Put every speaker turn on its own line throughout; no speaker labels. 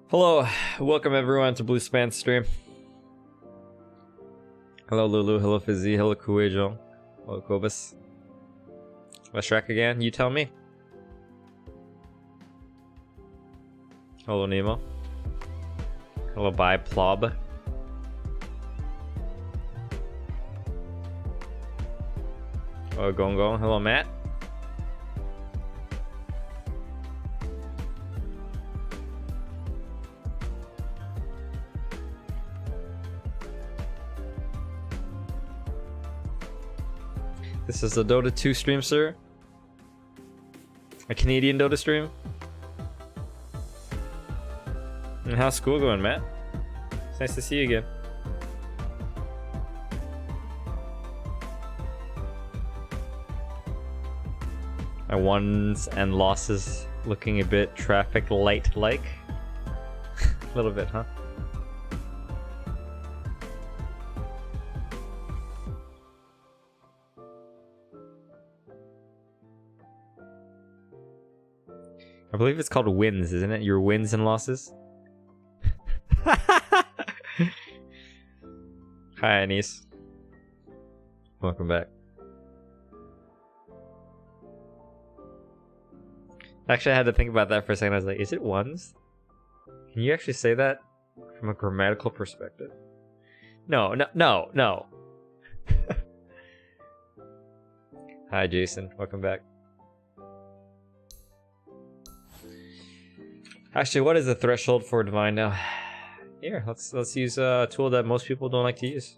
Hello, welcome everyone to Blue Span stream. Hello Lulu, hello Fizzy, hello Kuejo, hello Kobus. Let's track again, you tell me. Hello Nemo. Hello Bye Plob. Hello Gongo, hello Matt. This is the Dota 2 stream, sir. A Canadian Dota stream. And how's school going, Matt? It's nice to see you again. My ones and losses looking a bit traffic light like. A little bit, huh? I believe it's called wins, isn't it? Your wins and losses. Hi, Anise. Welcome back. Actually, I had to think about that for a second. I was like, is it ones? Can you actually say that from a grammatical perspective? No. Hi, Jason. Welcome back. Actually, what is the threshold for divine now? Here, let's use a tool that most people don't like to use.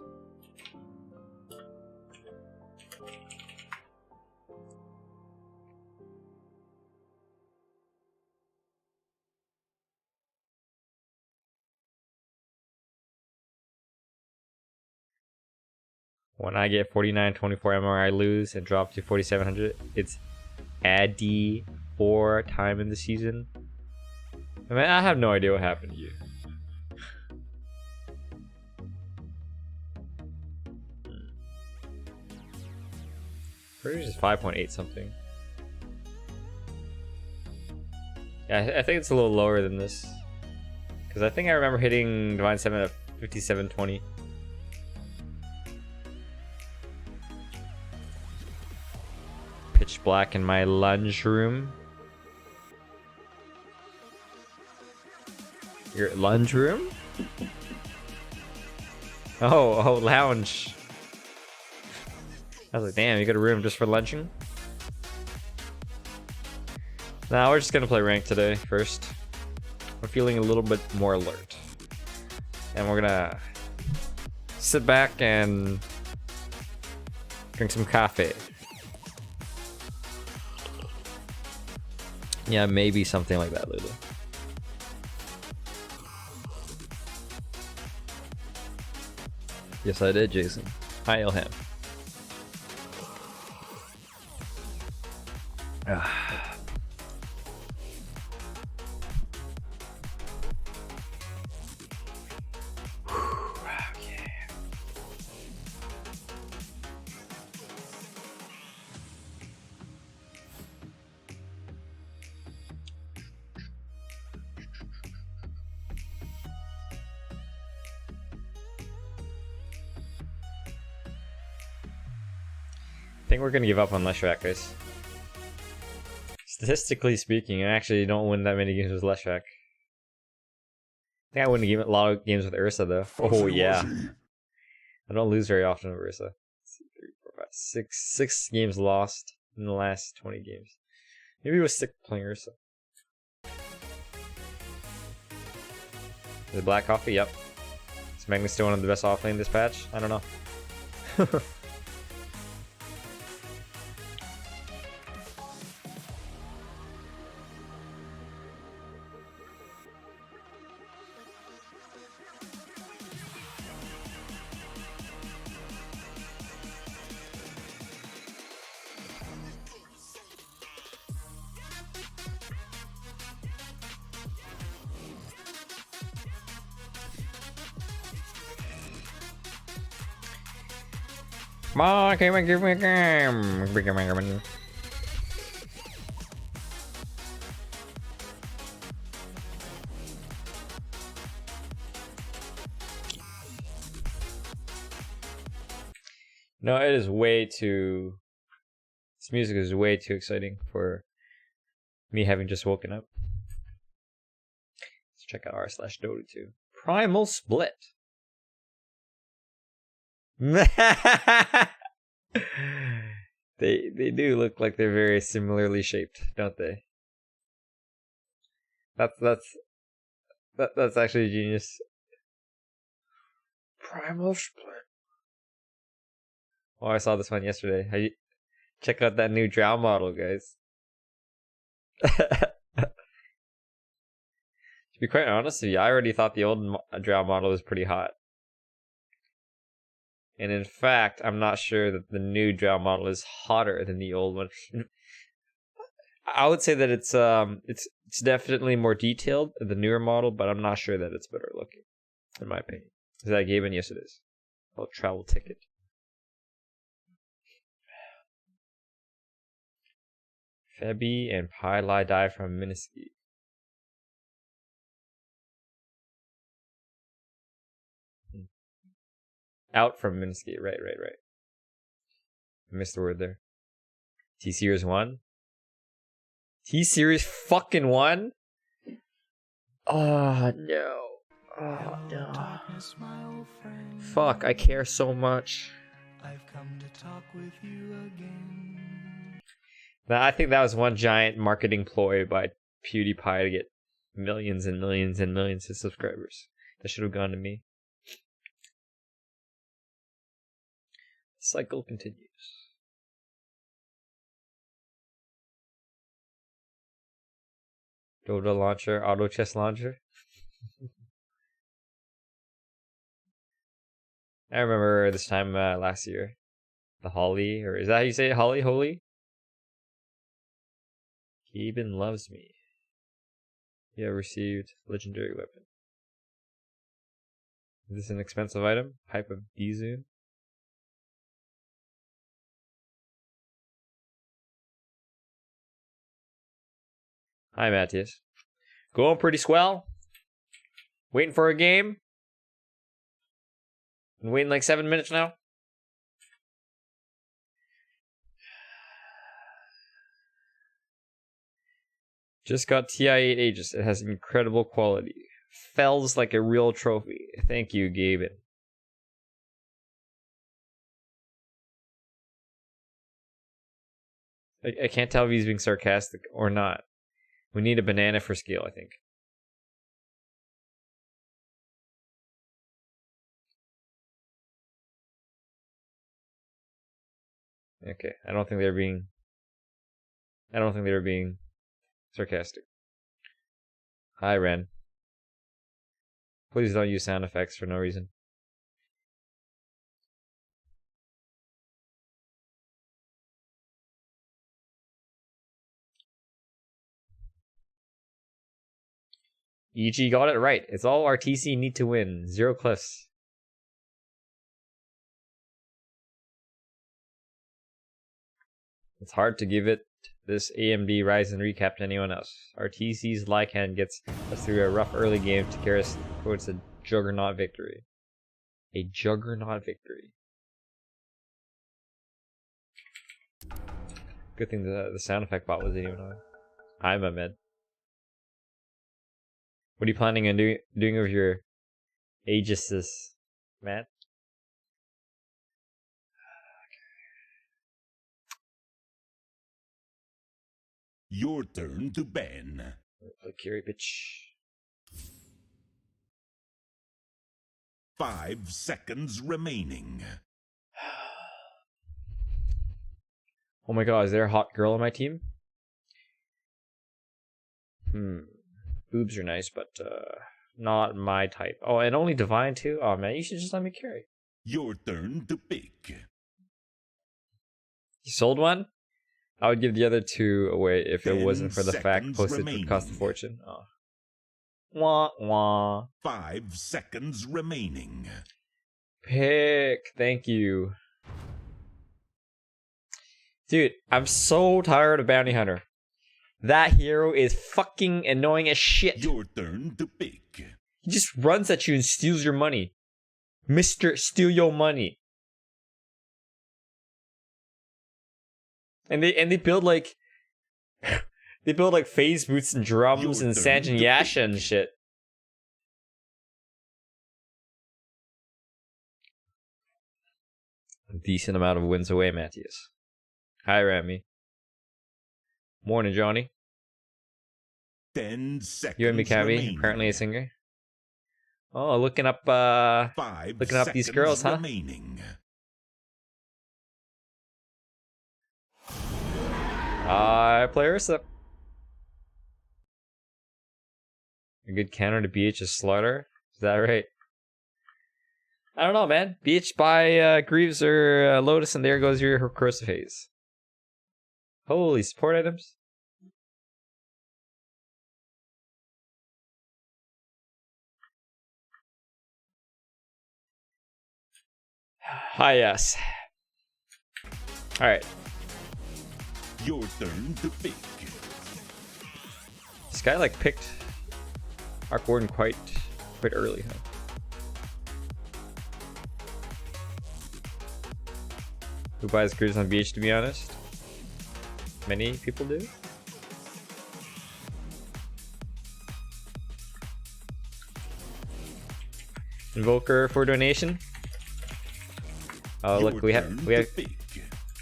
When I get 4924 MR, I lose and drop to 4700. It's Addy 4 time in the season. I mean, I have no idea what happened to you. Pretty just 5.8 something. Yeah, I think it's a little lower than this. Because I think I remember hitting Divine 7 at 5720. Pitch black in my lunge room. Your lunge room? Oh, lounge. I was like, damn, you got a room just for lunching? Nah, we're just gonna play ranked today first. We're feeling a little bit more alert. And we're gonna sit back and drink some coffee. Yeah, maybe something like that, Lulu. Yes, I did, Jason. Hi, Ilham. I think we're gonna give up on Leshrac, guys. Statistically speaking, I actually don't win that many games with Leshrac. I think I win a lot of games with Ursa, though. Oh, yeah. I don't lose very often with Ursa. 3, 4, 5, 6 games lost in the last 20 games. Maybe it was sick playing Ursa. Is it Black Coffee? Yep. Is Magnus still one of the best offlane this patch? I don't know. Come on, give me a game. No, it is way too... This music is way too exciting for me having just woken up. Let's check out r/Dota 2. Primal Split. They do look like they're very similarly shaped, don't they? That's actually genius. Primal Split. Oh, I saw this one yesterday. Check out that new drow model, guys. To be quite honest with you, I already thought the old drow model was pretty hot. And in fact, I'm not sure that the new drow model is hotter than the old one. I would say that it's definitely more detailed than the newer model, but I'm not sure that it's better looking, in my opinion. Is that Gaben? Yes, it is. Oh, travel ticket. Febby and Pylai die from Minisky. Out from Minsky. Right. I missed the word there. T-Series 1? T-Series fucking 1? Oh, no. Oh, no. Fuck, I care so much. I've come to talk with you again. Now, I think that was one giant marketing ploy by PewDiePie to get millions and millions and millions of subscribers. That should have gone to me. Cycle continues. Dota launcher, auto chess launcher. I remember this time last year, the Holly, or is that how you say it? Holly, Holy? Gaben loves me. You have received legendary weapon. Is this an expensive item? Pipe of Dizun. Hi, Matthias. Going pretty swell. Waiting for a game. Been waiting like 7 minutes now. Just got TI-8 Aegis. It has incredible quality. Fells like a real trophy. Thank you, Gaben. I can't tell if he's being sarcastic or not. We need a banana for scale, I think. Okay, I don't think they were being sarcastic. Hi, Ren. Please don't use sound effects for no reason. EG got it right. It's all RTC need to win. 0 cliffs. It's hard to give it this AMD Ryzen recap to anyone else. RTC's Lycan gets us through a rough early game to carry us towards a juggernaut victory. A juggernaut victory. Good thing the sound effect bot wasn't even on. I'm a med. What are you planning on doing with your Aegises, Matt?
Your turn to ban.
Play Kiri, bitch.
5 seconds remaining.
Oh my god, is there a hot girl on my team? Boobs are nice, but not my type. Oh, and only Divine too? Oh man, you should just let me carry.
Your turn to pick.
You sold one? I would give the other 2 away if it wasn't for the fact posted would cost a fortune. Oh. Wah wah.
5 seconds remaining.
Pick. Thank you. Dude, I'm so tired of Bounty Hunter. That hero is fucking annoying as shit.
Your turn to pick.
He just runs at you and steals your money. Mr. Steal Your Money. And they build like they build like phase boots and drums
Your
and
turn
Sanjin
to
Yasha and shit. A decent amount of wins away, Matthias. Hi, Rami. Morning, Johnny.
10 seconds
You and Mikabi,
remaining.
apparently a singer. Oh, looking up
5
looking up these
seconds
girls, huh?
remaining.
I play Ursa. A good counter to BH's Slaughter. Is that right? I don't know, man. BH by Greaves or Lotus, and there goes your corrosive haze. Holy support items. Hi, yes. Alright.
Your turn to pick.
This guy like picked Arc Warden quite early, huh? Who buys Greaves on BH, to be honest? Many people do. Invoker for donation. Oh,
Your
look, we
turn
have
to pick.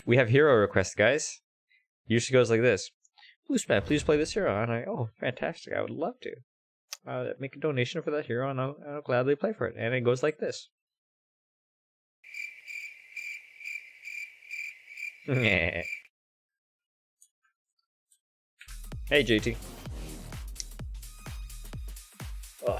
we have hero requests, guys. Usually goes like this: Bluesman, please play this hero. And oh, fantastic! I would love to. Make a donation for that hero, and I'll gladly play for it. And it goes like this. Hey, JT. Ugh.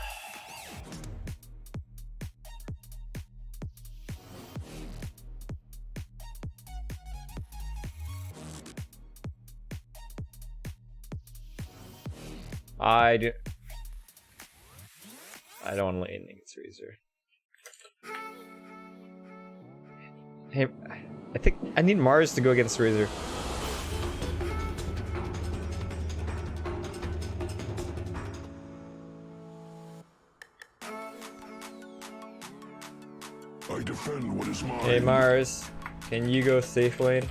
I don't want to lane against Razor. Hey, I think I need Mars to go against Razor.
I defend what is mine.
Hey Mars, can you go safe lane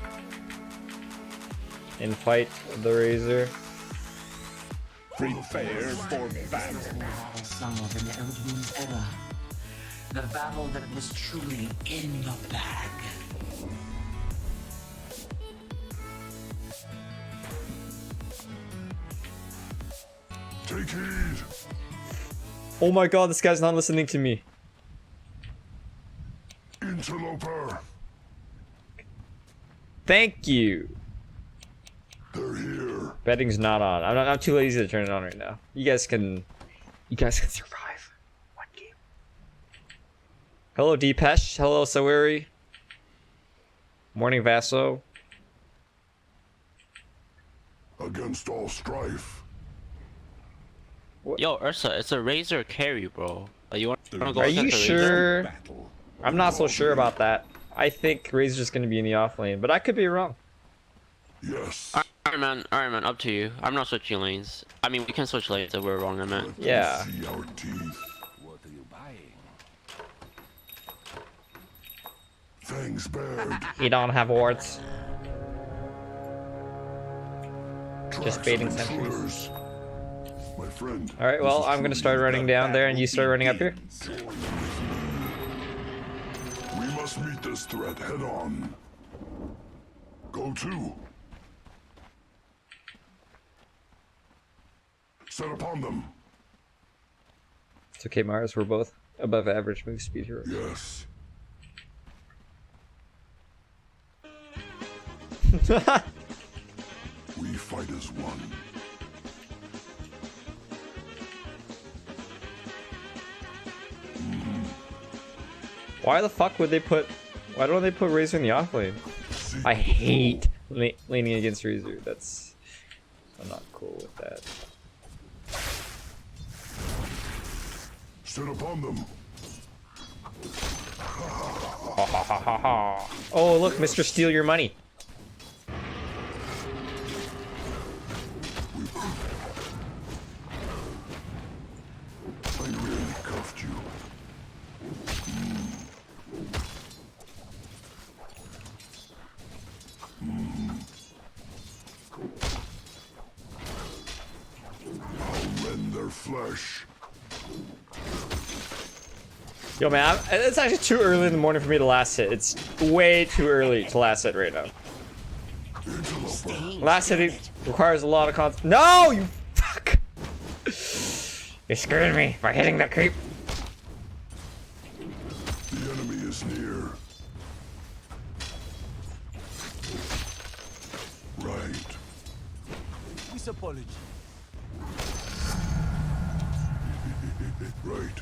and fight the Razor?
Prepare for battle.
Battle sung of in the Eldwood's era. The battle that was truly in the bag.
Take heed.
Oh my god, this guy's not listening to me.
Interloper.
Thank you.
They're here.
Betting's not on. I'm too lazy to turn it on right now. You guys can survive one game. Hello Deepesh. Hello Sawiri. Morning Vaso.
Against all strife.
Yo, Ursa, it's a Razor carry, bro. You want to go
Are
against
you
the Razor?
sure?
Battle.
I'm not so sure about that. I think Razor's gonna be in the off lane, but I could be wrong.
Yes.
Alright, man, up to you. I'm not switching lanes. I mean, we can switch lanes if we're wrong, I meant.
Let them
Yeah.
See our teeth.
What are you buying?
Fangs bared.
You don't have wards.
Tracks
baiting
of
sentries.
intruders. My friend.
All right, well,
this is
I'm gonna
truly
start
the
running down there, and you start running up here.
We must meet this threat head on. Go to. Set upon them.
It's okay, Mars. We're both above average move speed heroes.
Yes. We fight as one.
Why the fuck would they put? Why don't they put Razor in the off lane? I hate laning against Razor. I'm not cool with that.
Set upon them.
Oh look, Mr. Steal Your Money.
I really cuffed you. flesh.
Yo, man, it's actually too early in the morning for me to last hit. It's way too early to last hit right now. Last hitting requires a lot of No, you fuck! You screwed me by hitting that creep.
The enemy is near. Right.
His apology.
Right.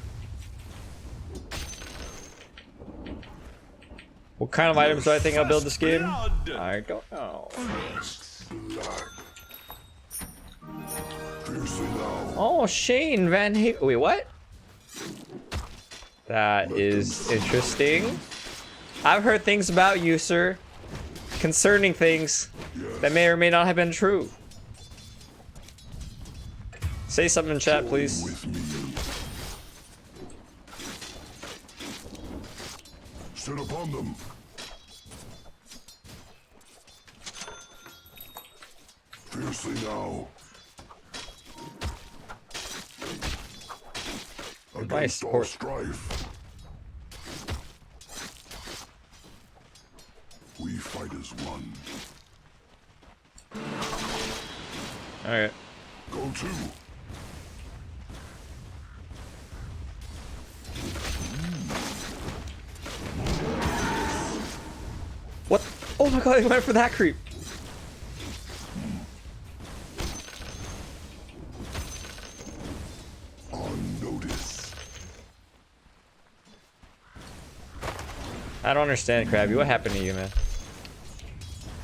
What kind of items do I think I'll build this game?
Blood.
I don't know.
Black. Fiercely now.
Oh, Shane Van Haven. Wait, what? That is interesting. I've heard things about you, sir. Concerning things that may or may not have been true. Say something in chat, please.
With me. Sit upon them. Fiercely now. Against all
support.
strife. We fight as one.
Alright.
Go to.
What? Oh my god, he went for that creep.
On notice.
I don't understand, Krabby. What happened to you, man?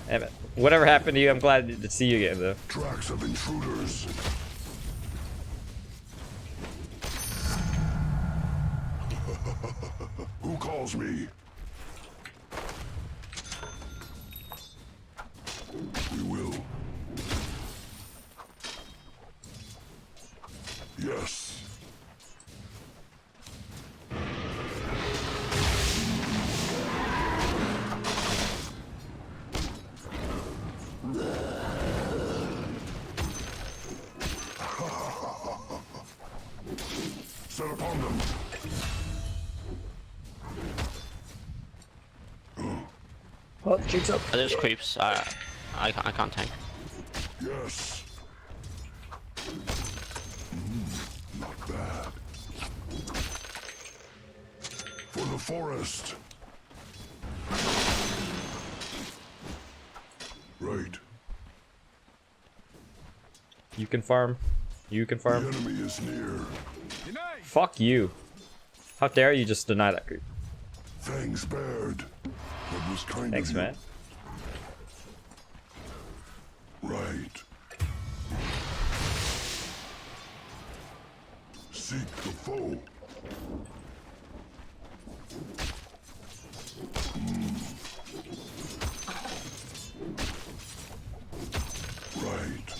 Damn it. Whatever happened to you, I'm glad to see you again, though.
Tracks of intruders. Who calls me? We will. Yes. Set upon them.
Oh, cheeks up.
There's creeps. I can't tank.
Yes. Not bad. For the forest. Right.
You can farm. You can
The
farm.
enemy is near.
Fuck you. How dare you just deny that creep?
Fangs bared. That was kind
Thanks,
of you.
man.
Right. Seek the foe. Right.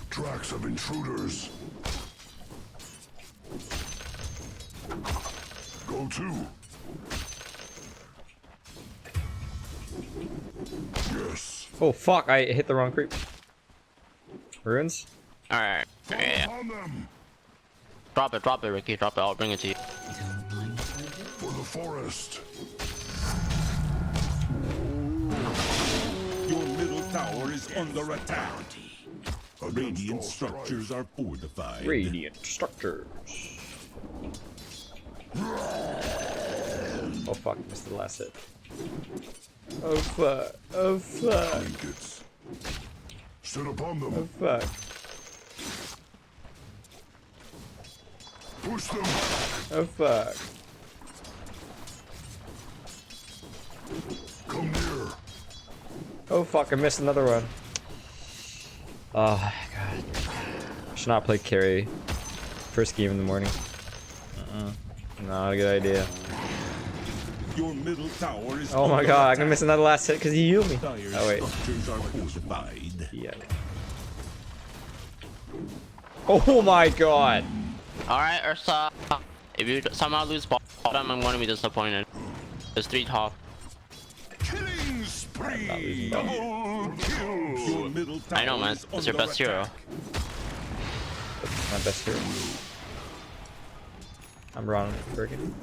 Tracks of intruders. Go to. Yes.
Oh fuck, I hit the wrong creep. Ruins?
Alright. Yeah.
On them.
Drop it, Ricky. Drop it. I'll bring it to you.
For the forest.
Your middle tower is under attack.
Against
Radiant
all
structures
strife.
are fortified.
Radiant structures. Oh fuck, missed the last hit. Oh fuck. Oh fuck.
Blankets. Sit upon
Oh
them.
fuck.
Push them.
Oh fuck.
Come near.
Oh fuck, I missed another one. Oh god. I should not play carry. First game in the morning. Not a good idea.
Your middle tower is
Oh my
under
god, I'm
attack.
gonna miss another last hit because he healed me.
Dire
Oh wait.
structures are fortified.
Yeah. Oh my god.
Alright, Ursa. If you somehow lose bottom, I'm gonna be disappointed. There's 3 top.
Killing spree. Double kills.
Your middle tower
I know, man.
is
It's your
under
best hero.
attack.
My best hero. I'm Ron Burgundy.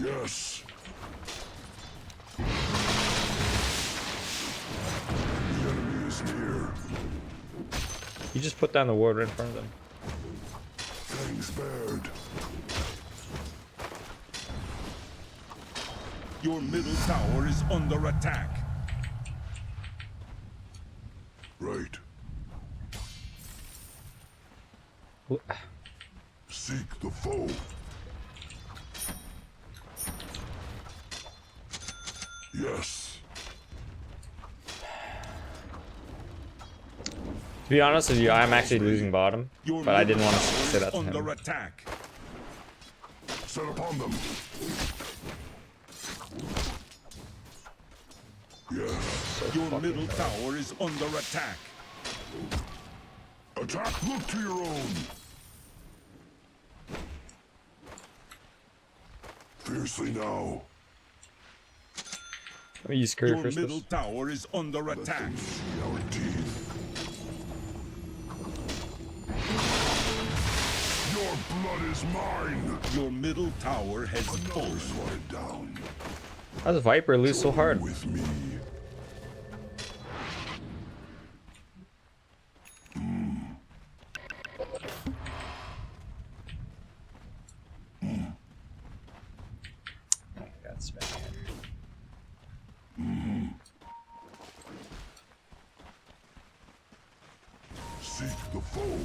Yes. The enemy is near.
You just put down the ward right in front of them.
Fangs bared.
Your middle tower is under attack.
Right. Seek the foe. Yes.
To be honest with you, I'm actually losing bottom,
Your
but I didn't
middle
want to
tower
say
is
that to
under
him.
attack.
Set upon them. Yes.
Your middle tower is under attack.
Attack. Look to your own. Fiercely now.
Let me use Curry
Your
first.
middle tower is under attack.
See our teeth. Your blood is mine.
Your middle tower has
Another
fallen.
slide down.
How does Viper lose so hard?
With me.
God, Spaniard.
Seek the foe.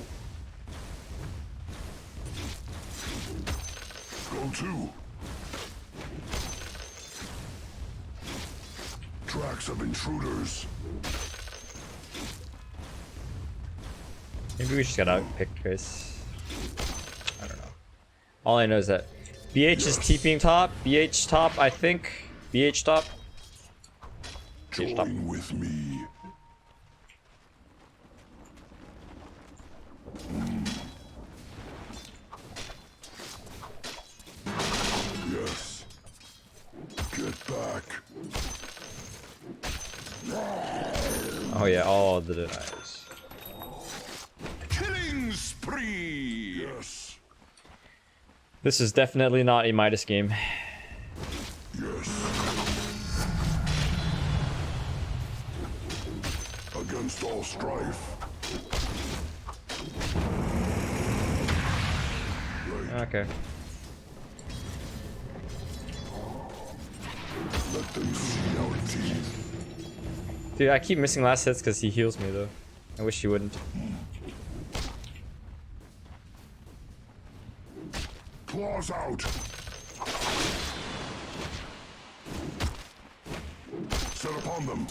Go to. Tracks of intruders.
Maybe we just got outpicked, Chris. I don't know. All I know is that BH is TPing top. BH top, I think. BH top. BH top.
Join with me. Yes. Get back.
Oh yeah, all the deniers.
Killing spree.
Yes.
This is definitely not a Midas game.
Yes. Against all strife. Right.
Okay.
Let them see our teeth.
Dude, I keep missing last hits because he heals me though. I wish he wouldn't.
Claws out. Set upon them.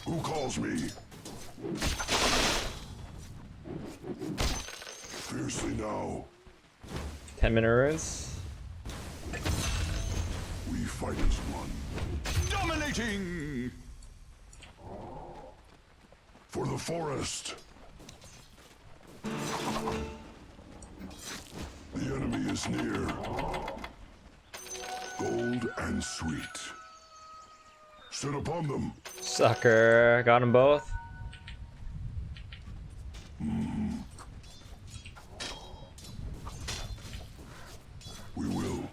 Who calls me? Fiercely now.
10-minute runes.
We fight as one.
Dominating.
For the forest. The enemy is near. Gold and sweet. Sit upon them.
Sucker. Got them both.
We will.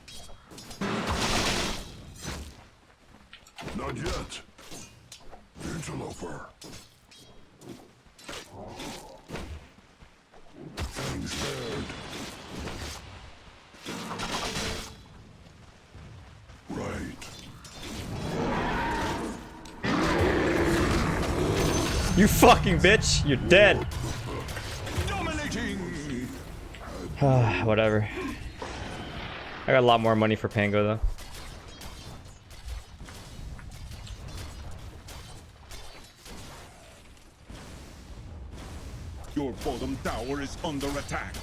Not yet. Interloper. Fangs bared. Right.
You fucking bitch. You're dead.
Dominating.
Whatever. I got a lot more money for Pango though.
Your bottom tower is under attack.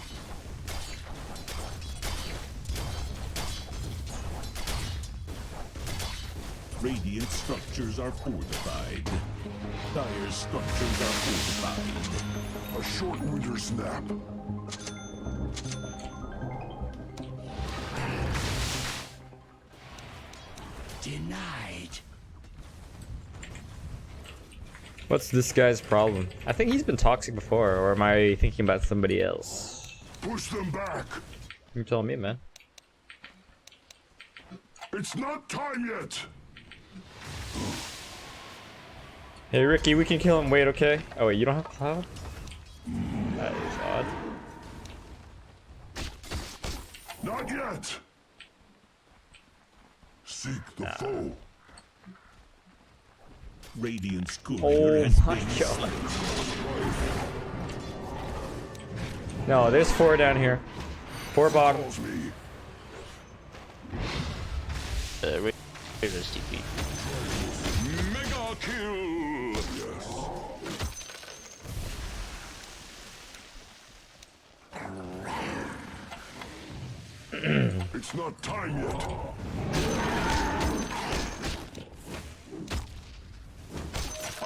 Radiant structures are fortified. Dire structures are fortified.
A short winter snap.
Denied.
What's this guy's problem? I think he's been toxic before, or am I thinking about somebody else?
Push them back.
You tell me, man.
It's not time yet.
Hey Ricky, we can kill him. Wait, okay? Oh wait, you don't have cloud? That is odd.
Not yet. Seek the foe.
Radiant's courier
Oh
has
my
been
god. No, there's 4 down here. 4 bottom.
Calls me.
Raiders TP.
mega kill.
Yes. It's not time yet.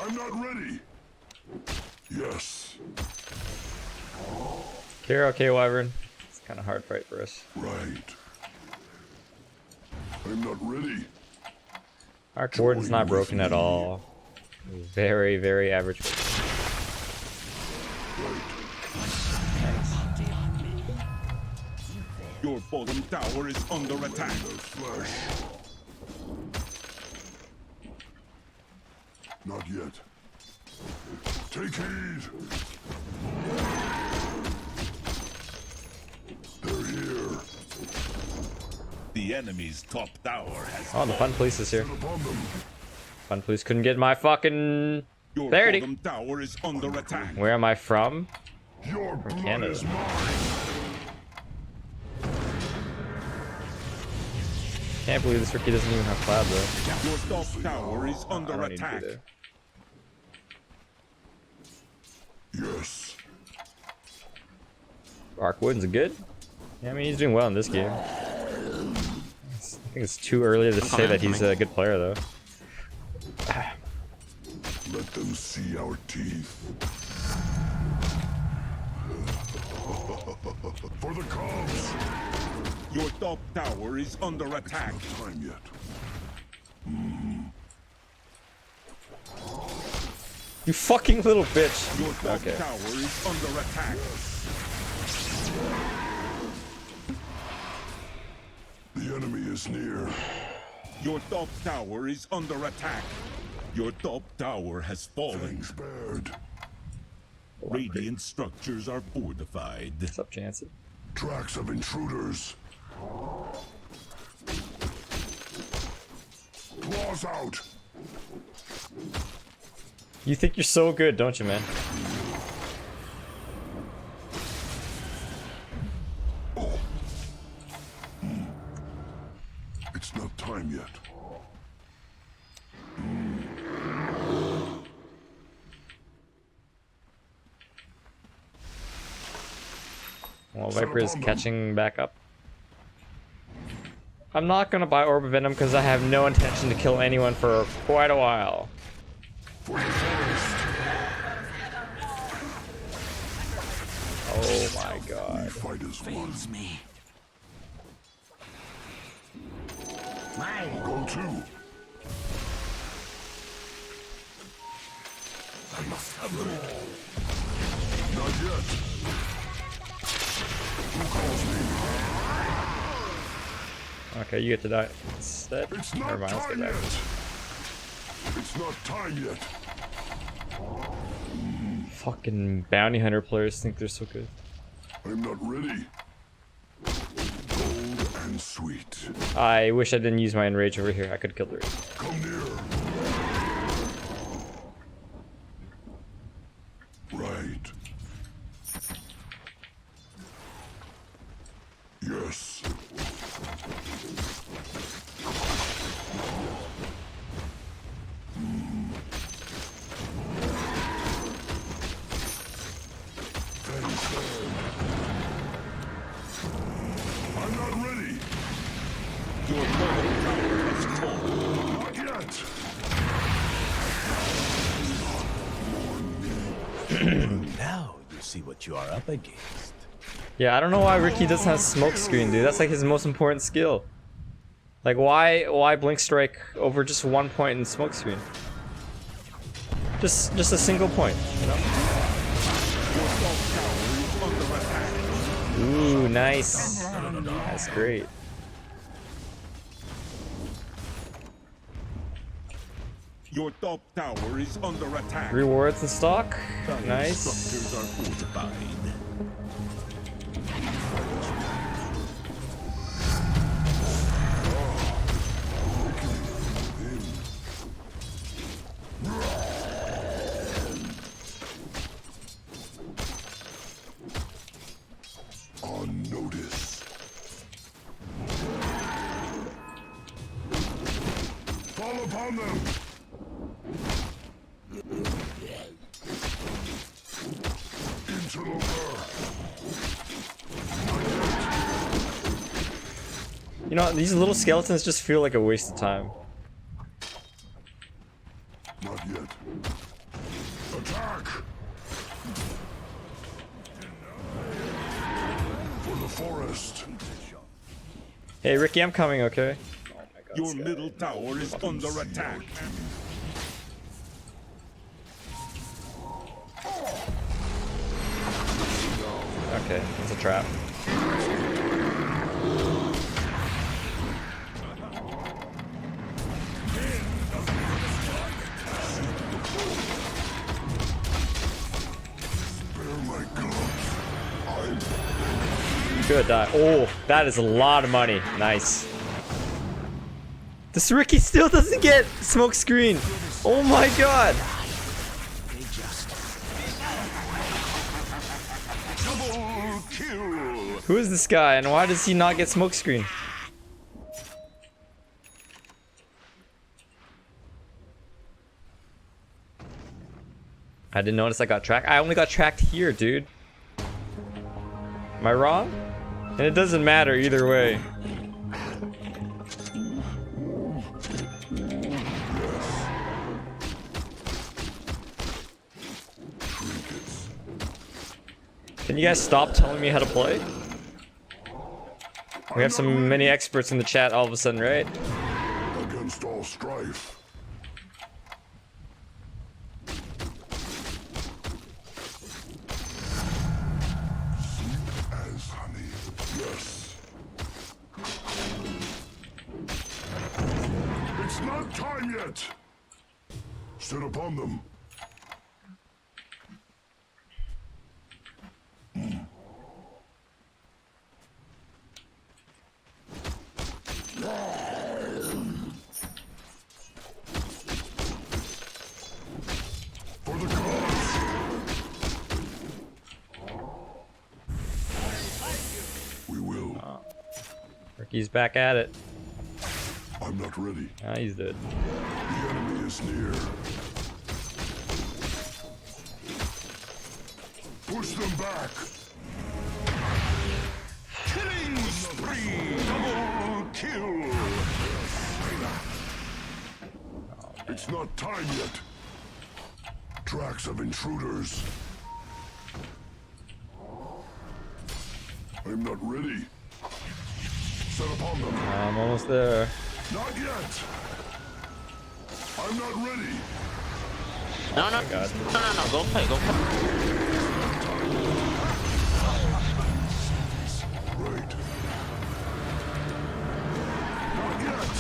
I'm not ready. Yes.
Here, okay, Wyvern. It's kind of hard fight for us.
Right. I'm not ready.
Our coordinate's not broken at all. Very, very average.
Your bottom tower is under attack.
Flash. Not yet. Take heed. They're here.
The enemy's top tower has
Oh, the fun police is here.
Upon them.
Fun police couldn't get my fucking...
Your
Clarity.
bottom tower is under attack.
Where am I from?
Your blood
Canada.
is mine.
Can't believe this rookie doesn't even have cloud though.
Your top tower is
I
under
don't need to
attack.
do that.
Yes.
Arkwood's good. Yeah, I mean he's doing well in this game. I think it's too early to say that he's a good player though.
Let them see our teeth. For the cubs.
Your top tower is under attack.
Not time yet.
You fucking little bitch.
Your top
Okay.
tower is under attack.
The enemy is near.
Your top tower is under attack. Your top tower has fallen.
Spared.
Radiant structures are fortified.
What's up, Jansen?
Tracks of intruders. Claws out.
You think you're so good, don't you, man?
It's not time yet.
Well, Viper is catching back up. I'm not gonna buy Orb of Venom because I have no intention to kill anyone for quite a while.
For the forest.
Oh my
We
god.
fight as one.
Fails me.
Go to.
I must have them.
Not yet. Who calls me?
Okay, you get to die instead.
It's
Never
not
mind, let's
time
get
yet.
back.
It's not time yet.
Fucking bounty hunter players think they're so good.
I'm not ready. Gold and sweet.
I wish I didn't use my enrage over here. I could kill the rage.
Come near. Right. Yes. Thanks, I'm not ready.
Your bottom tower has fallen.
Not
Now you see what you are up against.
Yeah, I don't know why Ricky doesn't have smoke screen, dude. That's like his most important skill. Like, why blink strike over just 1 point in smoke screen? Just a single point, you know? Ooh, nice. That's great.
Your top tower is under attack.
Rewards in stock. Nice.
Structures are fortified.
On notice. Fall upon them. Interloper.
You know, these little skeletons just feel like a waste of time.
Not yet. Attack! For the forest.
Hey, Ricky, I'm coming, okay?
Your middle tower is under attack.
Okay, it's a trap.
Bear my cubs. I'm
Good die. Oh, that is a lot of money. Nice. This Ricky still doesn't get smoke screen. Oh my god.
double kill.
Who is this guy and why does he not get smoke screen? I didn't notice I got tracked. I only got tracked here, dude. Am I wrong? And it doesn't matter either way. Can you guys stop telling me how to play? We have so many experts in the chat all of a sudden, right?
Against all strife. Sweet as honey. Yes. It's not time yet. Sit upon them. For the cause. We will.
Ricky's back at it.
I'm not ready.
Ah, he's dead.
The enemy is near. Push them back. Killing spree. Double kill. It's not time yet. Tracks of intruders. I'm not ready. Set upon them.
I'm almost there.
Not yet. I'm not ready.
No, no,
God.
no, go play, go play.
Right. Not yet.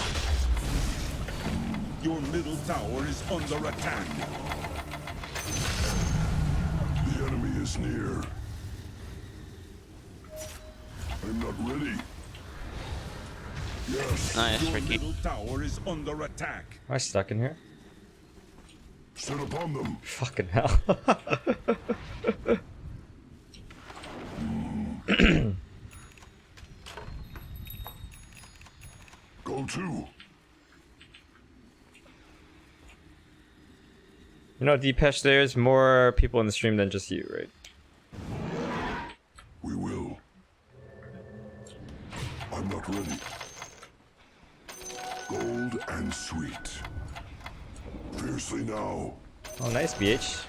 Your middle tower is under attack.
The enemy is near. I'm not ready. Yes.
Nice,
Your
Ricky.
middle tower is under attack.
Am I stuck in here?
Sit upon them.
Fucking hell.
Go to.
You know, Deepesh, there's more people in the stream than just you, right?
We will. I'm not ready. Gold and sweet. fiercely now.
Oh, nice, BH.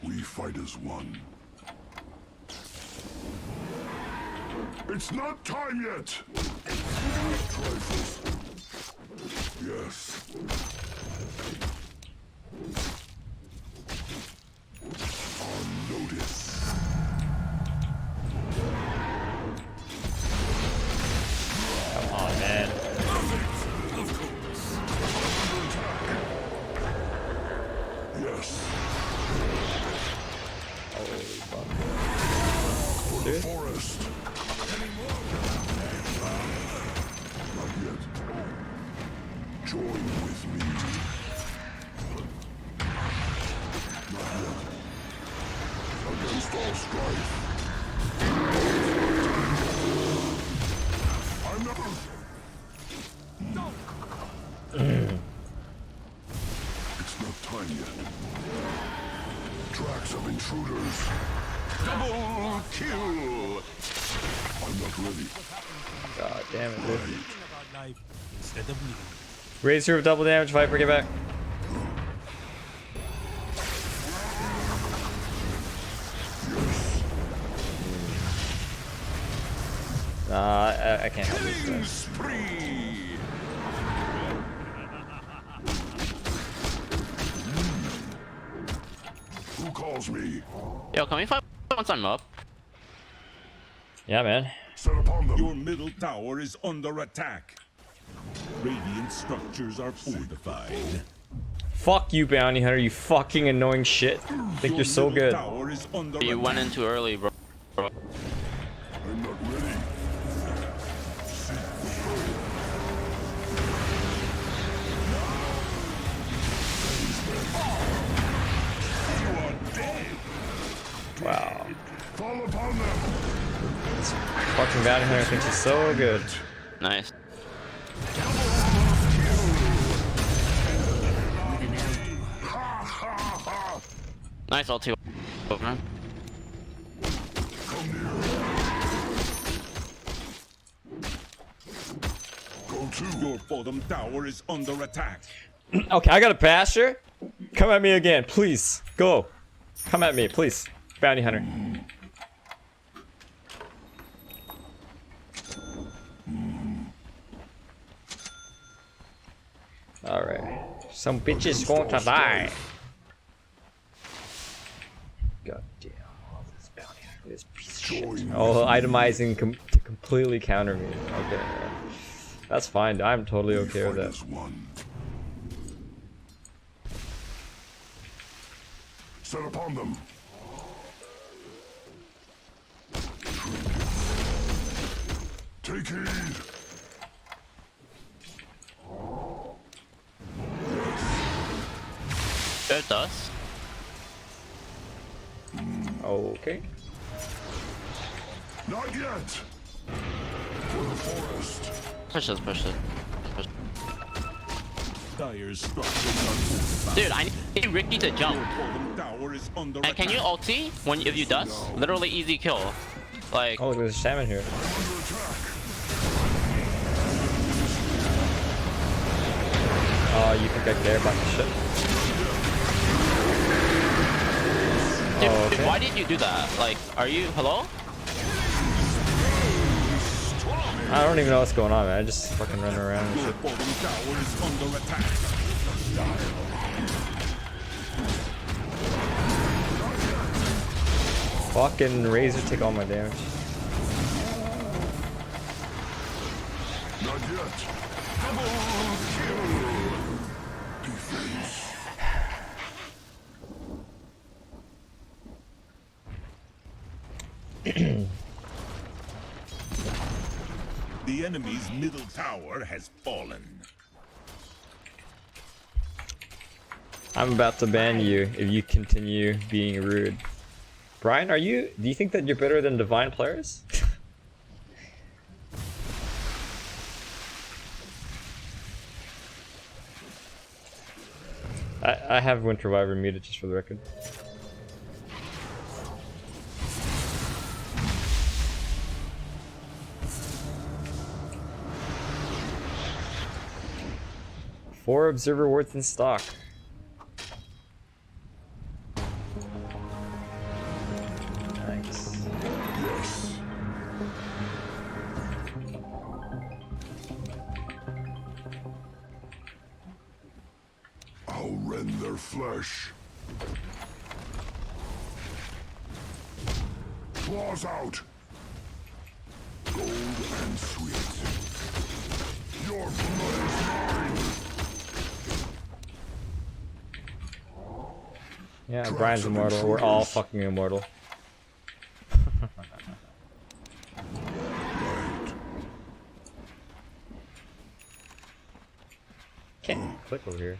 We fight as one. It's not time yet! Trifles. Yes. On notice.
Come on, man.
Yes.
Holy fuck.
For the
Dude.
forest. Not yet. Join with me. Not yet. Against all strife. I'm not. It's not time yet. Tracks of intruders. Double kill! I'm not ready.
God damn it, dude.
Thinking about life instead of living.
Razor with double damage, Viper, get back. I can't help this.
Killing spree!
Who calls me?
Yo, can we fight once I'm up?
Yeah, man.
Set upon them.
Your middle tower is under attack. Radiant structures are fortified.
Fuck you, Bounty Hunter, you fucking annoying shit. Think
Your
you're so
middle
good.
Tower is under
You went
attack.
in too early, bro.
I'm not ready.
Wow.
Fall upon them.
Fucking Bounty Hunter thinks he's so good.
Nice. Nice ulti. Man.
Go to.
Your bottom tower is under attack.
Okay, I got a pasture. Come at me again, please. Go. Come at me, please. Bounty Hunter. Alright. Some bitches going to die. God damn. All this bounty hunter, this piece of shit. Oh, itemizing to completely counter me. Okay. That's fine. I'm totally okay with
Fight
that.
as one. Set upon them. Take heed.
It does.
Okay.
Not yet. For the forest.
Push this, push this.
Dire structures are fortified.
Dude, I need Ricky to jump.
Your bottom tower is under
And can you
attack.
ulti when if you dust? Literally easy kill. Like,
Oh, look, there's a salmon here.
Under attack.
Oh, you think I care about this shit?
dude,
Oh, okay.
why did you do that? Like, are you hello?
I don't even know what's going on, man. I just fucking run around and
Your
shit.
bottom tower is under attack.
Fucking Razor take all my damage.
Not yet. Double kill. Defense.
The enemy's middle tower has fallen.
I'm about to ban you if you continue being rude. Brian, do you think that you're better than Divine players? I have Winter Wyvern muted just for the record. 4 observer wards in stock. Nice.
Yes. I'll rend their flesh. Claws out. Gold and sweet. Your blood is mine.
Yeah, Brian's immortal. We're all fucking immortal. Can't click over here.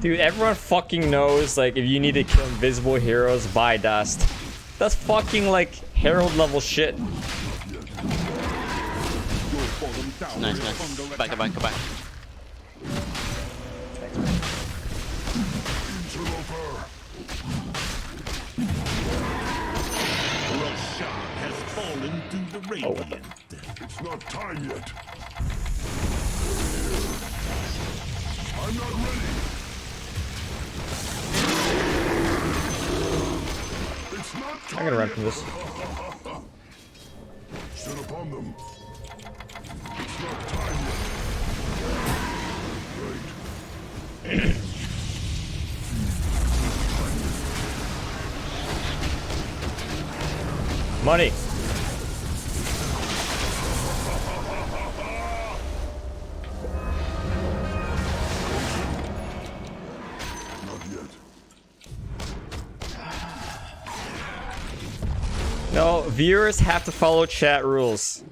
Dude, everyone fucking knows, like, if you need to kill invisible heroes, buy dust. That's fucking, like, Herald level shit.
Your bottom tower
Nice,
is
nice.
under
Go back, go back, go back.
Interloper.
Roshan has fallen to the radiant.
It's not time yet. I'm not ready. It's not time.
I'm gonna run from this.
Sit upon them. It's not time yet. Right.
Money!
Not yet.
No, viewers have to follow chat rules.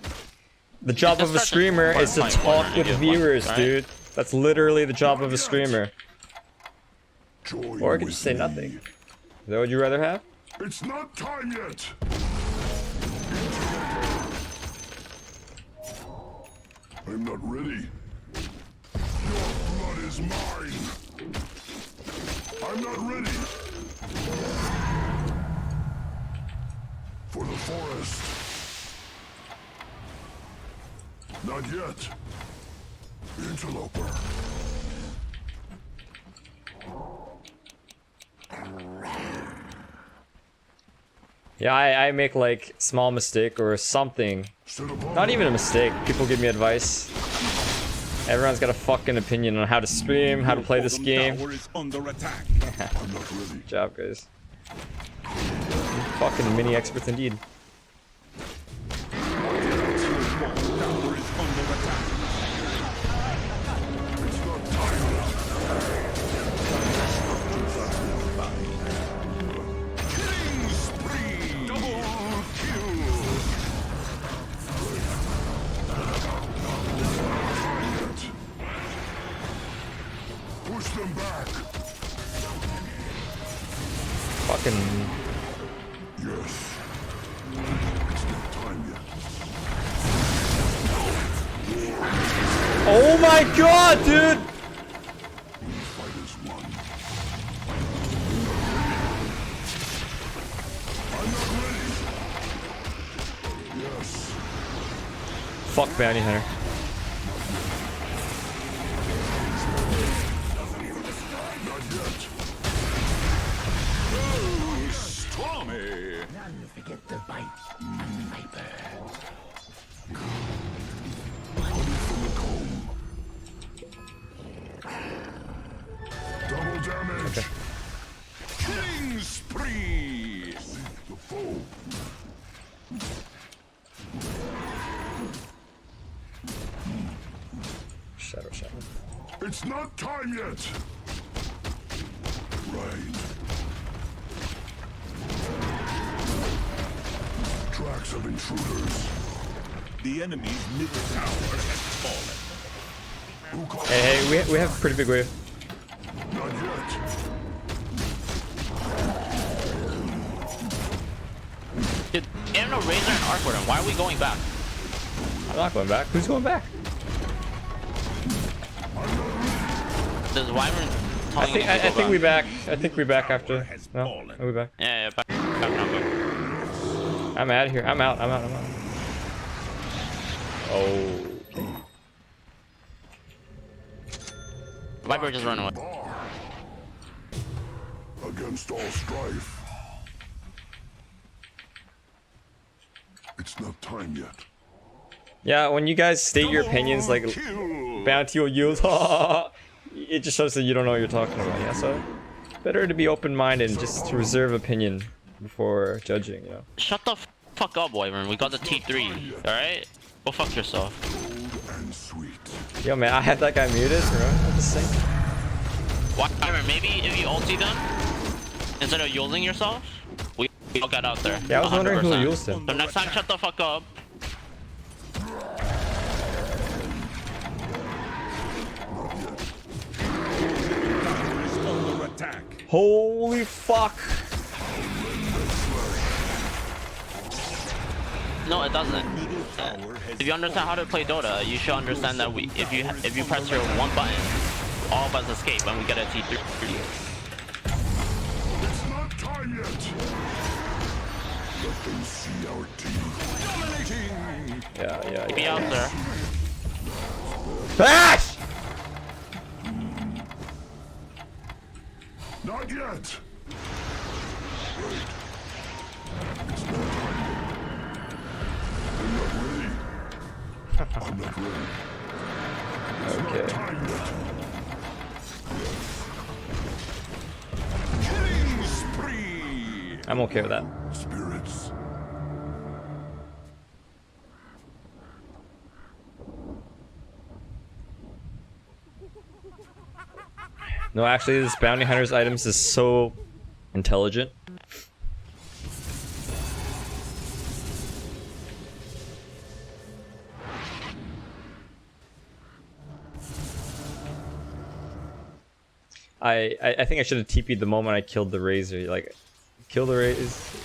The job of a streamer is to talk with viewers, dude. That's literally the job of a streamer.
Join
Or I could
with
just say
me.
nothing. Is that what you'd rather have?
It's not time yet. I'm not ready. Your blood is mine. I'm not ready. For the forest. Not yet. Interloper.
Yeah, I make like small mistake or something.
Sit upon
Not
them.
even a mistake. People give me advice. Everyone's got a fucking opinion on how to stream, how to play this
Bottom
game.
tower is under attack.
I'm not ready.
Good job, guys. Fucking mini experts indeed.
Your bottom tower is under attack.
It's not time yet. Killing spree. Double kill. Push them back.
Fucking.
Yes. It's not time yet.
Oh my god, dude!
Fight is won. I'm not ready. Yes.
Fuck Bounty Hunter.
Not yet.
Stormy.
None forget the bite, Viper.
Honey from the comb. Double damage.
Killing spree.
Seek the foe.
Shadow, shadow.
It's not time yet. Right. Tracks of intruders.
The enemy's middle tower has fallen.
Who called?
Hey, hey, we have a pretty big wave.
Not yet.
Dude, ain't no Razor and Arc for them. Why are we going back?
I'm not going back. Who's going back?
Does Wyvern
I think we back. I think we back after. No, are we back?
Yeah, yeah, back. Back now, back.
I'm out of here. I'm out. I'm out. I'm out. Oh.
Viper just run away.
Bar. Against all strife. It's not time yet.
Yeah, when you guys state your opinions like bounty or yield, it just shows that you don't know what you're talking about. Yeah, so better to be open-minded and just to reserve opinion before judging. You know.
Shut the fuck up, Wyvern. We got the T3. All right. Go fuck yourself.
Cold and sweet.
Yo, man, I had that guy muted. Remember? I'm just saying.
Wyvern, maybe if you ulti them instead of yielding yourself, we all got out there.
Yeah, I was wondering who
100%.
used him.
So next time, shut the fuck up.
Tower is under attack.
Holy fuck!
No, it doesn't.
Middle tower has
If you understand how to play Dota, you should understand that if you press your one button, all of us escape and we get a T3.
It's not time yet. Let them see our teeth.
dominating.
Yeah.
Be out there.
Bash!
Not yet. Right. It's not time yet. I'm not ready. I'm not ready. It's not
Okay.
time yet.
Killing spree.
I'm okay with that.
Spirits.
No, actually, this bounty hunter's items is so intelligent. I think I should have TP'd the moment I killed the Razor. Like, kill the Razor.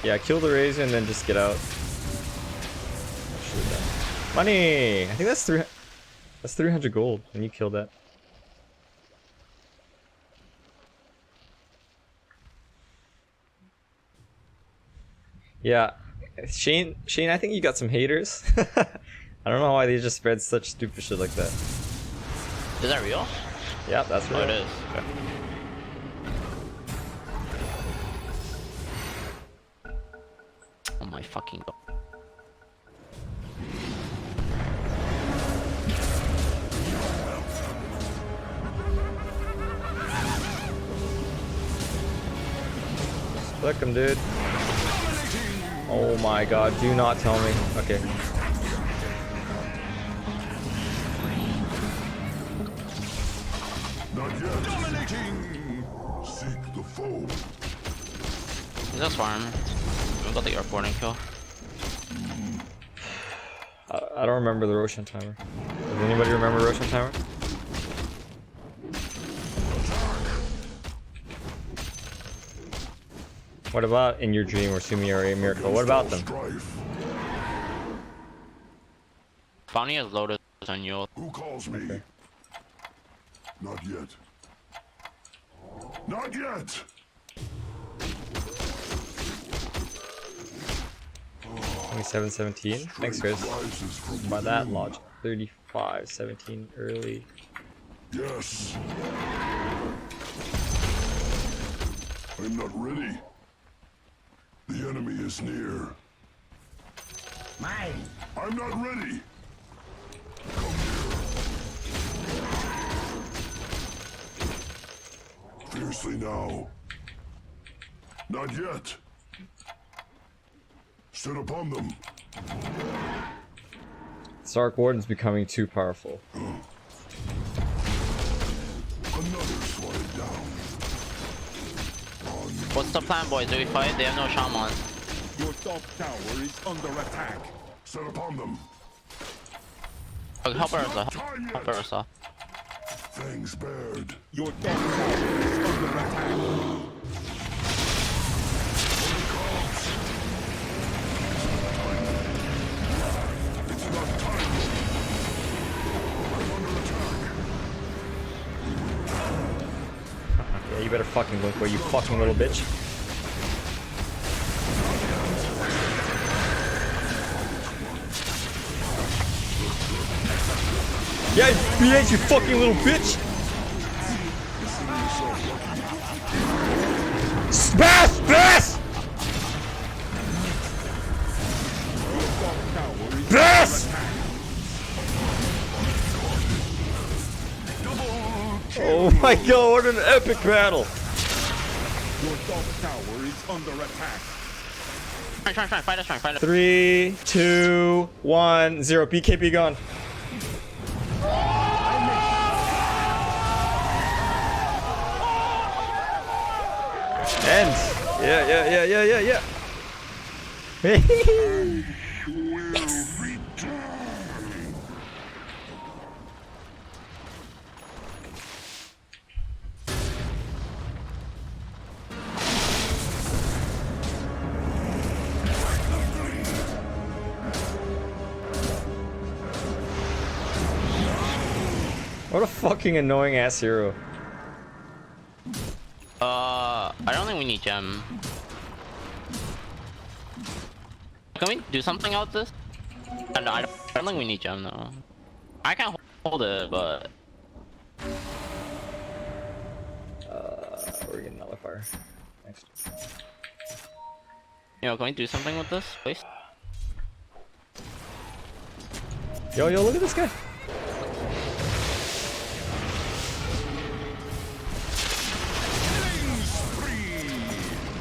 Yeah, kill the Razor and then just get out. Should've done. Money! I think that's 300 gold when you kill that. Yeah, Shane, I think you got some haters. I don't know why they just spread such stupid shit like that.
Is that real?
Yeah, that's
Oh,
right.
it is. Oh my fucking god.
Look him, dude. Oh my god, do not tell me. Okay.
Not yet.
Dominating.
Seek the foe.
That's farm. We got the airport kill.
I don't remember the Roshan timer. Does anybody remember Roshan timer? What about In Your Dream or Sumi or A Miracle? What about them?
Strife.
Bounty has loaded on you.
Who calls me? Not yet. Not yet.
27-17. Thanks, Chris.
Rises from
By that
within.
logic. 35-17 early.
Yes. I'm not ready. The enemy is near.
Mine.
I'm not ready. Come here. Fiercely now. Not yet. Sit upon them.
Sark Warden's becoming too powerful.
Another swatted down.
What's the plan, boys? Do we fight? They have no shaman.
Your top tower is under attack.
Set upon them.
Okay, help Ursa. Help Ursa.
Fangs bared.
Your top tower is under attack.
It's not time. I'm under attack.
Yeah, you better fucking blink, boy, you fucking little bitch. Yeah, BH, you fucking little bitch! Smash! Smash! Smash! Oh my god, what an epic battle!
Your top tower is under attack.
Fine, fight us.
3, 2, 1, 0. BKB gone. End. Yeah. What a fucking annoying ass hero.
I don't think we need gem. Can we do something about this? No, I don't think we need gem though. I can hold it, but
We're getting nullifier. Next.
can we do something with this, please?
Yo, look at this guy.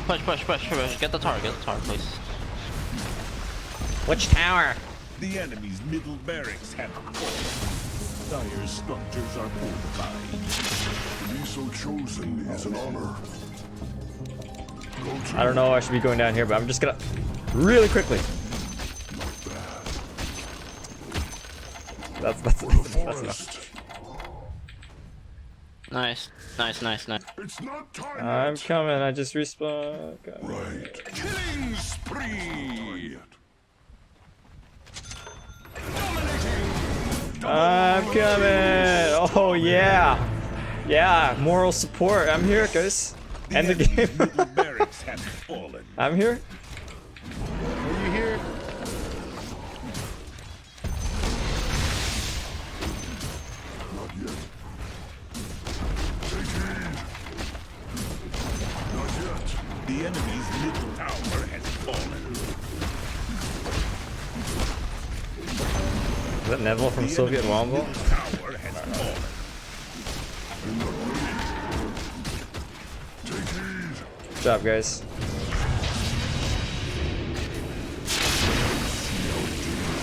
Push. Get the tower, please.
Which tower?
The enemy's middle barracks have fallen. Dire structures are fortified.
To be so chosen is an honor. Go to
I don't know. I should be going down here, but I'm just gonna really quickly. That's enough.
forest.
Nice.
It's not time
I'm
yet.
coming. I just respawn. Okay.
Right. Killing spree.
I'm coming. Oh yeah. Moral support. I'm here, guys. End the
enemy's
game.
middle barracks have fallen.
I'm here.
Are you here?
Not yet. Take heed. Not yet.
The enemy's middle tower has fallen.
Is that Neville from
The
Soviet
enemy's
Womble?
middle tower has fallen.
I'm not ready. Take heed.
Good job, guys.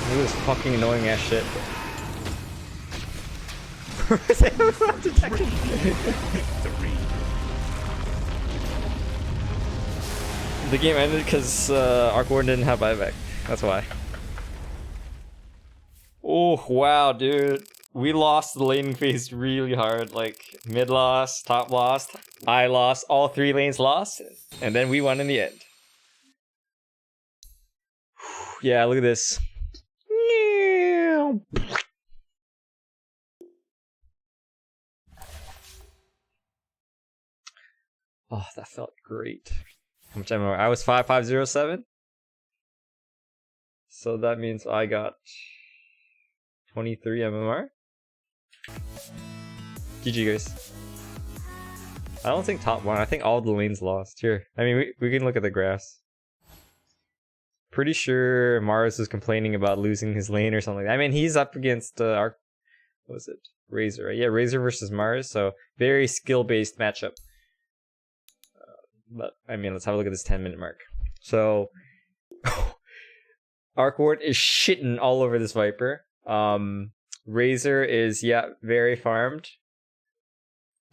Look at this fucking annoying ass shit. The game ended because Arc Warden didn't have buyback. That's why. Oh wow, dude. We lost the laning phase really hard. Like mid lost, top lost, I lost, all 3 lanes lost, and then we won in the end. Yeah, look at this. Oh, that felt great. How much MMR? I was 5507. So that means I got 23 MMR. GG, guys. I don't think top 1. I think all the lanes lost. Here. I mean, we can look at the graphs. Pretty sure Mars is complaining about losing his lane or something like that. I mean, he's up against what was it? Razor, right? Yeah, Razor versus Mars. So very skill-based matchup. But I mean, let's have a look at this 10-minute mark. So Arc Ward is shitting all over this Viper. Razor is very farmed.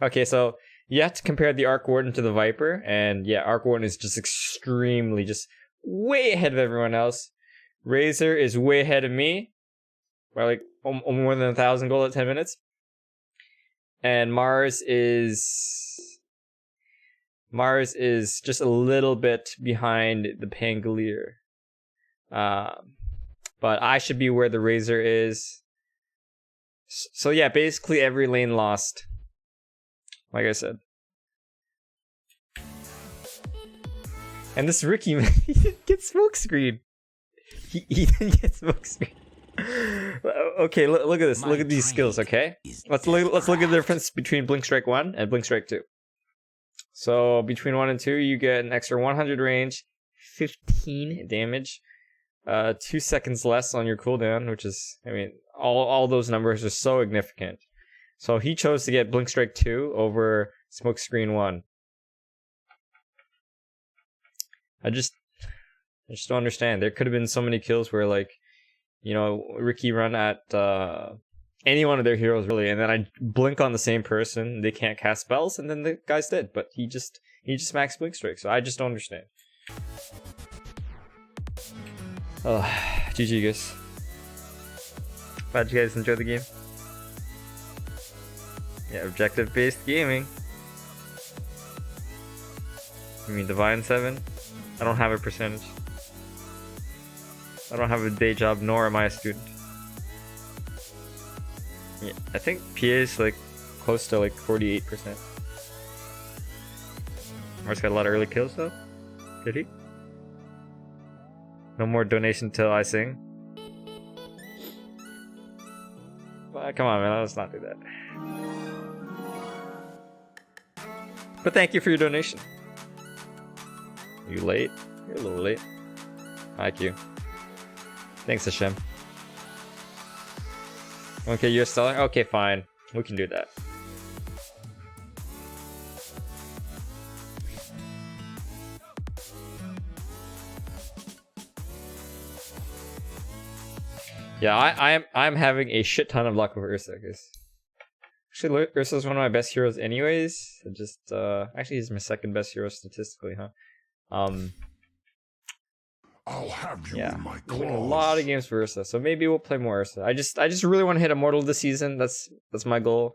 Okay, so you have to compare the Arc Warden to the Viper, and yeah, Arc Warden is just extremely, just way ahead of everyone else. Razor is way ahead of me by like more than 1,000 gold at 10 minutes. And Mars is just a little bit behind the Pangolier. But I should be where the Razor is. So yeah, basically every lane lost. Like I said. And this Ricky, man, he didn't get smokescreen. He didn't get smokescreen. Okay, look at this. Look at these skills. Okay, let's look at the difference between Blink Strike 1 and Blink Strike 2. So between 1 and 2, you get an extra 100 range, 15 damage, 2 seconds less on your cooldown, which is, I mean, all those numbers are so significant. So he chose to get Blink Strike 2 over Smokescreen 1. I just don't understand. There could have been so many kills where, like, you know, Ricky run at any one of their heroes really, and then I blink on the same person, they can't cast spells, and then the guy's dead. But he just maxed Blink Strike, so I just don't understand. Oh, GG guys. Glad you guys enjoyed the game. Yeah, objective-based gaming. You mean Divine 7? I don't have a percentage. I don't have a day job, nor am I a student. Yeah, I think PA is like close to like 48%. Mark's got a lot of early kills though. Did he? No more donation till I sing. Well, come on, man, let's not do that. But thank you for your donation. Are you late? You're a little late. Thank you. Thanks, Hashem. Okay, you're selling? Okay, fine. We can do that. Yeah, I'm having a shit ton of luck with Ursa, guys. Actually, Ursa's one of my best heroes anyways. Actually he's my second best hero statistically, huh?
I'll have you
Yeah,
in my
there's been a
claws.
lot of games for Ursa, so maybe we'll play more Ursa. I just really want to hit Immortal this season. That's my goal.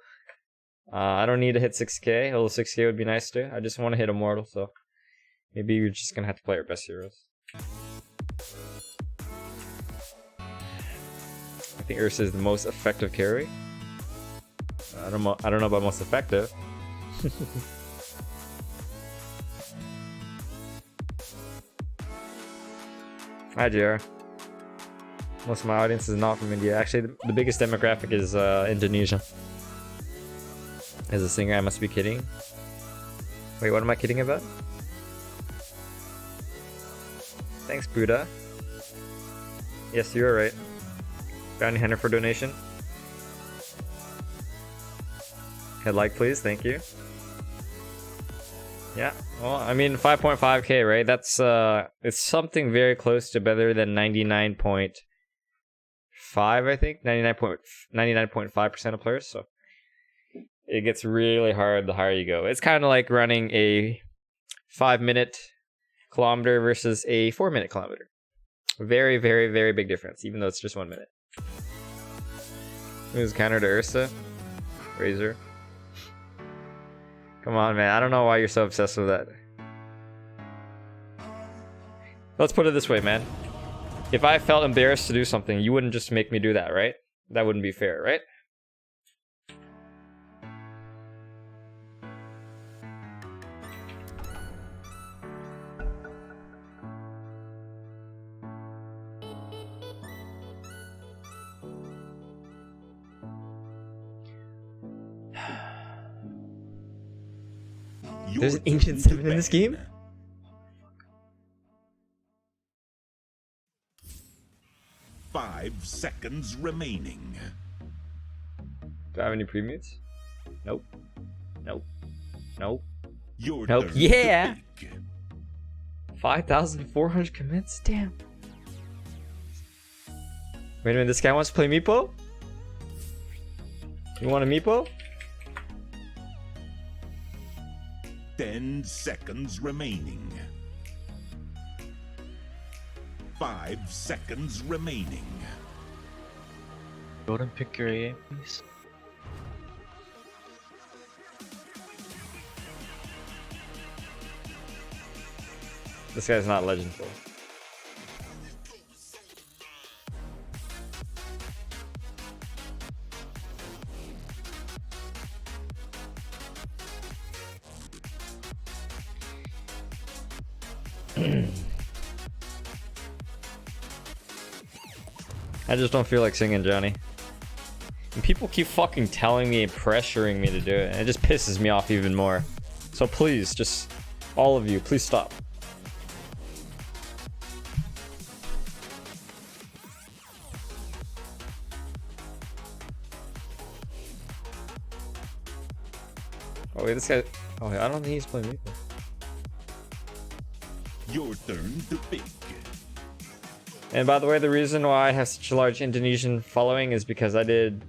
I don't need to hit 6k, although 6k would be nice too. I just want to hit Immortal, so maybe we're just gonna have to play our best heroes. I think Ursa is the most effective carry. I don't know about most effective. Hi, JR. Most of my audience is not from India. Actually, the biggest demographic is Indonesia. As a singer, I must be kidding. Wait, what am I kidding about? Thanks, Buddha. Yes, you're right. Bounty Hunter for donation. Hit like, please. Thank you. Yeah, well, I mean, 5.5k, right? That's it's something very close to better than 99.5, I think. 99.5% of players. So it gets really hard the higher you go. It's kind of like running a 5-minute kilometer versus a 4-minute kilometer. Very, very, very big difference, even though it's just 1 minute. Who's counter to Ursa? Razor. Come on, man. I don't know why you're so obsessed with that. Let's put it this way, man. If I felt embarrassed to do something, you wouldn't just make me do that, right? That wouldn't be fair, right? There's an Ancient 7 in this game?
Five seconds remaining.
Do I have any premiums? Nope. Nope. Nope.
Your
Nope.
turn to
Yeah.
pick.
5,400 commits? Damn. Wait a minute, this guy wants to play Meepo? You want a Meepo?
10 seconds remaining. 5 seconds remaining.
Go ahead and pick your AA, please.
This guy's not legendful. I just don't feel like singing, Johnny. And people keep fucking telling me and pressuring me to do it, and it just pisses me off even more. So please, just all of you, please stop. Oh wait, this guy. Oh wait, I don't think he's playing Meeple.
Your turn to pick.
And by the way, the reason why I have such a large Indonesian following is because I did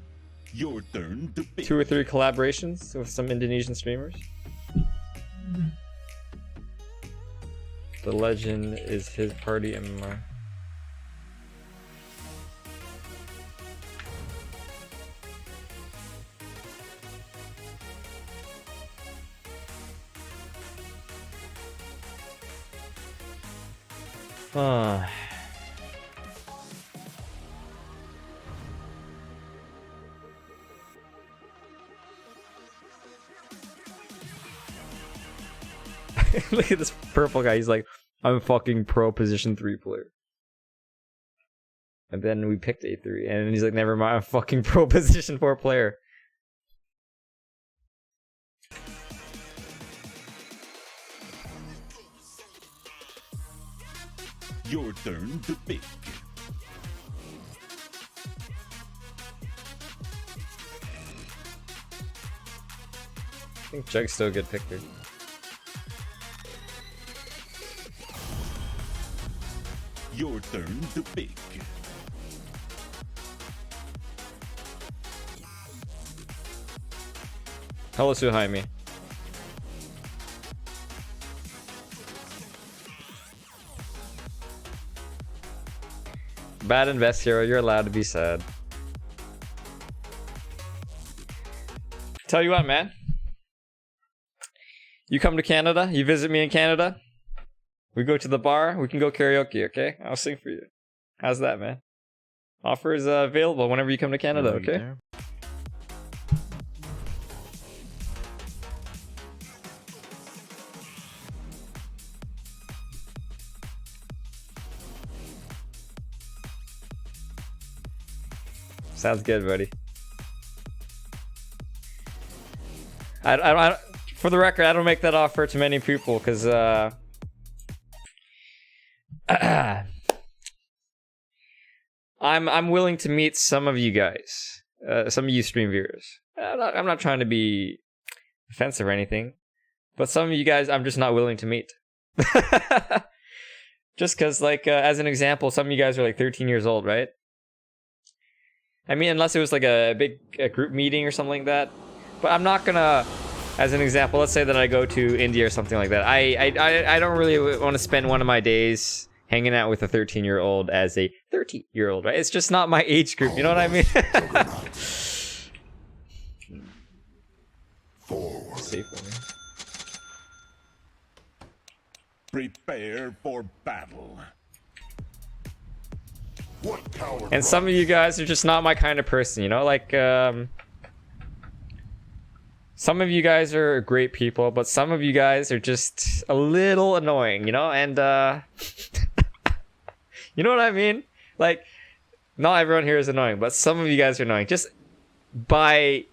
Your turn to pick.
2 or 3 collaborations with some Indonesian streamers. The legend is his party MMR. Ah. Look at this purple guy. He's like, I'm fucking pro position 3 player. And then we picked A3, and he's like, never mind, I'm fucking pro position 4 player.
Your turn to pick.
I think Jug's still a good picker.
Your turn to pick.
Hello, Suhaimi. Bad Invest Hero, you're allowed to be sad. Tell you what, man. You come to Canada, you visit me in Canada, we go to the bar, we can go karaoke, okay? I'll sing for you. How's that, man? Offer is available whenever you come to Canada, okay? Sounds good, buddy. I for the record, I don't make that offer to many people because I'm willing to meet some of you guys, some of you stream viewers. I'm not trying to be offensive or anything, but some of you guys I'm just not willing to meet. Just because, like, as an example, some of you guys are like 13 years old, right? I mean, unless it was like a big group meeting or something like that. But I'm not gonna, as an example, let's say that I go to India or something like that. I don't really want to spend one of my days hanging out with a 13-year-old as a 30-year-old, right? It's just not my age group, you know what I mean?
Forward.
Safe for me.
Prepare for battle.
What coward
And some of you guys are just not my kind of person, you know? Like, some of you guys are great people, but some of you guys are just a little annoying, you know? And, you know what I mean? Like, not everyone here is annoying, but some of you guys are annoying. Just by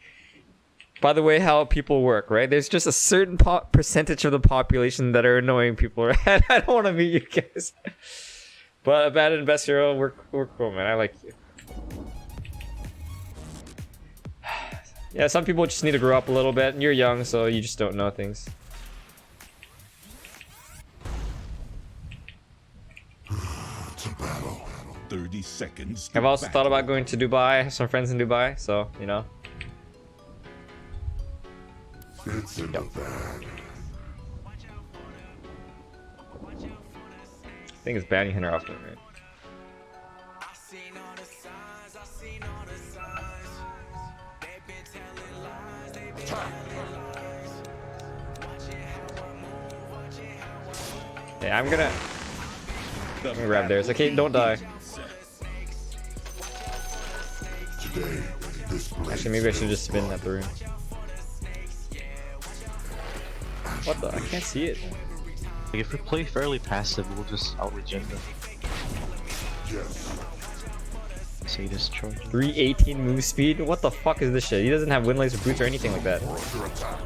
the way how people work, right? There's just a certain percentage of the population that are annoying people, right? I don't want to meet you guys. But a Bad Invest Hero, we're cool, man. I like you. Yeah, some people just need to grow up a little bit, and you're young, so you just don't know things.
to battle?
30 seconds. to
I've also
battle.
thought about going to Dubai. I have some friends in Dubai, so, you know.
It's in the bag.
I think it's bounty hunter often, right? Yeah, I'm gonna grab theirs. Okay, don't die.
Today, this
Actually, maybe I should just spin that through. What the? I can't see it.
Like, if we play fairly passive, we'll just out-regen them.
yes.
Say this charge.
318 move speed? What the fuck is this shit? He doesn't have wind laser boots or anything like that.
Under attack.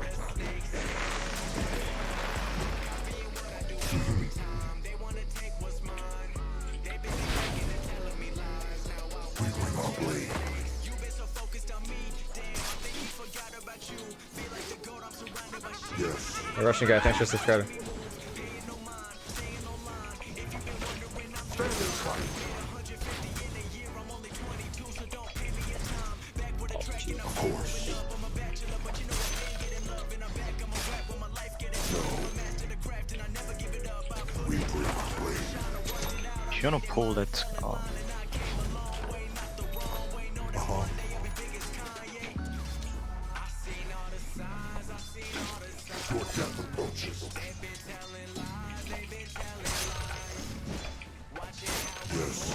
We bring our blade. Yes.
The Russian guy, thanks for subscribing.
Of course. No. We bring our blade.
If you wanna pull that,
Your death approaches. Yes.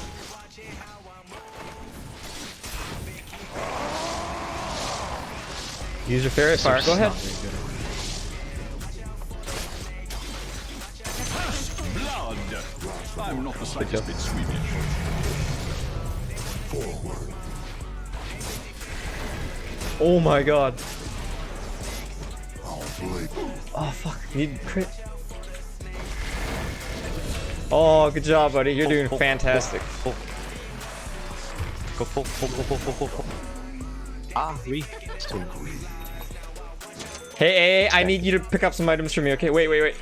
Use your ferret fire. Go ahead.
Blood! I'm not the slightest bit squeamish.
Forward.
Oh my god.
Our blade.
Oh fuck. Need crit. Oh, good job, buddy. You're doing fantastic.
Go pull. Ah, we.
Hey, I need you to pick up some items for me, okay? Wait.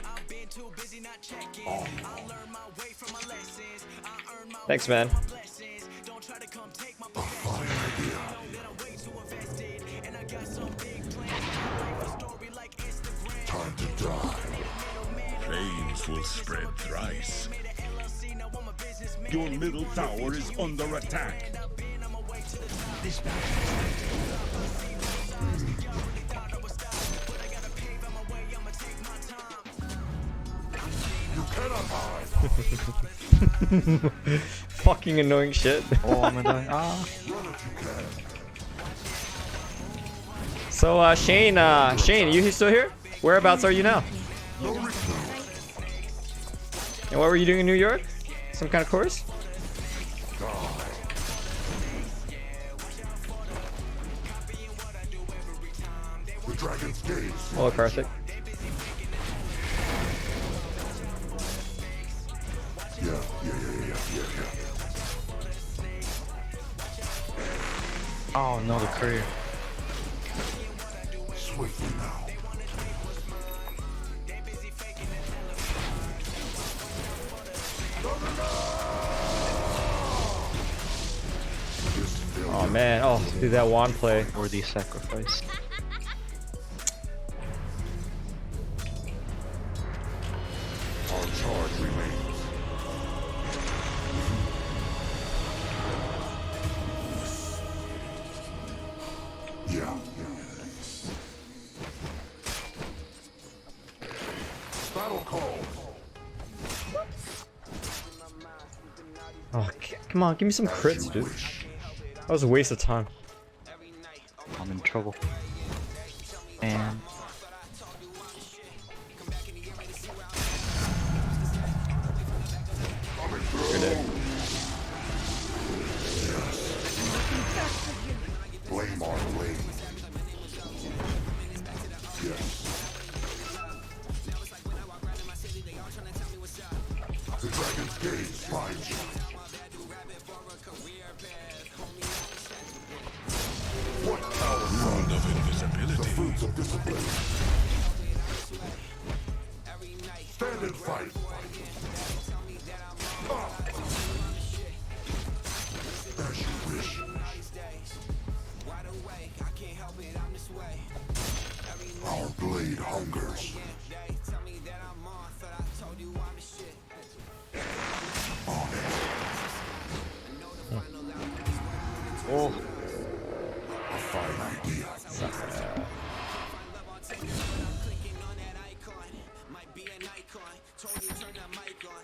Thanks, man.
A fine idea. Time to die.
Flames will spread thrice. Your middle tower is under attack.
You cannot hide.
Fucking annoying shit.
Oh, I'm gonna die. Ah.
Run if you can.
So, Shane, you still here? Whereabouts are you now?
No retreat.
And what were you doing in New York? Some kind of course?
The dragon's gaze.
Hello, Karthik.
Yeah.
Oh no, the courier.
Swiftly now.
Oh man, oh, do that wand play.
Worthy sacrifice.
Our charge remains. Yeah. Battle call.
Oh, come on, give me some crits, dude. That was a waste of time.
I'm in trouble. And
You're dead.
Blame our blade. Yes. The dragon's gaze finds you. What power
Rod of
the
invisibility.
fruits of discipline? Stand and fight. As you wish. Our blade hungers. On it.
oh,
A fine idea.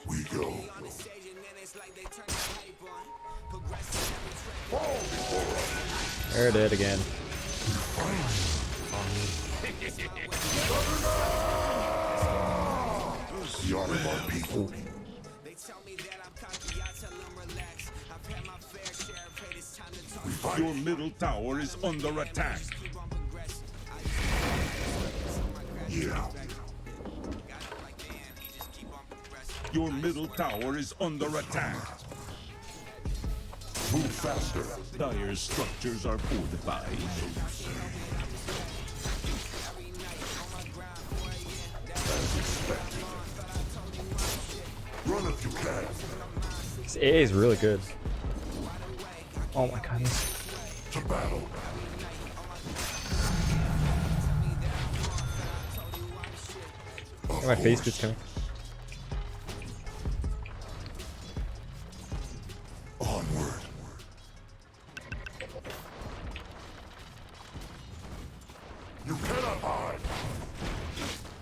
We go.
They're dead again.
The honor of our people.
Your middle tower is under attack.
Yeah.
Your middle tower is under attack.
Move faster.
Dire's structures are fortified.
As expected. Run if you can.
This AA is really good. Oh my goodness.
To battle.
My face bit's coming.
Onward. You cannot hide.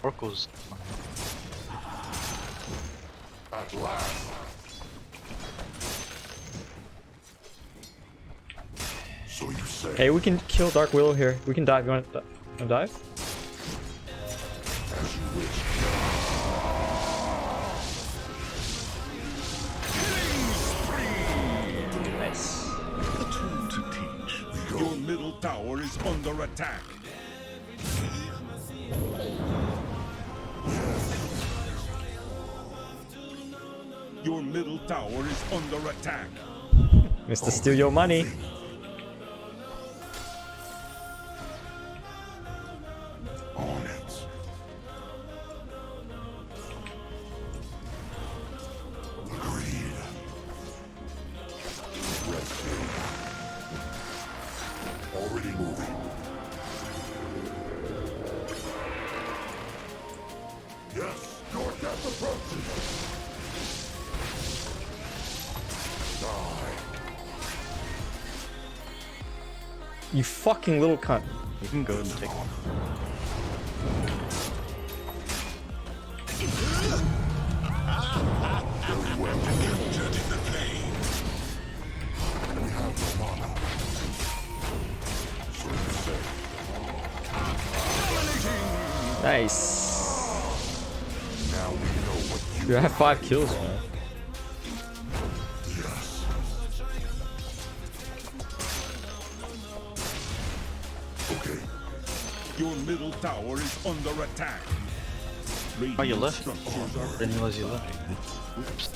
Oracle's
At last. So you say.
Hey, we can kill Dark Willow here. We can dive. You want to dive?
As you wish.
Nice.
A tool to teach. We go.
Your middle tower is under attack. Your middle tower is under attack.
Mr. Steal your money.
On it. Agreed. Resting. Already moving. Yes, your death approaches. Die.
You fucking little cunt.
you can go and take
Very well. Judging the flame. We have no mana. So you say.
Nice.
Now we know what you
Dude, I have 5 kills, man.
Yes. Okay.
Your middle tower is under attack.
Oh, you
Radiant
left?
structures are
Didn't realize you left. Oops.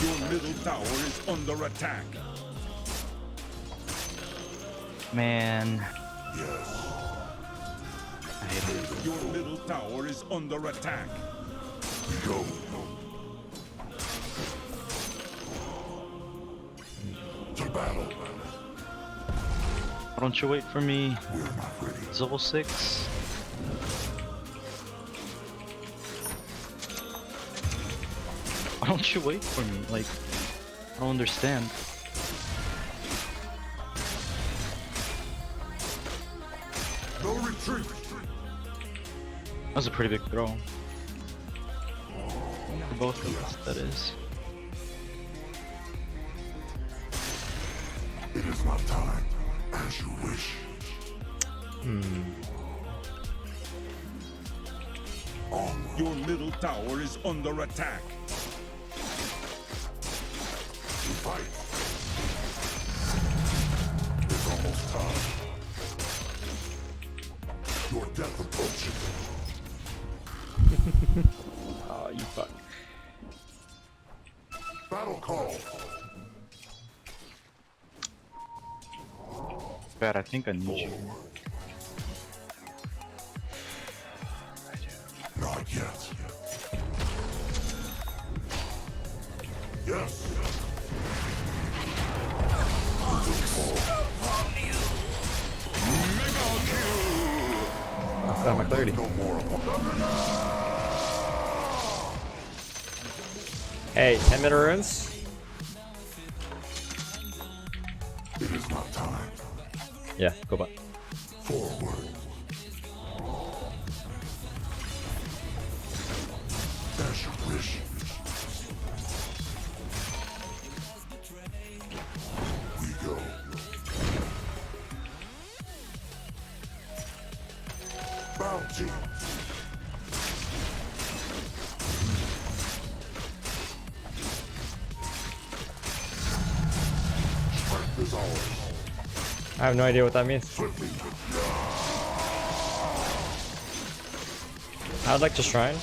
Your middle tower is under attack.
Man.
Yes.
I hate it.
Your middle tower is under attack.
We go. To battle.
Why don't you wait for me?
We're not ready.
It's level 6. Why don't you wait for me? Like, I don't understand.
No retreat.
That was a pretty big throw. For both of us, that is.
It is not time. As you wish. Onward.
Your middle tower is under attack.
To fight. It's almost time. Your death approaches.
Oh, you fuck.
Battle call.
Bad, I think I need you.
Not yet. Yes.
Got my clarity.
No more upon.
Hey, 10-minute runes?
It is not time.
Yeah, go back.
Forward. As you wish. We go. Bounty.
I have no idea what that means. I'd like to shrine.
Of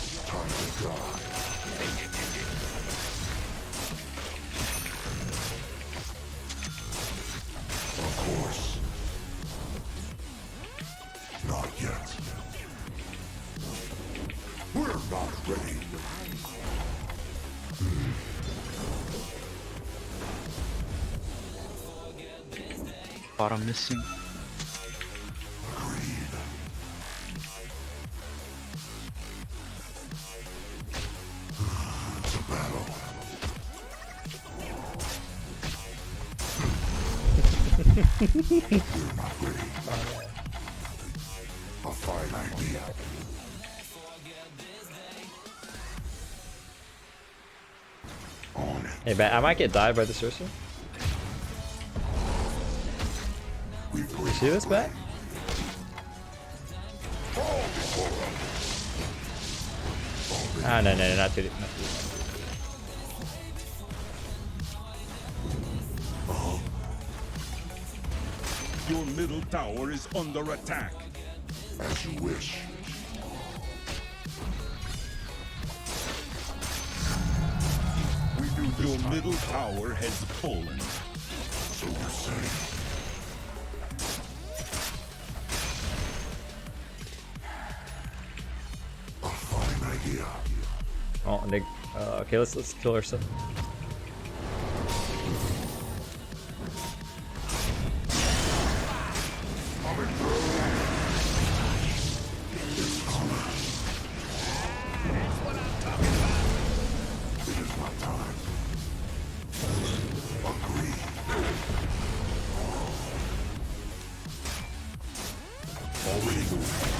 course. Not yet. We're not ready.
Bottom missing.
It's a battle. We're not ready. A fine idea. On it.
Hey, Bat, I might get died by the Ursa.
We
You
bring
see this, Bat? Ah, no, not too deep. Not too deep.
Your middle tower is under attack.
as you wish.
Your middle tower has fallen.
So you say. A fine idea.
Oh, and they, okay, let's kill Ursa.
It is my time. Agree. Already moving.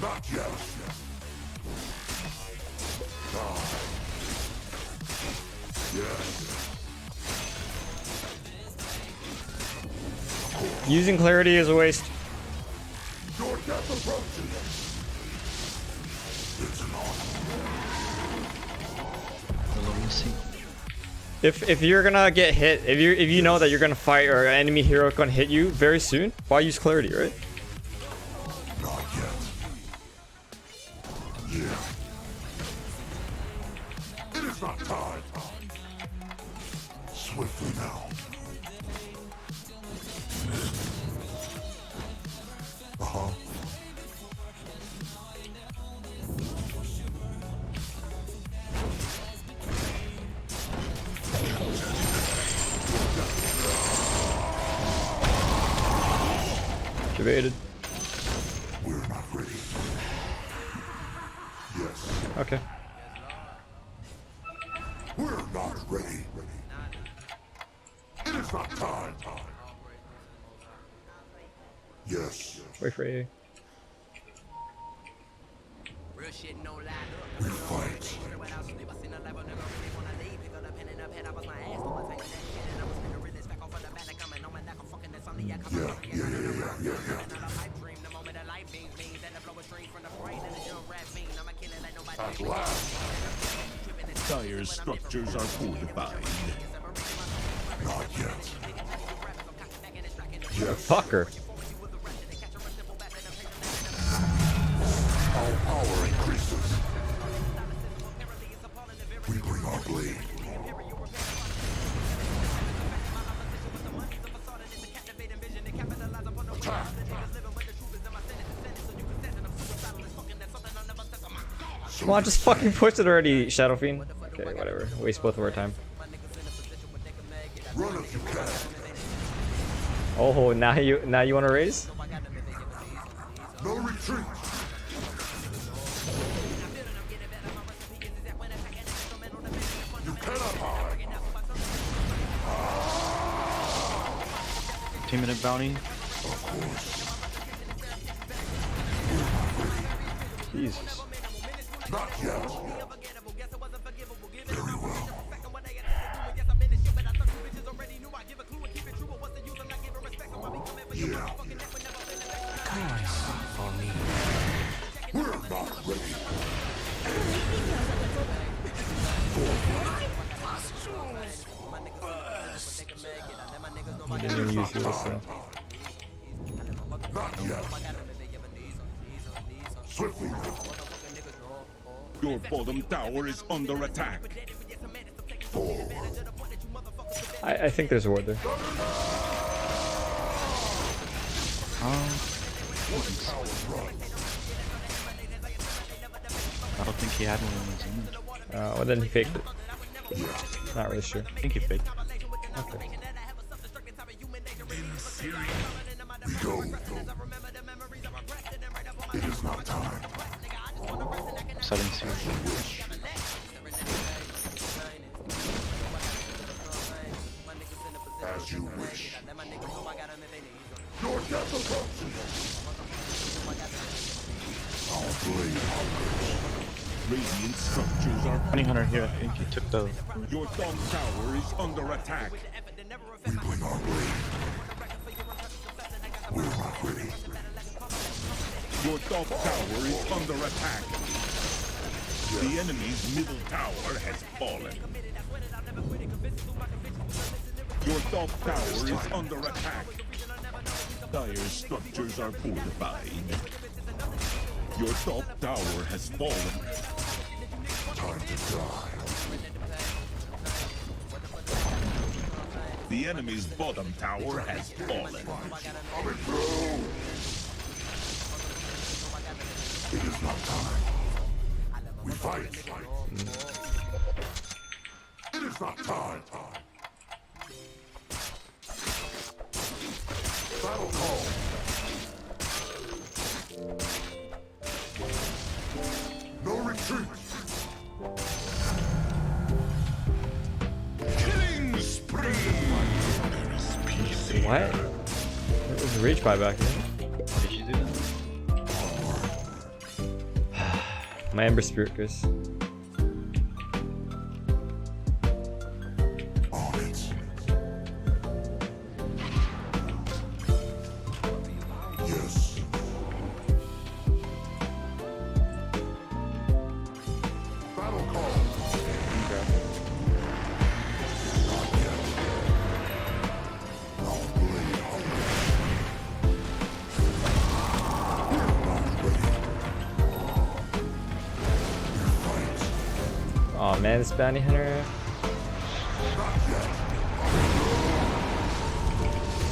Not yet. Yes.
Using clarity is a waste.
Your death approaches. It's an honor.
Below missing.
If you're gonna get hit, if you know that you're gonna fight or an enemy hero gonna hit you very soon, why use clarity, right?
Not yet. Yeah. It is not time. Swiftly now. Uh-huh.
Evaded.
We're not ready. Yes.
Okay.
We're not ready. It is not time. Yes.
Wait for you.
We fight. Yeah. At last.
Dire's structures are fortified.
Not yet. Yes.
Fucker.
Our power increases. We bring our blade. Attack.
Come on, just fucking push it already, Shadow Fiend. Okay, whatever. Waste both of our time.
Run if you can.
Oh, now you want to raise?
No retreat. You cannot hide.
2-minute bounty.
Of course.
Jesus.
Not yet. Very well. Yeah. We're not ready.
You didn't even use yours. so.
Not yet. Swiftly.
Your bottom tower is under attack.
I think there's a ward there.
I don't think he had one in his image.
Well, then he faked it. Not really sure.
I think he faked.
Okay.
We go. It is not time.
7-2.
As you wish. Your death approaches. Our blade hungers.
Radiant structures are.
Honey Hunter here, I think he took the.
Your top tower is under attack.
We bring our blade. We're not ready.
Your top tower is under attack. The enemy's middle tower has fallen. Your top tower is under attack. Dire structures are fortified. Your top tower has fallen.
Time to die.
The enemy's bottom tower has fallen.
Coming through. It is not time. We fight. It is not time. Battle call. No retreat. Killing spree.
What? It was a rage buyback, man.
Why did you do that?
My Ember Spirit, Chris.
On it. Yes. Battle call. Not yet. Our blade hungers. We're not ready. We fight.
Oh man, this bounty hunter.
Not yet.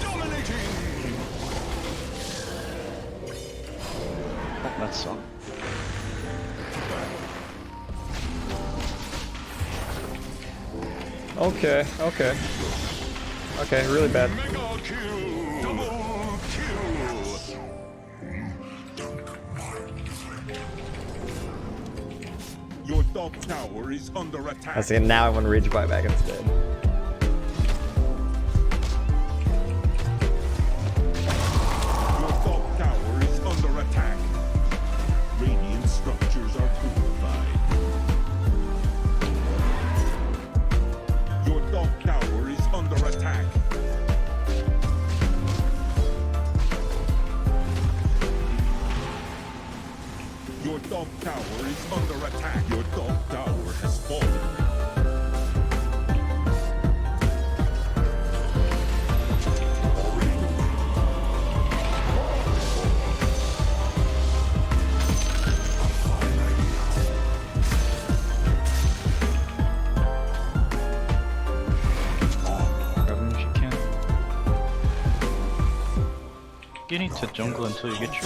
Dominating.
That song.
Okay, okay. Okay, really bad.
Mega kill! Double kill! Your top tower is under attack.
I was thinking now I want to rage buyback instead.
Your top tower is under attack. Radiant structures are fortified. Your top tower is under attack. Your top tower is under attack. Your top tower has fallen.
Grab him if you can. You need to jungle until you get your.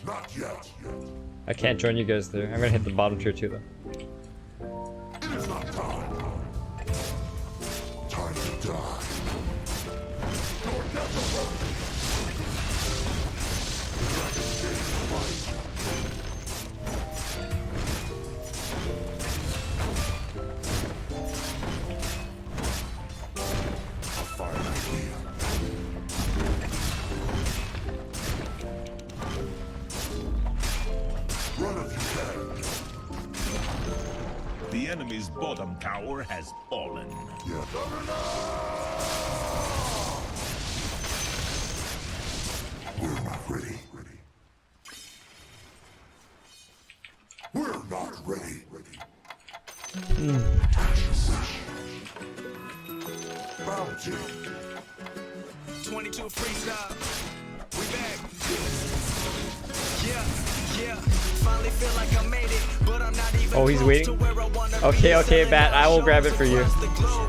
Not yet.
I can't join you guys there. I'm gonna hit the bottom tier too though.
It is not time. Time to die. Your death approaches. A fine idea. Run if you can.
The enemy's bottom tower has fallen.
Yeah. We're not ready. We're not ready. Bounty.
22 freestyle. We back. Yeah. Finally feel like I made it, but I'm not even
Oh, he's
close
waiting.
to where I wanna
Okay,
be.
okay, Bat. I will grab it for you.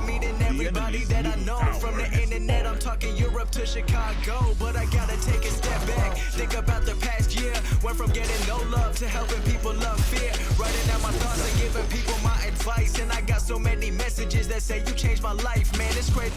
Meeting everybody that I know from the internet. I'm talking Europe to Chicago, but I gotta take a step back. Think about the past year. Went from getting no love to helping people love fear. Writing down my thoughts and giving people my advice. And I got so many messages that say you changed my life, man. It's crazy.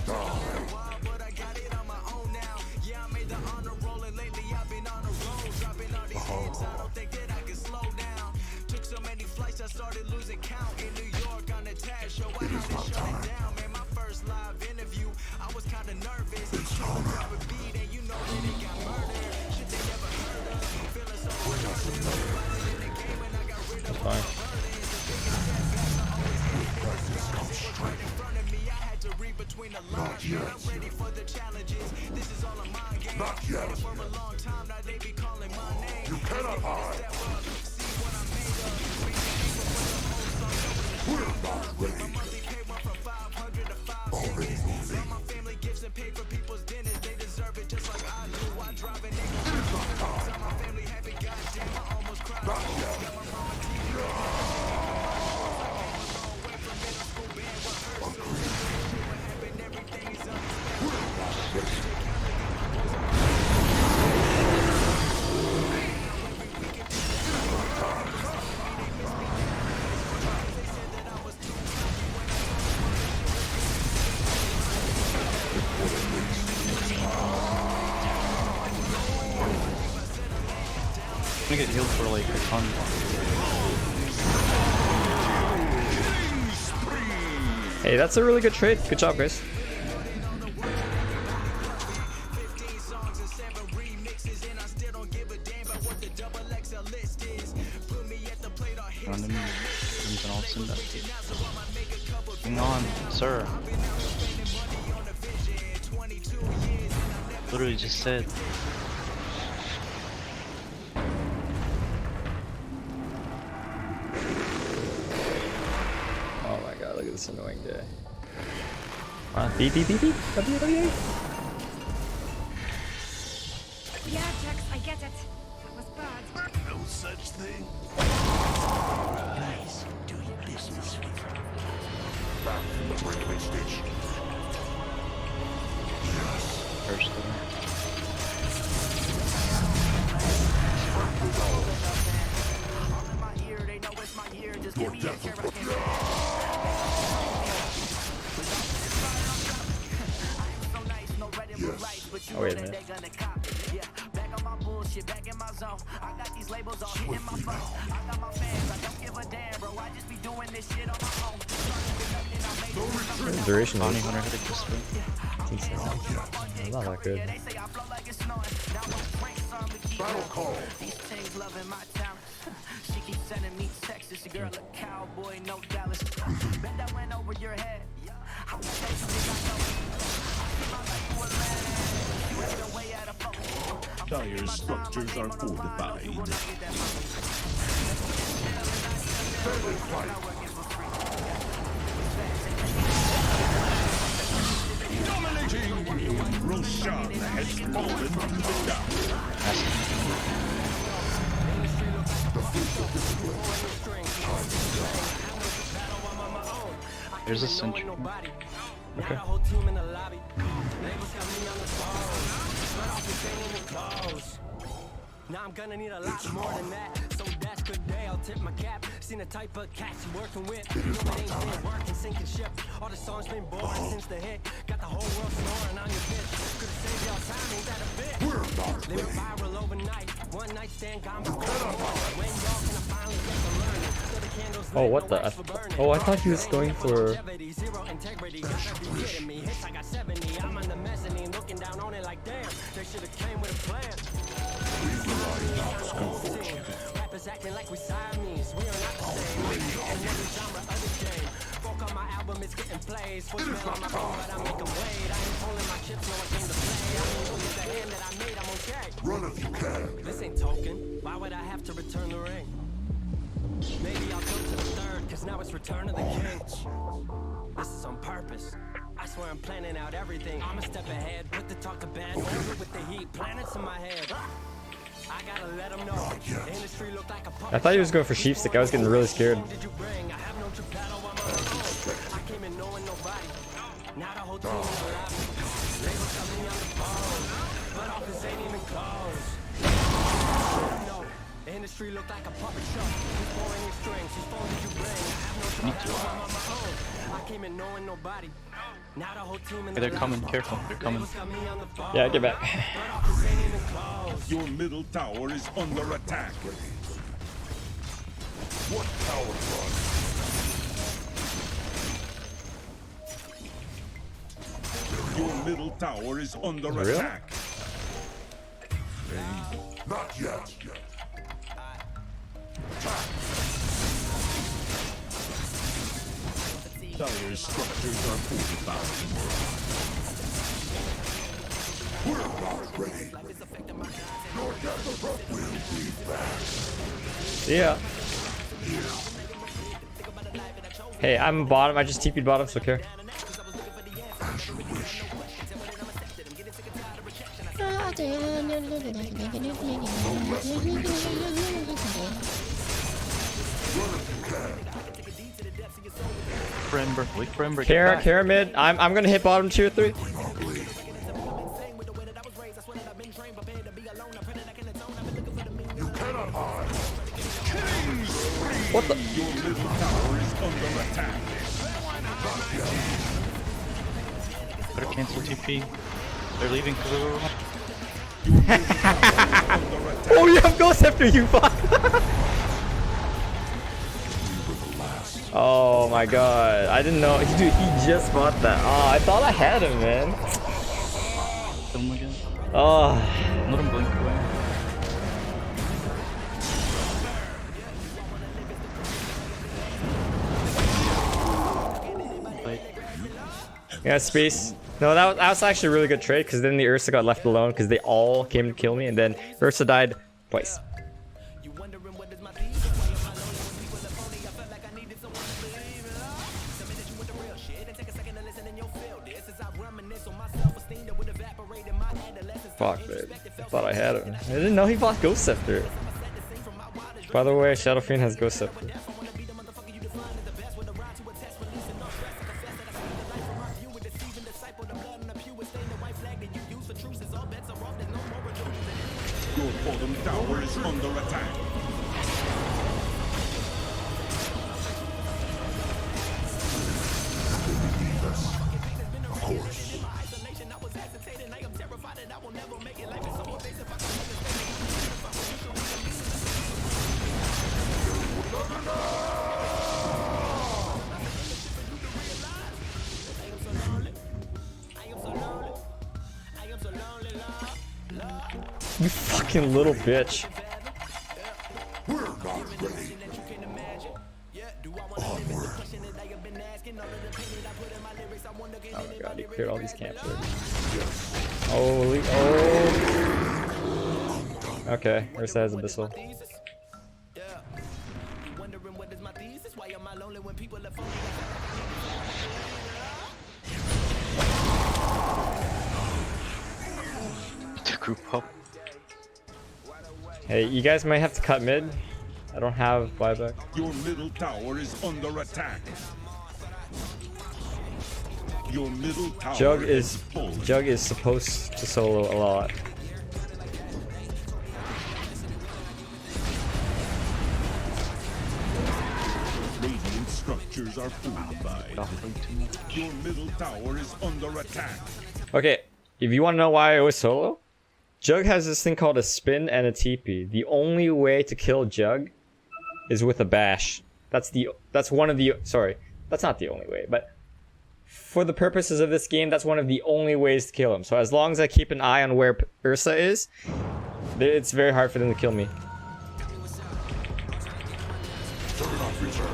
But I got it on my own now. Yeah, I made the honor roll, and lately I've been on a roll, dropping all these hits. I don't think that I can slow down. Took so many flights, I started losing count. In New York on the Taz show, I had to shut it down. Man, my first live interview, I was kind of nervous. Drop a beat, and you know that it got murdered. Shit they never heard of. Feeling so productive. In the game, and I got rid of all my burdens. The biggest setbacks, I always hit it in disguise. It was right in front of me. I had to read between the lines. Man, I'm ready for the challenges. This is all a mind game.
Not yet.
For a long time now, they be calling my name.
You cannot hide.
Step up, see what I'm made of.
We're not ready.
Monthly pay went from 500 to 5 figures. Got my family gifts and paid for people's dinners. They deserve it just like I do. I drive a nigga. Tell my family happy. Goddamn, I almost cried. Got my mama TV. Away from middle school band rehearsals. What happened? Everything is unexpected.
I'm gonna get healed for like a ton.
Hey, that's a really good trade. Good job, guys.
15 songs and 7 remixes, and I still don't give a damn about what the double XL list is. Put me at the plate or hit
Random and all send that. Hang on, sir. Literally just said.
Oh my god, look at this annoying guy. Beep, beep, beep, beep. WWA.
Yeah, Jax, I get it. That was bad.
No such thing.
Please do your business.
Back from the breakaway station.
First.
Your death will put you.
Oh, wait a minute.
Back on my bullshit, back in my zone. I got these labels all hitting my phone. I got my fans, I don't give a damn, bro. I just be doing this shit on my own.
What's the duration
Bounty
is?
hunter hit it just
It's not that good.
They say I flow like it's snowing. Now I'm Frank's on the key.
Battle call.
These things loving my talent. She keeps sending me texts. This girl a cowboy, no Dallas. Bet that went over your head. How much that you think I know? You had your way at a phone.
Dire structures are fortified. Dominating! Roshan has fallen to the down.
There's a sentry.
Okay.
Now I'm gonna need a lot more than that. So that's good day, I'll tip my cap. Seen the type of cats you working with. You know it ain't been working, sinking ship. All the songs been boring since the hit. Got the whole world snoring on your bitch. Could've saved y'all time, ain't that a bit? They went viral overnight. One night stand gone before. When y'all gonna finally get to learning? So the candles
Oh,
lit,
what
no
the?
wax for burning.
Oh, I thought he was going for.
Zero integrity, gotta be kidding me. Hits, I got 70. I'm on the mezzanine, looking down on it like damn. They should've came with a plan. Rappers acting like we Siamese. We are not the same. And every genre of the game. Folk on my album is getting plays. Voicemail on my phone, but I make them wait. I ain't pulling my chips, no I came to play. I mean, look at the hand that I made, I'm okay.
Run if you can.
This ain't token. Why would I have to return the ring? Maybe I'll go to the third, cause now it's Return of the King. I'm planning out everything. I'm a step ahead, put the talk to bed, over with the heat, planets in my head. I gotta let them know. The industry look like a puppet
I thought he was going for sheepstick. I was getting really scared.
did you bring? I have no true battle on my own. I came in knowing nobody. Now the whole team in the lobby. Labels got me on the phone, but office ain't even closed. No, the industry look like a puppet show. Who's pulling your strings? Whose phone did you bring? I have no true battle on my own. I came in knowing nobody. Now the whole team in the
They're coming, careful, they're coming.
Labels got me on the phone,
Yeah, get back.
but office ain't even closed.
Your middle tower is under attack.
What power run?
Your middle tower is under
Really?
attack.
Not yet.
Dire structures are fortified.
We're not ready. Your death will be fast.
Yeah. Hey, I'm bottom. I just TP'd bottom, so care.
As you wish.
For Ember, wait for Ember.
Kara, Kara mid. I'm gonna hit bottom 2 or 3.
Ugly. You cannot hide.
What the?
Your middle tower is under attack.
Better cancel TP. They're leaving because of
Oh, you have Ghost after you, fuck! Oh my god. I didn't know. Dude, he just bought that. Oh, I thought I had him, man.
them again.
Oh.
Let him blink away. Wait.
Yeah, space. No, that was actually a really good trade because then the Ursa got left alone because they all came to kill me and then Ursa died twice. Fuck, dude. I thought I had him. I didn't know he bought Ghost Scepter. By the way, Shadow Fiend has Ghost Scepter.
Your bottom tower is under attack.
Of course.
You fucking little bitch.
We're not ready. Onward.
Oh my god, he cleared all these camps already. Holy, oh. Okay, Ursa has Abyssal.
To group up.
Hey, you guys might have to cut mid. I don't have buyback.
Your middle tower is under attack. Your middle tower
Jug
is
is
full.
Jug is supposed to solo a lot.
Radiant structures are fortified. Your middle tower is under attack.
Okay, if you want to know why I always solo, Jug has this thing called a spin and a TP. The only way to kill Jug is with a bash. That's one of the, sorry, that's not the only way, but for the purposes of this game, that's one of the only ways to kill him. So as long as I keep an eye on where Ursa is, it's very hard for them to kill me.
Do not return.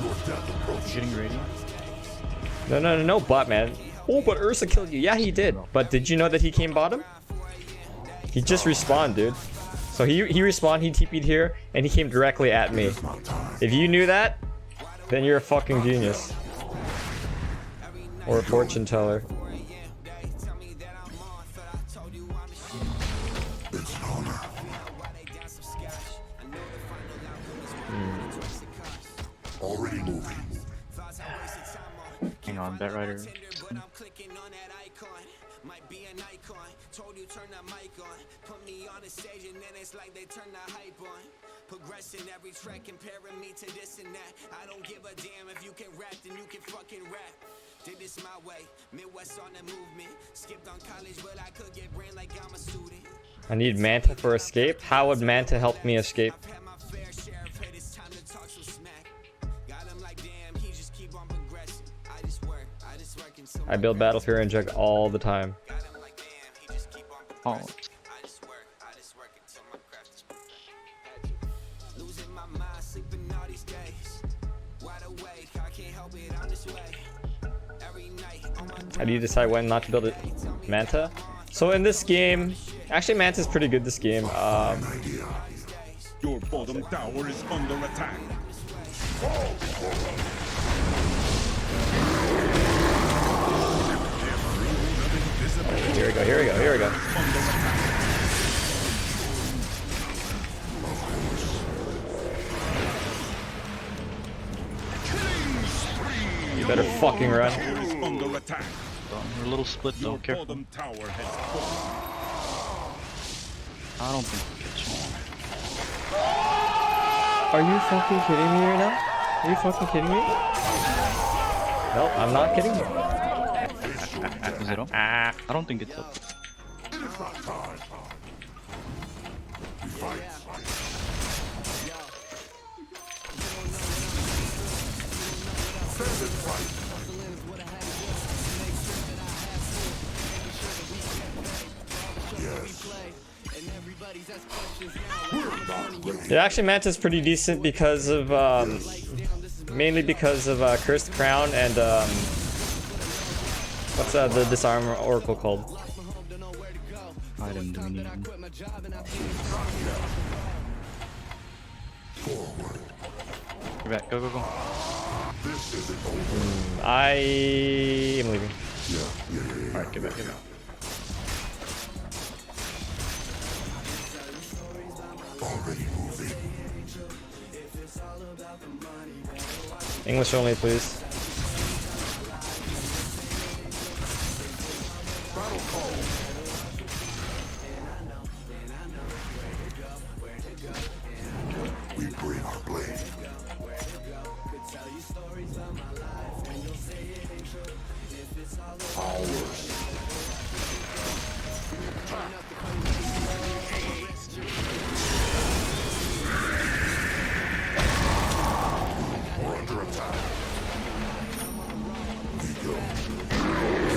Your death approaches.
Getting ready.
No, bot man. Oh, but Ursa killed you. Yeah, he did. But did you know that he came bottom? He just respawned, dude. So he respawned, he TP'd here, and he came directly at me. If you knew that, Then you're a fucking genius. Or a fortune teller.
It's an honor. Already moving.
Hang on, Bet Rider.
Might be an icon. Told you turn that mic on. Put me on the stage and then it's like they turn the hype on. Progressing every track, comparing me to this and that. I don't give a damn if you can rap, then you can fucking rap. Did this my way, Midwest on the movement. Skipped on college, but I could get brain like I'm a student.
I need Manta for escape. How would Manta help me escape?
I've had my fair share of hate, it's time to talk some smack. Got him like damn, he just keep on progressing. I just work until
I build Battlefield and Jug all the time.
got him like damn, he just keep on
Oh,
progressing. I just work until my craft is perfect. Losing my mind, sleeping all these days. Wide awake, I can't help it, I'm this way. Every night on my
How do you decide when not to build it? Manta? So in this game, actually Manta's pretty good this game.
Your bottom tower is under attack.
Here we go, here we go, here we go. You better fucking run.
Tower is under attack.
we're a little split though.
Your
Careful.
bottom tower has fallen.
I don't think we get you.
Are you fucking kidding me right now? Are you fucking kidding me? No, I'm not kidding you.
Is it up? I don't think it's up.
Yeah, actually Manta's pretty decent because of mainly because of Cursed Crown and what's the disarm oracle called?
Item do we need? You're back. Go, go, go.
I am leaving.
Alright, get back, get back.
Already moving.
English only, please.
We bring our blade. Ours. We're under attack. We go.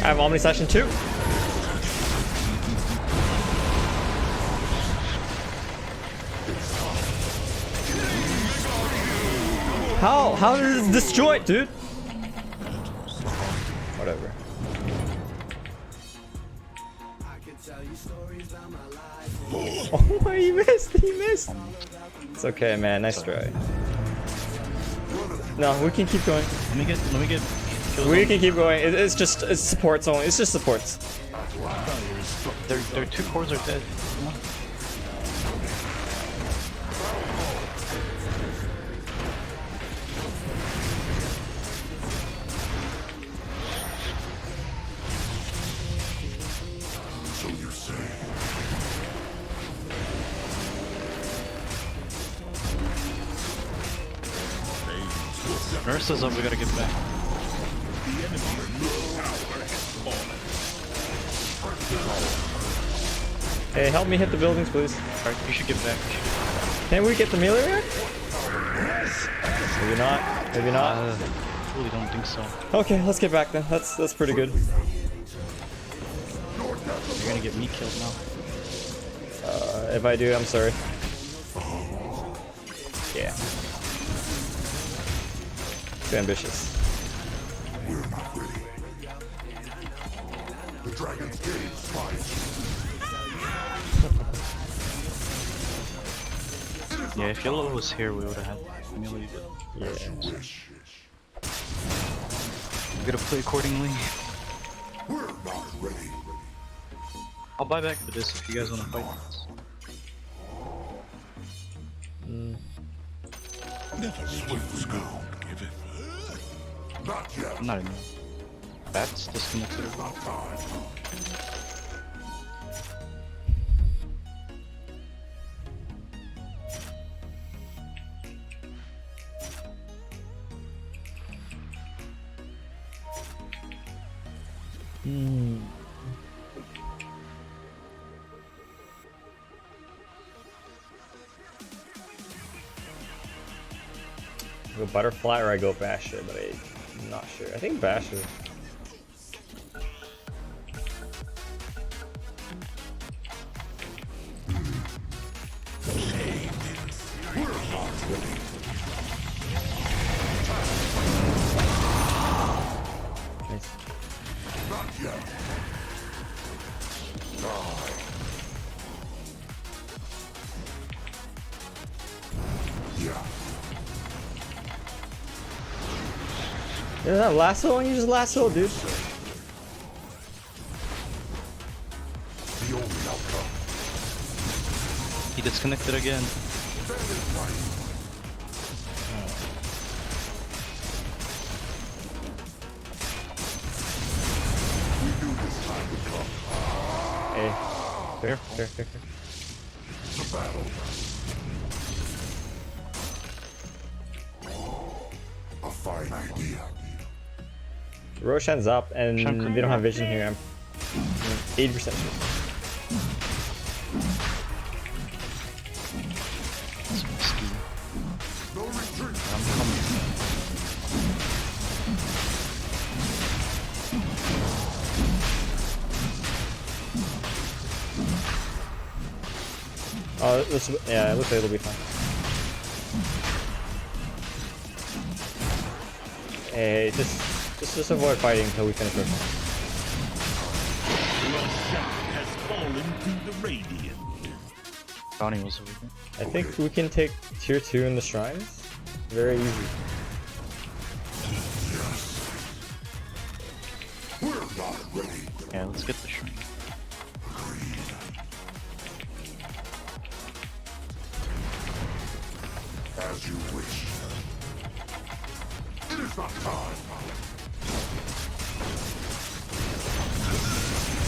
I have Omni Session 2. How did this destroy it, dude? Whatever. Oh, he missed! He missed! It's okay, man. Nice try. No, we can keep going.
Let me get kills
We
on-
can keep going. It's supports only. It's just supports.
Their two cores are dead. Come on.
So you say.
Nurse is up, we gotta get back.
Hey, help me hit the buildings, please.
Alright, you should get back.
Can we get the melee rack? Maybe not. Maybe not.
Really don't think so.
Okay, let's get back then. That's pretty good.
You're gonna get me killed now.
If I do, I'm sorry. Yeah. Too ambitious.
We're not ready. dragon's gaze finds
Yeah, if Yellow was here, we would have had melee.
Yeah.
you. Wish.
We gotta play accordingly.
We're not ready.
I'll buy back for this if you guys wanna fight.
Swift scout, give it. Not yet.
I'm not in. That's disconnected.
Not time.
I go Butterfly or I go Basher, but I'm not sure. I think Basher. Nice.
Not yet. Yeah.
Isn't that lasso and you just lasso, dude?
The only outcome.
He disconnected again.
That is right. We knew this time would come.
Hey. Fair.
The battle. A fine idea.
Roshan's up and they don't have vision here. I'm 80% sure.
That's risky.
No retreat.
I'm coming.
Oh, this, yeah, it looks like it'll be fine. Hey, just avoid fighting until we finish Roshan.
Your shadow has fallen to the radiant.
Bounty was over here.
I think we can take tier 2 in the shrines. Very easy.
We're not ready.
Yeah, let's get the shrine.
As you wish. It is not time.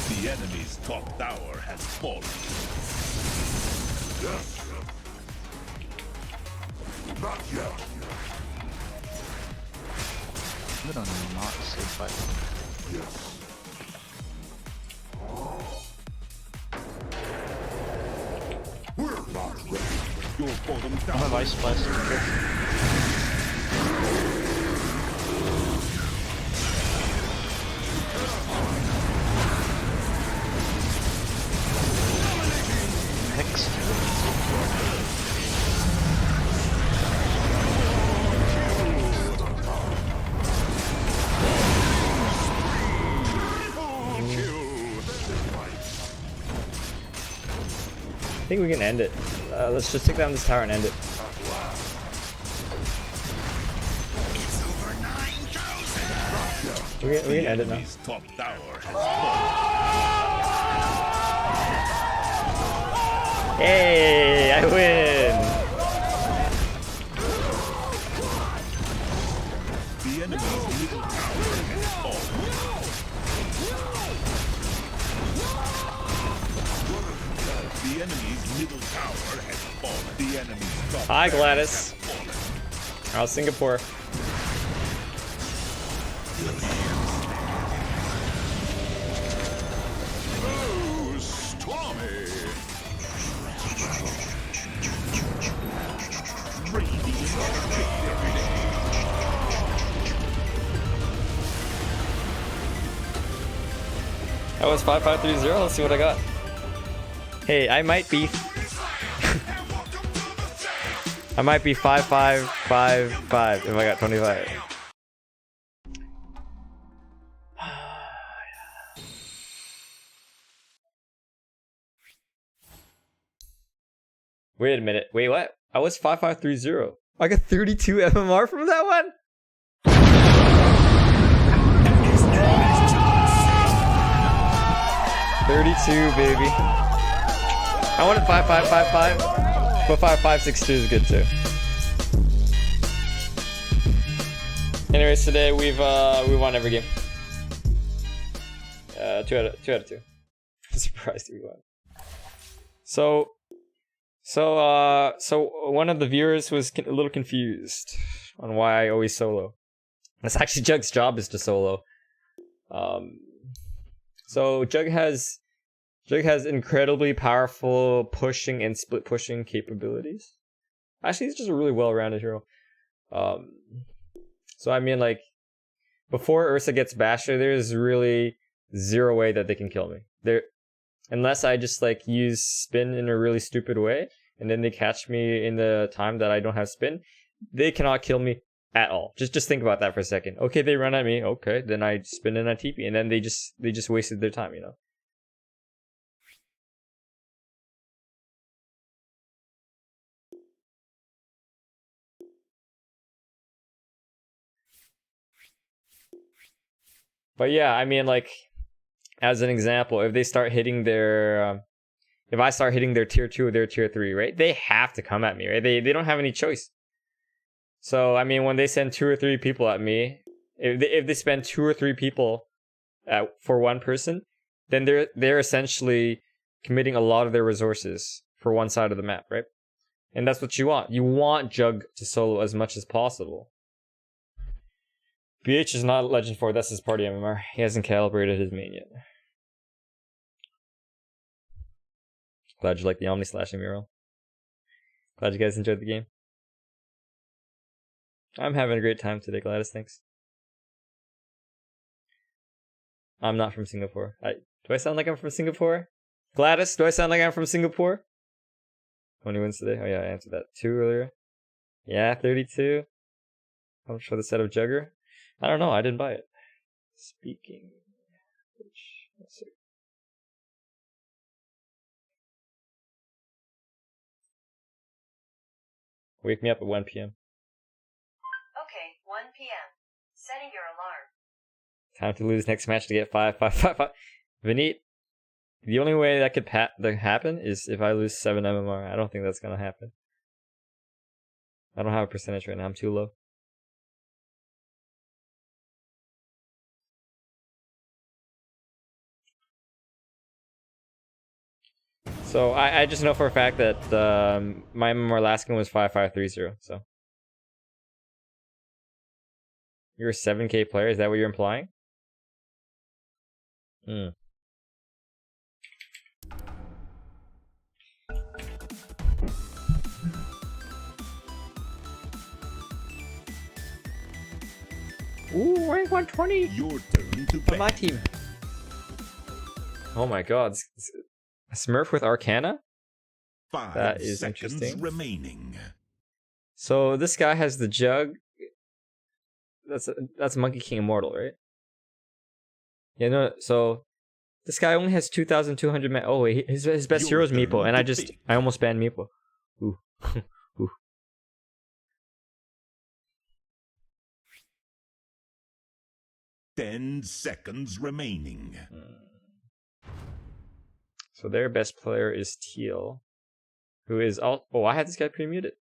The enemy's top tower has fallen.
Yes. Not yet.
I'm gonna not say fight.
Yes. We're not ready.
Your bottom
I
tower
have ice blast. Hex.
I think we can end it. Let's just take down this tower and end it. We can end it now.
enemy's top tower has fallen.
Hey, I win!
The enemy's middle tower has fallen. The enemy's middle tower has fallen. The enemy's top
Hi,
tower
Gladys.
has fallen.
How's Singapore?
Oh, stormy!
That was 5530. Let's see what I got. Hey, I might be 5555 if I got 25. Wait a minute. Wait, what? I was 5530. I got 32 MMR from that one? $32, baby. I wanted 5555, but 5562 is good too. Anyways, today we won every game. 2 out of 2. I'm surprised we won. So one of the viewers was a little confused on why I always solo. That's actually Jug's job, is to solo. So Jug has incredibly powerful pushing and split pushing capabilities. Actually, he's just a really well-rounded hero. So I mean, like, before Ursa gets Basher, there's really zero way that they can kill me. Unless I just like use spin in a really stupid way, and then they catch me in the time that I don't have spin, they cannot kill me at all. Just think about that for a second. Okay, they run at me. Okay, then I spin and I TP, and then they just wasted their time, you know. But yeah, I mean, like, as an example, if they start hitting their, if I start hitting their tier 2 or their tier 3, right? They have to come at me, right? They don't have any choice. So, I mean, when they send 2 or 3 people at me, if they spend 2 or 3 people for one person, then they're essentially committing a lot of their resources for one side of the map, right? And that's what you want. You want Jug to solo as much as possible. BH is not Legend 4, that's his party MMR. He hasn't calibrated his main yet. Glad you like the Omni slashing mural. Glad you guys enjoyed the game. I'm having a great time today, Gladys, thanks. I'm not from Singapore. Do I sound like I'm from Singapore? Gladys, do I sound like I'm from Singapore? 20 wins today? Oh yeah, I answered that 2 earlier. Yeah, 32. How much for the set of Jugger? I don't know, I didn't buy it. Speaking. Let's see. Wake me up at 1 p.m.
Okay, 1 p.m. Setting your alarm.
Time to lose next match to get 5, 5, 5, 5. Vineet, the only way that could happen is if I lose 7 MMR. I don't think that's gonna happen. I don't have a percentage right now, I'm too low. So I just know for a fact that my MMR last game was 5530, so. You're a 7k player, is that what you're implying? Hmm. Ooh, rank 120!
Your turn to
On my team. Oh my god. A Smurf with Arcana?
5
that is
seconds
interesting.
remaining.
So this guy has the Jug. That's Monkey King Immortal, right? Yeah, no. So this guy only has 2,200 man. Oh wait, his best hero is Meepo, and I almost banned Meepo. Ooh, ooh.
10 seconds remaining.
So their best player is Teal, who is all. Oh, I had this guy pre-muted.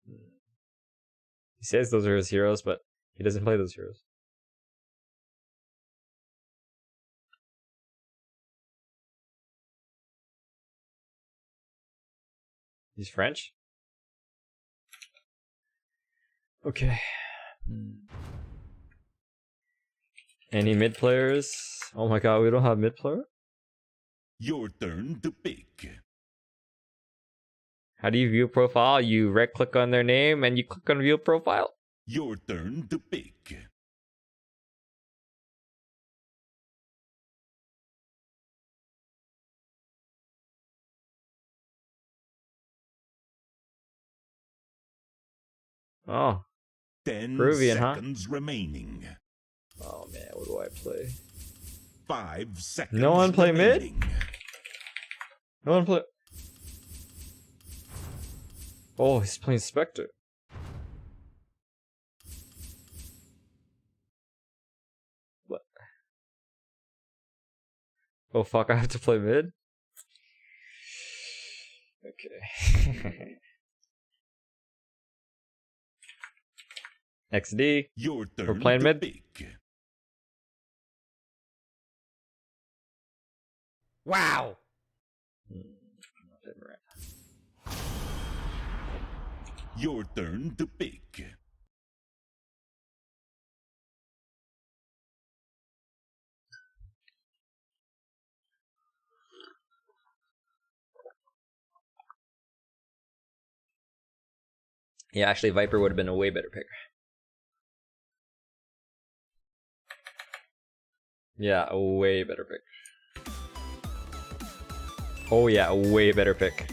He says those are his heroes, but he doesn't play those heroes. He's French? Okay. Any mid players? Oh my god, we don't have mid player?
Your turn to pick.
How do you view profile? You right click on their name and you click on view profile?
Your turn to pick.
Oh.
10
Peruvian,
seconds remaining.
Oh man, what do I play?
5 seconds
No one play mid?
remaining.
No one play. Oh, he's playing Spectre. What? Oh fuck, I have to play mid? Okay. XD.
Your turn
We're playing
to
mid.
pick.
Wow!
Your turn to pick.
Yeah, actually, Viper would have been a way better pick. Yeah, a way better pick. Oh yeah, a way better pick.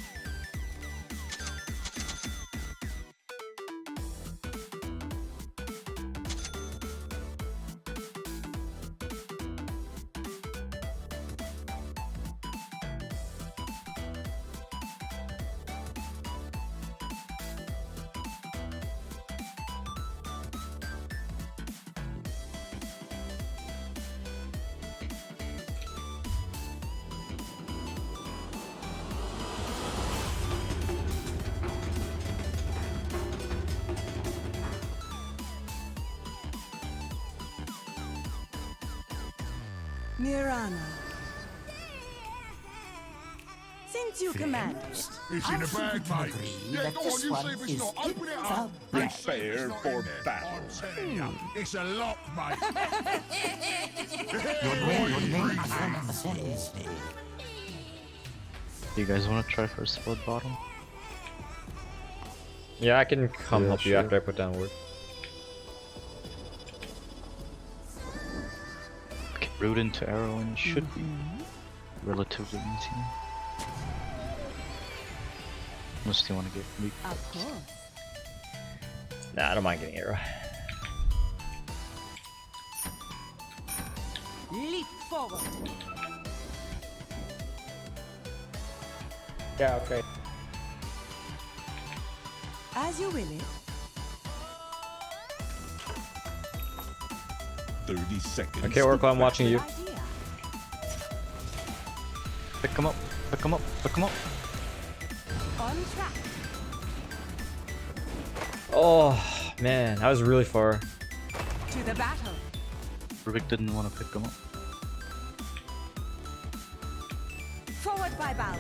Mirana. Since you command,
It's in
I
the
think
bag,
we can
mate.
agree
Yeah,
that
go
this
on, you
one
see if it's
is
not. Open it
in
up.
the bag.
Prepare for battle.
I'm telling you, it's a lock, mate.
Your name says
Do you guys want to try for split bottom?
Yeah, I can come
Yeah,
help you
sure.
after I put down word.
Okay, root into arrow and should be relatively easy. Unless you want to get weak.
Of course.
Nah, I don't mind getting arrow.
Leap forward.
Yeah, okay.
As you will it.
30 seconds.
Okay, Oracle, I'm watching you.
Idea.
Pick him up, pick him up, pick him up.
On track.
Oh, man, I was really far.
To the battle.
Rubik didn't want to pick him up.
Forward by bound.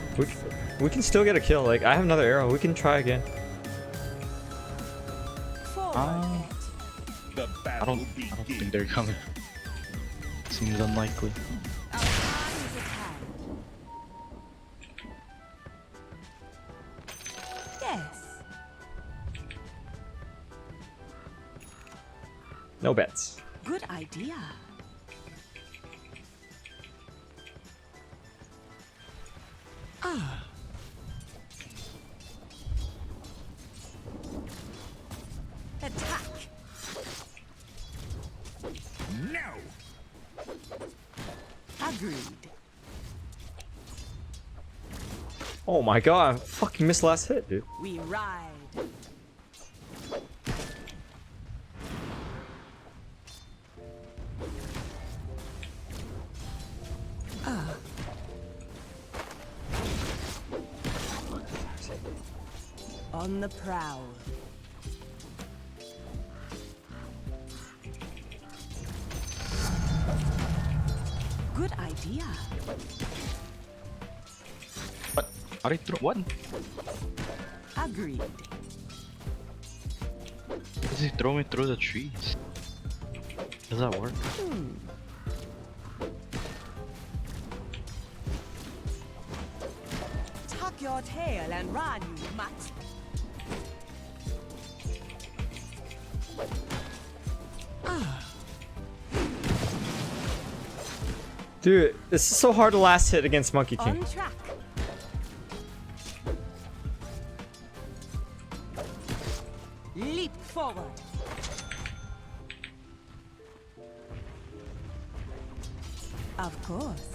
We can still get a kill. Like, I have another arrow. We can try again.
Forward.
The
I
battle
don't think they're coming. Seems unlikely.
Our time is at hand. Yes.
No bets.
Good idea. Ah. Attack.
No.
Agreed.
Oh my god, I fucking missed last hit, dude.
We ride. Ah. On the prowl. Good idea.
What? How did he throw what?
Agreed.
Does he throw me through the trees? Does that work?
Tuck your tail and run, you mutt.
Dude, this is so hard to last hit against Monkey King.
On track. Leap forward. Of course.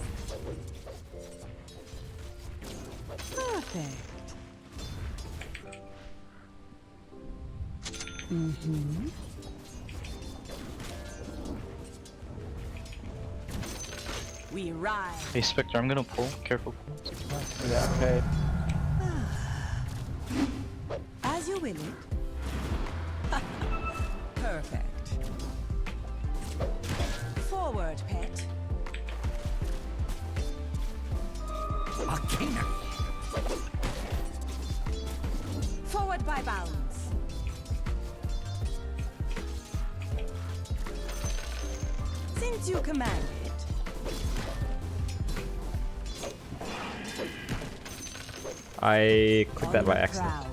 Perfect. Mm-hmm. We ride.
Hey Spectre, I'm gonna pull. Careful.
Yeah, okay.
As you will it. Perfect. Forward, pet.
Arcana.
Forward by bounds. Since you command it.
I clicked that
On
by
the
accident.
prowl.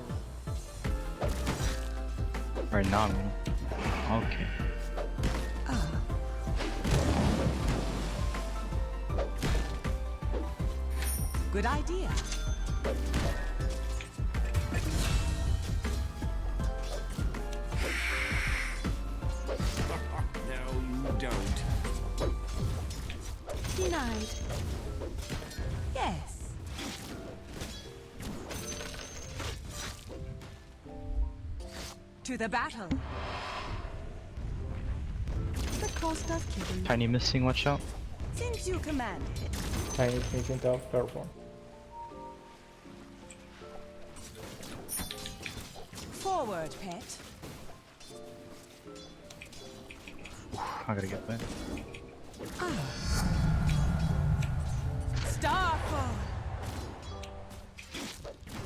Right now, I'm gonna. Okay.
Good idea.
No, you don't.
Denied. Yes. To the battle. The cost of killing.
Tiny missing, watch out.
Since you command it.
Tiny sneak into careful.
Forward, pet.
I gotta get back.
Starfall.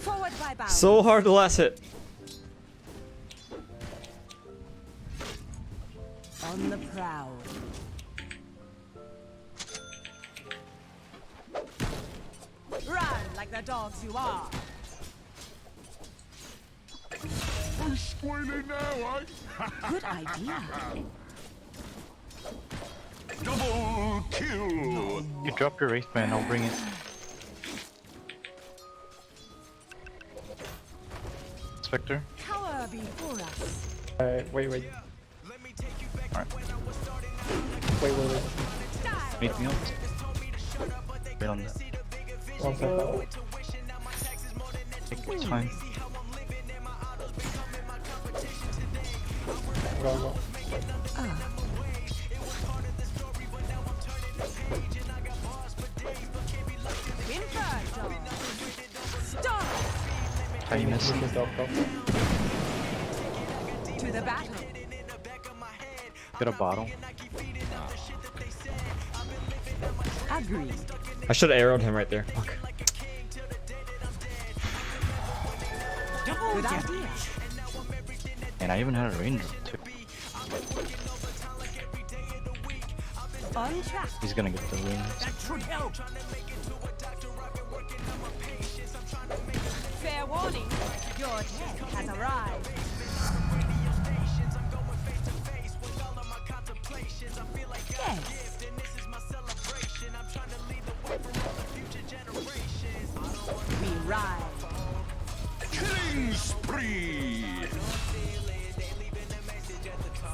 Forward by bounds.
So hard to last hit.
On the prowl. Run like the dogs you are.
We're squealing now, eh?
Good idea.
Double kill!
You drop your Wraith Man, I'll bring it. Spectre?
Cower before us.
Wait.
Alright.
Wait.
Anything else? Wait on that.
1 second.
Take your time.
Go.
Inferno. Stop.
Tiny missing.
Go.
To the battle.
Get a bottle.
Agreed.
I should have arrowed him right there. Fuck.
Good idea.
And I even had a ranger too.
On track.
He's gonna get the wings.
Fair warning. Your death has arrived. Yes. We ride.
Killing spree!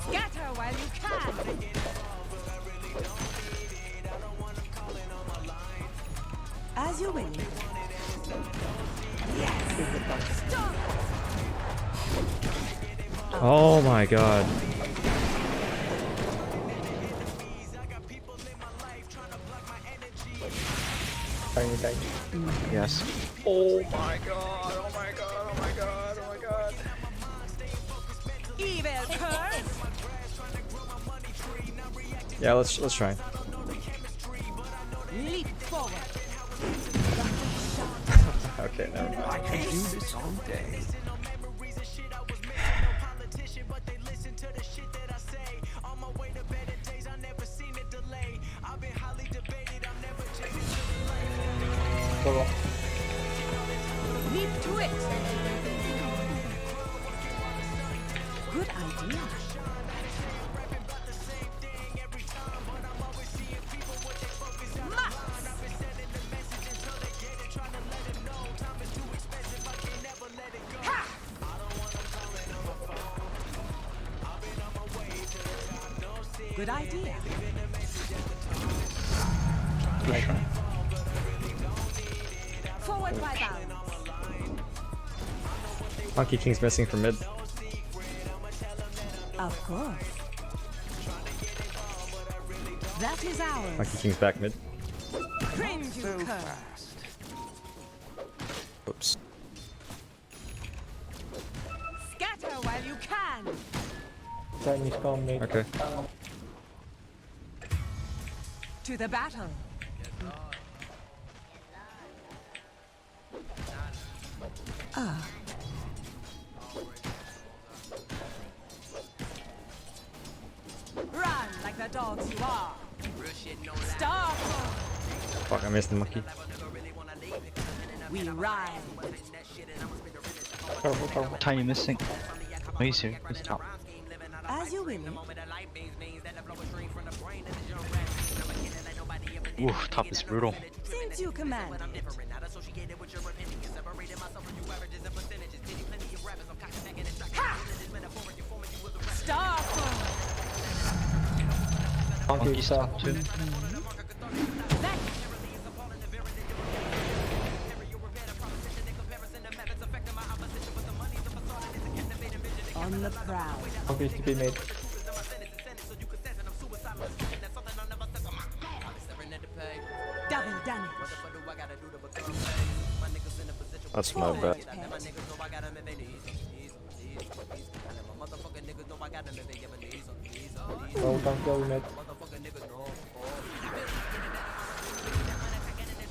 Scatter while you can. As you will. Yes. Stop.
Oh my god.
Tiny.
Yes.
Oh my god. Oh my god. Oh my god. Oh my god.
Evil curse.
Yeah, let's try.
Leap forward.
Okay, never mind.
I can do this all day.
Go.
Leap to it. Good idea. Good idea.
Good try.
Forward by bounds.
Monkey King's missing from mid.
Of course. That is ours.
Monkey King's back mid.
Cringe, you curse.
Oops.
Scatter while you can.
Chinese calm mate.
Okay.
To the battle. Ah. Run like the dogs you are. Stop.
Fuck, I missed the monkey.
We ride.
Careful, careful.
Tiny missing. Oh, he's here. He's top.
As you will.
Ooh, top is brutal.
Since you command it. Ha! Stop.
Monkey
Monkey's
stop.
top too.
On the prowl.
Monkey to be made.
Double damage.
That's my bad.
Well done, kill mate.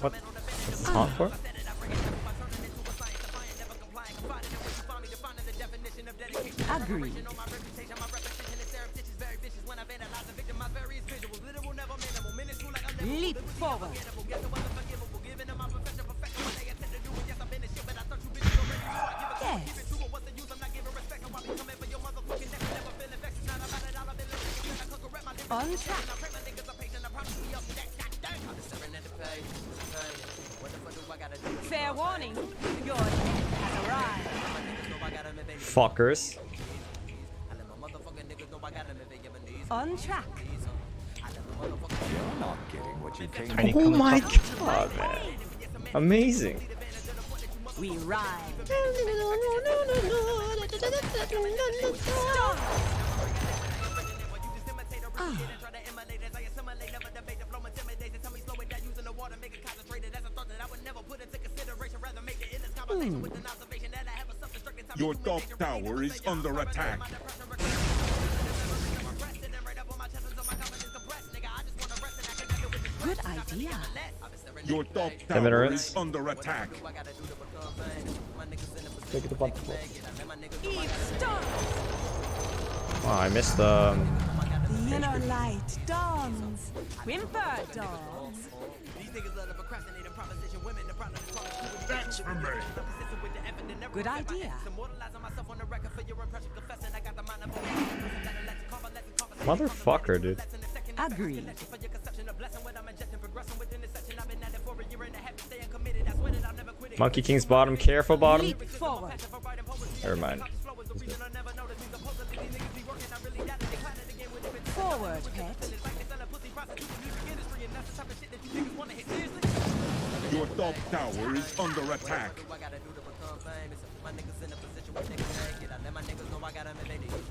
What? What's the taunt for?
Agree. Leap forward. Yes. On track. Fair warning. Your death has arrived.
Fuckers.
On track.
Tiny
Oh
coming
my
top.
god, man. Amazing.
We ride.
Your top tower is under attack.
Good idea.
Your top
10
tower
minutes.
is under attack.
Take it to butterfly.
Eve stop.
Oh, I missed
The inner light dawns. Whimper dogs.
That's for me.
Good idea.
Motherfucker, dude.
Agreed.
Monkey King's bottom. Careful, bottom.
Leap forward.
Never mind.
Forward, pet.
Your top tower is under attack.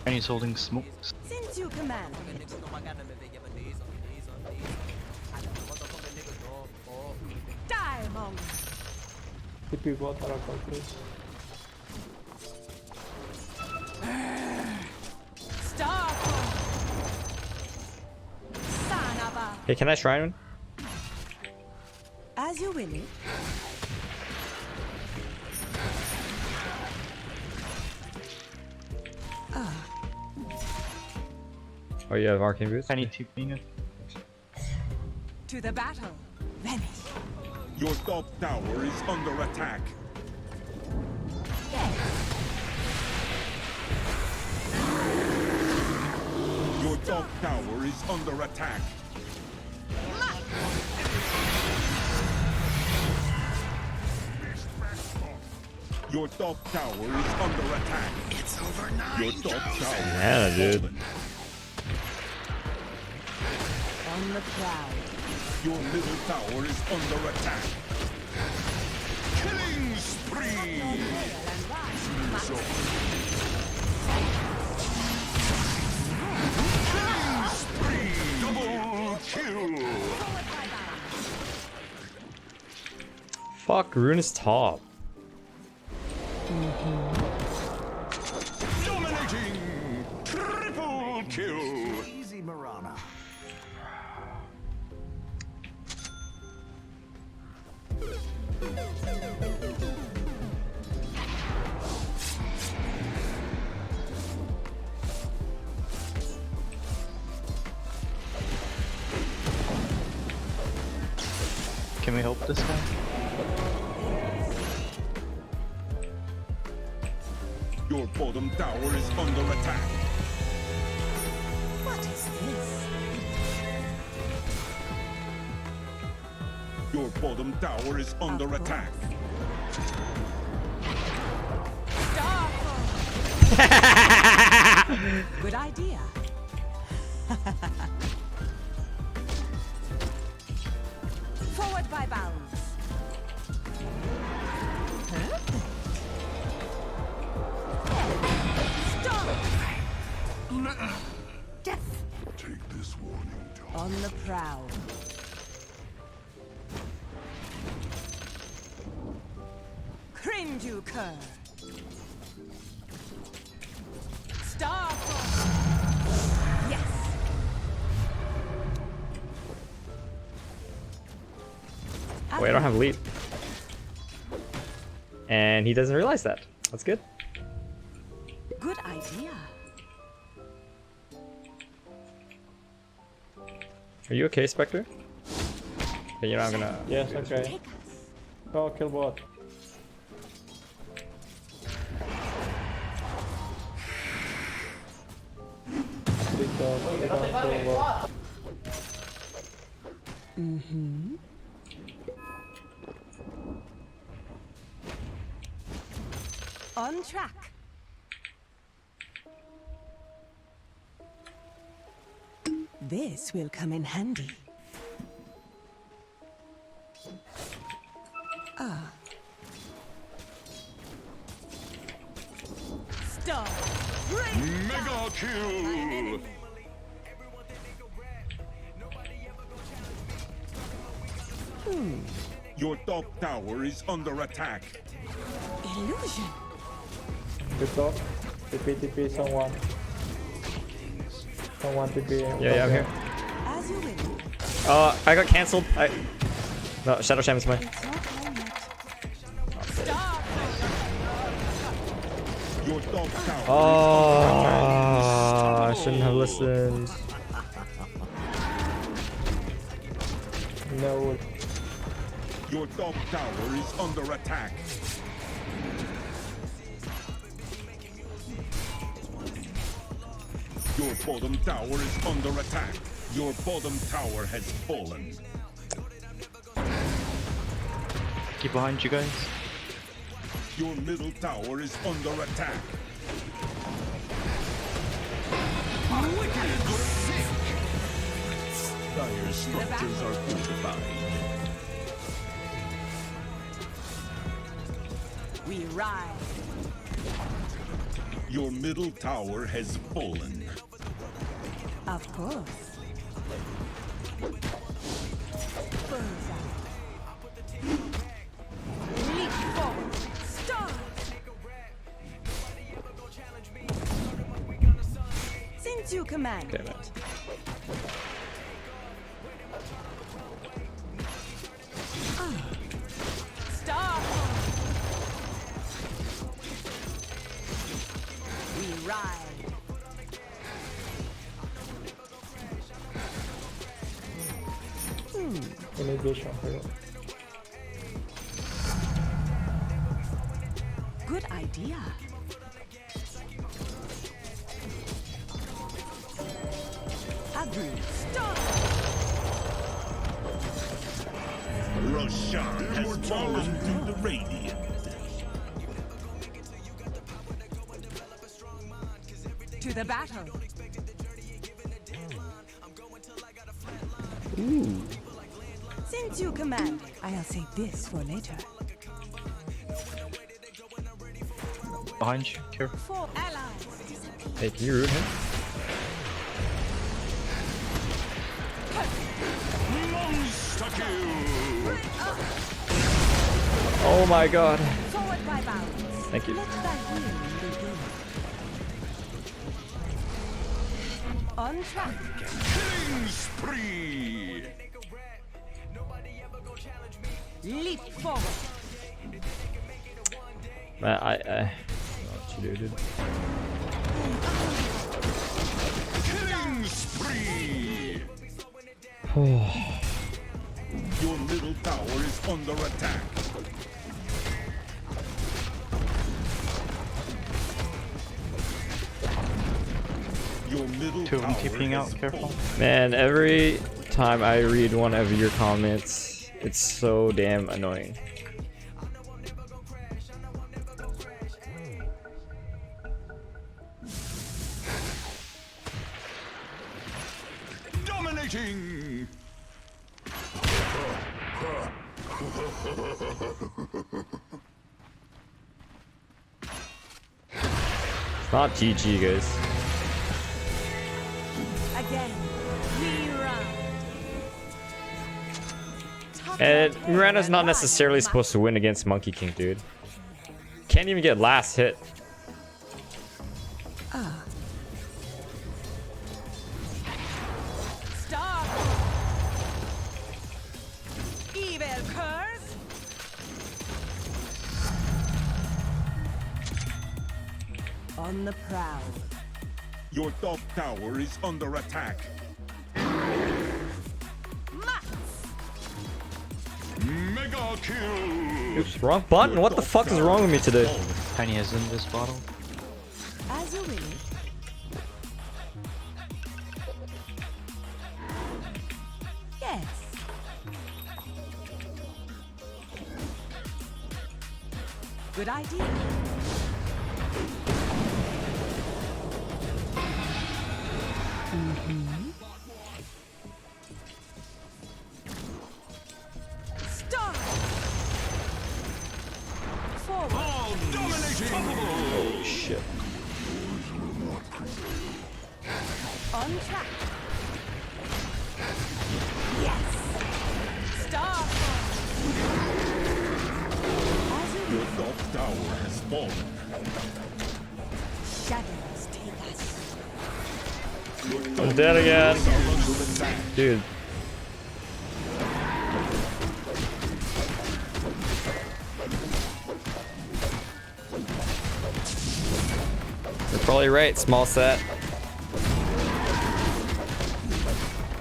Tiny's holding smokes.
Since you command it. Die, monk.
TP bot, Arakel, please.
Stop. Sanaba.
Hey, can I shrine one?
As you will.
Oh, you have arcane boots?
Tiny TPing it.
To the battle. Vanish.
Your top tower is under attack. Your top tower is under attack. Your top tower is under attack. It's over now. Your top tower.
Yeah, dude.
On the prowl.
Your middle tower is under attack. Killing spree. kill.
Fuck, Rune is top.
Dominating. Triple kill.
Easy, Marana.
Can we help this guy?
Your bottom tower is under attack.
What is this?
Your bottom tower is under attack.
Good idea. Forward by bounds. Stop. Death.
Take this warning, Tom.
On the prowl. Cringe you cur. Star. Yes.
Wait, I don't have lead. And he doesn't realize that. That's good.
Good idea.
Are you okay, Spectre? Okay, you're not gonna...
Yes, okay. Go kill bot. Big dog, they don't kill bot.
Mm-hmm. On track. This will come in handy. Ah. Stop.
Mega kill. Your top tower is under attack.
Illusion.
Good dog. TP, someone. Someone TP.
Yeah, I'm here.
As you will.
I got cancelled. No, Shadow Shaman's mine.
It's not home yet.
Stop. Your top tower.
Oh, I shouldn't have listened.
No.
Your top tower is under attack. Your bottom tower is under attack. Your bottom tower has fallen.
Keep behind you guys.
Your middle tower is under attack. Wicked sick. Dire structures are fortified.
We ride.
Your middle tower has fallen.
Of course. Leap forward. Start. Since you command.
Okay, man.
Start. We ride.
Initiation hero.
Good idea. Agree. Start.
Roshan has fallen to the radiant.
To the battle.
Ooh.
Since you command, I'll save this for later.
Behind you, careful.
4 allies.
Hey, can you root him? Oh my god.
Forward by bounds.
Thank you.
Let thy will begin. On track.
Killing spree.
Leap forward.
Man, I don't know what you do, dude.
Killing spree. Your middle tower is under attack. Your middle
Two of them
tower
TPing out,
is
careful.
Man, every time I read one of your comments, it's so damn annoying.
dominating.
It's not GG, guys.
Again, we run.
And Miranda's not necessarily supposed to win against Monkey King, dude. Can't even get last hit.
Stop. Evil curse. On the prowl.
Your top tower is under attack. Mega kill.
Oops, wrong button. What the fuck is wrong with me today?
Tiny has in this bottle.
As you will. Yes. Good idea. Stop. Forward.
Oh shit.
On track. Yes. Stop. As you
Your top tower has fallen.
shadows take us.
I'm dead again. Dude. You're probably right, small set.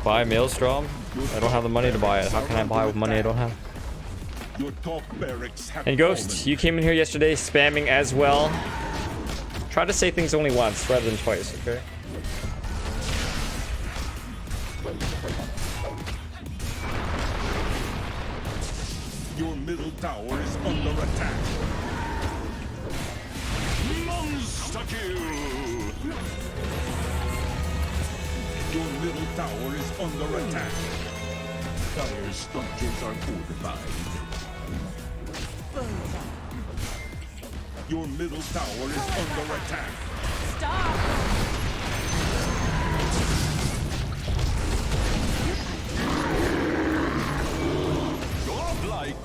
Buy Maelstrom? I don't have the money to buy it. How can I buy with money I don't have?
Your top barracks have
And Ghost,
fallen.
you came in here yesterday spamming as well. Try to say things only once rather than twice, okay?
Your middle tower is under attack. Monster kill. Your middle tower is under attack. Dire structures are fortified. Your middle tower is under attack.
Stop.
Godlike.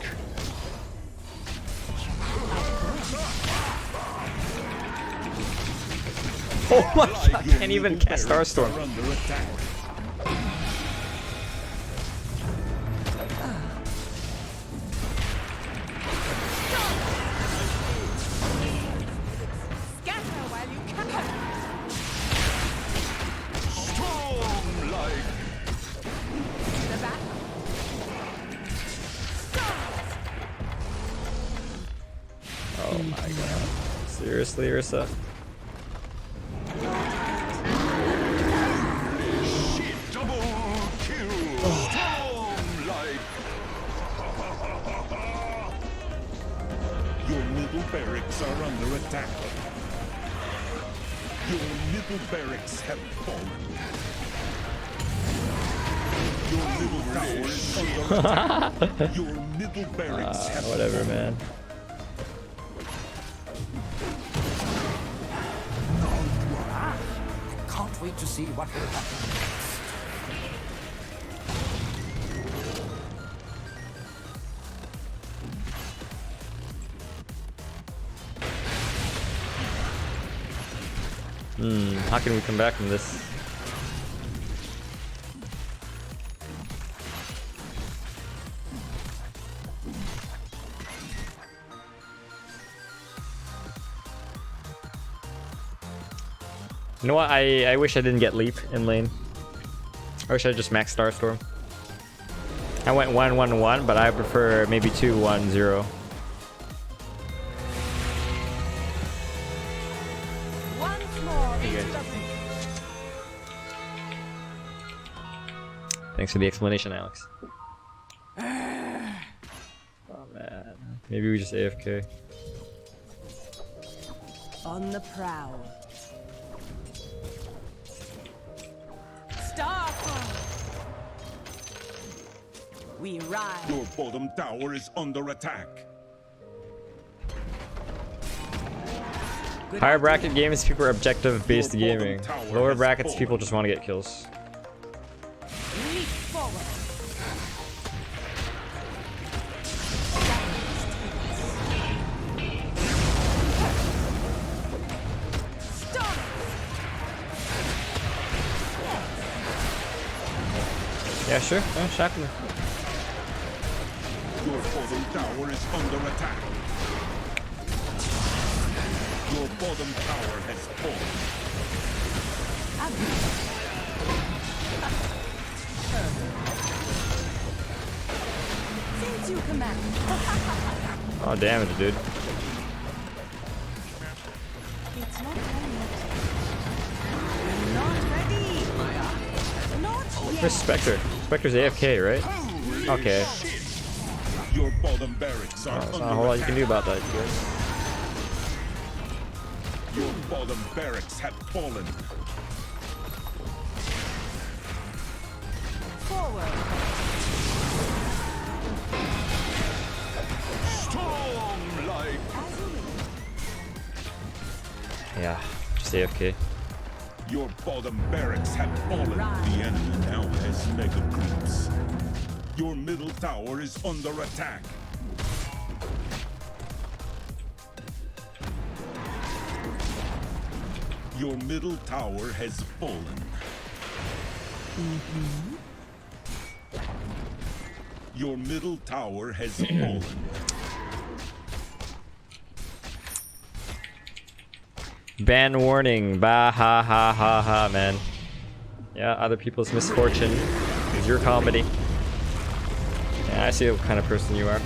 Oh my god, I can't even cast Starstorm.
Are under attack.
Scatter while you can.
Storm like.
The back.
Oh my god. Seriously, Ursa?
Shit, double kill. Storm like. Your middle barracks are under attack. Your middle barracks have fallen. Your middle tower is under attack. Your middle barracks have
Whatever, man.
Can't wait to see what will happen next.
How can we come back from this? You know what? I wish I didn't get leap in lane. I wish I just maxed Starstorm. I went 1-1-1, but I prefer maybe 2-1-0. Thanks for the explanation, Alex. Oh man, maybe we just AFK.
On the prowl. Starfall. We ride.
Your bottom tower is under attack.
Higher bracket games, people are objective based gaming. Lower brackets, people just want to get kills.
Leap forward. Stop.
Yeah, sure. Oh, shackle me.
Your bottom tower is under attack. Your bottom tower has fallen.
Since you command.
Oh, damage, dude.
It's not time yet. Not ready. Not yet.
Where's Spectre? Spectre's AFK, right? Okay.
Your bottom barracks are
There's
under
not a whole lot you
attack.
can do about that, you guys.
Your bottom barracks have fallen.
Forward.
Storm like.
Yeah, just AFK.
Your bottom barracks have fallen. The enemy now has mega creeps. Your middle tower is under attack. Your middle tower has fallen. Your middle tower has fallen.
Ban warning. Bah ha ha ha ha, man. Yeah, other people's misfortune is your comedy. Yeah, I see what kind of person you are.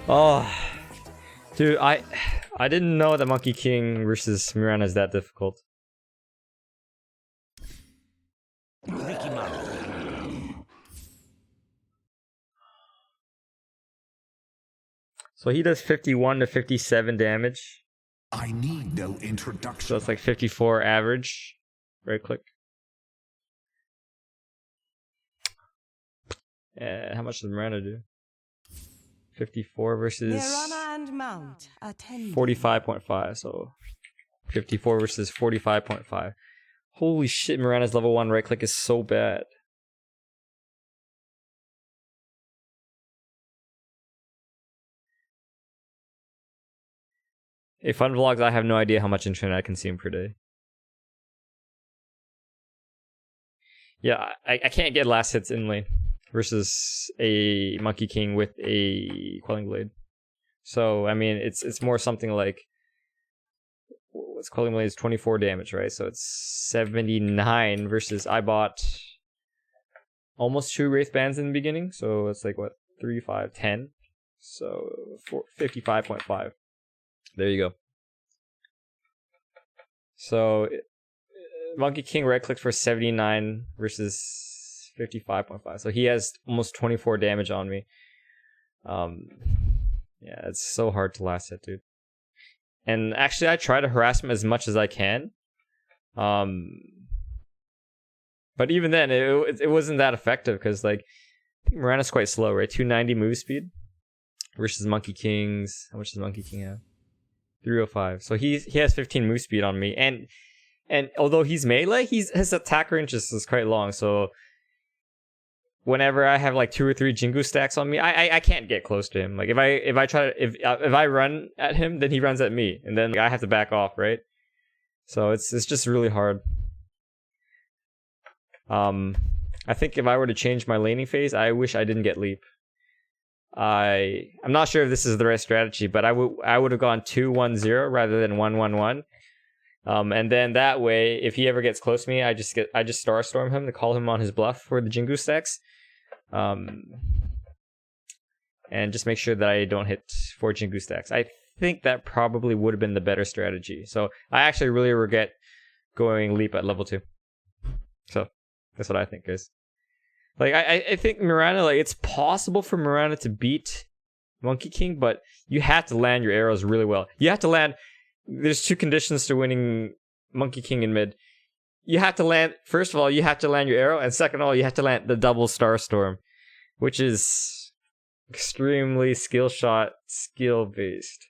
Oh, dude, I didn't know that Monkey King versus Mirana is that difficult.
Ricky Maro.
So he does 51 to 57 damage.
I need no introduction.
So it's like 54 average. Right click. How much does Miranda do? 54 versus
Mirana and Mount attend.
45.5. So 54 versus 45.5. Holy shit, Mirana's level 1 right click is so bad. Hey, Fun Vlogs, I have no idea how much internet I consume per day. Yeah, I can't get last hits in lane versus a Monkey King with a Quelling Blade. So, I mean, it's more something like... What's Quelling Blade is 24 damage, right? So it's 79 versus I bought almost 2 Wraith Bands in the beginning. So it's like, what, 3, 5, 10? So 55.5. There you go. So Monkey King right clicked for 79 versus 55.5. So he has almost 24 damage on me. Yeah, it's so hard to last hit, dude. And actually I try to harass him as much as I can. But even then it wasn't that effective because like I think Mirana's quite slow, right? 290 move speed versus Monkey King's. How much does Monkey King have? 305. So he has 15 move speed on me, and although he's melee, his attack range is quite long. So whenever I have like 2 or 3 Jingu stacks on me, I can't get close to him. Like if I run at him, then he runs at me, and then I have to back off, right? So it's just really hard. I think if I were to change my laning phase, I wish I didn't get leap. I'm not sure if this is the right strategy, but I would have gone 2-1-0 rather than 1-1-1. And then that way, if he ever gets close to me, I just Starstorm him to call him on his bluff for the Jingu stacks. And just make sure that I don't hit 4 Jingu stacks. I think that probably would have been the better strategy. So I actually really regret going leap at level 2. So that's what I think, guys. Like I think Mirana, like it's possible for Mirana to beat Monkey King, but you have to land your arrows really well. You have to land. There's 2 conditions to winning Monkey King in mid. You have to land. First of all, you have to land your arrow, and second of all, you have to land the double Starstorm, which is extremely skill based.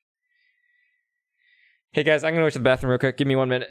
Hey guys, I'm gonna go to the bathroom real quick. Give me 1 minute.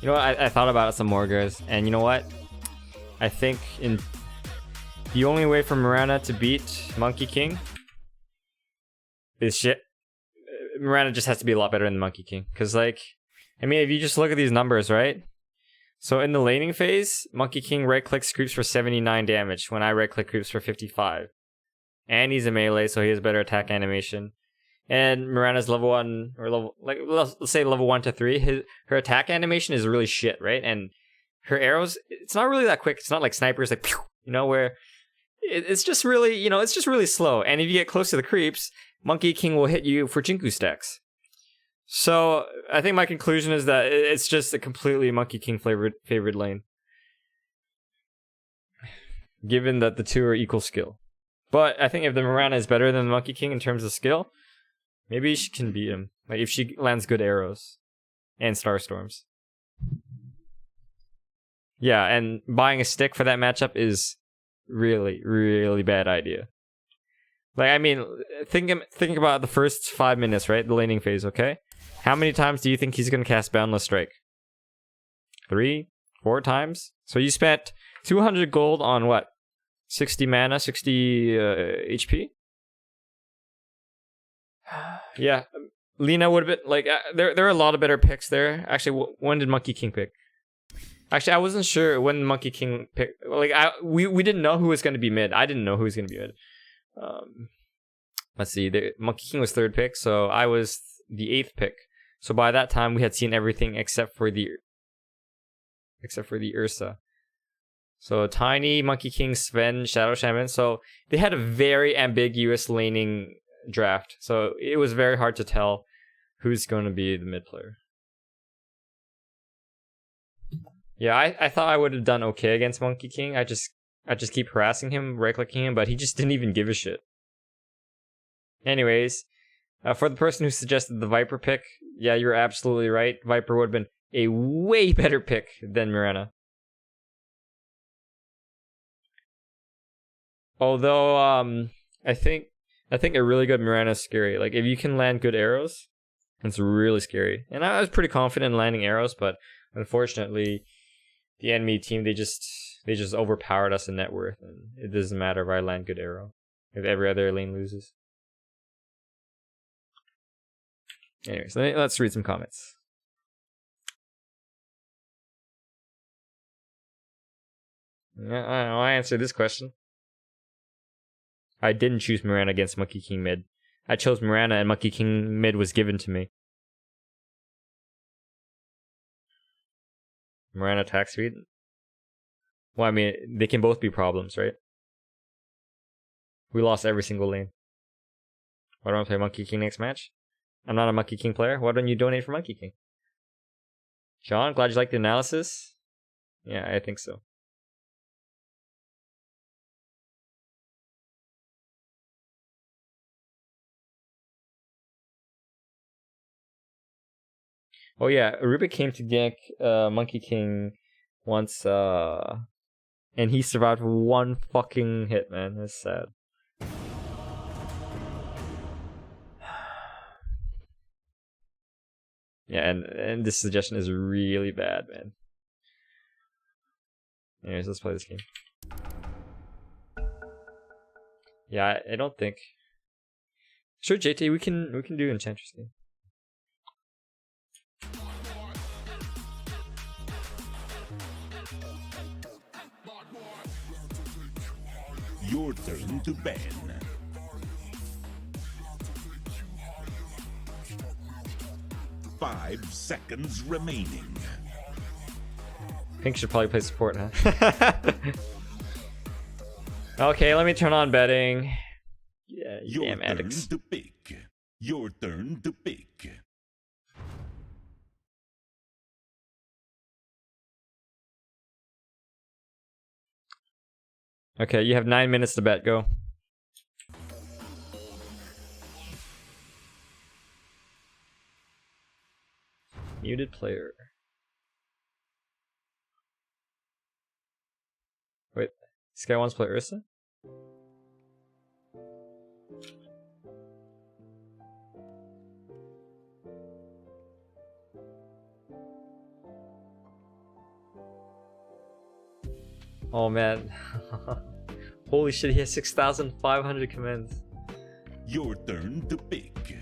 You know what? I thought about it some more, guys, and you know what? I think the only way for Mirana to beat Monkey King is shit. Mirana just has to be a lot better than Monkey King, because like, I mean, if you just look at these numbers, right? So in the laning phase, Monkey King right-clicks creeps for 79 damage, when I right-click creeps for 55. And he's a melee, so he has better attack animation. And Mirana's level 1, or level, like, let's say level 1 to 3, her attack animation is really shit, right? And her arrows, it's not really that quick. It's not like snipers, like, pew, you know, where it's just really, you know, it's just really slow. And if you get close to the creeps, Monkey King will hit you for Jingu stacks. So I think my conclusion is that it's just a completely Monkey King favored lane, given that the 2 are equal skill. But I think if the Mirana is better than the Monkey King in terms of skill, maybe she can beat him. Like if she lands good arrows and Starstorms. Yeah, and buying a stick for that matchup is really, really bad idea. Like, I mean, think about the first 5 minutes, right? The laning phase, okay? How many times do you think he's going to cast Boundless Strike? 3? 4 times? So you spent 200 gold on what? 60 mana, 60 HP? Yeah, Lina would have been, like, there are a lot of better picks there. Actually, when did Monkey King pick? Actually, I wasn't sure when Monkey King picked. Like, we didn't know who was going to be mid. I didn't know who was going to be mid. Let's see, Monkey King was 3rd pick, so I was the 8th pick. So by that time, we had seen everything except for the Ursa. So Tiny, Monkey King, Sven, Shadow Shaman. So they had a very ambiguous laning draft, so it was very hard to tell who's going to be the mid player. Yeah, I thought I would have done okay against Monkey King. I just keep harassing him, right-clicking him, but he just didn't even give a shit. Anyways, for the person who suggested the Viper pick, yeah, you're absolutely right. Viper would have been a way better pick than Mirana. Although, I think a really good Mirana is scary. Like, if you can land good arrows, it's really scary. And I was pretty confident in landing arrows, but unfortunately, the enemy team, they just overpowered us in net worth, and it doesn't matter if I land good arrow if every other lane loses. Anyways, let's read some comments. Yeah, I don't know. I answered this question. I didn't choose Mirana against Monkey King mid. I chose Mirana and Monkey King mid was given to me. Mirana attack speed? Well, I mean, they can both be problems, right? We lost every single lane. Why don't I play Monkey King next match? I'm not a Monkey King player. Why don't you donate for Monkey King? John, glad you liked the analysis. Yeah, I think so. Oh yeah, Rubik came to gank Monkey King once, and he survived one fucking hit, man. That's sad. Yeah, and this suggestion is really bad, man. Anyways, let's play this game. Yeah, I don't think. Sure, JT, we can do Enchantress game.
Your turn to ban. Five seconds remaining.
Pink should probably play support, huh? Okay, let me turn on betting. Yeah,
Your
damn
turn
addicts.
to pick. Your turn to pick.
Okay, you have 9 minutes to bet. Go. Muted player. Wait, this guy wants to play Ursa? Oh man. Holy shit, he has 6,500 commands.
Your turn to pick.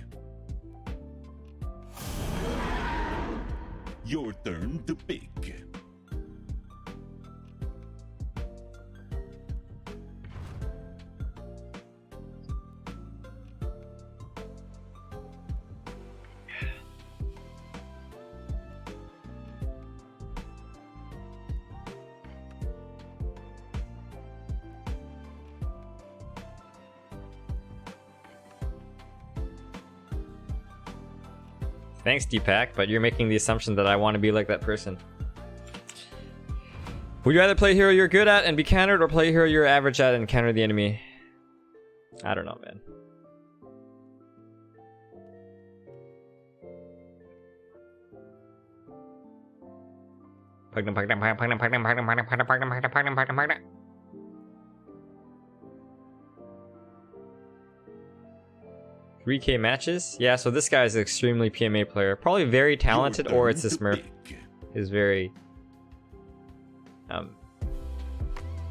Your turn to pick.
Thanks, Deepak, but you're making the assumption that I want to be like that person. Would you rather play a hero you're good at and be countered, or play a hero you're average at and counter the enemy? I don't know, man. $3K matches? Yeah, so this guy is an extremely PMA player. Probably very talented, or it's a Smurf. Is very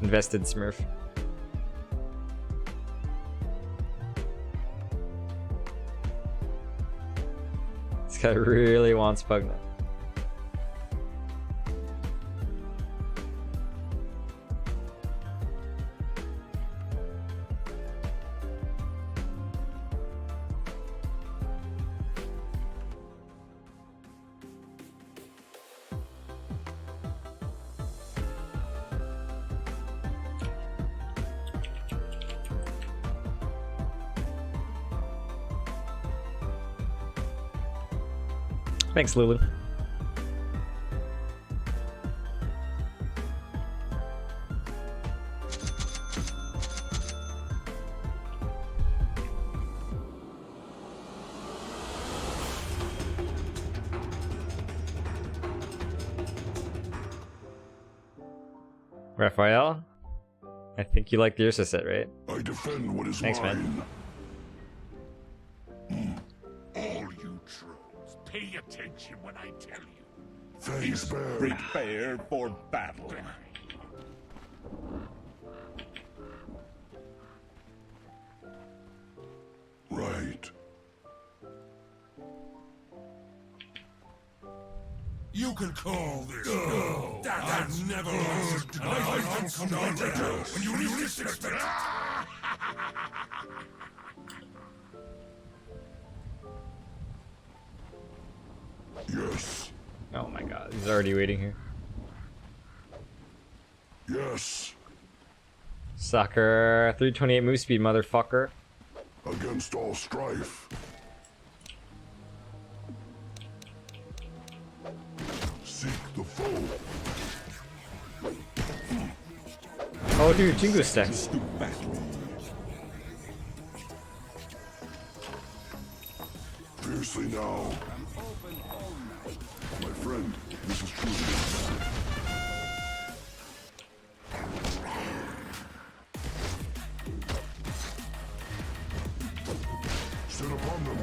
invested Smurf. This guy really wants Pugna. Thanks, Lulu. Raphael? I think you like the Ursa set, right?
I defend what is
Thanks,
mine.
man.
All you trolls, pay attention when I tell you.
Thanks, Bear.
Prepare for battle.
Right.
You can call this that I've never learned. I can start it when you least expect it.
Yes.
Oh my god, he's already waiting here.
Yes.
Soccer, 328 move speed, motherfucker.
Against all strife. Seek the foe.
Oh dude, Jingu stacks.
Fiercely now. My friend, this is truly sit upon them.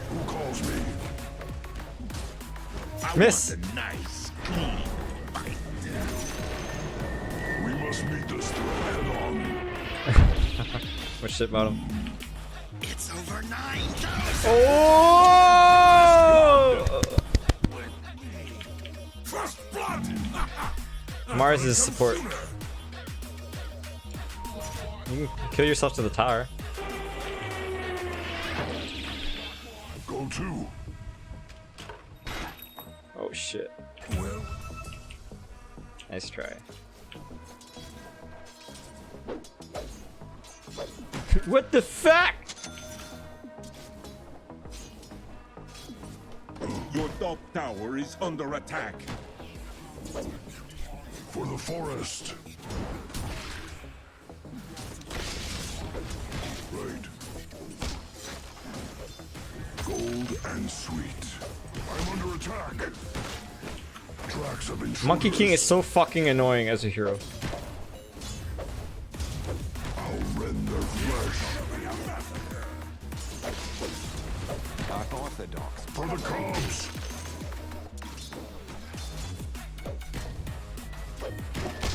Who calls me?
Miss!
Nice, clean fight.
We must meet this threat head on.
What shit about him?
It's over 9,000.
Oh!
Trust blood.
Mars is support. You can kill yourself to the tower.
Go to.
Oh shit. Nice try. What the fuck?
Your top tower is under attack.
For the forest. Right. Gold and sweet. I'm under attack. Tracks have been
Monkey King is so fucking annoying as a hero.
I'll rend their flesh.
Unorthodox.
For the cubs.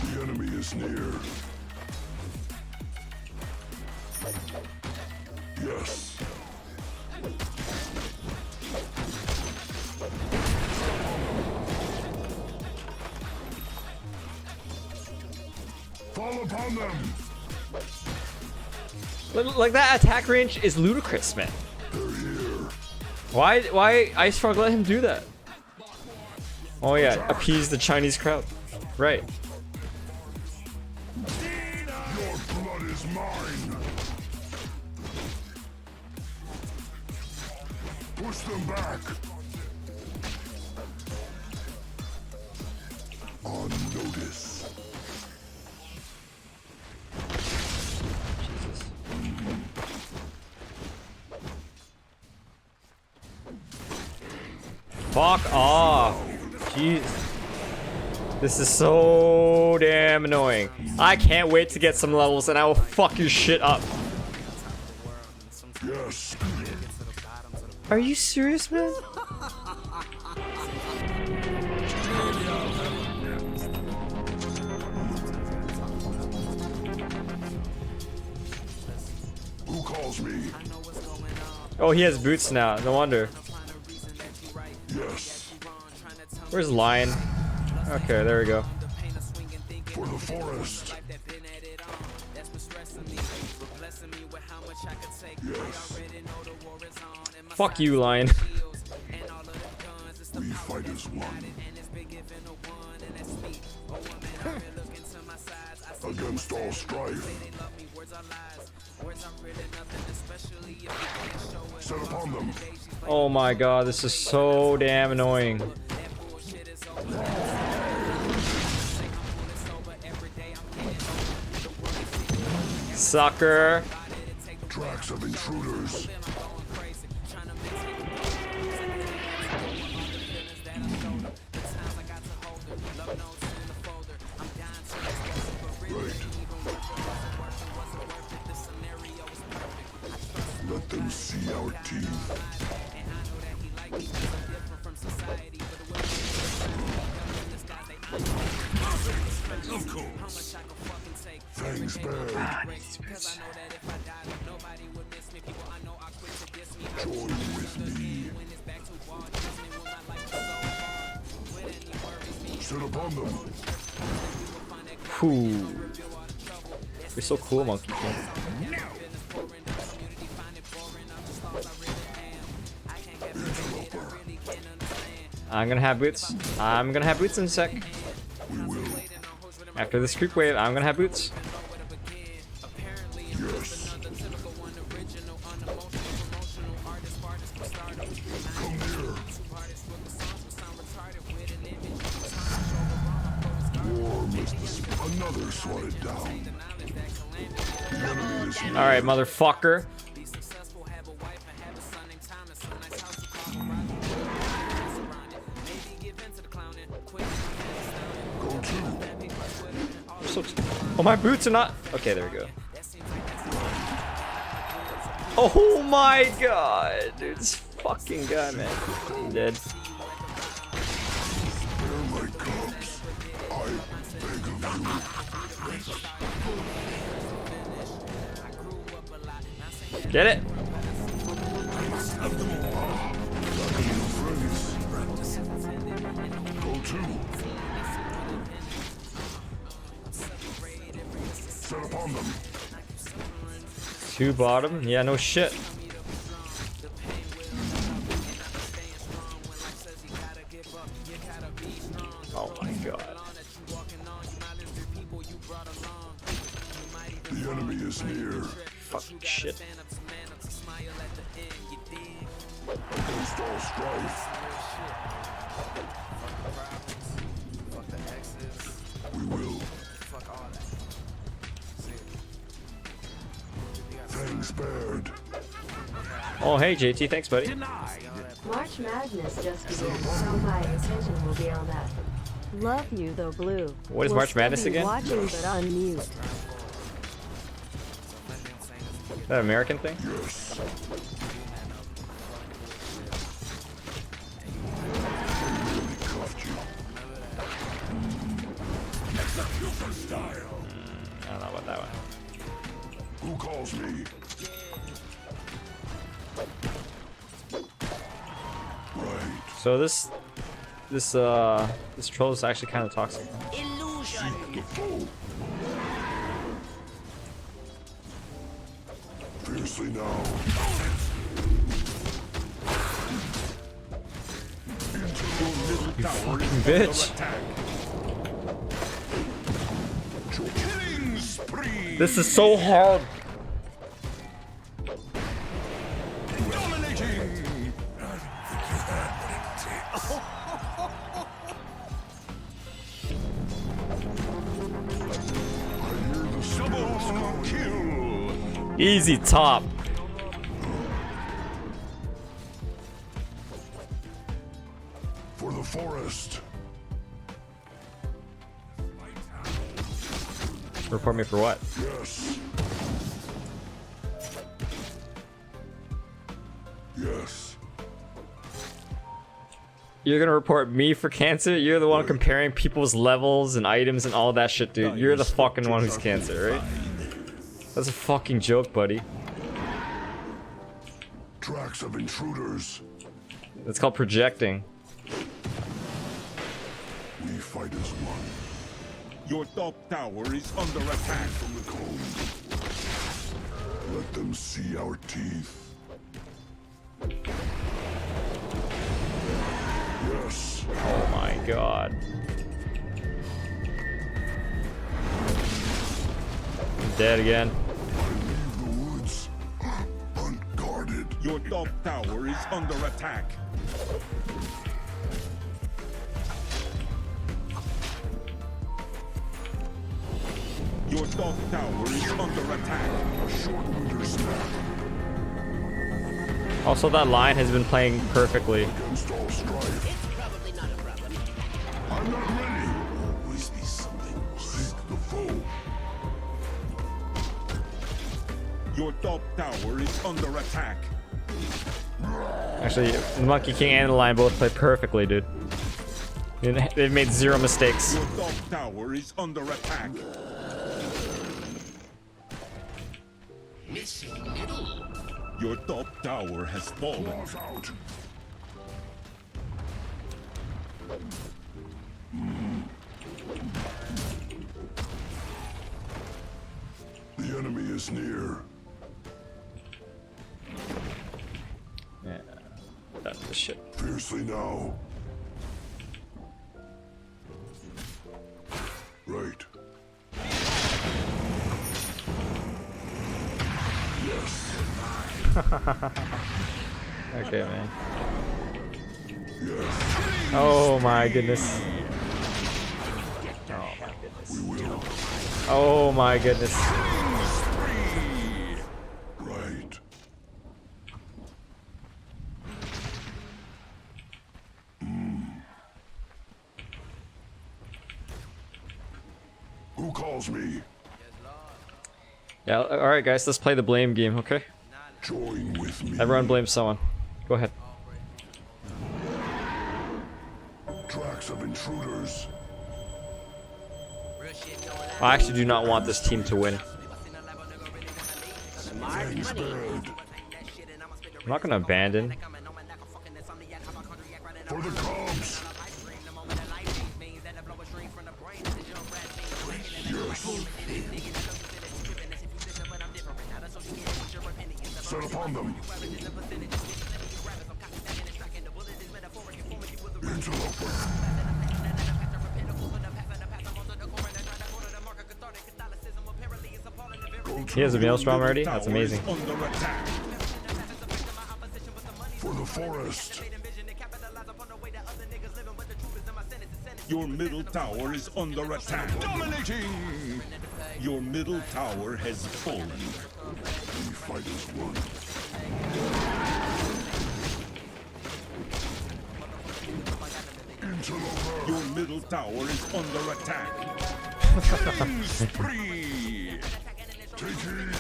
The enemy is near. Yes. Fall upon them.
Like that attack range is ludicrous, man.
They're here.
Why Ice Frog let him do that? Oh yeah, appease the Chinese crowd. Right.
Your blood is mine. Push them back. On notice.
Fuck off. Jeez. This is so damn annoying. I can't wait to get some levels and I will fuck your shit up.
Yes.
Are you serious, man?
Who calls me?
Oh, he has boots now. No wonder.
Yes.
Where's Lion? Okay, there we go.
For the forest. Yes.
Fuck you, Lion.
We fight as one. Against all strife. Set upon them.
Oh my god, this is so damn annoying. Sucker.
Tracks of intruders. Let them see our teeth. Of course. Thanks, Bird. Join with me. Sit upon them.
Whew. You're so cool, Monkey King. I'm gonna have boots. I'm gonna have boots in a sec. After this creep wave, I'm gonna have boots.
Yes. Come near. War must another swatted down. The enemy is near.
Alright, motherfucker. Oh, my boots are not. Okay, there we go. Oh my god, dude, this fucking guy, man. I'm dead.
Spare my cubs. I beg of you.
Get it?
Go to. Set upon them.
Two bottom? Yeah, no shit. Oh my god.
The enemy is near.
Fucking shit.
Against all strife. We will. Thanks, Baird.
Oh, hey, JT, thanks, buddy.
March Madness just began, so my attention will be on that. Love you though, Blue.
What is
We'll
March
still
Madness
be
again?
Watching but on mute.
Is that an American thing?
Yes.
I don't know about that one.
Who calls me? Right.
So this troll is actually kind of toxic.
Illusion. The foe. Fiercely now.
Your little tower is
bitch.
under attack. Killing spree.
This is so hard.
Dominating. Double kill.
Easy top.
For the forest.
Report me for what?
Yes. Yes.
You're gonna report me for cancer? You're the one comparing people's levels and items and all that shit, dude. You're the fucking one who's cancer, right? That's a fucking joke, buddy.
Tracks of intruders.
It's called projecting.
We fight as one.
Your top tower is under attack.
From the cold. Let them see our teeth. Yes.
Oh my god. I'm dead again.
I leave the woods
Your top tower is under attack. Your top tower is under attack.
Short winter snap.
Also, that line has been playing perfectly.
Against all strife. It's probably not a problem. I'm not ready. Always be something. Seek the foe.
Your top tower is under attack.
Actually, the Monkey King and the Lion both play perfectly, dude. They've made zero mistakes.
Your top tower is under attack. Your top tower has fallen.
Out. The enemy is near.
Yeah, that's the shit.
Fiercely now. Right. Yes.
Okay, man.
Yes.
Oh my goodness.
We will.
Oh my goodness.
Right. Who calls me?
Yeah, alright guys, let's play the blame game, okay?
Join with me.
Everyone blames someone. Go ahead.
Tracks of intruders.
I actually do not want this team to win.
Thanks, bird.
I'm not gonna abandon.
For the Cubs. Yes. Set upon them. Interloper.
He has a Maelstrom already? That's amazing.
For the forest.
Your middle tower is under attack. Dominating! Your middle tower has fallen.
We fight as one. Interloper.
Your middle tower is under attack. Spree!
Take heed.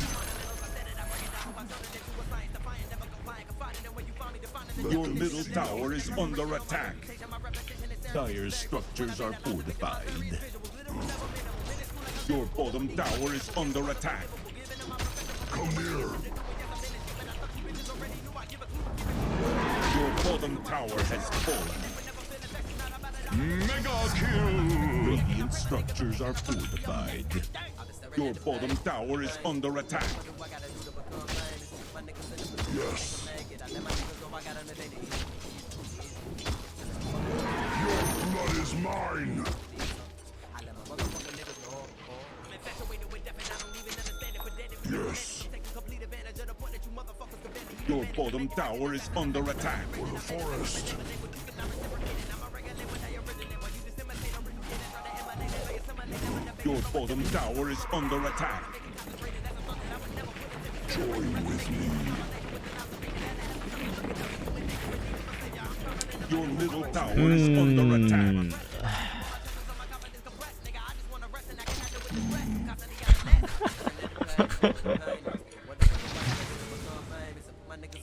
Your middle tower is under attack. Dire's structures are fortified. Your bottom tower is under attack.
Come near.
Your bottom tower has fallen. Mega kill! Radiant structures are fortified. Your bottom tower is under attack.
Yes. Your blood is mine. Yes.
Your bottom tower is under attack.
For the forest.
Your bottom tower is under attack.
Join with me.
Your middle tower is under attack.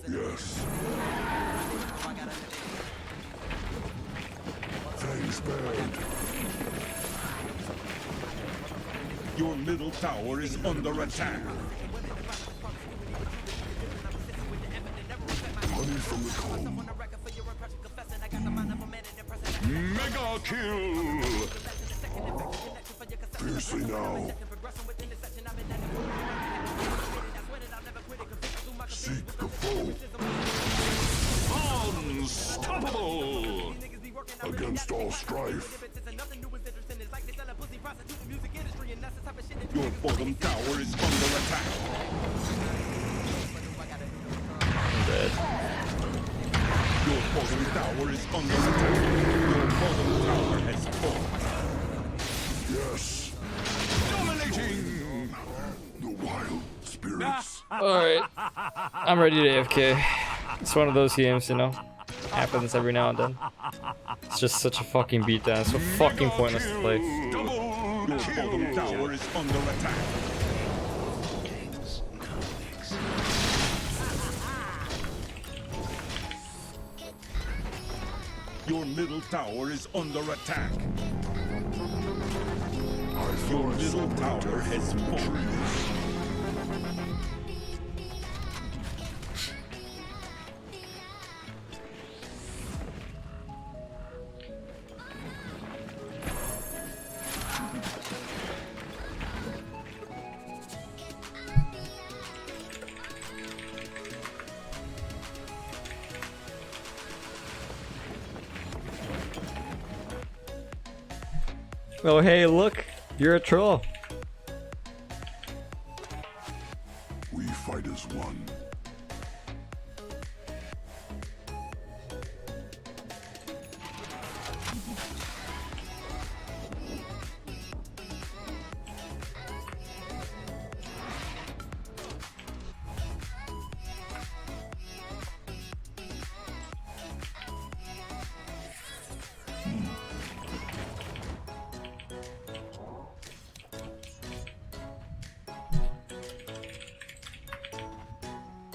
Yes. Thanks, bird.
Your middle tower is under attack.
Honey from the comb.
Mega kill!
Fiercely now. Seek the foe.
Unstoppable!
Against all strife.
Your bottom tower is under attack.
dead.
Your bottom tower is under attack. Your bottom tower has fallen.
Yes.
Dominating!
The wild spirits.
Alright. I'm ready to AFK. It's one of those games, you know. Happens every now and then. It's just such a fucking beatdown. It's so fucking pointless to play.
Your bottom tower is under attack. Your middle tower is under attack. Your middle tower has fallen.
Oh hey, look! You're a troll.
We fight as one.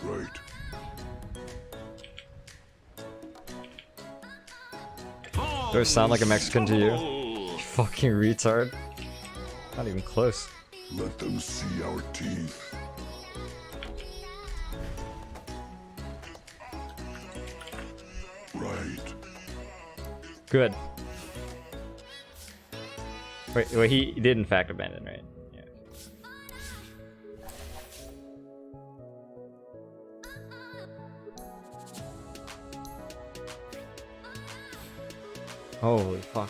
Right.
Do I sound like a Mexican to you? You fucking retard. Not even close.
Let them see our teeth. Right.
Good. Wait, he did in fact abandon, right? Yeah. Holy fuck.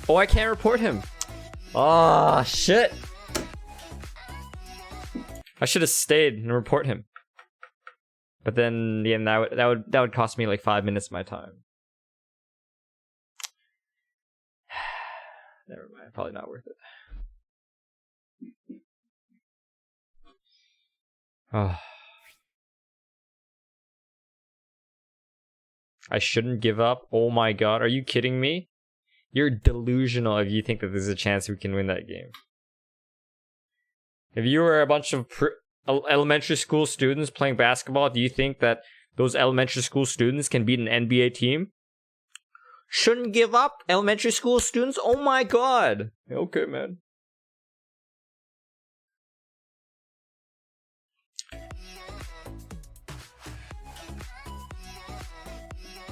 Oh, I can't report him. Ah, shit. I should have stayed and report him. But then again, that would cost me like 5 minutes of my time. Never mind, probably not worth it. Oh. I shouldn't give up. Oh my god, are you kidding me? You're delusional if you think that there's a chance we can win that game. If you were a bunch of elementary school students playing basketball, do you think that those elementary school students can beat an NBA team? Shouldn't give up, elementary school students? Oh my god! Okay, man.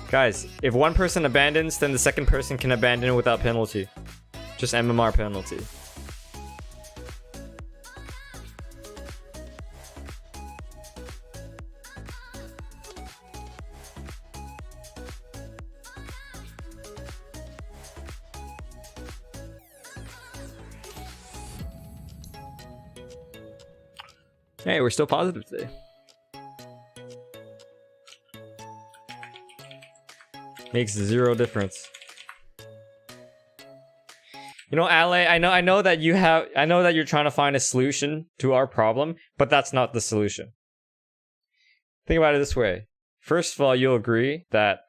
Guys, if one person abandons, then the second person can abandon without penalty. Just MMR penalty. Hey, we're still positive today. Makes zero difference. You know, Ale, I know that you're trying to find a solution to our problem, but that's not the solution. Think about it this way. First of all, you'll agree that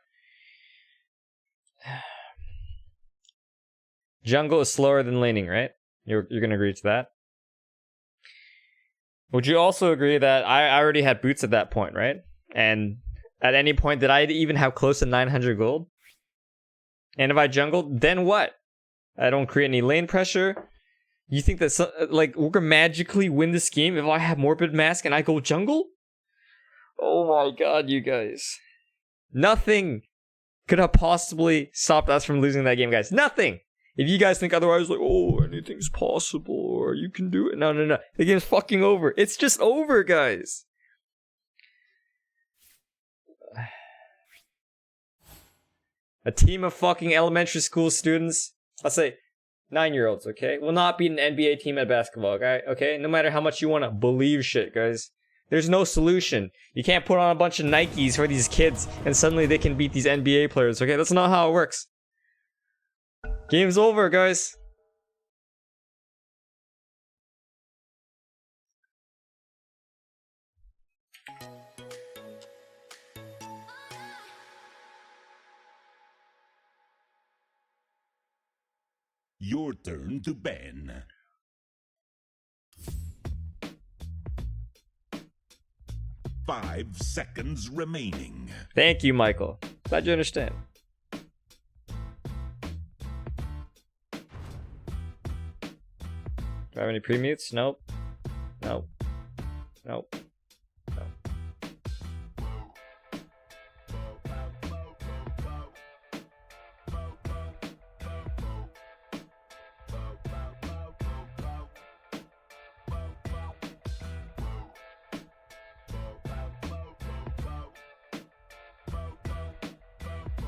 jungle is slower than laning, right? You're gonna agree to that? Would you also agree that I already had boots at that point, right? And at any point, did I even have close to 900 gold? And if I jungled, then what? I don't create any lane pressure. You think that like we're gonna magically win this game if I have Morbid Mask and I go jungle? Oh my god, you guys. Nothing could have possibly stopped us from losing that game, guys. Nothing! If you guys think otherwise, like, oh, anything's possible, or you can do it. No. The game's fucking over. It's just over, guys. A team of fucking elementary school students. I'll say, 9-year-olds, okay, will not beat an NBA team at basketball, okay? No matter how much you want to believe shit, guys. There's no solution. You can't put on a bunch of Nikes for these kids and suddenly they can beat these NBA players, okay? That's not how it works. Game's over, guys.
Your turn to ban. Five seconds remaining.
Thank you, Michael. Glad you understand. Do I have any pre-mutes? Nope. Nope. Nope.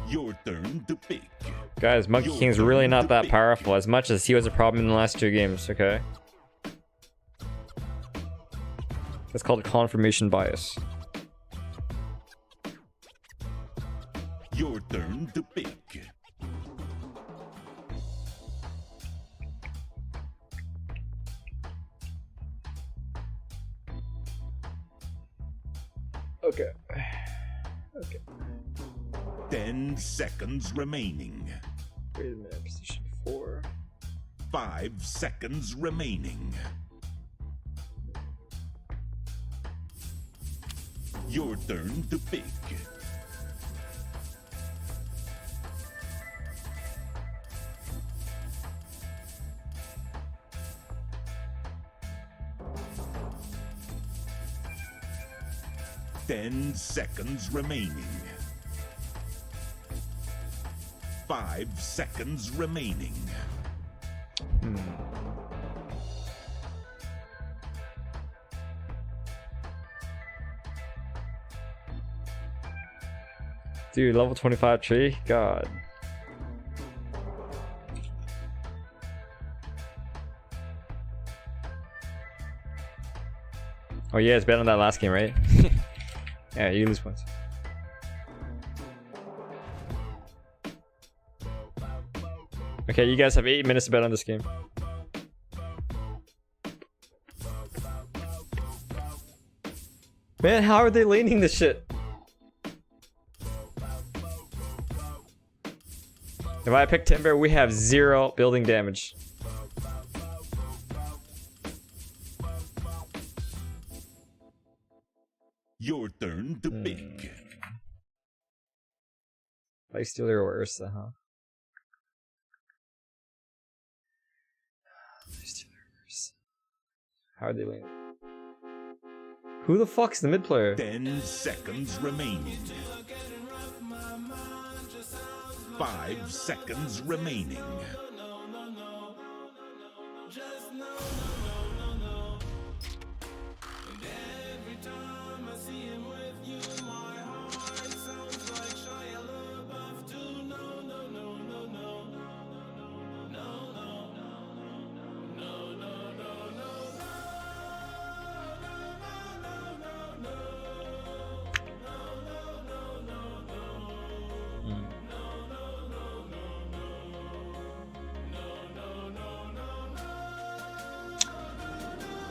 Your turn to pick.
Guys, Monkey King's really not that powerful as much as he was a problem in the last 2 games, okay? That's called confirmation bias.
Your turn to pick.
Okay. Okay.
10 seconds remaining.
Wait a minute, position 4.
5 seconds remaining. Your turn to pick. Ten seconds remaining. 5 seconds remaining.
Dude, level 25 tree? God. Oh yeah, it's better than that last game, right? Yeah, you lose points. Okay, you guys have 8 minutes to bet on this game. Man, how are they laning this shit? If I pick Timber, we have 0 building damage.
Your turn to pick.
Like Stealer or Ursa, huh? How are they laning? Who the fuck's the mid player?
10 seconds remaining. 5 seconds remaining.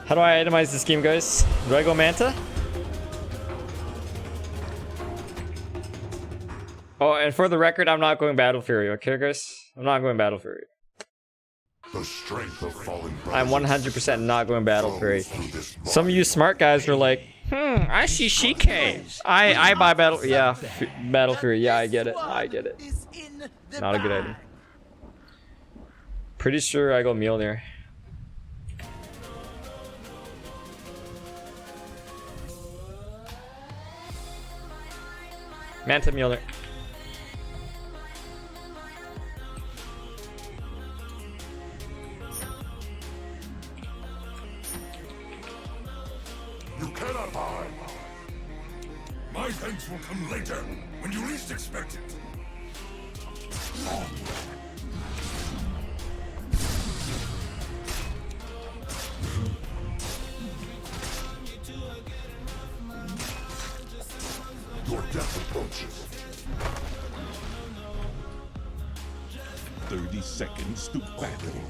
How do I itemize this game, guys? Do I go Manta? Oh, and for the record, I'm not going Battle Fury, okay, guys? I'm not going Battle Fury.
The strength of fallen
I'm 100% not going Battle Fury. Some of you smart guys are like, I see CK. I buy Battle... Yeah, Battle Fury. Yeah, I get it. I get it. Not a good item. Pretty sure I go Mjolnir. Manta Mjolnir.
You cannot hide. My thanks will come later, when you least expect it.
seconds to battle.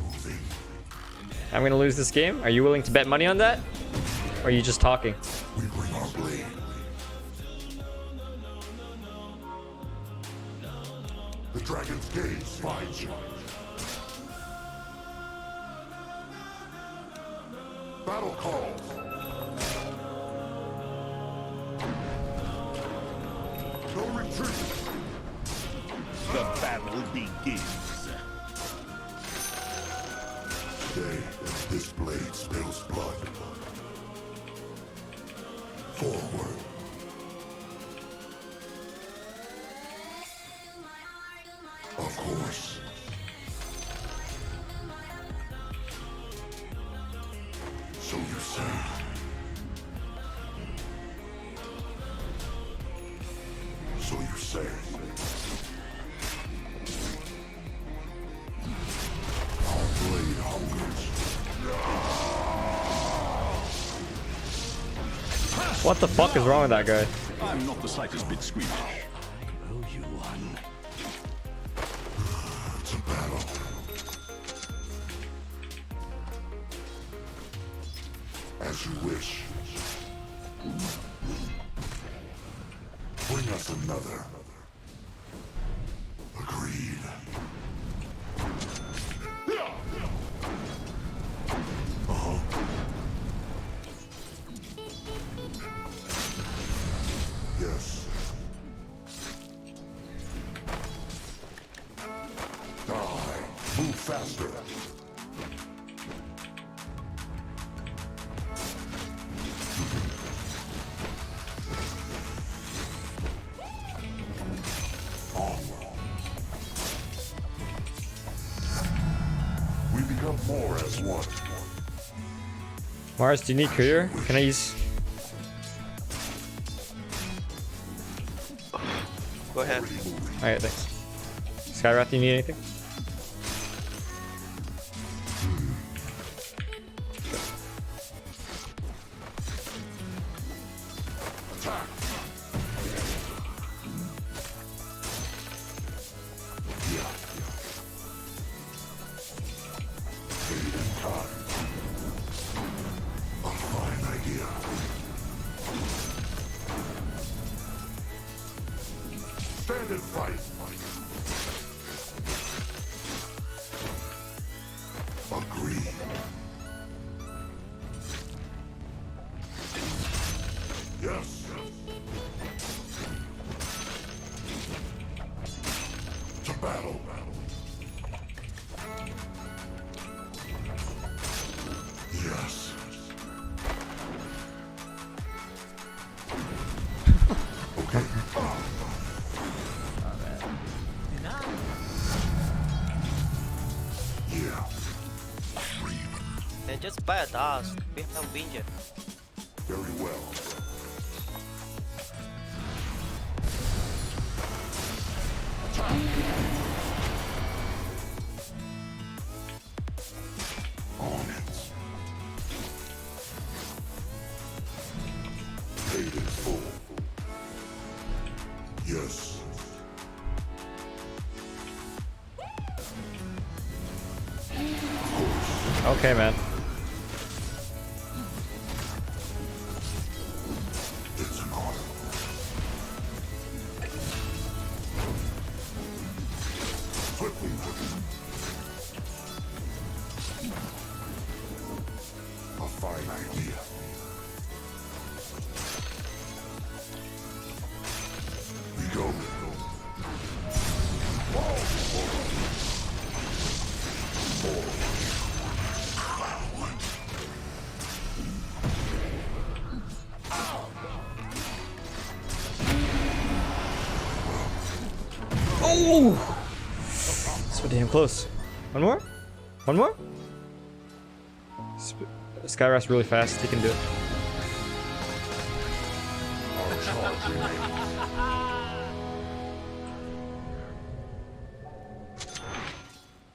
I'm gonna lose this game. Are you willing to bet money on that? Or are you just talking?
We bring our blade. The dragon's gaze finds you. Battle calls. No retreat.
The battle begins.
Today, this blade spills blood. Forward. Of course. So you say. So you say. Our blade hungers.
What the fuck is wrong with that guy?
I'm not the slightest bit squeamish.
Oh, you won.
It's a battle. As you wish. Bring us another. Agreed. Uh-huh. Yes. Die. Move faster. We become more as one.
Mars, do you need courier? Can I use...
Go ahead.
Alright, thanks. Skyrath, do you need anything?
Attack. Yeah. Fade in time. A fine idea. Stand and fight. Agree. Yes. To battle. Yes. Okay. Yeah.
And just buy a dust. We have Winger.
Very well. On it. Paid in full. Yes.
Okay, man.
It's an honor. Quickly. A fine idea. We go.
Oh! So damn close. One more? One more? Skyrath's really fast. He can do it.
Our charge remains.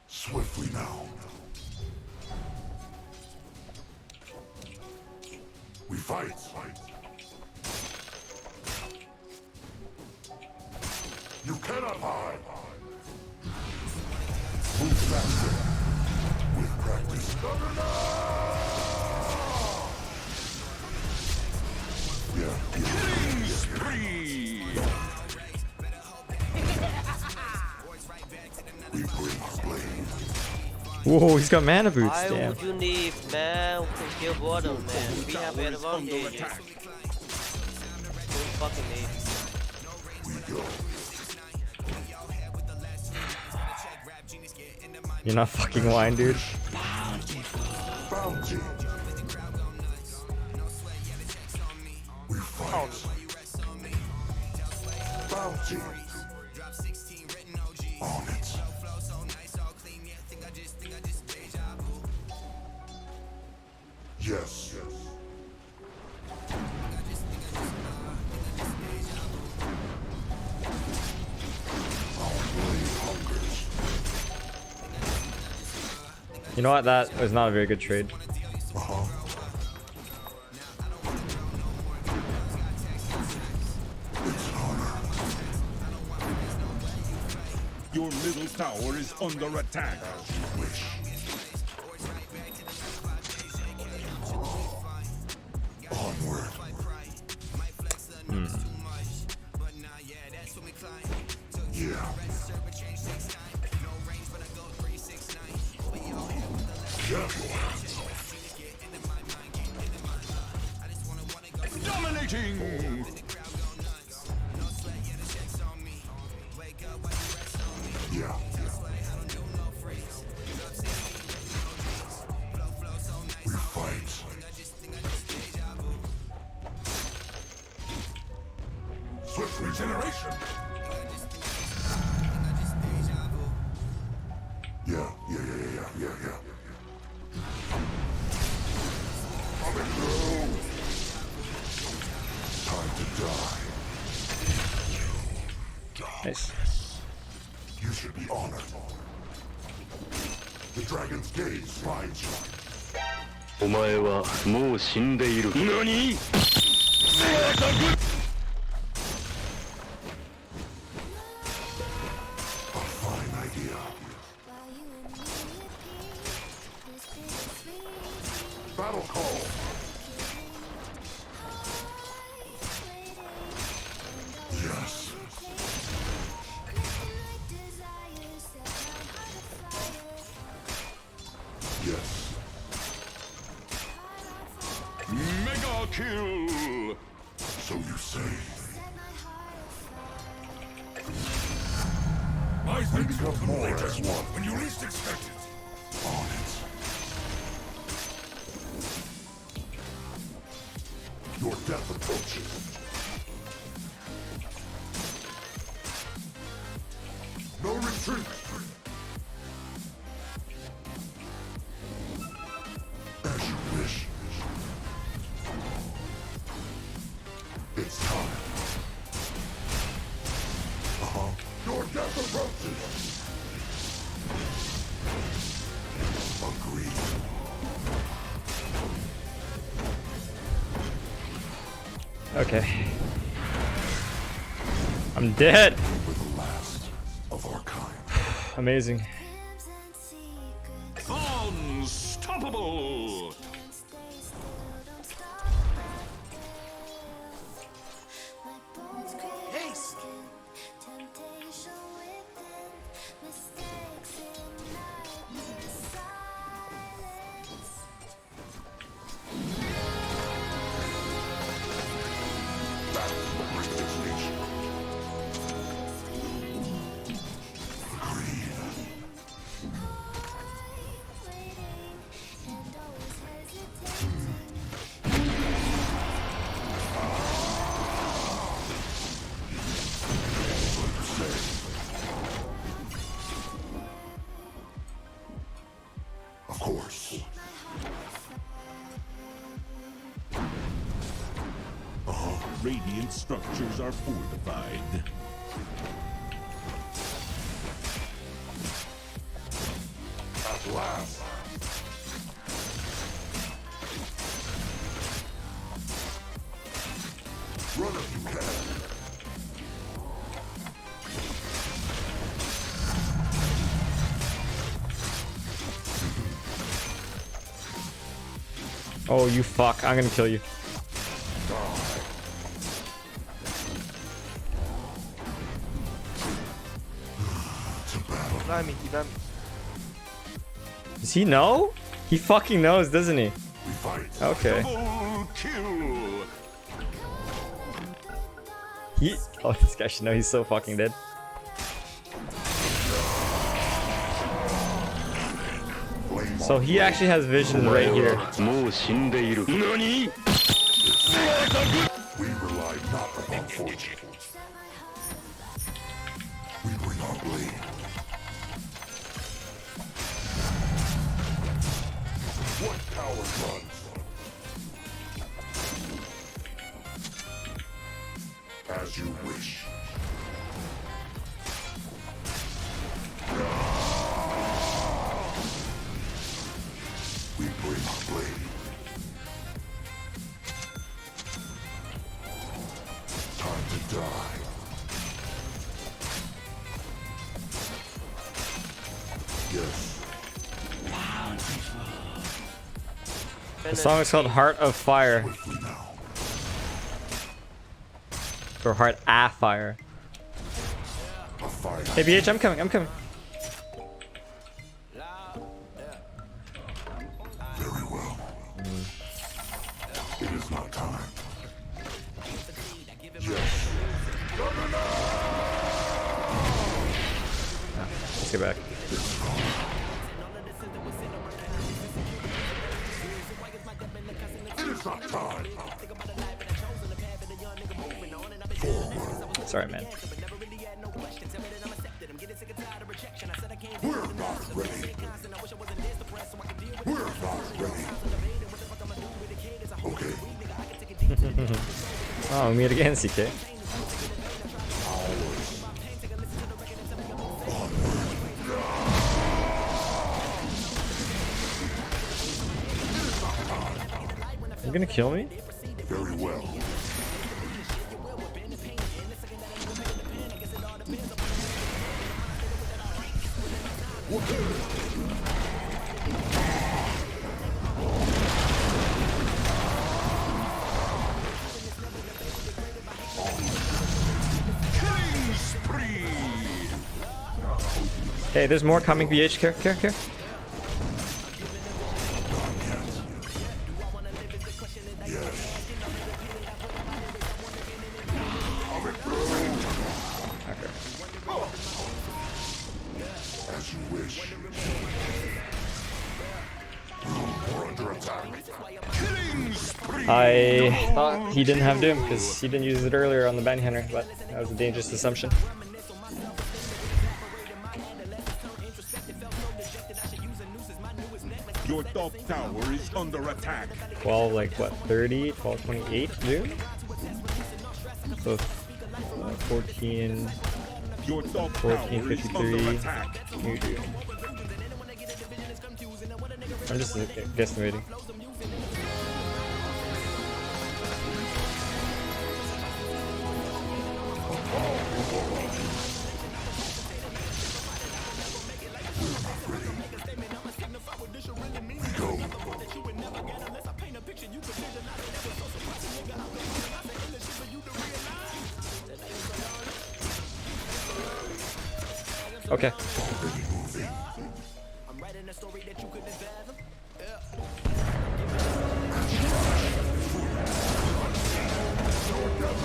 Swiftly now. We fight. You cannot hide. Move
Whoa, he's got mana boots.
Why
Damn.
would you need man who can kill bottom, man? We have advantage. Don't fucking need.
You're not fucking lying, dude.
Bounty. We fight. Bounty. On it. Yes.
You know what? That was not a very good trade.
Your middle tower is under attack.
Onward. Yeah.
Dominating!
Yeah. We fight. Swift regeneration. Yeah. Coming through. Time to die.
Nice.
You should be honored. The dragon's gaze finds you.
お前はもう死んでいる。何？
A fine idea. Battle call. Yes. Yes.
Mega kill!
So you say.
I
Maybe become more as one when you least expect it. On it. Your death approaches. No retreat. As you wish. It's time. Your death approaches. Agreed.
Okay. I'm dead.
We're the last of our kind.
Amazing.
unstoppable!
Of course.
Radiant structures are fortified.
At last. Run if you can.
Oh, you fuck. I'm gonna kill you.
Deny me, deny me.
Does he know? He fucking knows, doesn't he? Okay. Oh, this guy should know he's so fucking dead. So he actually has vision right here.
We rely not upon fortune. We bring our blade. What coward runs? As you wish. We bring our blade. Time to die. Yes.
The song is called Heart of Fire. Or Heart A Fire. Hey BH, I'm coming, I'm coming.
Very well. It is not time. Yes.
Let's get back.
It is not time.
Sorry, man.
We're not ready. We're not ready. Okay.
Oh, we meet again, CK. You gonna kill me?
Very well.
Hey, there's more coming, BH. Care.
As you wish. We're under attack. Killing spree.
I thought he didn't have Doom because he didn't use it earlier on the bounty hunter, but that was a dangerous assumption.
Your top tower is under attack.
12, like what, 30, 12, 28 Doom? So 14,
Your top
14,
tower is
53,
under attack.
new Doom. I'm just guesstimating. Okay.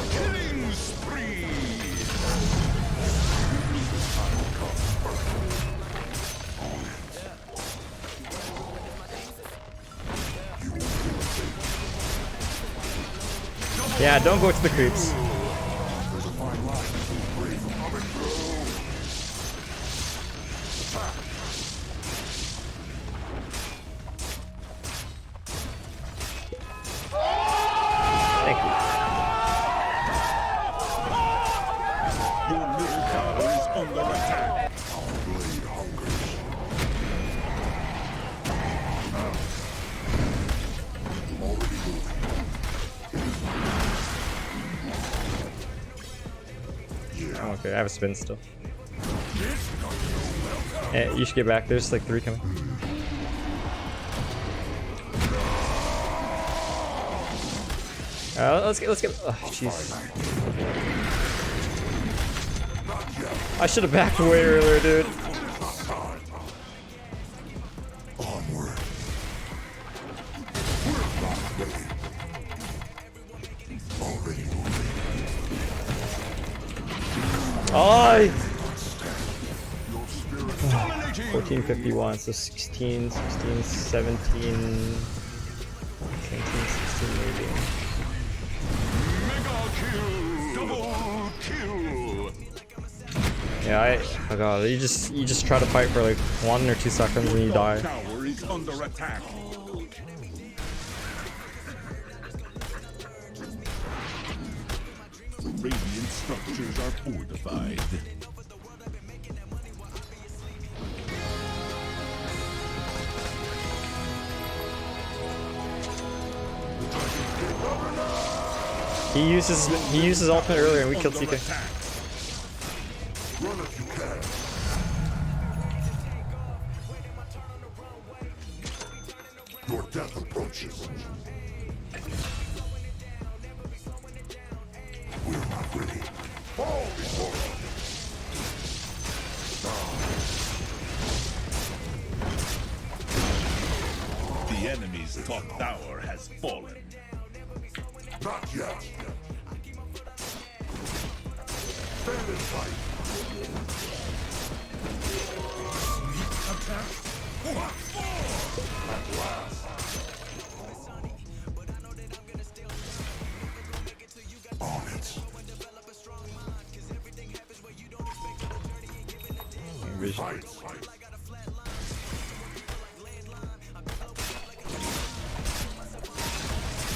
Killing spree.
Yeah, don't go to the creeps. Thank you.
Your middle tower is under attack.
Our blade hungers. Already moving.
Oh, okay, I have a spin still. Hey, you should get back. There's like 3 coming. Let's get. Oh, jeez. I should have backed away earlier, dude. Oh! 1451, so 16, 16, 17, 17, 16 maybe.
Mega kill! Double kill!
Yeah, oh god, you just try to fight for like 1 or 2 seconds and you die.
Tower is under attack. Radiant structures are fortified.
He uses ultimate earlier and we killed CK.
Run if you can. Your death approaches. We're not ready. Fall before us.
The enemy's top tower has fallen.
Not yet. Stand and fight. Attack. At last. On it. Fight.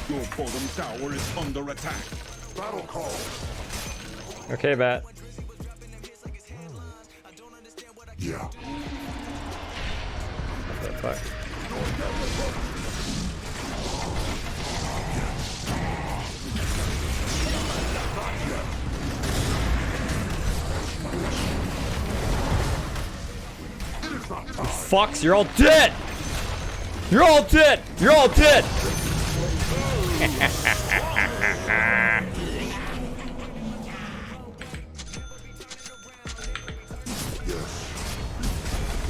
Your bottom tower is under attack.
Battle call.
Okay, bat.
Yeah.
Fuck. Fucks, you're all dead! You're all dead! You're all dead!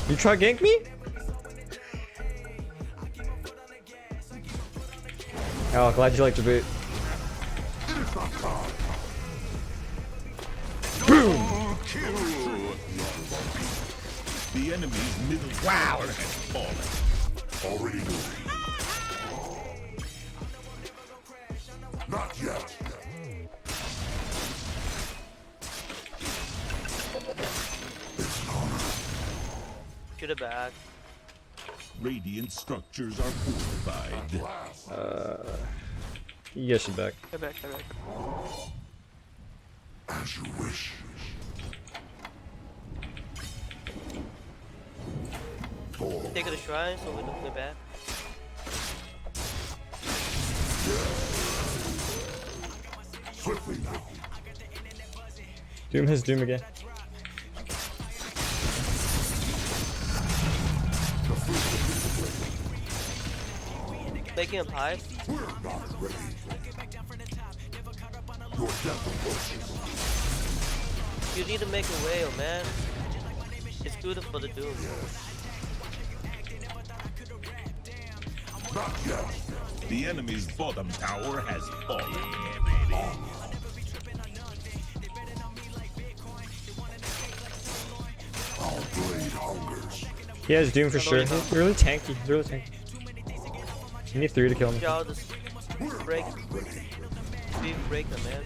You try gank me? Oh, glad you liked the boot.
Boom! Kill! The enemy's middle tower has fallen.
Already moving. Not yet.
To the back.
Radiant structures are fortified.
You guys should back.
Go back, go back.
As you wish.
Take the shrine so we don't go back.
Swiftly now.
Doom has Doom again.
Making a pipe.
We're not ready. Your death approaches.
You need to make a whale, man. It's good for the Doom.
Not yet.
The enemy's bottom tower has fallen.
Our blade hungers.
He has Doom for sure. He's really tanky. He's really tanky. You need 3 to kill him.
Y'all just break. Break them, man.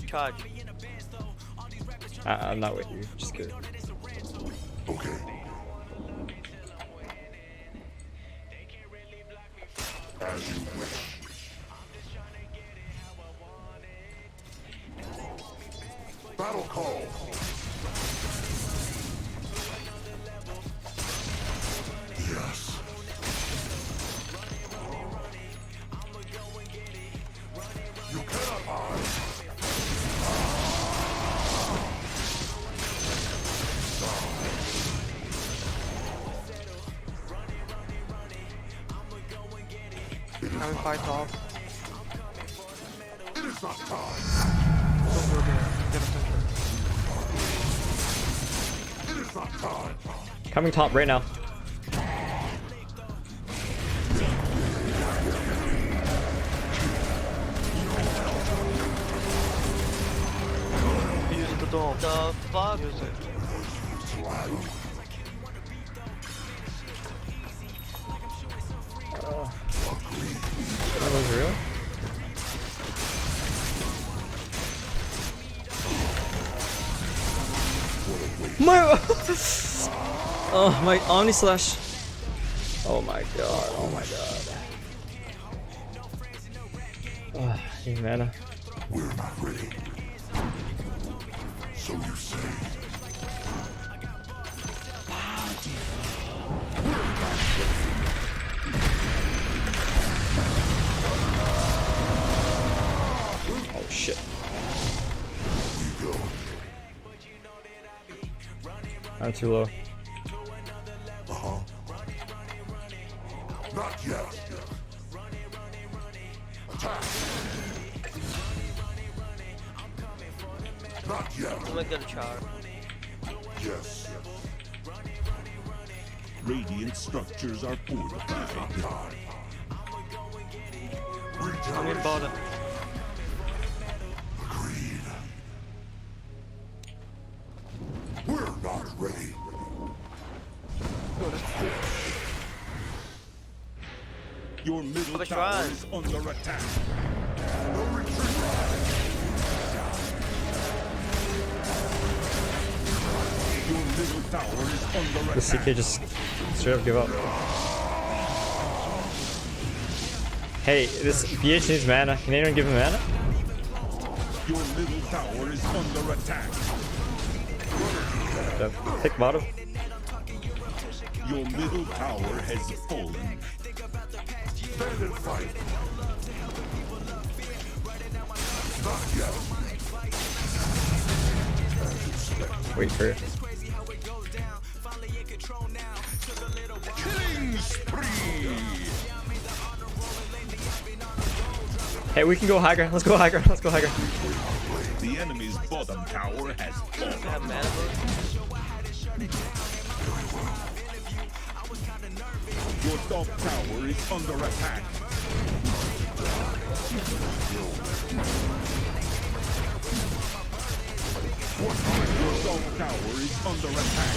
Charge.
I'm not with you. Just kidding.
Okay. As you wish. Battle call. Yes. You cannot hide.
I'm fight off.
It is not time.
Don't go there. Get a picture.
It is not time.
Coming top right now.
Use the dome.
the fuck?
Use it.
That was real? My oh, my Omni Slash. Oh my god, oh my god. Oh, need mana.
We're not ready. So you say.
Oh shit. I'm too low.
Not yet. Attack. Not yet.
I'm gonna get a charge.
Yes.
Radiant structures are fortified.
I'm in bottom.
Agreed. We're not ready.
Your middle
Have a
tower
try.
is under attack.
No retreat.
Your middle tower is under
The
attack.
CK just straight up give up. Hey, this BH needs mana. Can anyone give him mana?
Your middle tower is under attack.
Pick bottom.
Your middle tower has fallen.
Stand and fight. Not yet.
Wait for it.
Killing spree.
Hey, we can go higher. Let's go higher. Let's go higher.
The enemy's bottom tower has fallen.
I have mana boost.
Your top tower is under attack. Your top tower is under attack.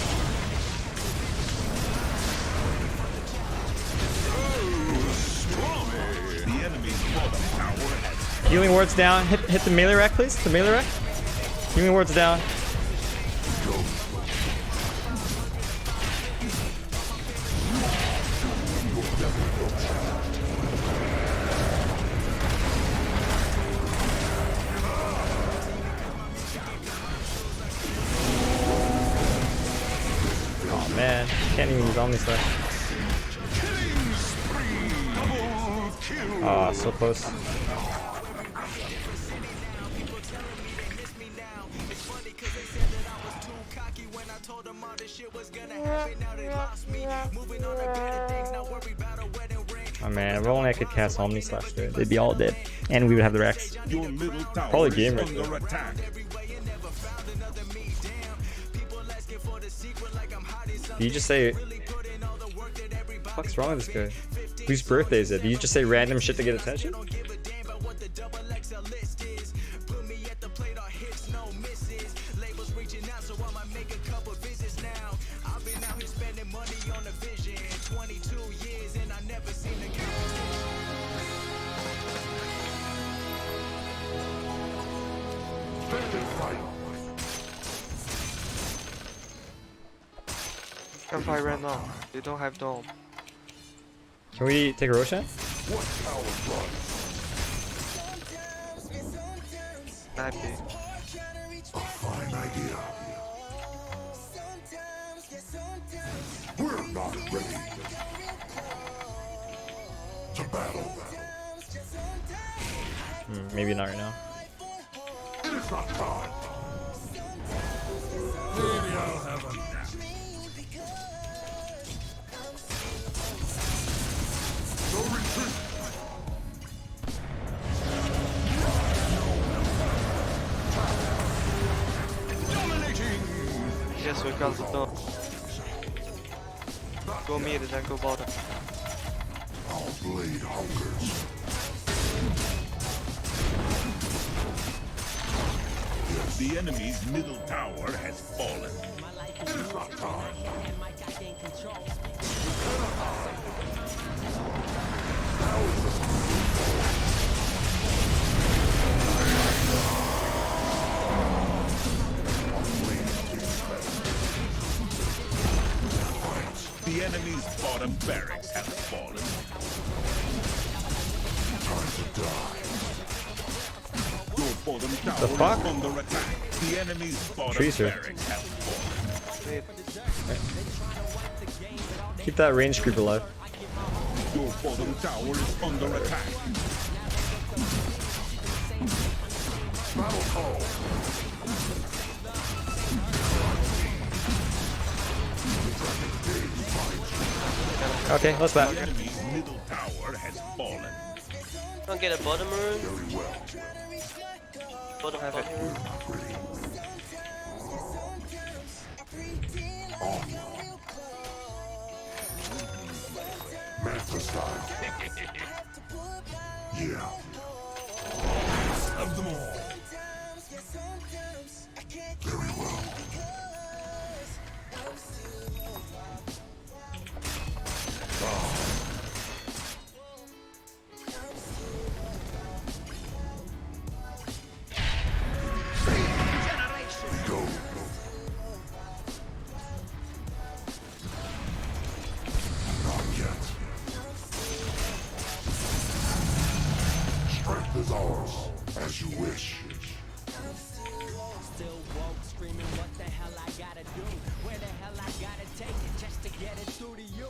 The enemy's bottom tower has
Healing wards down. Hit the melee rack, please. The melee rack. Healing wards down. Oh man, can't even use Omni Slash. Ah, so close. Oh man, if only I could cast Omni Slash there, they'd be all dead. And we would have the Rex.
Your middle tower
Probably
is
game right
under
there.
attack.
Did you just say... What's wrong with this guy? Whose birthday is it? Did you just say random shit to get attention?
Stand and fight.
Can fight right now. They don't have dome.
Can we take a Roshan?
What tower runs?
Happy.
A fine idea. We're not ready. To battle.
Maybe not right now.
It is not time. Maybe I'll have a nap. No retreat.
Yes, we got the dome. Go mid and then go bottom.
Our blade hungers. Yes.
The enemy's middle tower has fallen. The enemy's bottom barracks have fallen.
Time to die.
Your bottom tower
The fuck?
is under attack. The enemy's bottom
Tracer.
barracks have fallen.
Keep that range creep alive.
Your bottom tower is under attack.
Battle call.
Okay, let's back.
The enemy's middle tower has fallen.
Don't get a bottom rune.
Very well.
Bottom
Have it.
rune.
Manta style. Yeah. Of them all. Very well. We go. Not yet. Strength is ours, as you wish.
Still woke, screaming what the hell I gotta do, where the hell I gotta take it just to get it through to you.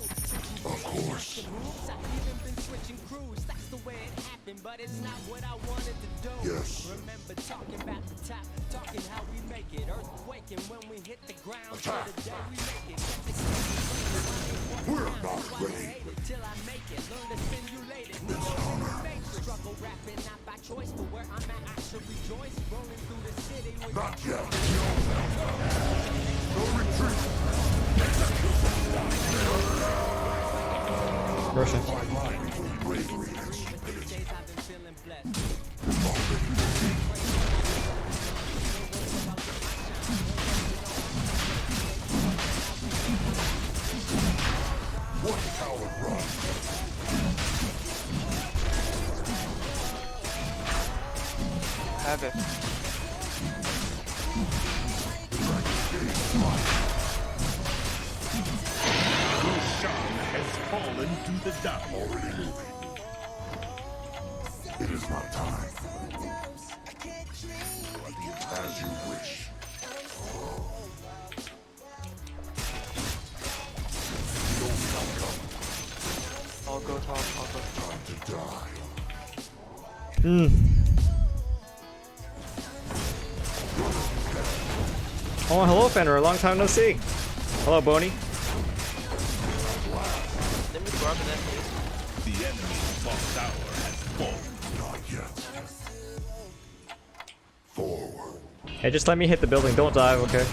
Of course.
I've even been switching crews, that's the way it happened, but it's not what I wanted to do.
Yes.
Remember talking about the top, talking how we make it, earthquaking when we hit the ground. So the day we make it,
We're not ready.
till I make it, learn to simulate it. It's honor. Struggle rapping, not by choice, but where I'm at, I should rejoice. Rolling through the city with
Not yet. No retreat.
Russian.
Fine line between bravery and stupidity.
I've been feeling blessed.
What coward run?
Have it.
Roshan has fallen to the down.
Already moving. It is not time. As you wish.
I'll go top. I'll go top.
Time to die.
Oh, hello, Fenrir. Long time no see. Hello, Boney.
Let me grab an FPS.
The enemy's top tower has fallen.
Not yet. Forward.
Hey, just let me hit the building. Don't dive, okay?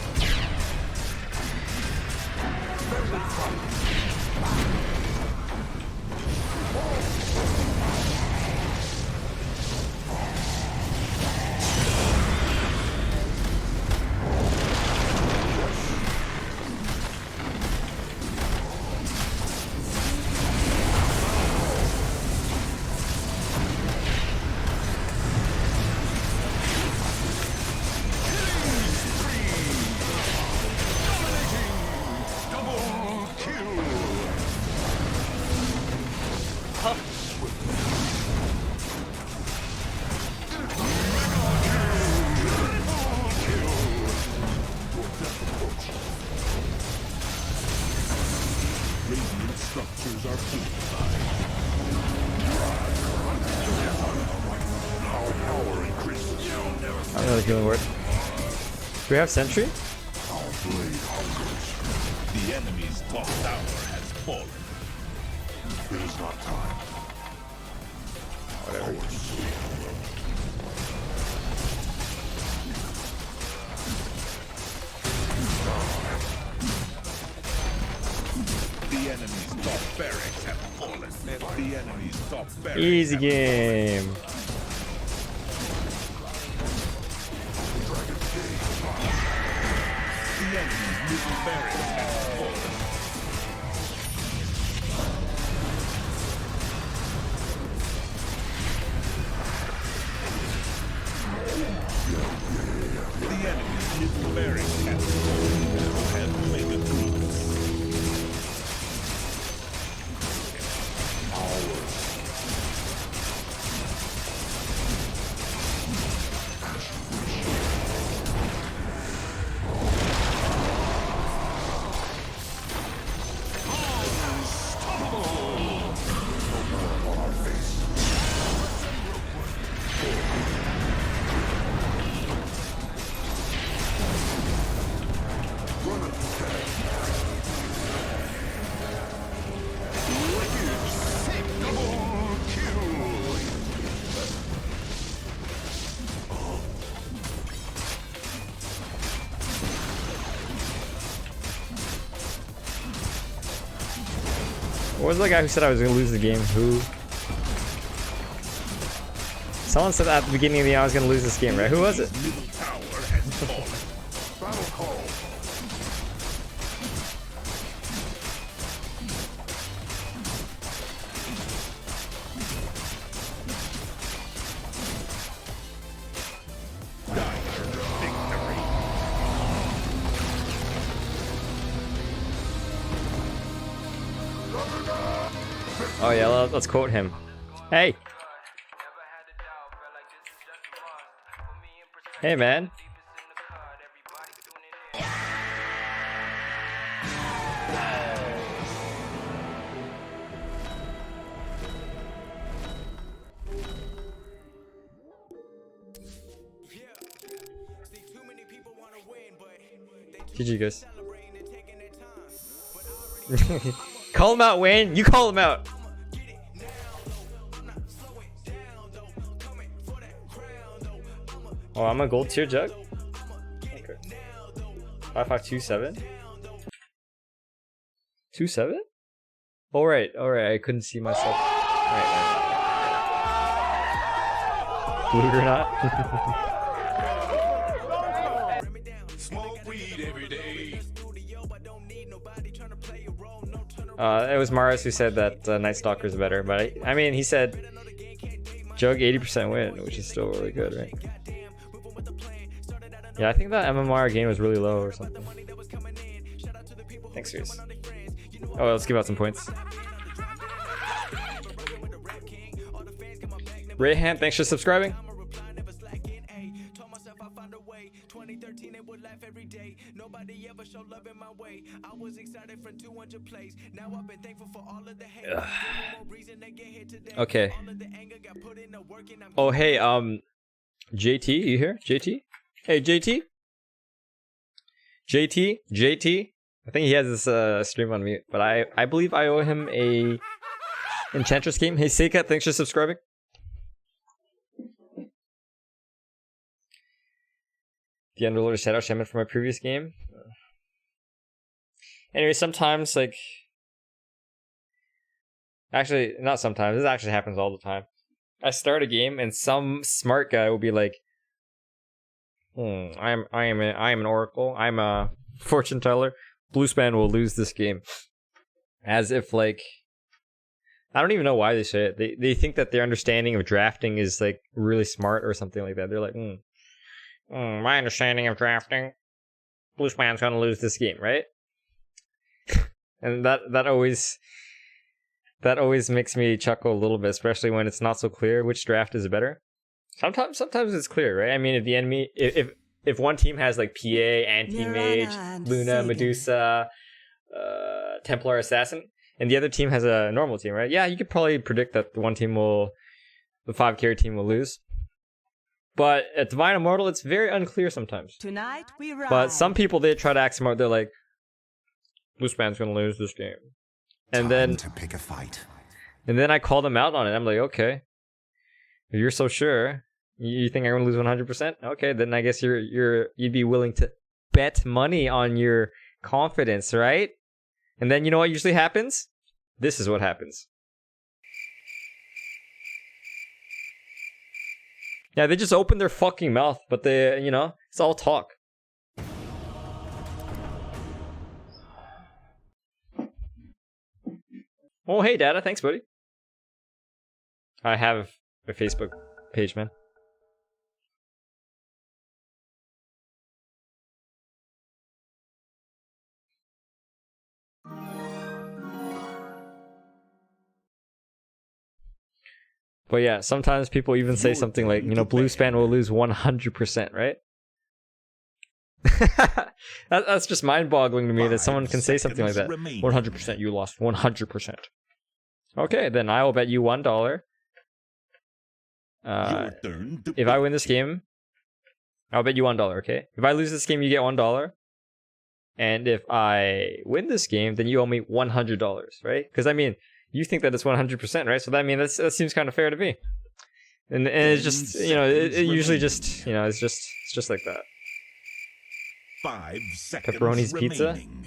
Radiant structures are fortified.
Our power increases.
I don't know the healing word. Do we have sentry?
Our blade hungers.
The enemy's top tower has fallen.
It is not time. Whatever.
The enemy's top barracks have fallen. The enemy's top barracks
Easy
have
game.
Dragon's Gate
barracks has fallen. The enemy's middle barracks has fallen. Now have mega troops.
What was the guy who said I was gonna lose the game? Who? Someone said at the beginning of the year I was gonna lose this game, right? Who was it?
Middle tower has fallen.
Battle call.
Oh yeah, let's quote him. Hey! Hey man! GG guys. Call him out, Wayne! You call him out! Oh, I'm a gold tier Jug? Okay. 5527? 27? Alright, I couldn't see myself. Right. Believe it or not.
Smoke weed every day.
It was Mars who said that Night Stalker is better, but I mean, he said Jug 80% win, which is still really good, right? Yeah, I think that MMR game was really low or something. Thanks, Reese. Oh, let's give out some points. Rayhan, thanks for subscribing. Ugh. Okay. Oh, hey, JT, you here? JT? Hey, JT? JT? I think he has this stream on mute, but I believe I owe him a Enchantress game. Hey, Seika, thanks for subscribing. The Underlord Shadow Shaman from my previous game. Anyway, sometimes, like... Actually, not sometimes. This actually happens all the time. I start a game and some smart guy will be like, I am an oracle. I'm a fortune teller. Bluespan will lose this game. As if, like, I don't even know why they say it. They think that their understanding of drafting is like really smart or something like that. They're like, my understanding of drafting, Bluespan's gonna lose this game, right? And that always makes me chuckle a little bit, especially when it's not so clear which draft is better. Sometimes it's clear, right? I mean, if the enemy, if one team has like PA, Anti-Mage, Luna, Medusa, Templar Assassin, and the other team has a normal team, right? Yeah, you could probably predict that the 5 carry team will lose. But at Divine Immortal, it's very unclear sometimes.
Tonight we ride.
But some people, they try to act smart. They're like, Bluespan's gonna lose this game. And then
to pick a fight.
And then I call them out on it. I'm like, okay, if you're so sure, you think I'm gonna lose 100%? Okay, then I guess you'd be willing to bet money on your confidence, right? And then you know what usually happens? This is what happens. Yeah, they just open their fucking mouth, but they, it's all talk. Oh, hey, Data. Thanks, buddy. I have a Facebook page, man. But yeah, sometimes people even say something like, you know, Blue Span will lose 100%, right? That's just mind-boggling to me that someone can say something like that. 100% you lost. 100%. Okay, then I will bet you $1. If I win this game, I'll bet you $1, okay? If I lose this game, you get $1. And if I win this game, then you owe me $100, right? Because I mean, you think that it's 100%, right? So that means that seems kind of fair to me. And it's just, you know, it usually just, you know, it's just like that.
5 seconds
Pepperoni's pizza.
remaining.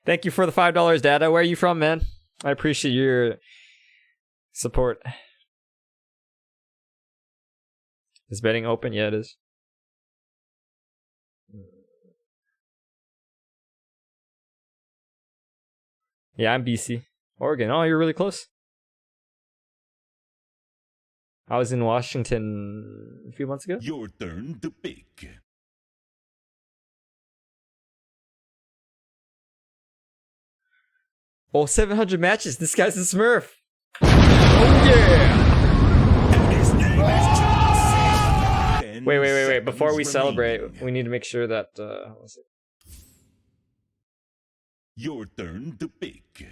Thank you for the $5, Dada. Where are you from, man? I appreciate your support. Is betting open? Yeah, it is. Yeah, I'm BC. Oregon. Oh, you're really close. I was in Washington a few months ago.
Your turn to pick.
Oh, 700 matches. This guy's a Smurf. Oh, yeah. Wait. Before we celebrate, we need to make sure that... what's it?
Your turn to pick.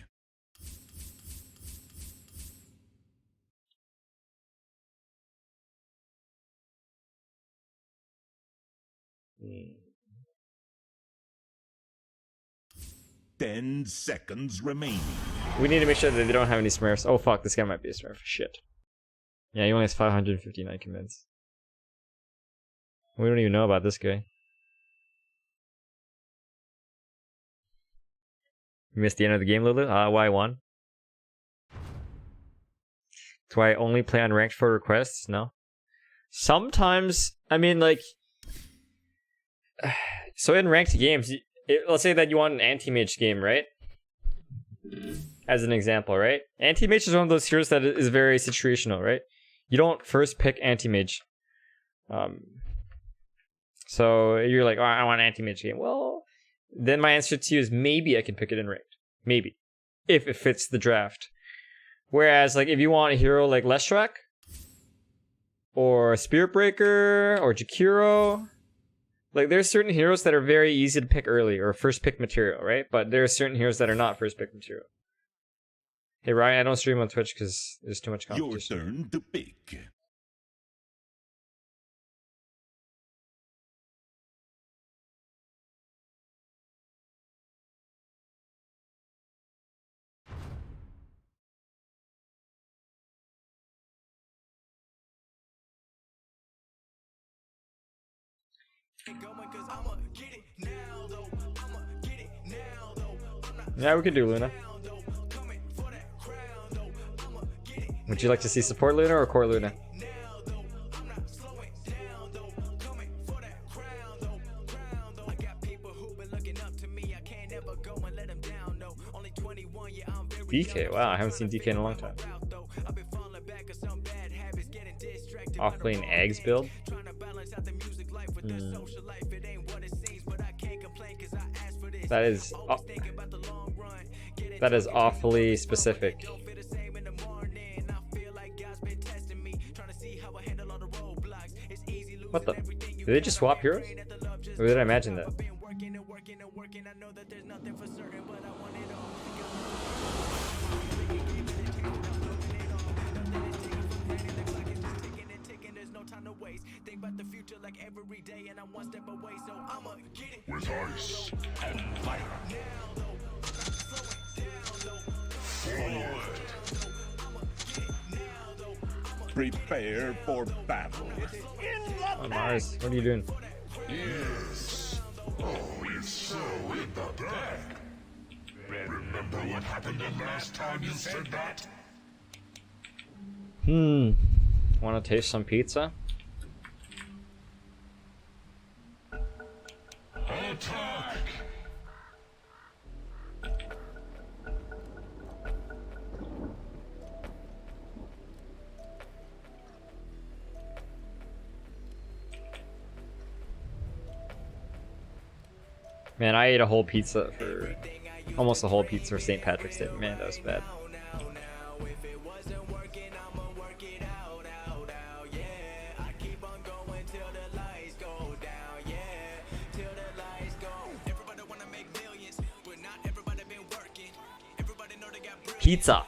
Hmm.
10 seconds remaining.
We need to make sure that they don't have any Smurfs. Oh fuck, this guy might be a Smurf. Shit. Yeah, he only has 559 commits. We don't even know about this guy. You missed the end of the game, Lulu? Why won? Do I only play on ranked for requests? No. Sometimes, I mean, like... So in ranked games, let's say that you want an anti-mage game, right? As an example, right? Anti-mage is one of those heroes that is very situational, right? You don't first pick anti-mage. So you're like, oh, I want an anti-mage game. Well, then my answer to you is maybe I can pick it in ranked. Maybe. If it fits the draft. Whereas, like, if you want a hero like Leshrac, or Spirit Breaker, or Jakiro, like, there's certain heroes that are very easy to pick early, or first pick material, right? But there are certain heroes that are not first pick material. Hey, Ryan, I don't stream on Twitch because there's too much competition.
Your turn to pick.
Yeah, we can do Luna. Would you like to see support Luna or core Luna? DK, wow, I haven't seen DK in a long time. Off-lane Eggs build? That is awfully specific. What the? Did they just swap heroes? Or did I imagine that?
With ice and fire. Forward.
Prepare for battle.
Oh, Mars, what are you doing?
Yes. Oh, it's so in the bag. Remember what happened the last time you said that?
Want to taste some pizza?
attack!
Man, I ate a whole pizza for almost a whole pizza for St. Patrick's Day. Man, that was bad. Pizza.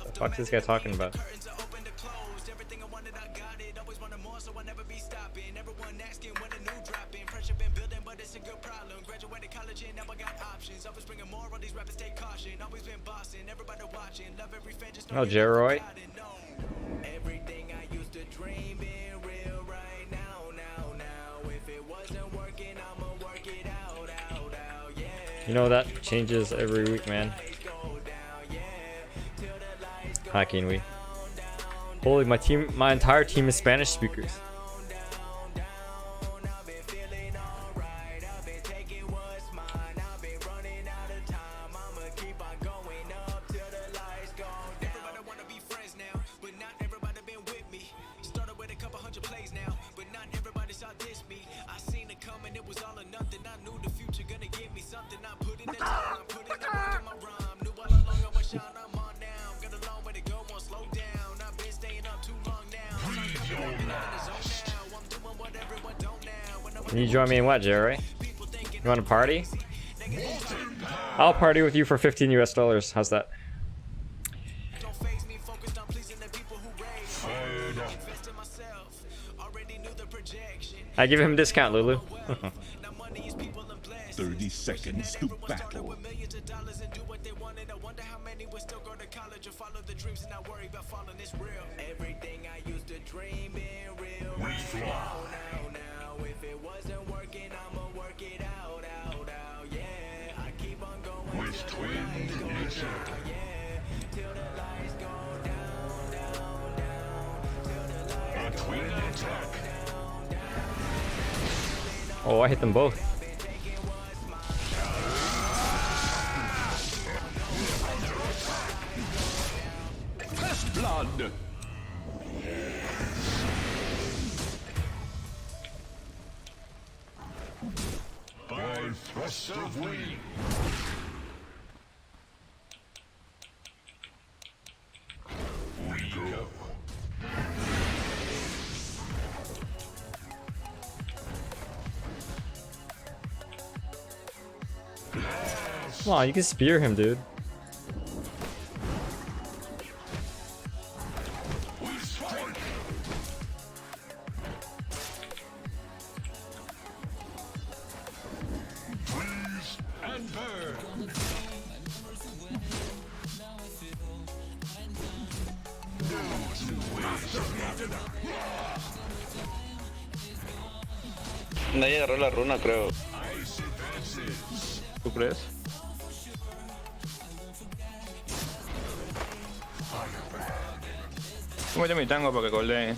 What the fuck is this guy talking about? Oh, Jeroy. You know that changes every week, man. Hi, can we? Holy, my entire team is Spanish speakers. Can you join me in what, Jerry? You want to party? I'll party with you for $15 US. How's that? I give him a discount, Lulu.
30 seconds to battle.
We fly. With twin ignition. A twin attack.
Oh, I hit them both.
First blood.
By thrust of wing. We go.
Come on, you can spear him, dude.
We strike. Freeze and burn.
Nadie agarró la runa, creo. ¿Tú crees? Cómete mi tango para que colee.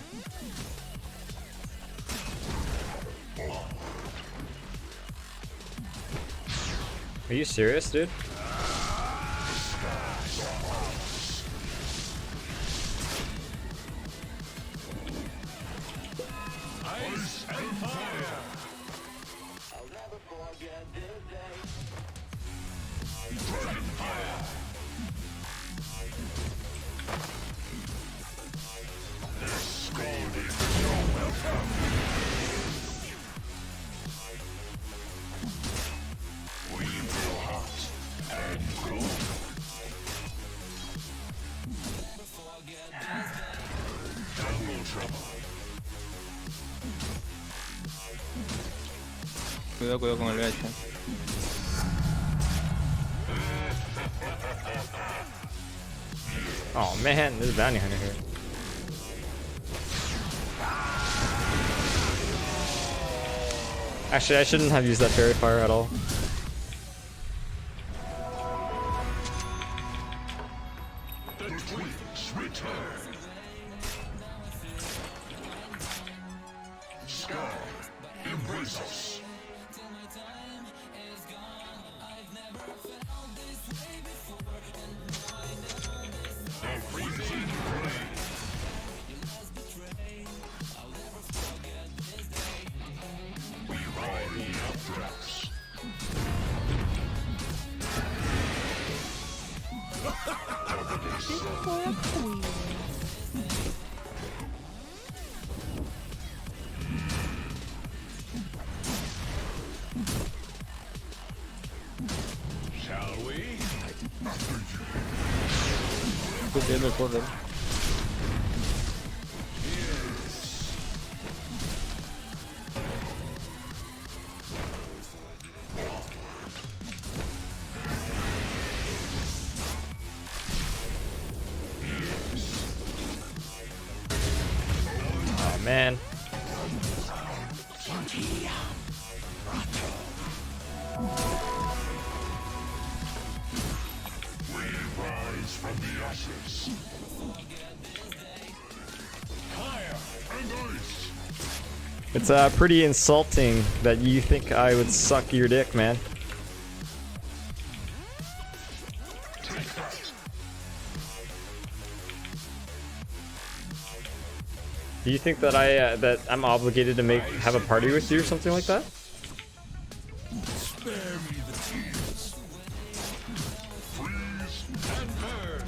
Are you serious, dude?
Ice and fire. Dragon fire. This gold is your welcome. We will hunt and go. Double trouble.
Cuidado, cuidado con el gacho.
Oh man, there's a bounty hunter here. Actually, I shouldn't have used that fairy fire at all.
The twins return. Sky, embrace us. The freezing rain. We ride the updrafts.
For a queen.
Shall we?
Good damage for them.
Oh man.
We rise from the ashes. Fire and ice.
It's pretty insulting that you think I would suck your dick, man.
Take that.
Do you think that that I'm obligated to have a party with you or something like that?
Spare me the tears.
Freeze and burn.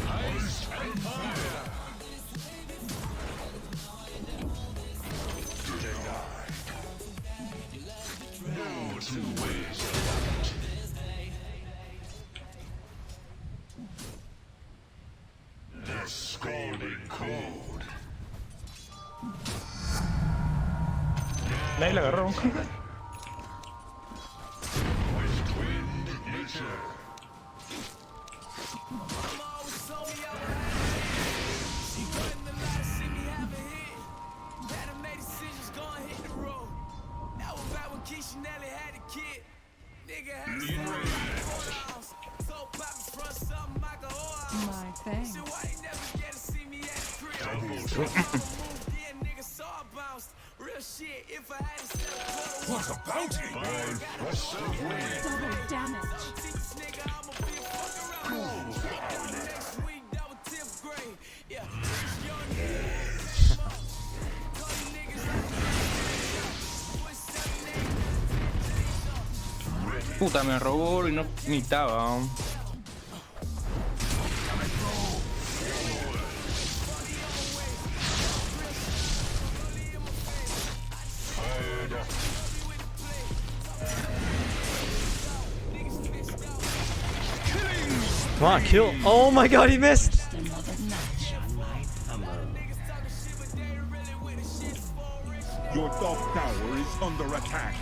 Ice and fire. Denied. No two ways about it. The scalding cold.
Nadie la agarró.
With twinned nature.
My thanks.
What a bounty!
Double damage.
Puta, me robó y no mitaba.
Come on, kill. Oh my god, he missed!
Your top tower is under attack.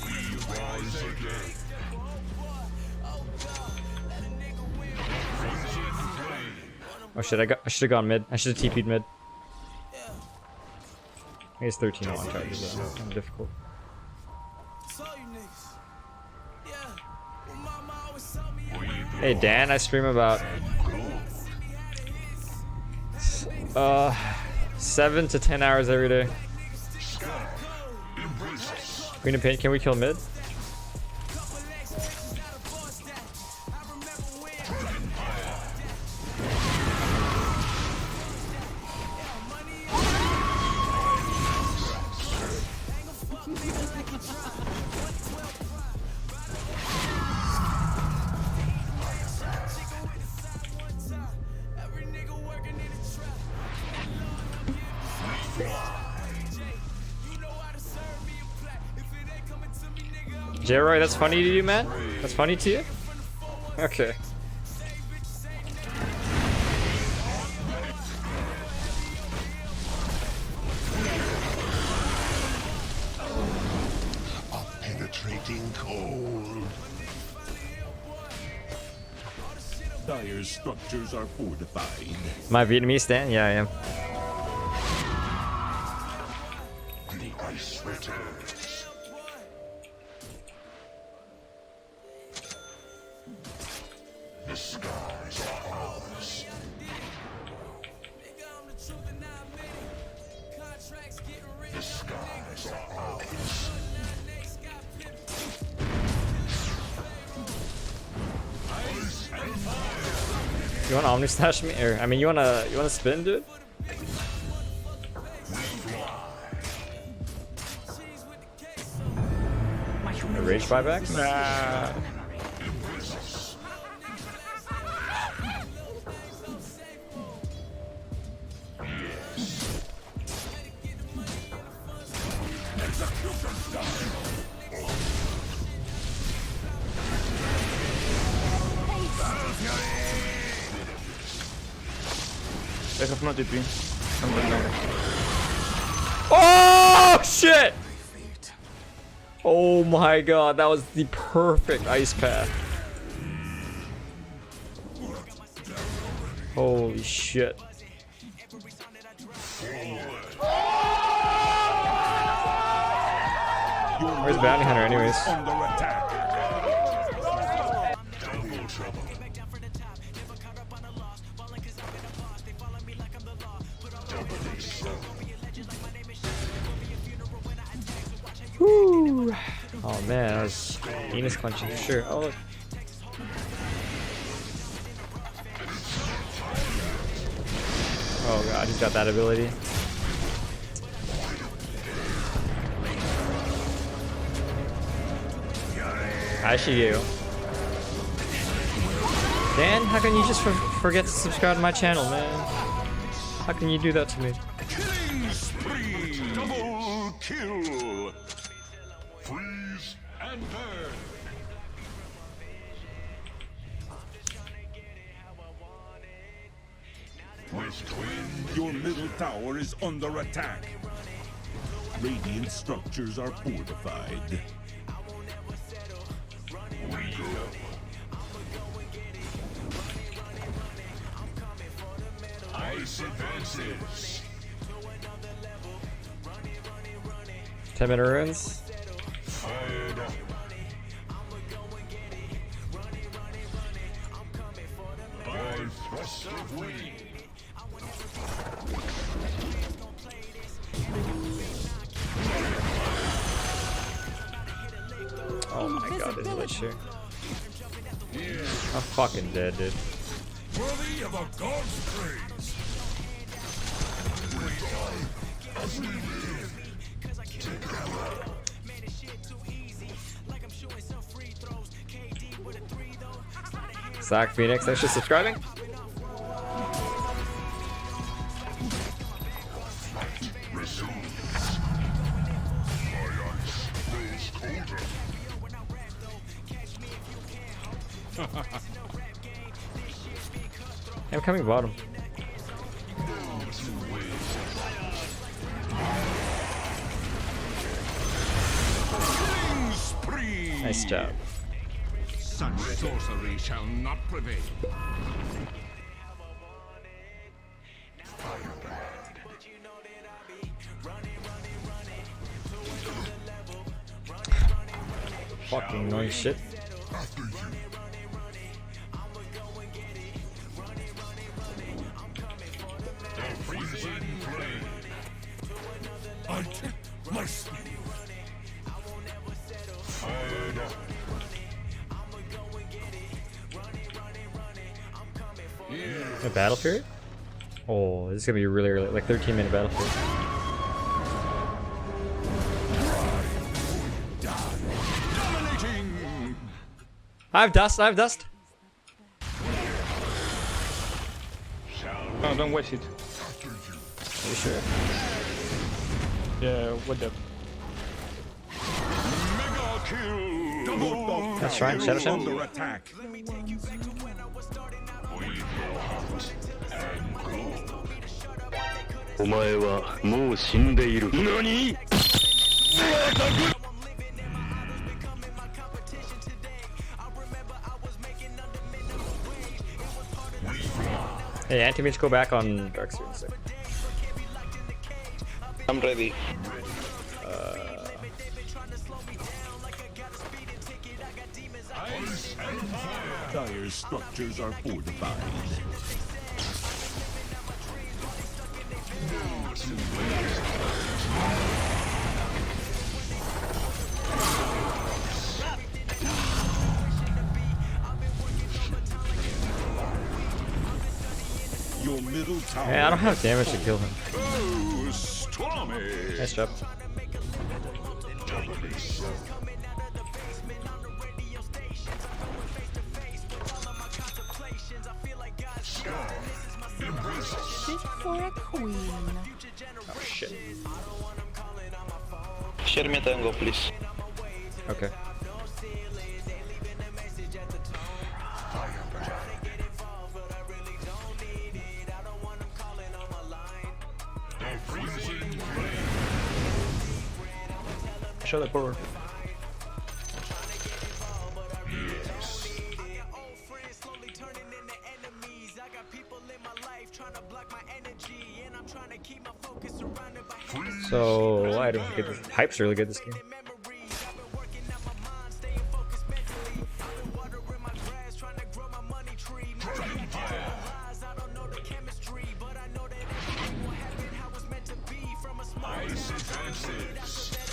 We rise again. Freezing flame.
Oh shit, I should have gone mid. I should have TP'd mid. I guess 13 on charges though. Kind of difficult. Hey Dan, I stream about 7 to 10 hours every day. Queen of Pain, can we kill mid? J-Roy, that's funny to you, man? That's funny to you? Okay.
A penetrating cold.
Dire's structures are fortified.
Am I Vietnamese, Dan? Yeah, I am.
Ice returns. The skies are ours. The skies are ours.
You wanna Omni Slash me? Or I mean, you wanna spin, dude? A rage buybacks?
Nah. I have no TP. I'm going down.
Oh shit! Oh my god, that was the perfect ice path. Holy shit. Where's Bounty Hunter anyways?
Under attack.
Double trouble. Doubly so.
Woo. Oh man, that was Venus clenching for sure. Oh look. Oh god, he's got that ability. Hi Shigeo. Dan, how can you just forget to subscribe to my channel, man? How can you do that to me?
Killing spree. Double kill. Freeze and burn. With twin.
Your middle tower is under attack. Radiant structures are fortified.
Ice advances.
10-minute runes.
Fired up. By thrust of wind.
Oh my god, this lich here. I'm fucking dead, dude.
Worthy of a god's praise. We die as we live. Together.
Zach Phoenix, thanks for subscribing.
Resumes. My ice grows colder.
I'm coming bottom. Nice job.
Such sorcery shall not prevail.
Fucking annoying shit.
After you. The freezing flame. I kept my speed. Fired up.
A battle period? Oh, this is gonna be really early, like 13-minute battle period. I have dust, I have dust.
No, don't waste it.
Are you sure?
Yeah, what the?
Mega kill.
That's right, Shadow Shadow.
Under attack.
We go hot and cold.
お前はもう死んでいる。何？
Hey, anti-mage, go back on Dark Sphere in a sec.
I'm ready.
Dire's structures are fortified. Your middle tower.
Hey, I don't have damage to kill him.
Oh, stormy.
Nice job.
Fit for a queen.
Oh shit.
Share me a tango, please.
Okay.
Show the power.
So I don't get this. Hype's really good this game.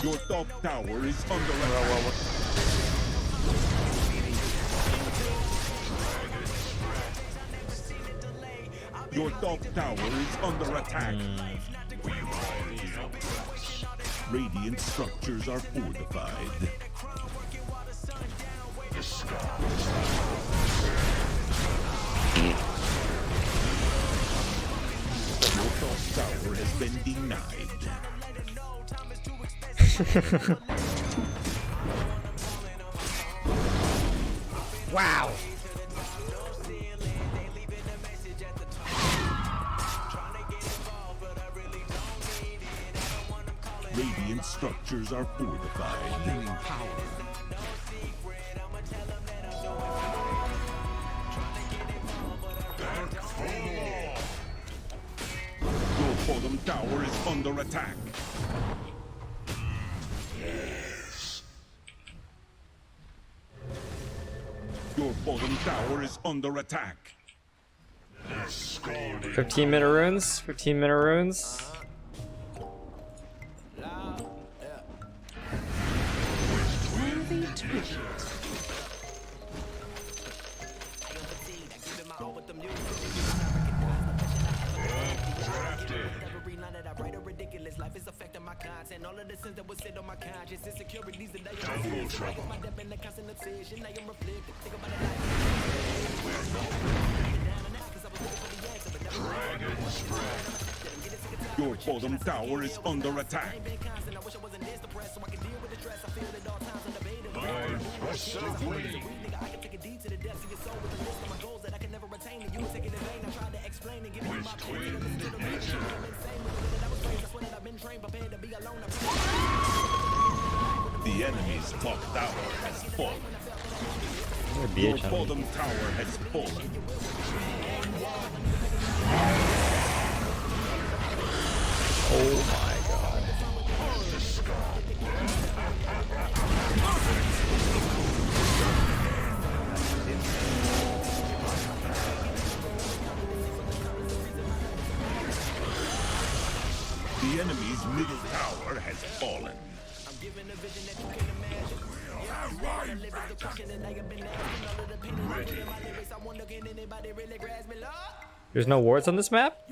Your top tower is under attack. Your top tower is under attack. Radiant structures are fortified. Your top tower has been denied.
Wow.
Radiant structures are fortified. Gaining power. Your bottom tower is under attack. Your bottom tower is under attack.
15-minute runes. 15-minute runes.
Your bottom tower is under attack. The enemy's top tower has fallen. Your bottom tower has fallen.
Oh my god.
The enemy's middle tower has fallen.
There's no wards on this map?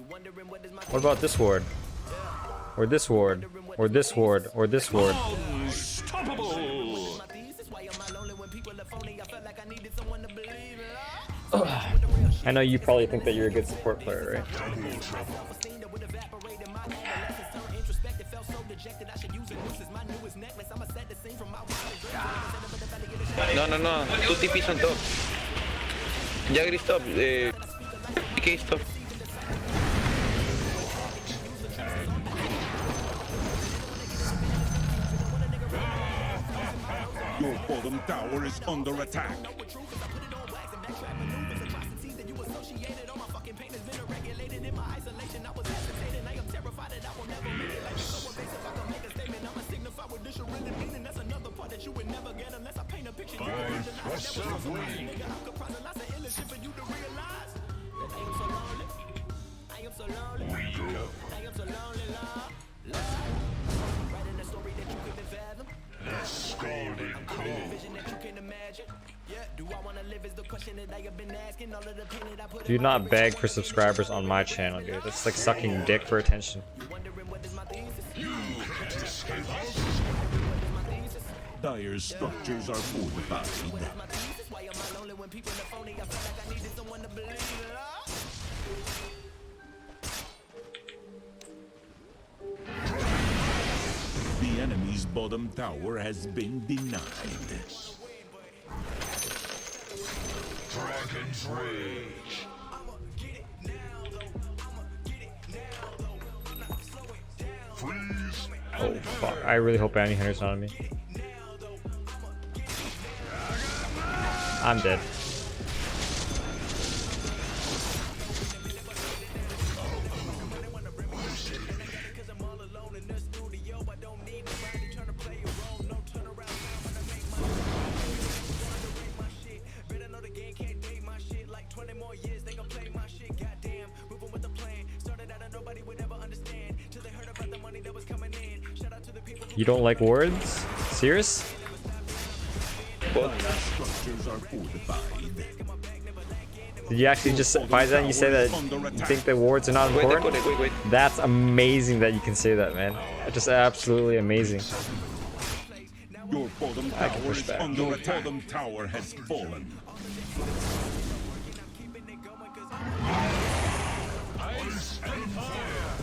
What about this ward? Or this ward? Or this ward? Or this ward?
Unstoppable!
I know you probably think that you're a good support player, right?
No. 2 TPs on top. Jaggery stop. PK stop.
Your bottom tower is under attack.
The scalding cold.
Do not beg for subscribers on my channel, dude. That's like sucking dick for attention.
Dire's structures are fortified. The enemy's bottom tower has been denied.
Dragon's Rage. Freeze.
Oh fuck! I really hope Bounty Hunter's not on me. I'm dead. You don't like wards? Serious? Did you actually just by that you say that you think the wards are not important?
Wait.
That's amazing that you can say that, man. Just absolutely amazing.
Your bottom tower is under attack. Bottom tower has fallen.
Ice and fire.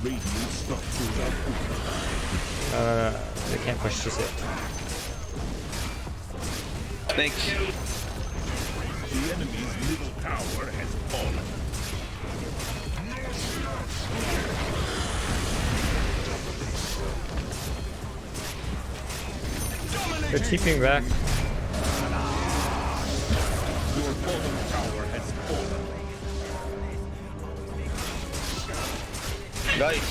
Radiant structures are fortified.
No, they can't push this yet.
Thanks.
The enemy's middle tower has fallen.
They're keeping back.
Your bottom tower has fallen.
Nice.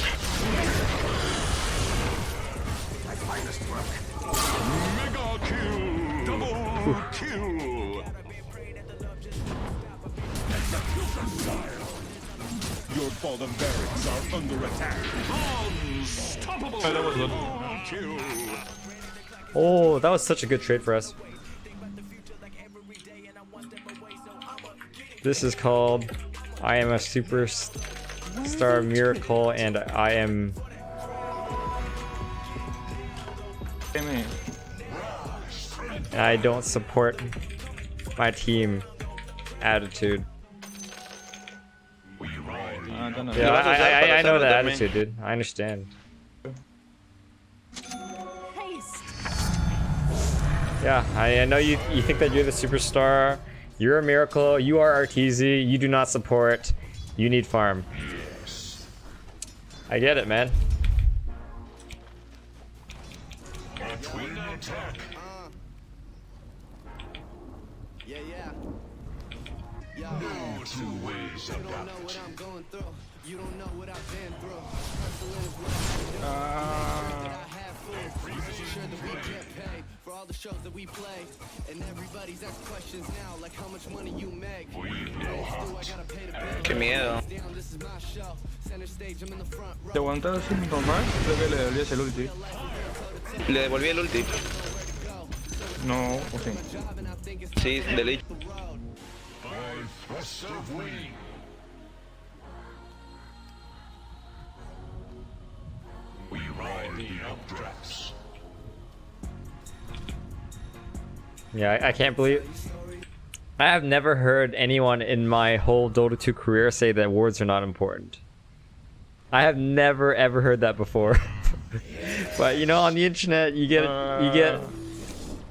Mega kill. Double kill.
Your bottom barracks are under attack.
Unstoppable. Kill.
Oh, that was such a good trade for us. This is called I am a superstar miracle and I am I don't support my team attitude. Yeah, I know that attitude, dude. I understand. Yeah, I know you think that you're the superstar. You're a miracle. You are Arteezy. You do not support. You need farm. I get it, man.
Twin attack. No two ways about it.
You don't know what I've been through. Sure that we get paid for all the shows that we play, and everybody's asked questions now, like how much money you make.
Qué miedo.
This is my show. Center stage, I'm in the front row.
¿Te aguantas un normal? Creo que le devolvías el ulti.
Le devolví el ulti.
No, o sí.
Sí, del hecho.
By thrust of wing. We ride the updrafts.
Yeah, I can't believe I have never heard anyone in my whole Dota 2 career say that wards are not important. I have never ever heard that before. But you know, on the internet you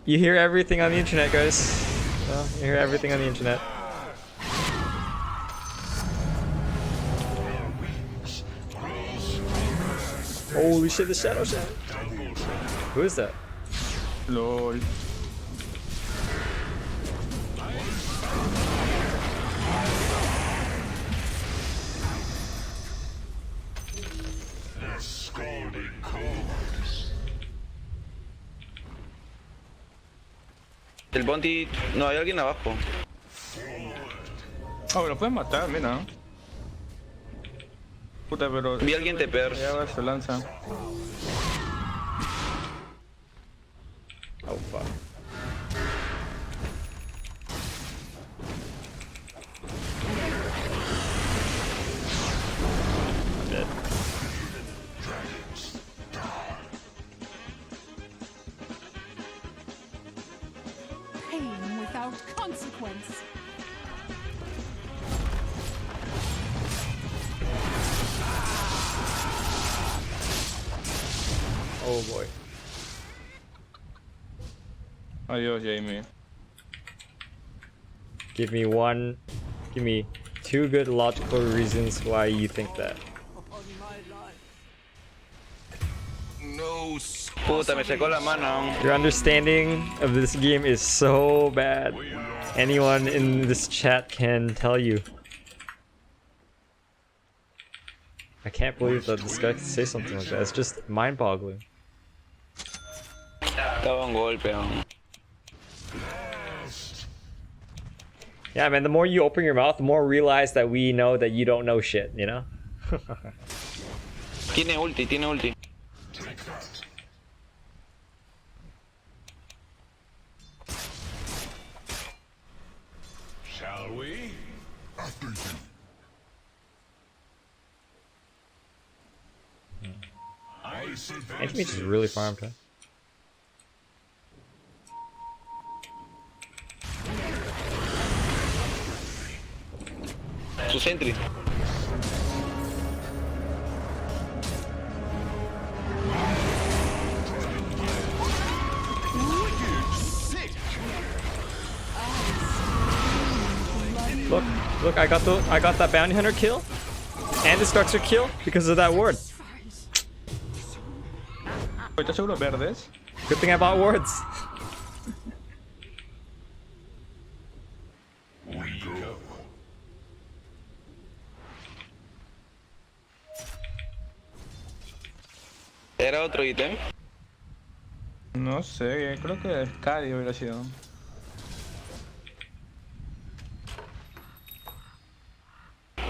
hear everything on the internet, guys. Well, you hear everything on the internet. Holy shit, the Shadow Shot. Who is that?
LOL.
Scalding cold.
El bounty. No, hay alguien abajo.
Ah, me lo pueden matar, mira. Puta, pero...
Vi a alguien tepear.
Ya va, se lanza.
Oh fuck. I'm dead.
Pain without consequence.
Oh boy.
Adiós, Jamie.
Give me 2 good logical reasons why you think that.
No.
Puta, me sacó la mano.
Your understanding of this game is so bad. Anyone in this chat can tell you. I can't believe that this guy can say something like that. It's just mind-boggling.
Estaba un golpe.
Yeah, man, the more you open your mouth, the more realize that we know that you don't know shit, you know?
Tiene ulti, tiene ulti.
Shall we? After you.
Anthony just really farmed, huh?
Su sentry.
Look, I got that bounty hunter kill and the structure kill because of that ward.
¿Estás seguro verdes?
Good thing I bought wards.
¿Era otro ítem?
No sé, creo que Skadi hubiera sido.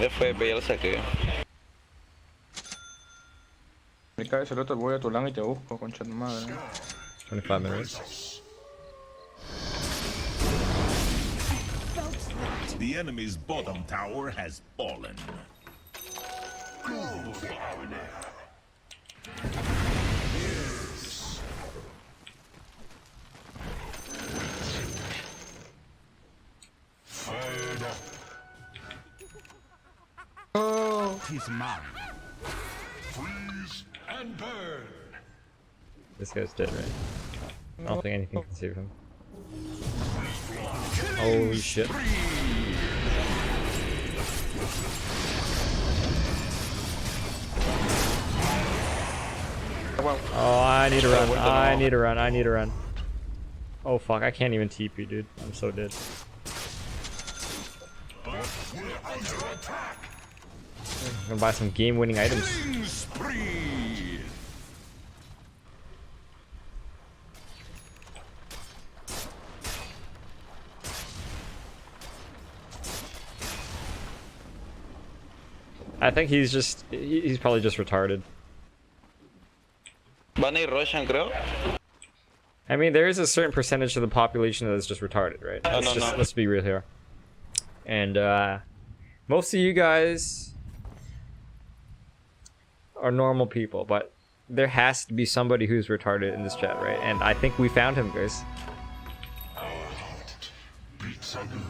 Ya fue, pero ya lo saqué.
Me caes el otro, voy a tu lana y te busco, concha de madre.
25 minutes.
The enemy's bottom tower has fallen.
Fired up.
Oh,
He's mine.
Freeze and burn.
This guy's dead, right? I don't think anything can save him. Holy shit. Oh, I need to run. I need to run. I need to run. Oh fuck, I can't even TP, dude. I'm so dead.
We're under attack.
I'm gonna buy some game-winning items.
Spree.
I think he's probably just retarded.
Van a ir Roshan, creo.
I mean, there is a certain percentage of the population that is just retarded, right? Let's be real here. And most of you guys are normal people, but there has to be somebody who's retarded in this chat, right? And I think we found him, guys.
Our heart beats anew.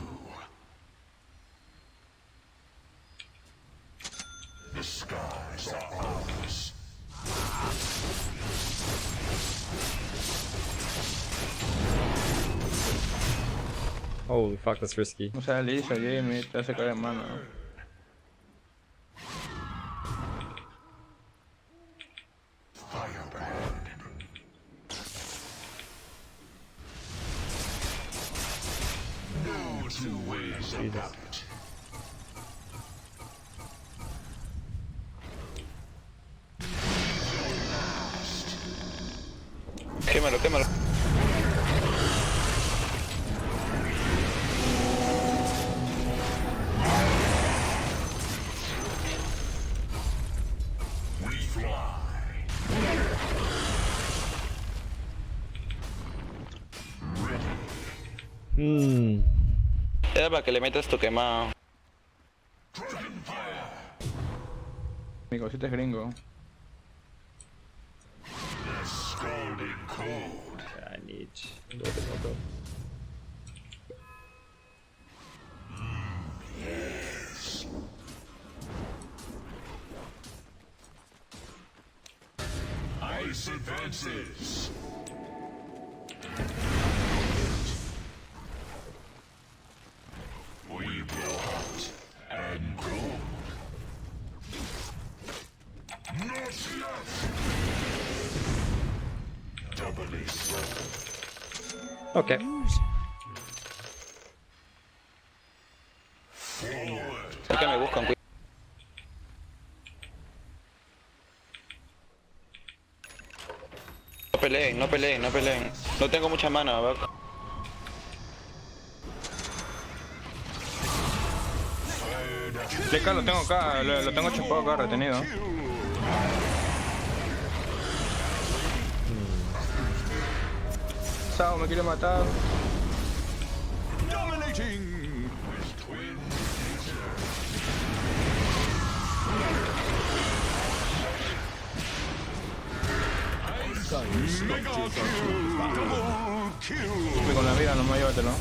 The skies are ours.
Holy fuck, that's risky.
o sea, Lisa, Jamie, te hace caer en mano.
Firebrand. No two ways about it.
Quémalo, quémalo. Era para que le metas tu quemado.
Mi cosita es gringo.
I need.
Ice advances. We will hunt and grow. Not yet. Doubly so.
Okay.
Forward.
Es que me buscan. No peleen, no peleen, no peleen. No tengo mucha mana, vaca.
Leca lo tengo acá, lo tengo chupado acá, retenido. Sao me quiere matar.
Dominating.
Voy con la vida, no me llévatelo.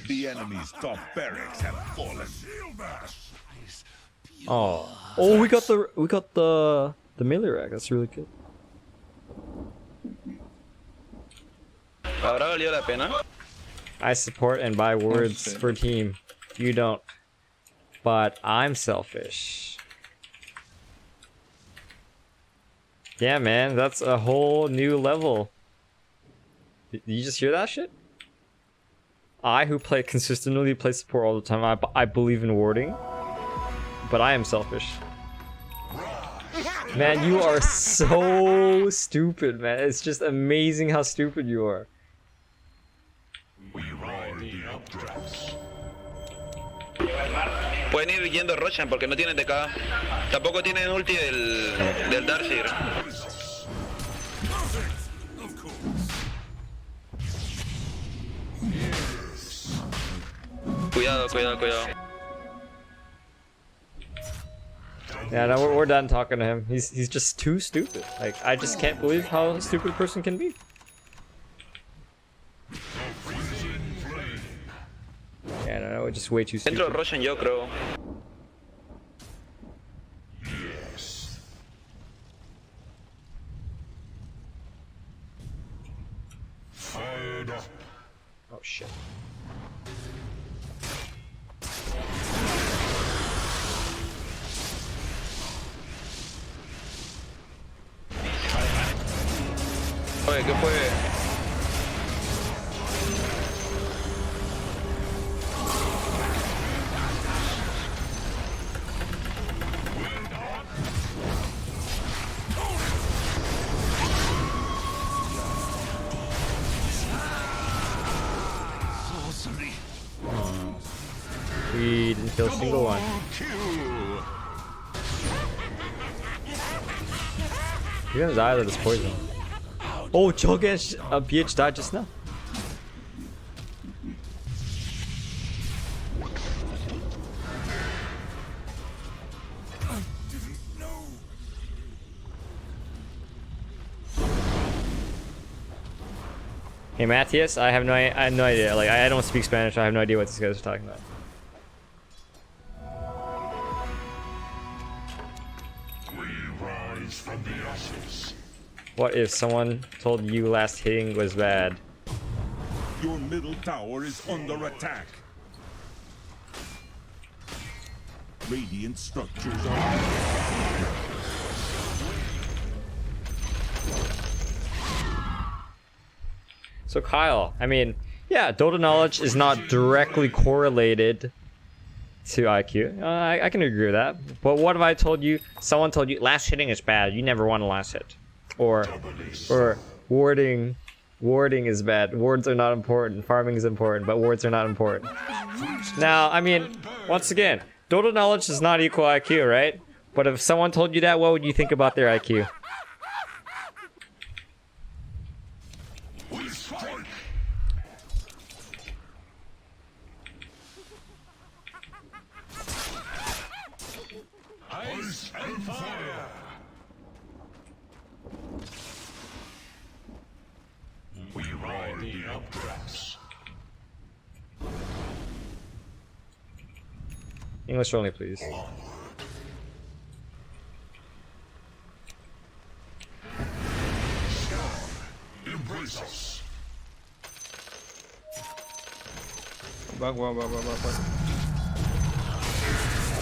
The enemy's top barracks have fallen.
Oh, we got the melee rack. That's really good.
¿Habrá valido la pena?
I support and buy words for team. You don't. But I'm selfish. Yeah, man, that's a whole new level. Did you just hear that shit? I, who consistently play support all the time, I believe in warding. But I am selfish. Man, you are so stupid, man. It's just amazing how stupid you are.
We ride the updrafts.
Pueden ir yendo Roshan porque no tienen TK. Tampoco tienen ulti del Darcy. Cuidado, cuidado, cuidado.
Yeah, no, we're done talking to him. He's just too stupid. Like, I just can't believe how a stupid person can be. Yeah, no, we're just way too stupid.
Dentro Roshan yo creo.
Yes. Fired up.
Oh shit.
Oye, ¿qué fue?
We didn't kill a single one. You're gonna die to this poison. Oh, Chogesh PH died just now. Hey Matthias, I have no idea. Like, I don't speak Spanish. I have no idea what these guys are talking about.
We rise from the ashes.
What if someone told you last hitting was bad?
Your middle tower is under attack. Radiant structures are.
So Kyle, I mean, yeah, Dota knowledge is not directly correlated to IQ. I can agree with that. But what if I told you, someone told you last hitting is bad, you never want to last hit? Or warding is bad. Wards are not important. Farming is important, but wards are not important. Now, I mean, once again, Dota knowledge does not equal IQ, right? But if someone told you that, what would you think about their IQ? English only, please.
Embrace us.
Back.
What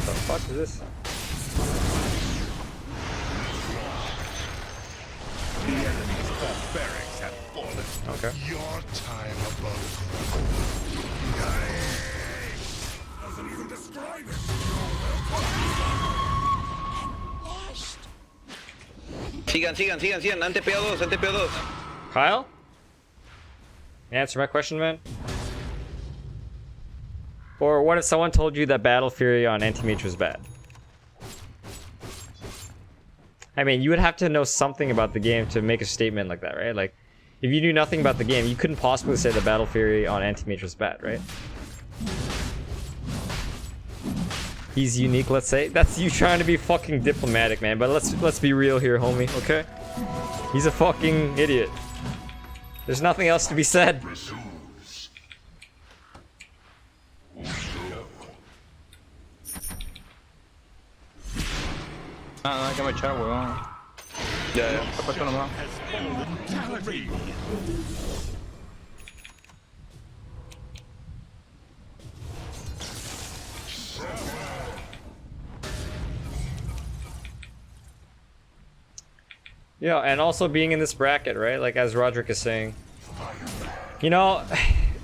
the fuck is this?
The enemy's top barracks have fallen.
Okay.
Your time above. Doesn't even describe it.
Sigan. Ante PO2.
Kyle? Answer my question, man. Or what if someone told you that Battle Fury on Anti-Mage was bad? I mean, you would have to know something about the game to make a statement like that, right? Like, if you knew nothing about the game, you couldn't possibly say that Battle Fury on Anti-Mage was bad, right? He's unique, let's say. That's you trying to be fucking diplomatic, man. But let's be real here, homie, okay? He's a fucking idiot. There's nothing else to be said.
Nada, que me echar, weón.
Ya.
¿Qué pasó nomás?
Yeah, and also being in this bracket, right? Like as Roderick is saying, you know,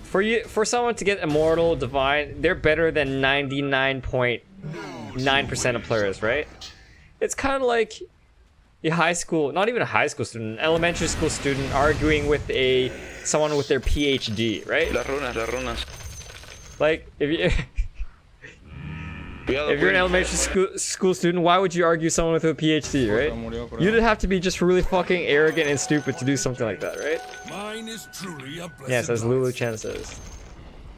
for someone to get Immortal, Divine, they're better than 99.9% of players, right? It's kind of like a high school, not even a high school student, an elementary school student arguing with someone with their PhD, right?
Las runas.
Like if you're an elementary school student, why would you argue someone with a PhD, right? You'd have to be just really fucking arrogant and stupid to do something like that, right?
Mine is truly a blessed
Yes, as
life.
Lulu Chan says.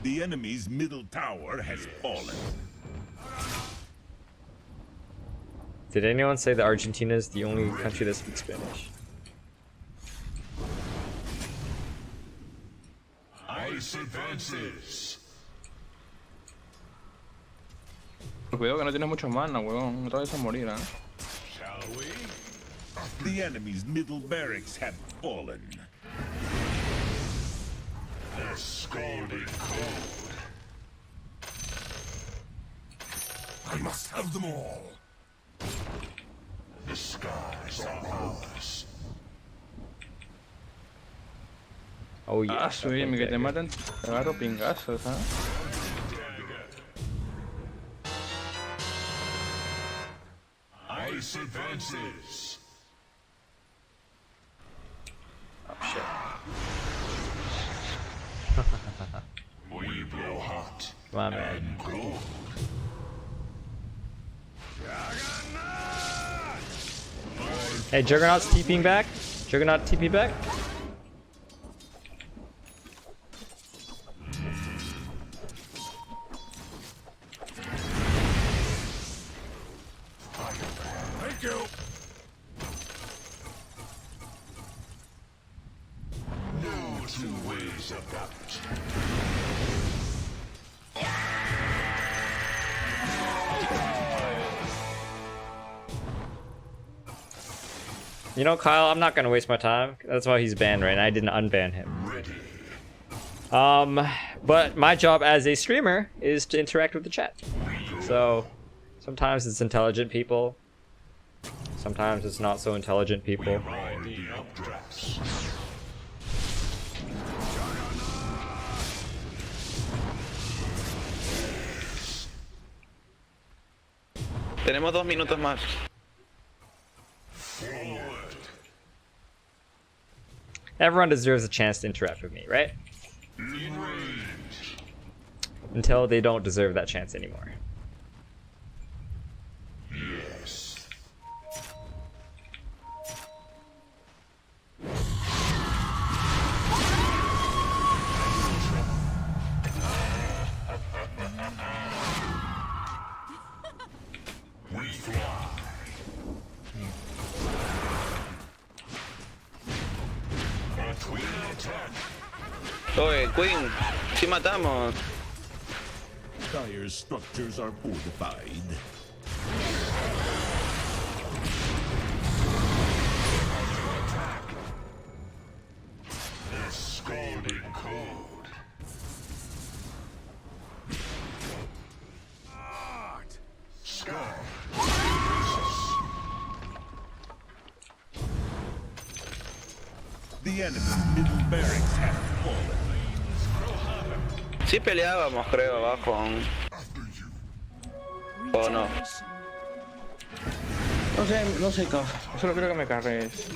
The enemy's middle tower has fallen.
Did anyone say that Argentina is the only country that speaks Spanish?
Ice advances.
Cuidado que no tienes mucho mana, weón. No te vayas a morir, ¿eh?
Shall we? The enemy's middle barracks have fallen.
They're scalding cold. I must have them all. The skies are ours.
Oh yeah.
Ah, soy mi que te matan. Te agarro pingazos, ¿ah?
Ice advances.
Oh shit.
We blow hot.
Come on, man.
And cold.
Hey, Juggernaut's TPing back. Juggernaut TP back.
Thank you. No two ways about it.
You know, Kyle, I'm not gonna waste my time. That's why he's banned, right? And I didn't unban him. But my job as a streamer is to interact with the chat. So sometimes it's intelligent people. Sometimes it's not so intelligent people.
Tenemos 2 minutos más.
Everyone deserves a chance to interact with me, right? Until they don't deserve that chance anymore.
Yes. We fly. A twin attack.
Oye, Queen, si matamos.
Dire's structures are fortified.
Scalding cold. Scar.
The enemy's middle barracks have fallen.
Sí peleábamos, creo, abajo aún. ¿O no?
No sé, solo creo que me cargues.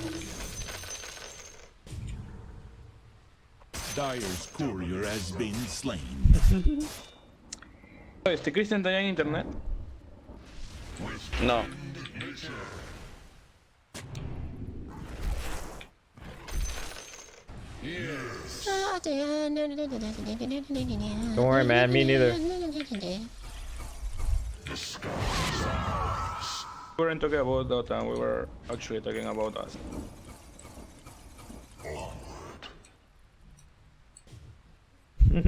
Dire's courier has been slain.
Christian está ya en internet.
No.
Don't worry, man. Me neither.
We weren't talking about Dota, we were actually talking about us.
The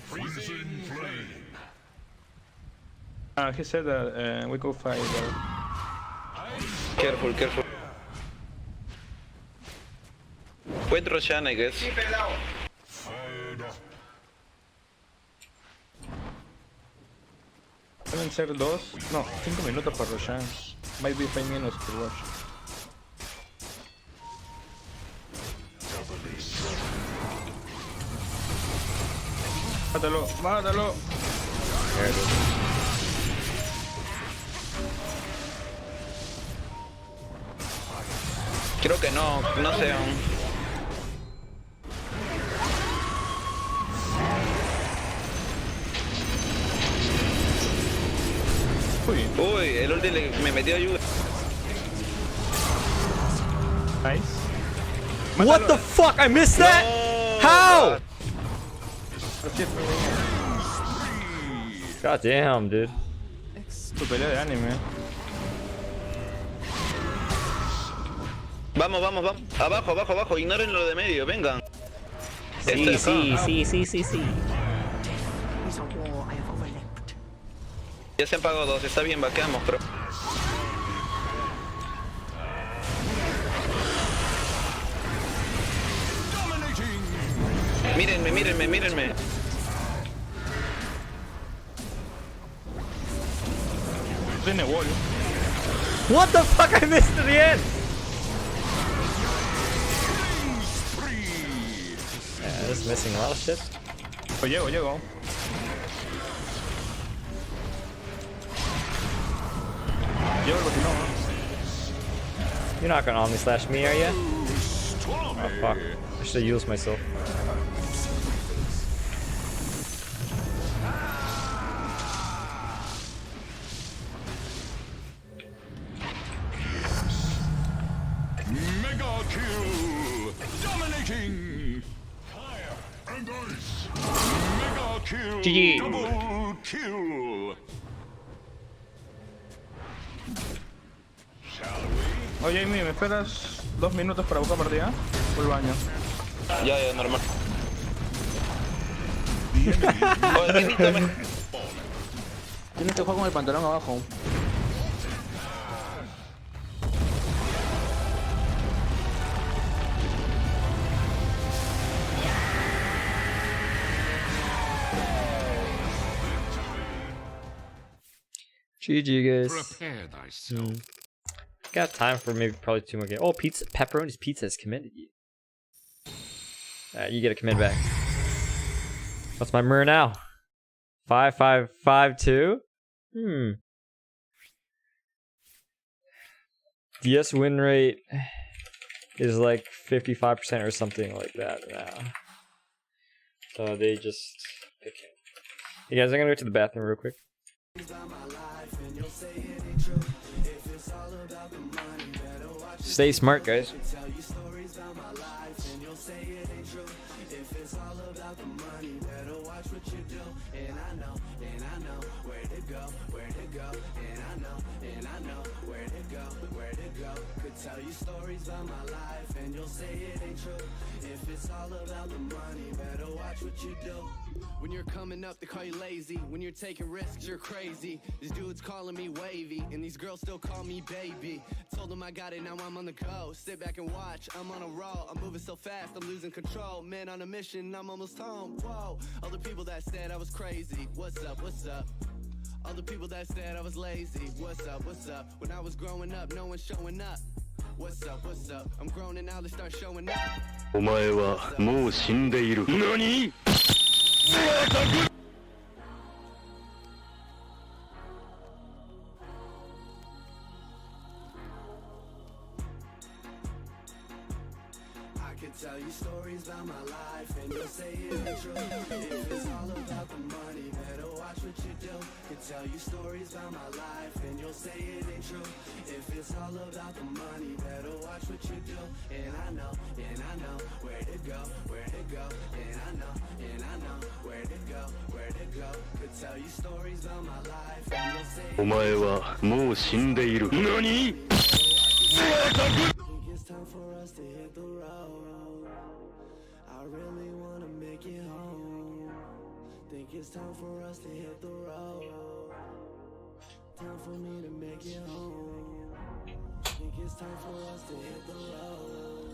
freezing flame.
He said that we could fight there.
Careful, careful. Wait, Roshan, I guess.
Deben ser 5 minutos para Roshan. Might be 5 minutes to rush. Mátalo, mátalo.
Creo que no sé aún. Uy, el ulti me metió ayuda.
Nice.
What the fuck? I missed that? How? God damn, dude.
Tu pelea de anime.
Vamos. Abajo. Ignoren lo de medio, vengan.
Sí.
Ya se han pagado 2, está bien, vaqueamos, pero... Mírenme.
Tiene wall.
What the fuck? I missed at the end. Yeah, just missing a lot of shit.
Pues llego. Llego el botinón.
You're not gonna Omni Slash me, are you? Oh fuck. I should have used myself.
Mega kill! Dominating!
Fire and ice.
Mega kill!
GG.
Double kill!
Oye, Amy, ¿me esperas 2 minutos para buscar partida? Por el baño.
Ya, normal.
Tienes que jugar con el pantalón abajo.
GG, guys.
Prepare thyself.
Got time for maybe probably 2 more games. Oh, pizza! Pepperoni's Pizza has commended you. You get a command back. What's my MER now? 5552? DS win rate is like 55% or something like that now. So they just pick it. Hey guys, I'm gonna go to the bathroom real quick. Stay smart, guys.
Tell you stories about my life and you'll say it ain't true. If it's all about the money, better watch what you do. When you're coming up, they call you lazy. When you're taking risks, you're crazy. These dudes calling me wavy, and these girls still call me baby. Told them I got it, now I'm on the go. Sit back and watch, I'm on a roll. I'm moving so fast, I'm losing control. Man on a mission, I'm almost home. Whoa, all the people that said I was crazy. What's up, what's up? All the people that said I was lazy. What's up, what's up? When I was growing up, no one's showing up. What's up, what's up? I'm grown and now they start showing up.
お前はもう死んでいる。何？
I could tell you stories about my life and you'll say it ain't true. If it's all about the money, better watch what you do. Could tell you stories about my life and you'll say it ain't true. If it's all about the money, better watch what you do. And I know where to go, where to go. And I know where to go, where to go. Could tell you stories about my life and you'll say it ain't true.
お前はもう死んでいる。何？
It's time for us to hit the road. I really wanna make it home. Think it's time for us to hit the road. Time for me to make it home. Think it's time for us to hit the road.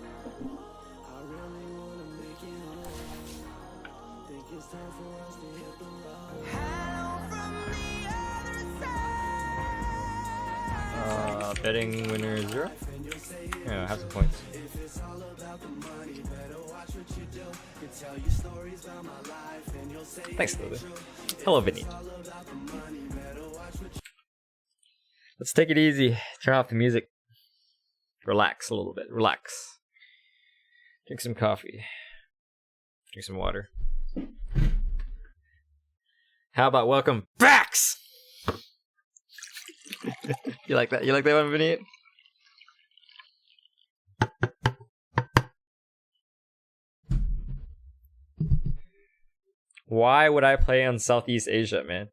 I really wanna make it home. Think it's time for us to hit the road. Hello from the other side.
Betting winner 0. Yeah, have some points.
If it's all about the money, better watch what you do. Could tell you stories about my life and you'll say
Thanks, Lily. Hello, Vinny. Let's take it easy. Turn off the music. Relax a little bit. Relax. Drink some coffee. Drink some water. How about welcome Brax? You like that? You like that one, Vinny? Why would I play on Southeast Asia, man?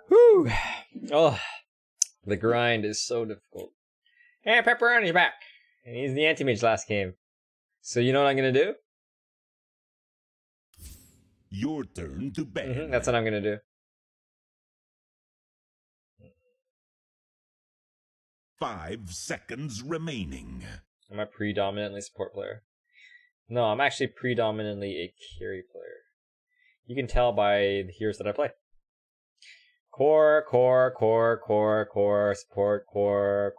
Whew. Oh, the grind is so difficult. Hey, Pepperoni's back. And he's the anti-mage last game. So you know what I'm gonna do?
Your turn to bet.
That's what I'm gonna do.
5 seconds remaining.
I'm a predominantly support player. No, I'm actually predominantly a carry player. You can tell by the heroes that I play. Core, support, core.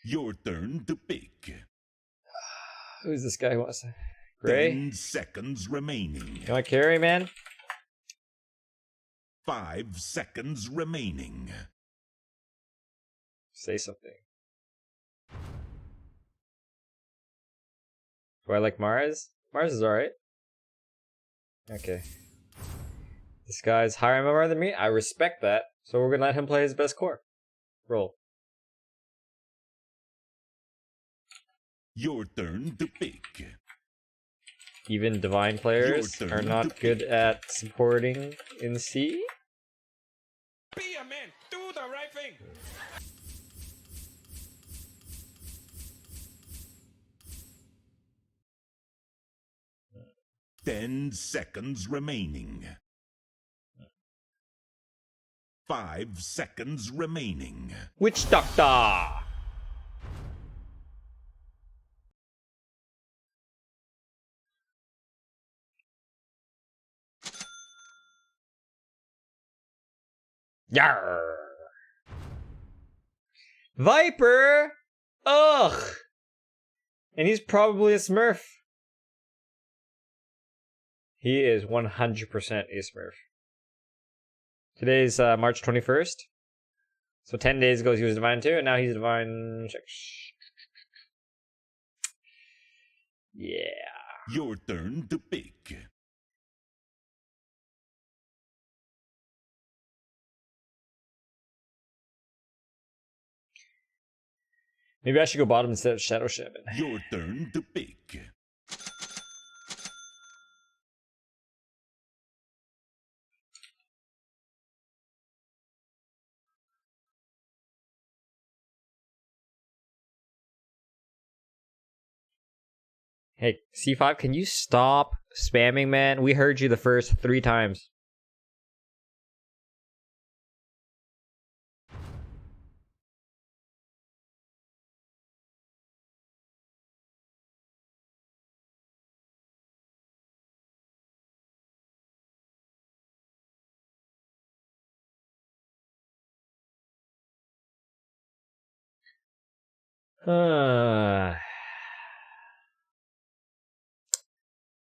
Your turn to pick.
Who's this guy who wants to... Gray?
10 seconds remaining.
You want carry, man?
5 seconds remaining.
Say something. Do I like Mars? Mars is alright. Okay. This guy's higher MMR than me. I respect that. So we're gonna let him play his best core. Roll.
Your turn to pick.
Even divine players are not good at supporting in C.
Be a man. Do the right thing.
Ten seconds remaining. 5 seconds remaining.
Witch Doctor! Yarr! Viper! Ugh! And he's probably a Smurf. He is 100% a Smurf. Today's March 21st. So 10 days ago he was Divine 2, and now he's Divine 6. Yeah.
Your turn to pick.
Maybe I should go bottom instead of Shadow Shaman.
Your turn to pick.
Hey, C5, can you stop spamming, man? We heard you the first 3 times.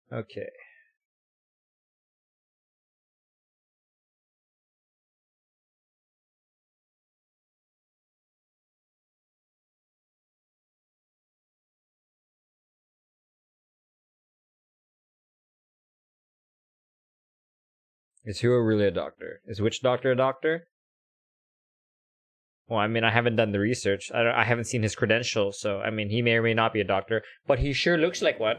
Okay. Is who really a doctor? Is which doctor a doctor? Well, I mean, I haven't done the research. I haven't seen his credentials, so I mean, he may or may not be a doctor, but he sure looks like one.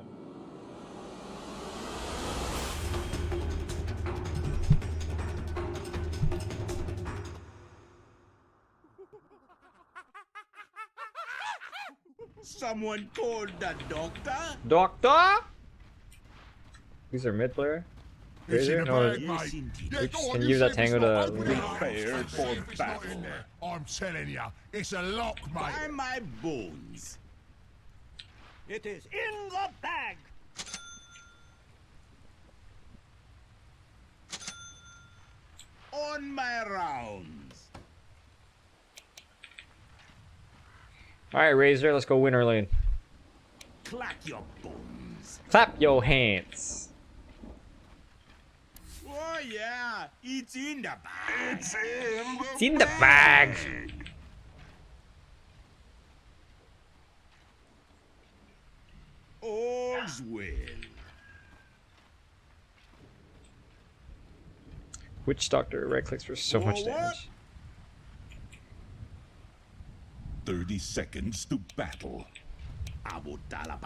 Someone called the doctor?
Doctor? Who's our mid player? Razor? No, can you give that tango to
Prepared for battle.
I'm telling you, it's a lock, mate.
By my bones.
It is in the bag.
On my rounds.
Alright, Razor, let's go winner lane.
Clack your bones.
Clap your hands.
Oh yeah, it's in the bag.
It's in the bag.
All's well.
Which doctor right clicks for so much damage?
30 seconds to battle. Abotala.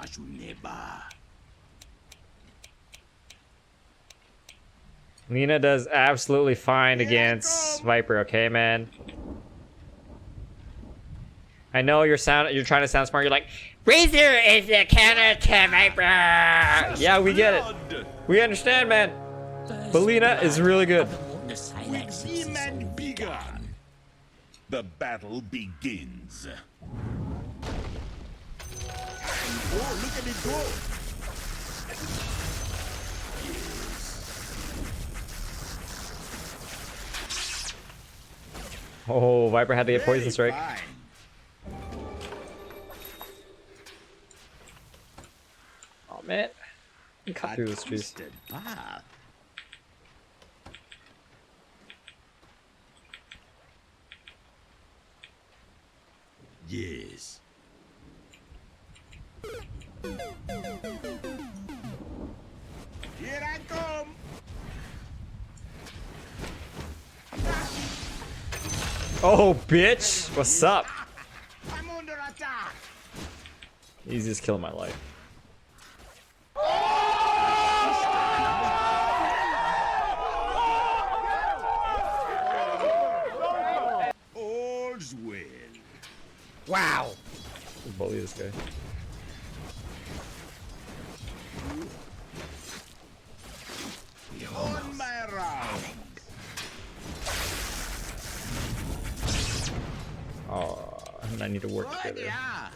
Lina does absolutely fine against Viper, okay, man? I know you're trying to sound smart. You're like, Razor is the counter to Viper. Yeah, we get it. We understand, man. But Lina is really good.
The battle begins. Oh, look at it go!
Oh, Viper had to get poison strike. Oh man, we cut through this trees.
Yes. Here I come.
Oh, bitch! What's up?
I'm under attack.
Easiest kill of my life.
All's well.
Wow. Bully this guy.
On my round.
Oh, I need to work together.
Yeah.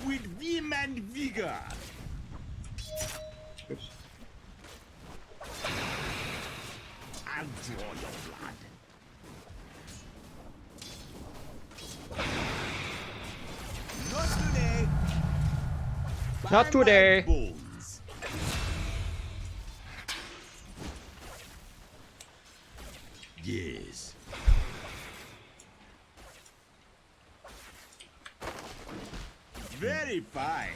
With vim and vigor.
Oops.
I'll draw your blood. Not today.
Not today.
Bones. Yes. Very fine.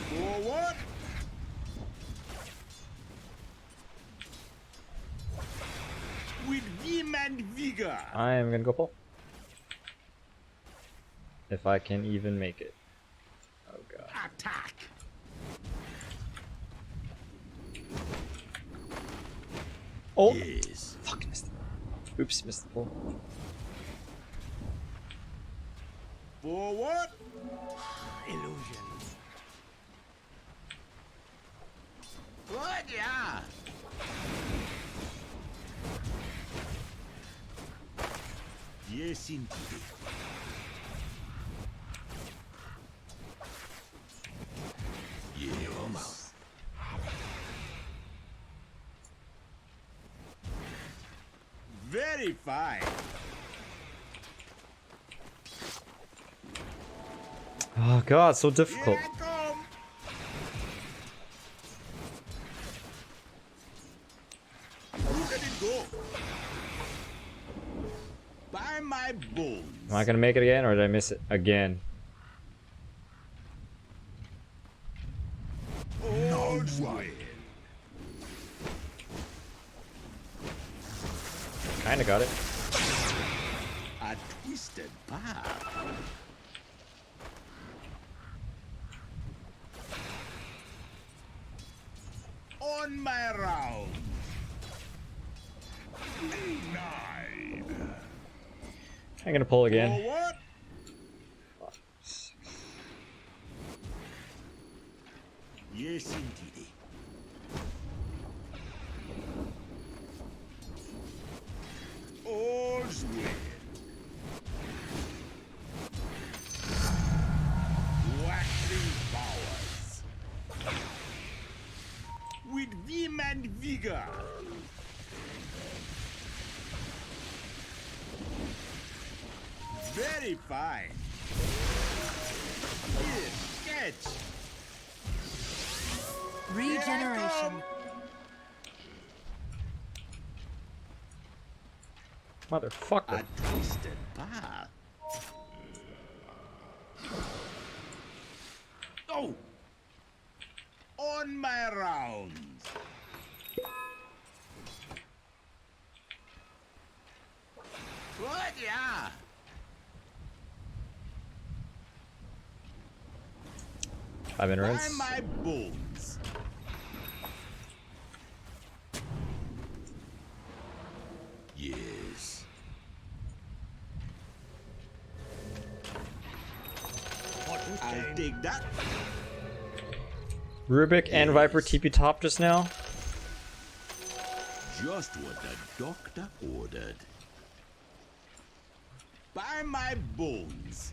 Forward. With vim and vigor.
I am gonna go pull. If I can even make it. Oh god.
Attack.
Oh!
Yes.
Fuck, missed it. Oops, missed the pull.
Forward. Illusions. Good, yeah. Yes, indeed. Yes. Very fine.
Oh god, so difficult.
Here I come. Look at it go. By my bones.
Am I gonna make it again, or did I miss it again?
No way.
Kinda got it.
A twisted path. On my round. Denied.
I'm gonna pull again.
Forward. Yes, indeed. All's well. Waxing powers. With vim and vigor. Very fine. Here, catch.
Regeneration.
Motherfucker.
A twisted path. Oh! On my rounds. Good, yeah.
I've been
By
rinsed.
my bones. Yes. I'll take that.
Rubik and Viper TP top just now.
Just what the doctor ordered. By my bones.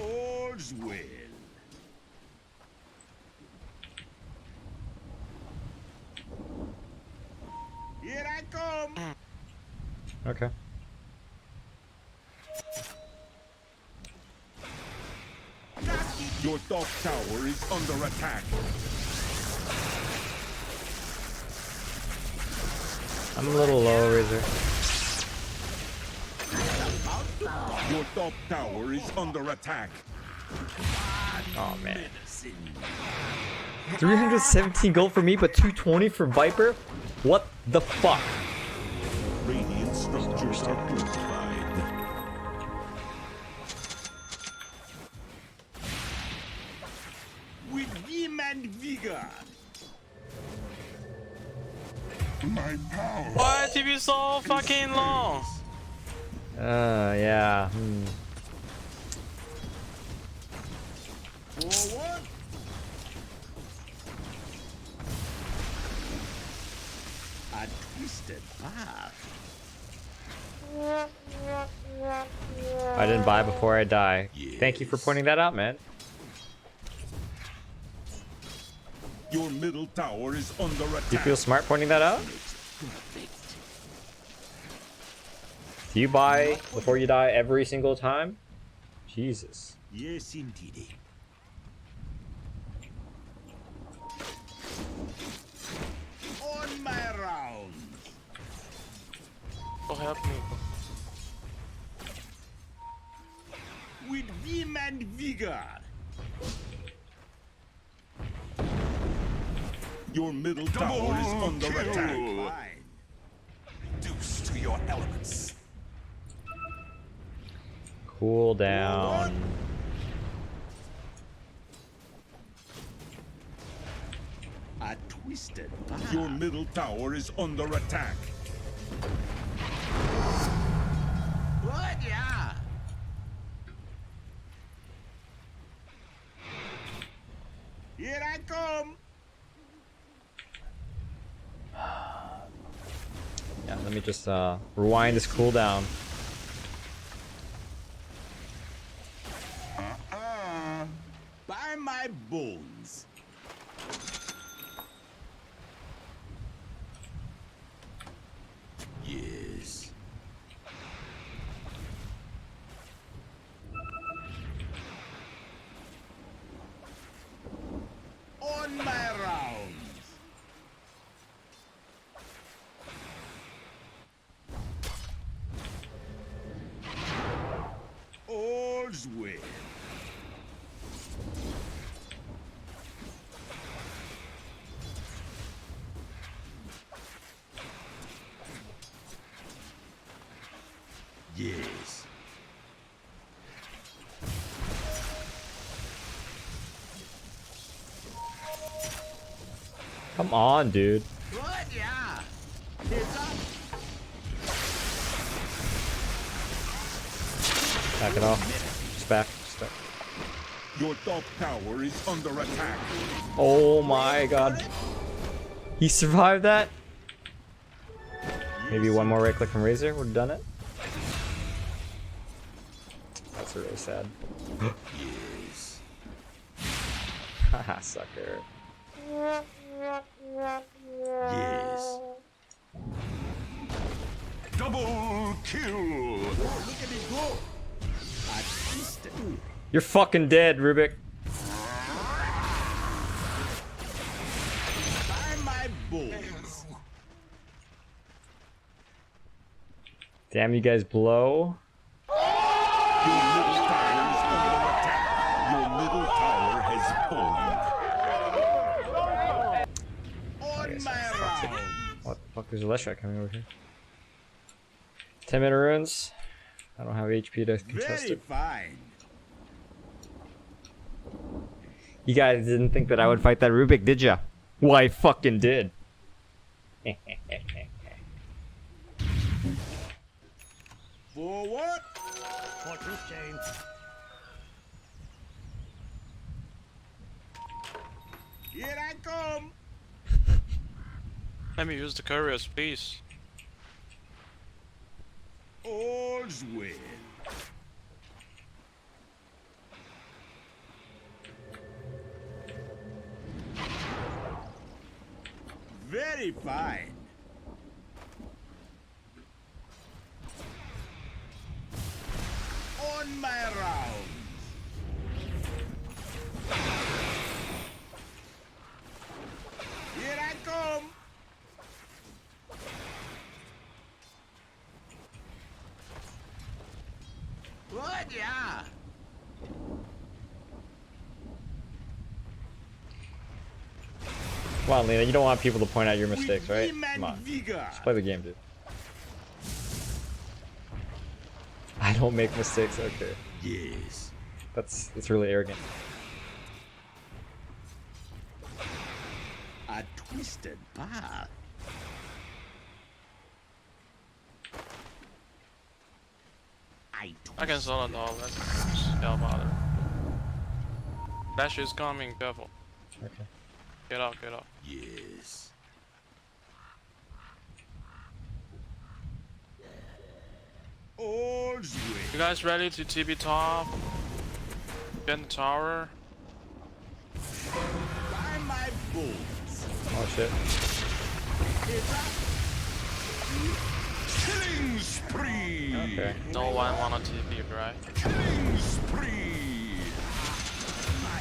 All's well. Here I come.
Okay.
Your top tower is under attack.
I'm a little low, Razor.
Your top tower is under attack.
Oh man. 317 gold for me, but 220 for Viper? What the fuck?
Radiant structures are fortified. With vim and vigor.
My power.
Why TP so fucking long?
Yeah.
Forward. A twisted path.
I didn't buy before I die. Thank you for pointing that out, man.
Your middle tower is under attack.
Do you feel smart pointing that out? Do you buy before you die every single time? Jesus.
Yes, indeed. On my round.
Oh, help me.
With vim and vigor. Your middle tower is under attack. Fine. Reduce to your elements.
Cool down.
twisted. Your middle tower is under attack.
What? Yeah. Here I come.
Yeah, let me just rewind this cooldown.
By my bones. Yes. On my rounds. All's well. Yes.
Come on, dude.
What? Yeah. It's up.
Back it off. Just back. Just back.
Your top tower is under attack.
Oh my god. He survived that? Maybe one more right click from Razor would have done it. That's really sad.
Yes.
Haha, sucker.
Yes.
Double kill.
Look at it go. I twisted.
You're fucking dead, Rubik.
By my bones.
Damn, you guys blow.
Your middle tower is under attack. Your middle tower has fallen.
On my round.
What the fuck? There's a Leshrac coming over here. 10-minute runes. I don't have HP to contest
Very
it.
fine.
You guys didn't think that I would fight that Rubik, did ya? Well, I fucking did.
For what?
Fortress chain.
Here I come.
Let me use the couriers, please.
All's well. Very fine. On my rounds. Here I come. What? Yeah.
Come on, Lena, you don't want people to point out your mistakes, right? Come on. Just play the game, dude. I don't make mistakes, okay.
Yes.
It's really arrogant.
A twisted path.
I can solo though, let's don't bother. Dash is coming, careful.
Okay.
Get out, get out.
Yes. All's well.
You guys ready to TP top? Get the tower?
By my bones.
Oh shit.
Killing spree.
Okay.
No one wanna TP, right?
Killing spree. My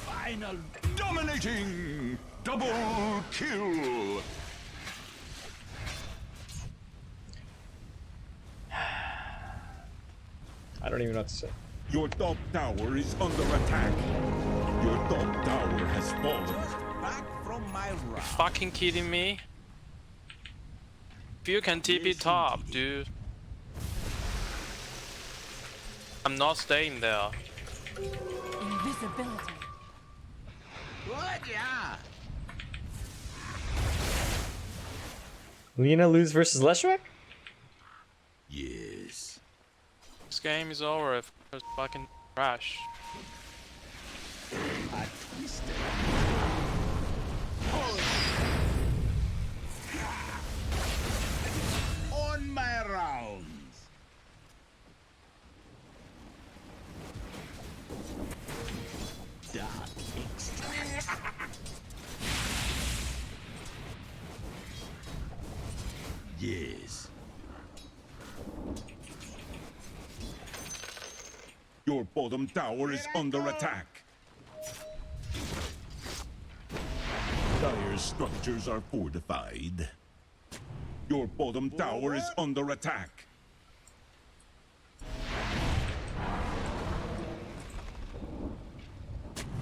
final dominating double kill.
I don't even know what to say.
Your top tower is under attack. Your top tower has fallen.
Back from my round.
Fucking kidding me? If you can TP top, dude. I'm not staying there.
Invisibility.
What? Yeah.
Lena lose versus Leshrac?
Yes.
This game is over if it's fucking trash.
On my rounds. Dark extract. Yes.
Your bottom tower is under attack. Dire's structures are fortified. Your bottom tower is under attack.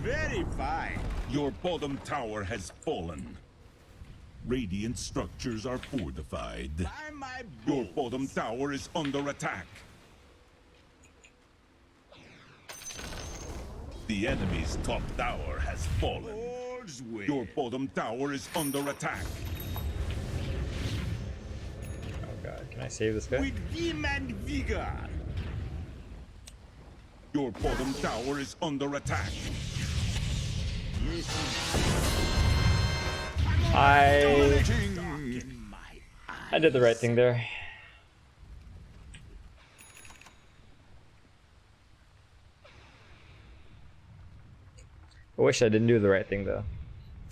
Very fine.
Your bottom tower has fallen. Radiant structures are fortified. Your bottom tower is under attack. The enemy's top tower has fallen. Your bottom tower is under attack.
Oh god, can I save this guy?
With vim and vigor.
Your bottom tower is under attack.
I did the right thing there. I wish I didn't do the right thing though.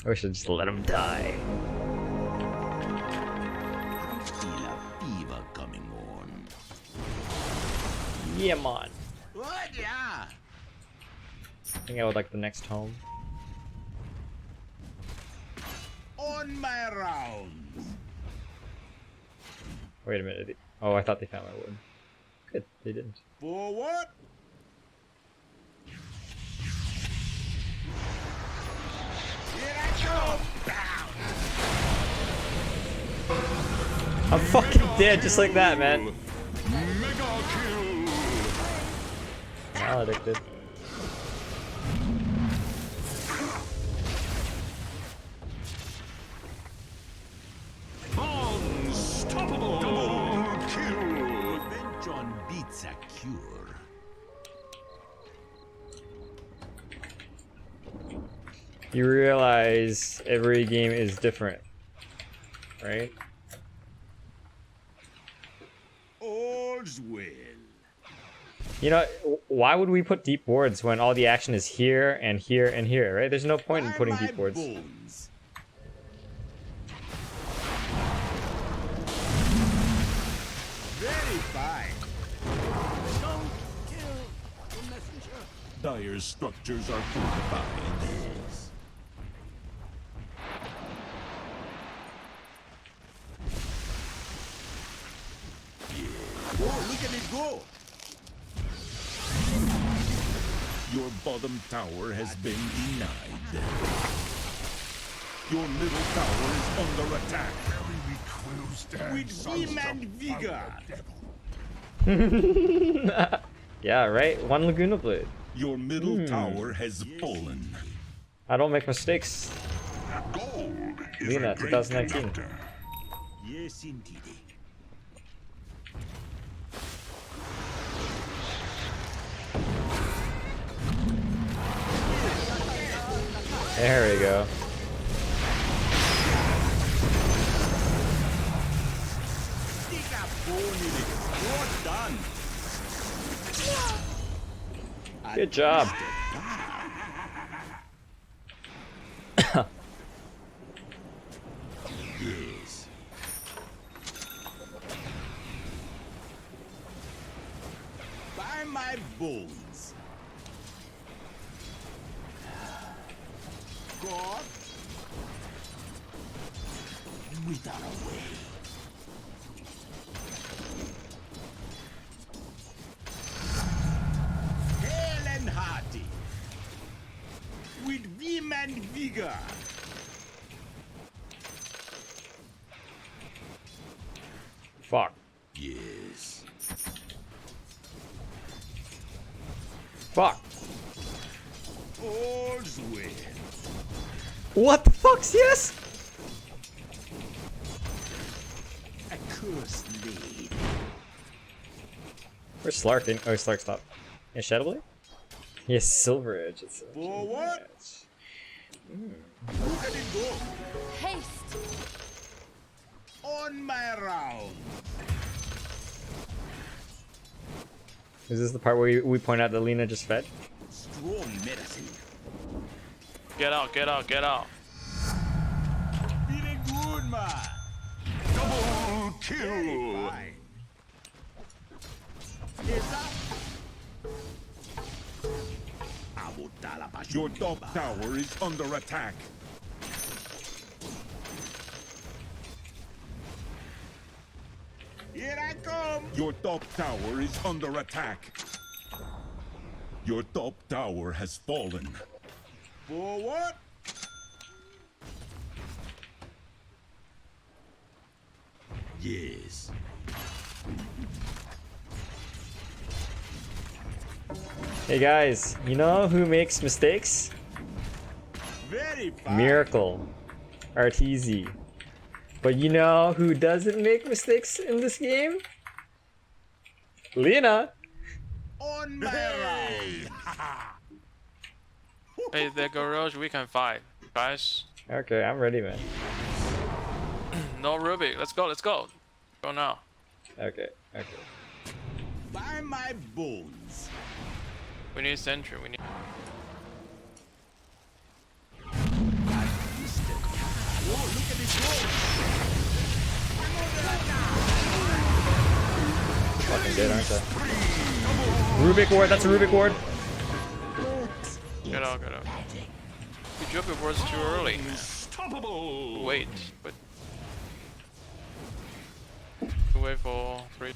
I wish I just let him die.
Feel a fever coming on.
Yeah, man.
What? Yeah.
I think I would like the next home.
On my rounds.
Wait a minute. Oh, I thought they found my wood. Good, they didn't.
Forward. Here I come.
I'm fucking dead just like that, man.
Mega kill.
Maledicted.
Unstoppable. Double kill. Prevention beats a cure.
You realize every game is different, right?
All's well.
You know, why would we put deep wards when all the action is here and here and here, right? There's no point in putting deep wards.
Bones. Very fine.
Don't kill the messenger.
Dire's structures are fortified.
Oh, look at it go.
Your bottom tower has been denied. Your middle tower is under attack.
With vim and vigor.
Yeah, right? One Laguna Blade.
Your middle tower has fallen.
I don't make mistakes. Lena, 2019.
Yes, indeed.
There we go.
Stick a bone in it. Well done.
Good job.
Yes. By my bones. God. Wither away. Hale and hearty. With vim and vigor.
Fuck.
Yes.
Fuck.
All's well.
What the fuck's yes?
cursed lead.
Where's Slark? Oh, Slark stopped. In Shadowblade? He has Silver Edge. It's
For what? Look at it go.
Haste.
On my round.
Is this the part where we point out that Lina just fed?
Strong medicine.
Get out, get out, get out.
Feeling good, man.
Double kill.
Your top tower is under attack. Here I come. Your top tower is under attack. Your top tower has fallen. For what? Yes.
Hey guys, you know who makes mistakes?
Very fine.
Miracle. Arteezy. But you know who doesn't make mistakes in this game? Lina.
On my round.
Hey, there go Roche, we can fight. Guys.
Okay, I'm ready, man.
No Rubik, let's go, let's go. Go now.
Okay.
By my bones.
We need sentry, we need...
Oh, look at this roll.
Fucking dead, aren't they? Rubik ward, that's a Rubik ward.
Get out, get out. You dropped your words too early, man. Wait, but... Wait for 3.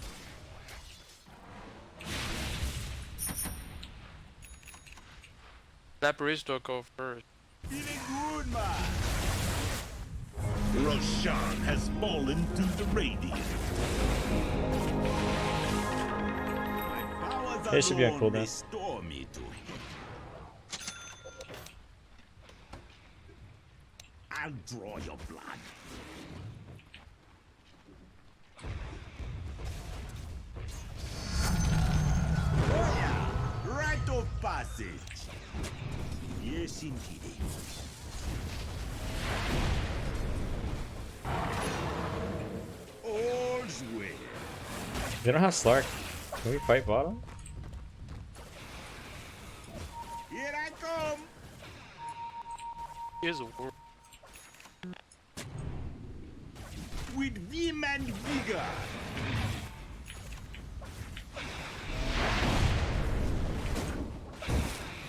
Let Bristo go first.
Feeling good, man. Roshan has fallen to the radiant.
It should be on cooldown.
Restore me to him. I'll draw your blood. Oh yeah, rite of passage. Yes, indeed. All's well.
They don't have Slark. Can we fight bottom?
Here I come.
Here's a word.
With vim and vigor.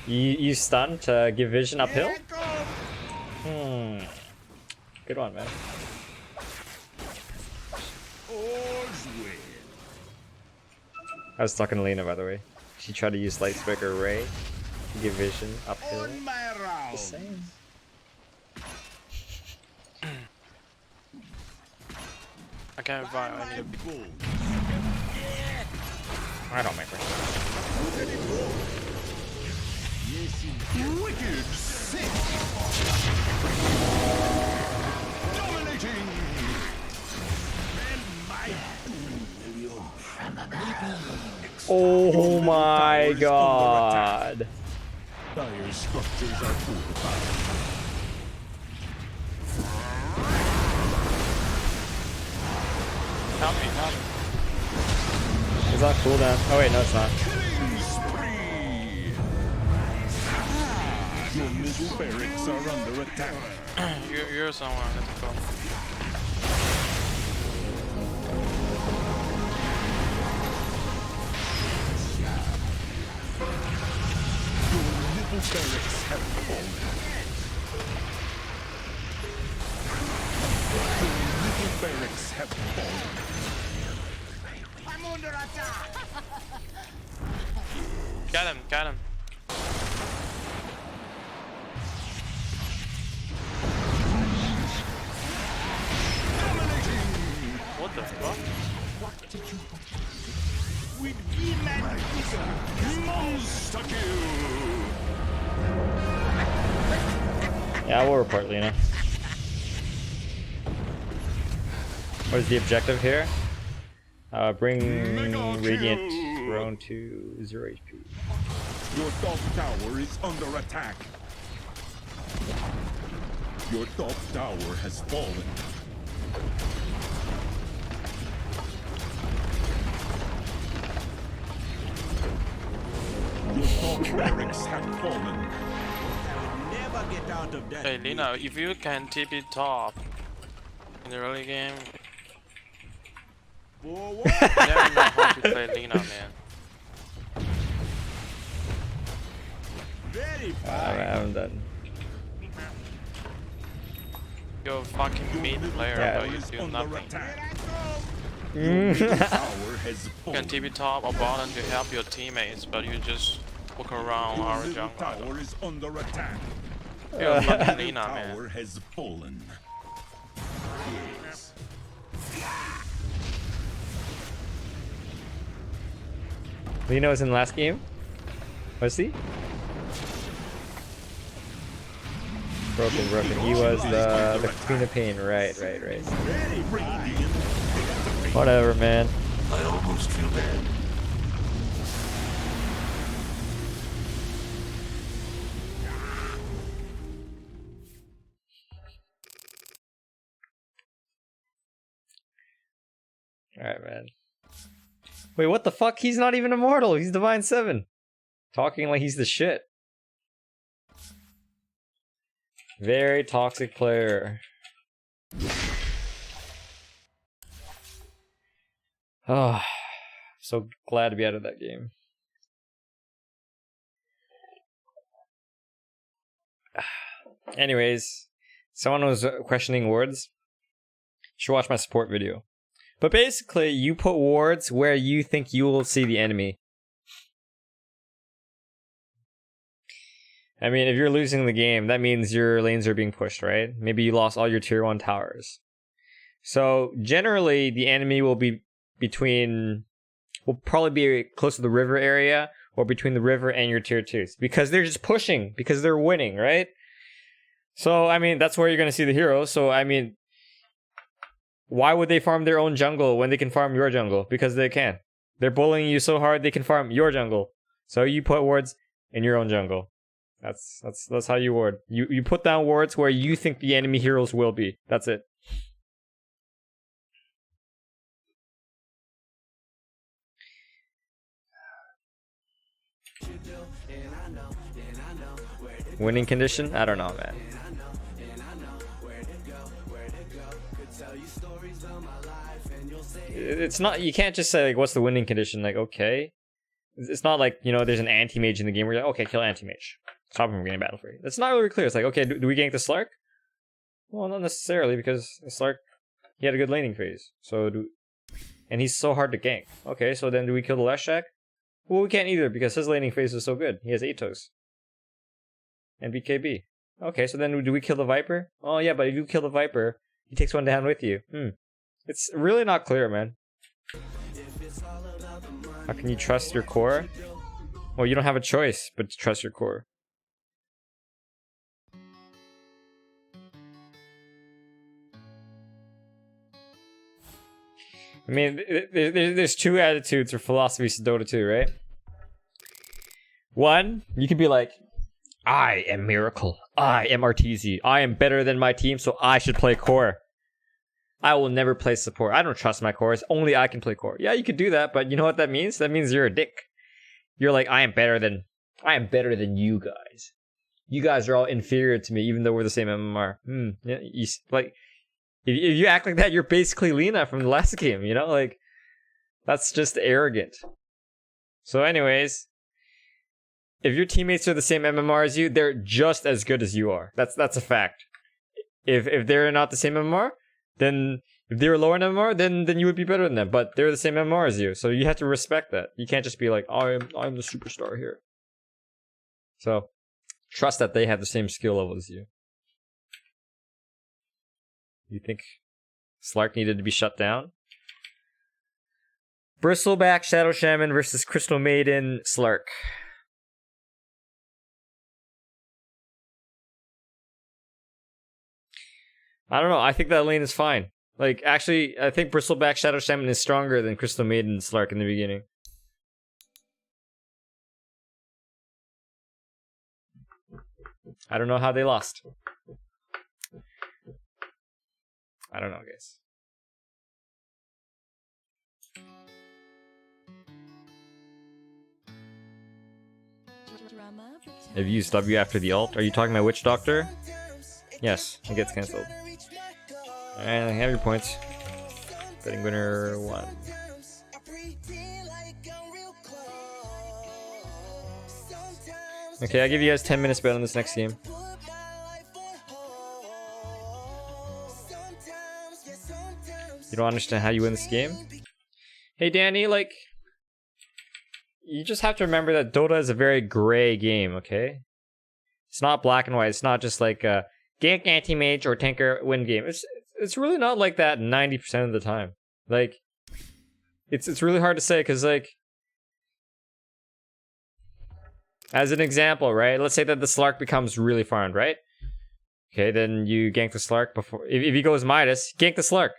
You stun to give vision uphill?
Here I come.
Good one, man.
All's well.
I was talking to Lena, by the way. She tried to use Light Spike or Ray to give vision uphill.
On my round.
Just saying.
I can't fight, I need...
I don't make her.
Wicked sick. Dominating.
Oh my god.
Dire structures are fortified.
Help me, help me.
It's on cooldown. Oh wait, no it's not.
Your middle barracks are under attack.
You're somewhere, let's go.
Your middle barracks have fallen. Your middle barracks have fallen. I'm under attack.
Get him, get him. What the fuck?
With vim and vigor.
Monster kill.
Yeah, we'll report Lena. What is the objective here? Bring Radiant Throne to 0 HP.
Your top tower is under attack. Your top tower has fallen. Your top barracks have fallen.
Never get out of that.
Hey Lina, if you can TP top in the early game, you never know how to play Lina, man.
I'm done.
You're a fucking mid player,
Yeah.
but you do nothing.
Your middle tower has
You
fallen.
can TP top or bottom to help your teammates, but you just walk around
Your
our
middle
jungle.
tower is under attack.
You're a fucking Lina,
Tower
man.
has fallen. Yes.
Lino was in the last game? Was he? Broken. He was the Queen of Pain. Right. Whatever, man.
I almost feel bad.
Alright, man. Wait, what the fuck? He's not even immortal. He's Divine 7. Talking like he's the shit. Very toxic player. Oh, so glad to be out of that game. Anyways, someone was questioning wards. You should watch my support video. But basically, you put wards where you think you will see the enemy. I mean, if you're losing the game, that means your lanes are being pushed, right? Maybe you lost all your tier 1 towers. So, generally, the enemy will be will probably be close to the river area, or between the river and your tier 2s. Because they're just pushing, because they're winning, right? So, I mean, that's where you're going to see the heroes. So, I mean, why would they farm their own jungle when they can farm your jungle? Because they can. They're bullying you so hard they can farm your jungle. So you put wards in your own jungle. That's how you ward. You put down wards where you think the enemy heroes will be. That's it. Winning condition? I don't know, man. It's not, you can't just say like, what's the winning condition? Like, okay. It's not like, you know, there's an anti-mage in the game where you're like, okay, kill anti-mage. Stop him from getting battle free. That's not really clear. It's like, okay, do we gank the Slark? Well, not necessarily, because Slark, he had a good laning phase. And he's so hard to gank. Okay, so then do we kill the Leshak? Well, we can't either, because his laning phase is so good. He has Atos. And BKB. Okay, so then do we kill the Viper? Oh yeah, but if you kill the Viper, he takes one down with you. It's really not clear, man. How can you trust your core? Well, you don't have a choice but to trust your core. I mean, there's two attitudes or philosophies to Dota 2, right? One, you can be like, I am Miracle. I am Arteezy. I am better than my team, so I should play core. I will never play support. I don't trust my cores. Only I can play core. Yeah, you could do that, but you know what that means? That means you're a dick. You're like, I am better than you guys. You guys are all inferior to me, even though we're the same MMR. Yeah, like, if you act like that, you're basically Lina from the last game, you know? Like, that's just arrogant. So anyways, if your teammates are the same MMR as you, they're just as good as you are. That's a fact. If they're not the same MMR, then if they were lower in MMR, then you would be better than them. But they're the same MMR as you, so you have to respect that. You can't just be like, I'm the superstar here. So trust that they have the same skill level as you. You think Slark needed to be shut down? Bristleback Shadow Shaman versus Crystal Maiden Slark. I don't know. I think that lane is fine. Like, actually, I think Bristleback Shadow Shaman is stronger than Crystal Maiden Slark in the beginning. I don't know how they lost. I don't know, guys. Have you used W after the ult? Are you talking about Witch Doctor? Yes, it gets cancelled. Alright, I have your points. Betting winner 1. Okay, I'll give you guys 10 minutes bet on this next game. You don't understand how you win this game? Hey Danny, like, you just have to remember that Dota is a very gray game, okay? It's not black and white. It's not just like a gank anti-mage or tanker win game. It's really not like that 90% of the time. Like, it's really hard to say because, like, as an example, right? Let's say that the Slark becomes really farmed, right? Okay, then you gank the Slark before. If he goes Midas, gank the Slark.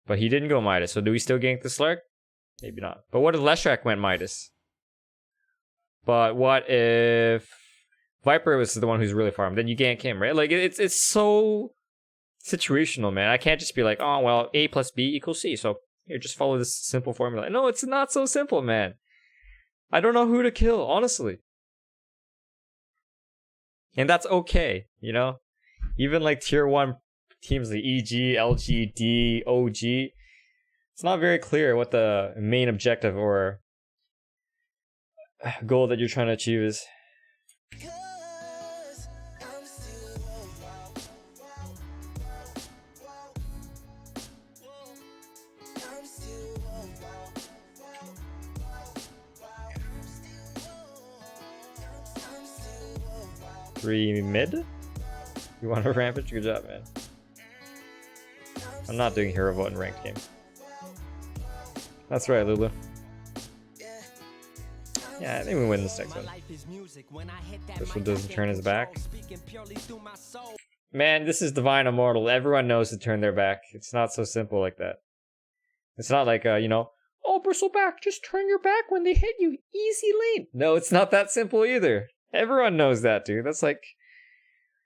But he didn't go Midas, so do we still gank the Slark? Maybe not. But what if Leshrac went Midas? But what if Viper was the one who's really farmed? Then you gank him, right? Like, it's so situational, man. I can't just be like, oh, well, A plus B equals C, so here, just follow this simple formula. No, it's not so simple, man. I don't know who to kill, honestly. And that's okay, you know? Even like tier 1 teams like EG, LG, D, OG, it's not very clear what the main objective or goal that you're trying to achieve is. Three mid? You want a rampage? Good job, man. I'm not doing hero vote in ranked game. That's right, Lulu. Yeah, I think we win this next one. This one doesn't turn his back. Man, this is Divine Immortal. Everyone knows to turn their back. It's not so simple like that. It's not like, you know, oh, Bristleback, just turn your back when they hit you. Easy lane. No, it's not that simple either. Everyone knows that, dude. That's like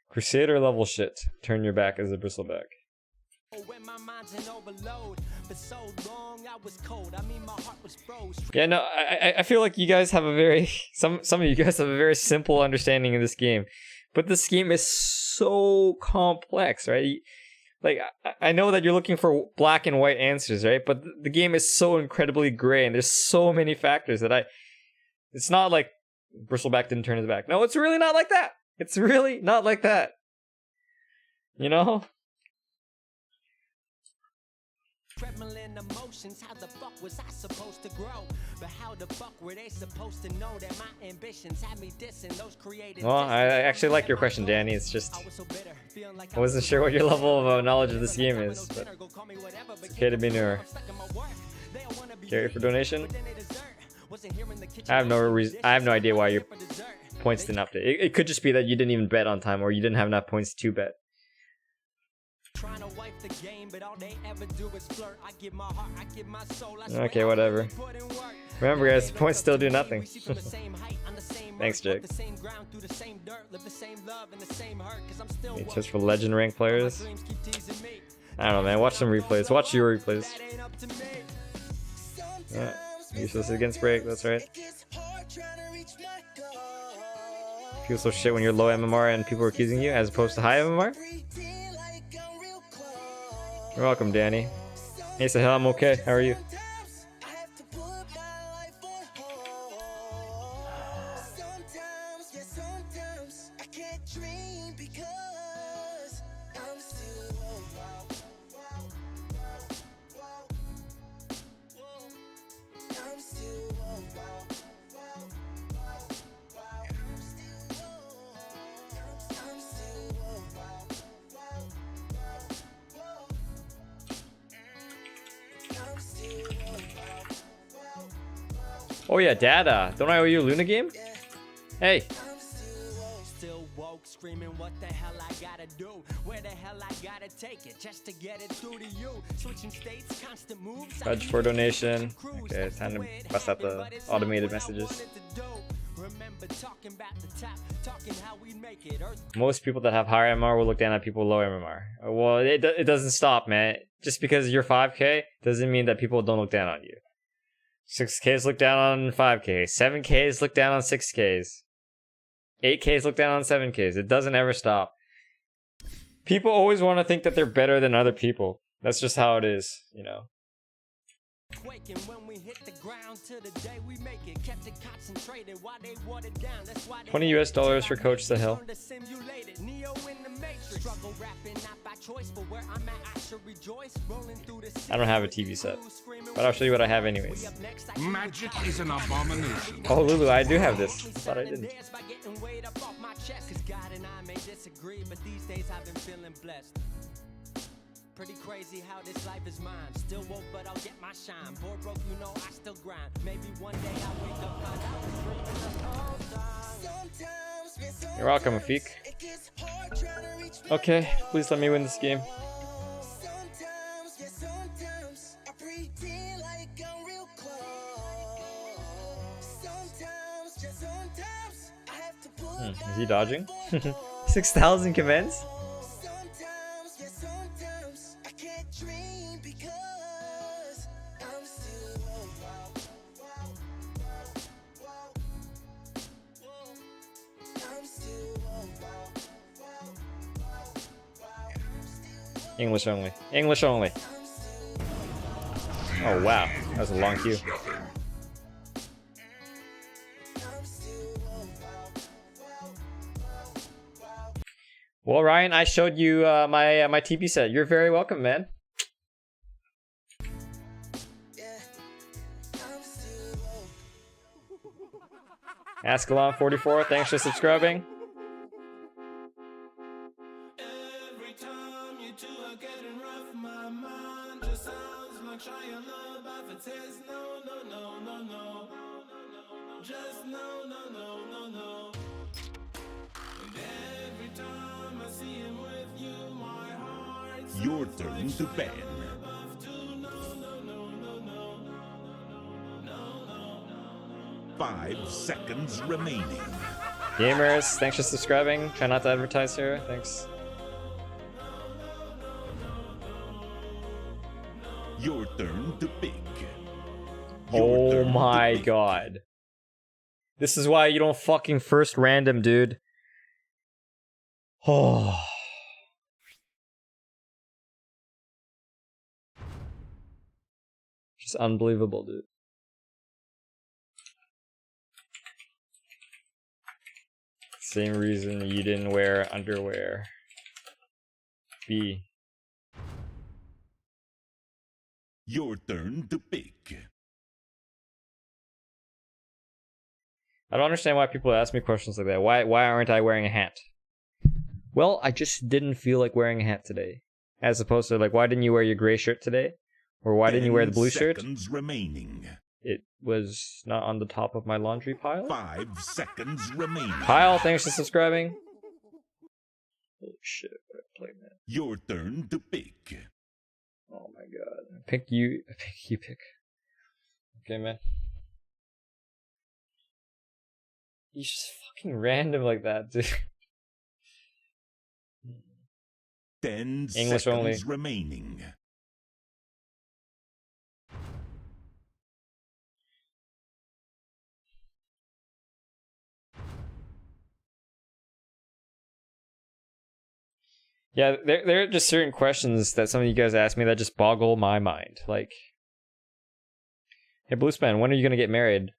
Crusader level shit. Turn your back as a Bristleback. Yeah, no, I feel like you guys have a very some of you guys have a very simple understanding of this game, but this game is so complex, right? Like, I know that you're looking for black and white answers, right? But the game is so incredibly gray, and there's so many factors that it's not like Bristleback didn't turn his back. No, it's really not like that. It's really not like that. You know?
Trembling emotions, how the fuck was I supposed to grow? But how the fuck were they supposed to know that my ambitions had me dissing those creative?
Well, I actually like your question, Danny. It's just I wasn't sure what your level of knowledge of this game is, but it's okay to be newer. Carry for donation. I have no idea why your points didn't update. It could just be that you didn't even bet on time, or you didn't have enough points to bet. Okay, whatever. Remember, guys, points still do nothing. Thanks, Jake. It's just for legend rank players. I don't know, man. Watch some replays. Watch your replays. Yeah. Useless against break, that's right. Feel so shit when you're low MMR and people are accusing you as opposed to high MMR? You're welcome, Danny. Hey, Sahel, I'm okay. How are you? Oh yeah, Dada. Don't I owe you a Luna game? Hey.
smoke, screaming what the hell I gotta do, where the hell I gotta take it just to get it through to you. Switching states, constant moves.
Pledge for donation. Okay, it's time to bust out the automated messages.
Remember talking about the top, talking how we make it.
Most people that have higher MMR will look down at people with low MMR. Well, it doesn't stop, man. Just because you're 5K doesn't mean that people don't look down on you. 6Ks look down on 5K. 7Ks look down on 6Ks. 8Ks look down on 7Ks. It doesn't ever stop. People always want to think that they're better than other people. That's just how it is, you know.
Quaking when we hit the ground to the day we make it. Kept it concentrated while they watered down. That's why
$20 US for Coach Sahil. I don't have a TV set, but I'll show you what I have anyways.
Magic is an abomination.
Oh, Lulu, I do have this. Thought I didn't.
Pretty crazy how this life is mine. Still woke, but I'll get my shine. Poor broke, you know I still grind. Maybe one day I'll wake up.
You're welcome, Afik. Okay, please let me win this game. Is he dodging? 6,000 commence? English only. English only. Oh wow, that was a long queue. Well, Ryan, I showed you my TP set. You're very welcome, man. Ascalon44, thanks for subscribing.
Your turn to ban. Five seconds remaining.
Gamers, thanks for subscribing. Try not to advertise here. Thanks.
Your turn to pick.
Oh my god. This is why you don't fucking first random, dude. Oh. Just unbelievable, dude. Same reason you didn't wear underwear. B.
Your turn to pick.
I don't understand why people ask me questions like that. Why aren't I wearing a hat? Well, I just didn't feel like wearing a hat today. As opposed to like, why didn't you wear your gray shirt today? Or why didn't you wear the blue shirt?
10 seconds remaining.
It was not on the top of my laundry pile.
5 seconds remaining.
Pile, thanks for subscribing. Holy shit, what a play, man.
Your turn to pick.
Oh my god. Pick you pick. Okay, man. He's just fucking random like that, dude.
10
English
seconds
only.
remaining.
Yeah, there are just certain questions that some of you guys ask me that just boggle my mind. Like, hey, Bluespan, when are you gonna get married?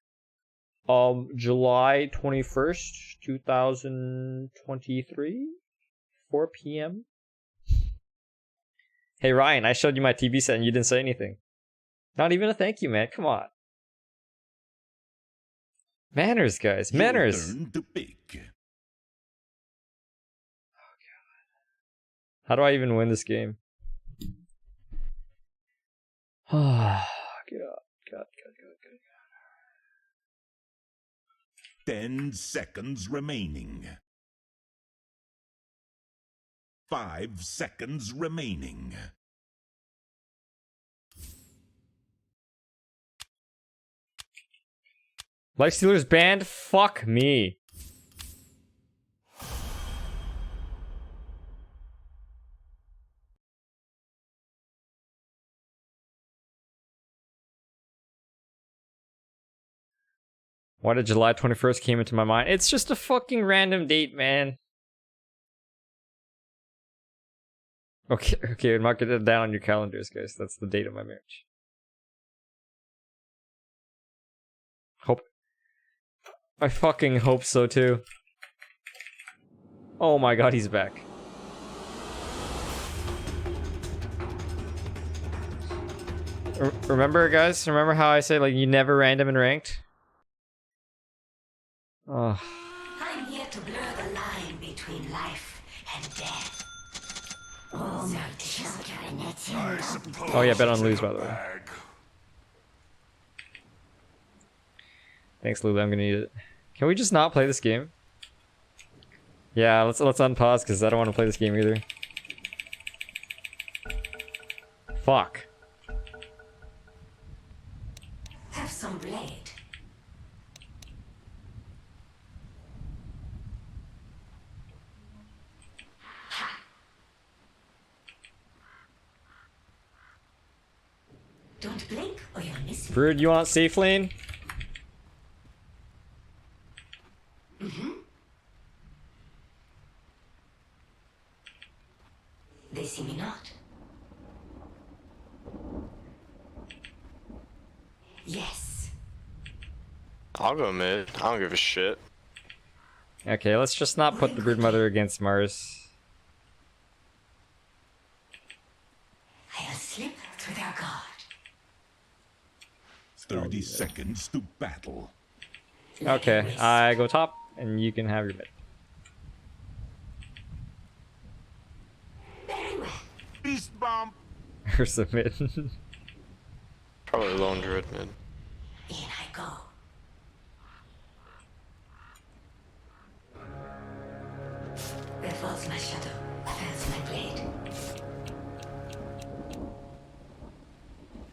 July 21st, 2023, 4 p.m. Hey Ryan, I showed you my TV set and you didn't say anything. Not even a thank you, man. Come on. Manners, guys. Manners.
Your turn to pick.
How do I even win this game? God.
10 seconds remaining. 5 seconds remaining.
Lifestealer's banned? Fuck me. Why did July 21st came into my mind? It's just a fucking random date, man. Okay, mark it down on your calendars, guys. That's the date of my marriage. I fucking hope so too. Oh my god, he's back. Remember, guys? Remember how I said, like, you never random and ranked? Oh.
I'm here to blur the line between life and death. Oh, my children,
Oh yeah, bet on lose, by the way. Thanks, Lulu. I'm gonna need it. Can we just not play this game? Yeah, let's unpause because I don't want to play this game either. Fuck.
Have some blade. Don't blink or you're missing.
Brood, you want safe lane?
They see me not. Yes.
I'll go mid. I don't give a shit.
Okay, let's just not put the Brood Mother against Mars.
I'll slip through their guard.
30 seconds to battle.
Okay, I go top, and you can have your mid.
Beast bomb.
Ursa mid.
Probably lone druid mid.
In I go. There falls my shadow. Fancy my blade.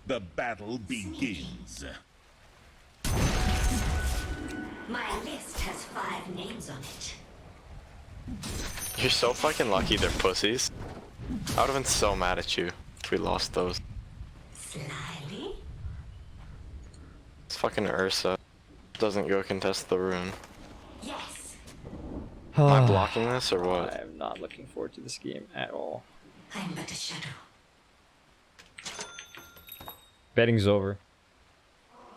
The battle begins.
My list has 5 names on it.
You're so fucking lucky they're pussies. I would've been so mad at you if we lost those.
Slyly?
It's fucking Ursa. Doesn't go contest the rune.
Yes.
Am I blocking this or what?
I'm not looking forward to this game at all.
I'm but a shadow.
Betting's over.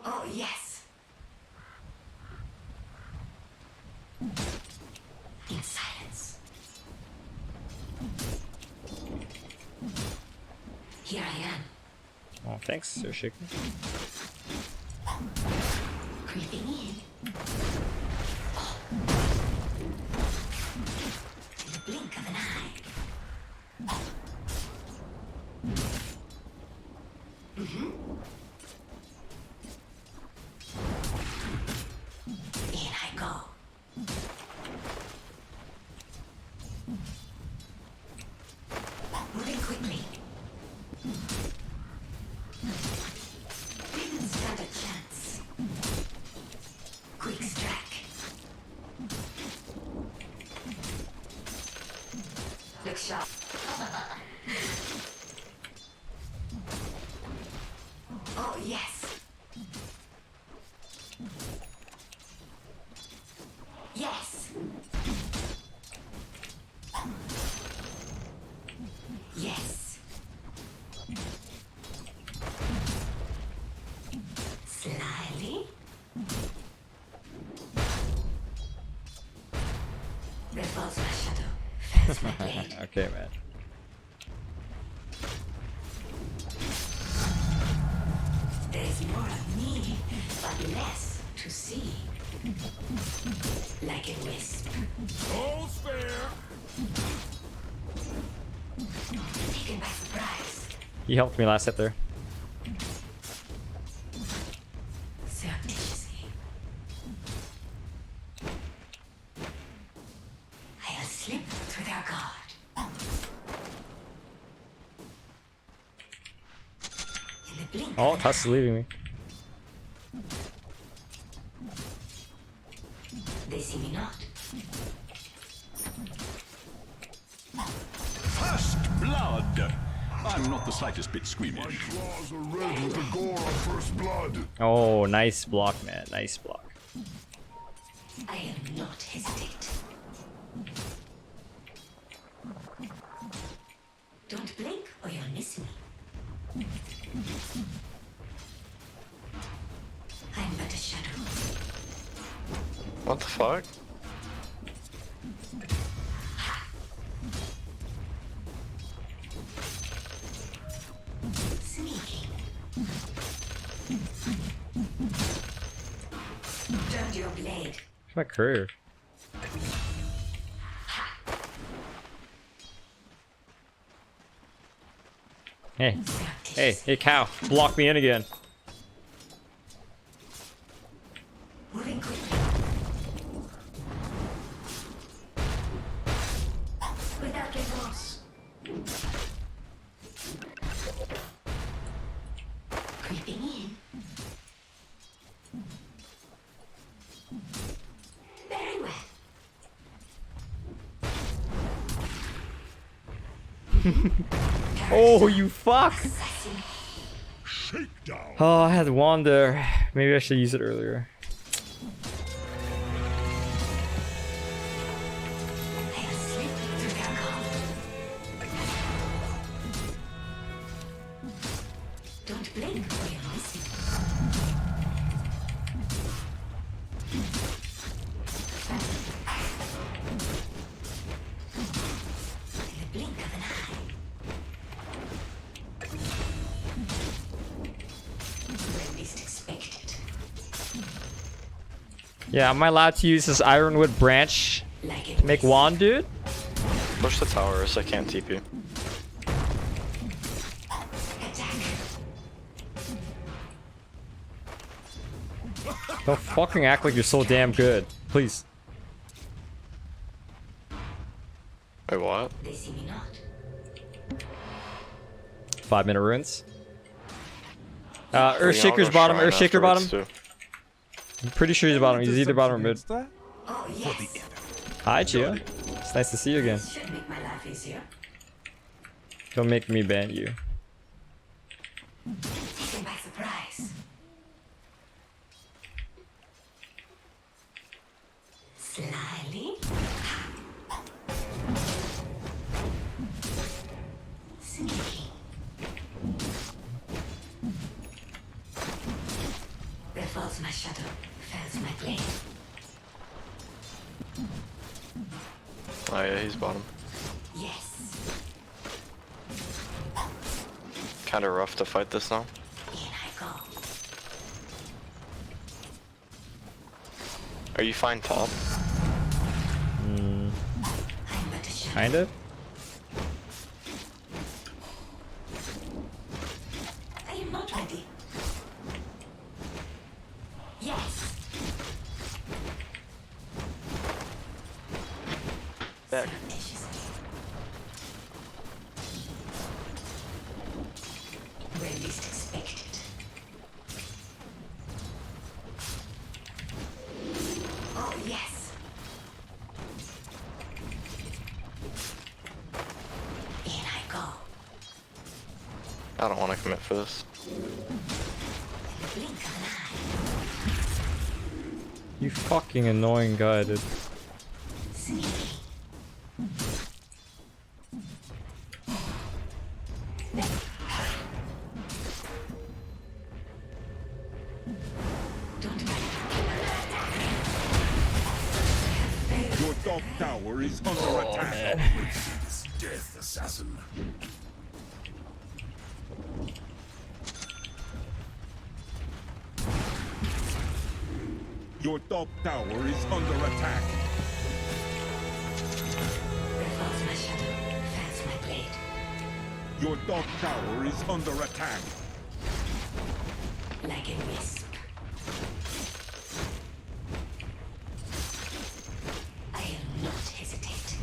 Oh, yes. In silence. Here I am.
Oh, thanks, Sir Shaker.
Creeping in. Oh. In the blink of an eye. In I go. Moving quickly. Didn't stand a chance. Quick strike. Look sharp. Oh, yes. Yes. Yes. Slyly. There falls my shadow. Fancy my blade.
Okay, man.
There's more of me, but less to see. Like a wisp.
All fair.
Taken by surprise.
He helped me last hit there.
Surreptitiously. I'll slip through their guard.
Oh, Tusk is leaving me.
They see me not.
First blood! I'm not the slightest bit squeamish.
My claws are red with the gore of first blood.
Oh, nice block, man. Nice block.
I am not hesitate. Don't blink or you'll miss me. I'm but a shadow.
What the fuck?
Sneaking. Turn your blade.
Where's my career? Hey. Hey, cow. Block me in again.
Moving quickly. Without remorse. Creeping in. Very well.
Oh, you fuck!
Shakedown.
Oh, I had wand there. Maybe I should use it earlier.
Don't blink or you'll miss me. In the blink of an eye. When least expected.
Yeah, am I allowed to use this Ironwood branch to make wand, dude?
Push the tower so I can't TP.
Don't fucking act like you're so damn good. Please.
Wait, what?
They see me not.
5-minute runes.
I'll
Earthshaker's
go
bottom,
shrine
Earthshaker bottom.
afterwards, too.
I'm pretty sure he's bottom. He's either bottom or mid.
Oh yes.
Hi, Chia. It's nice to see you again.
This should make my life easier.
Don't make me ban you.
Taken by surprise. Slyly. Sneaky. There falls my shadow, fells my blade.
Oh yeah, he's bottom.
Yes.
Kinda rough to fight this now.
In I go.
Are you fine top?
Kind of.
I am not ready. Yes.
Back.
Where least expected. Oh yes. In I go.
I don't want to commit for this.
Blink of an eye.
You fucking annoying guy, dude.
Sneaky.
Your top tower is under attack.
Death, assassin.
Your top tower is under attack.
There falls my shadow, fans my blade.
Your top tower is under attack.
Like a wisp. I am not hesitate.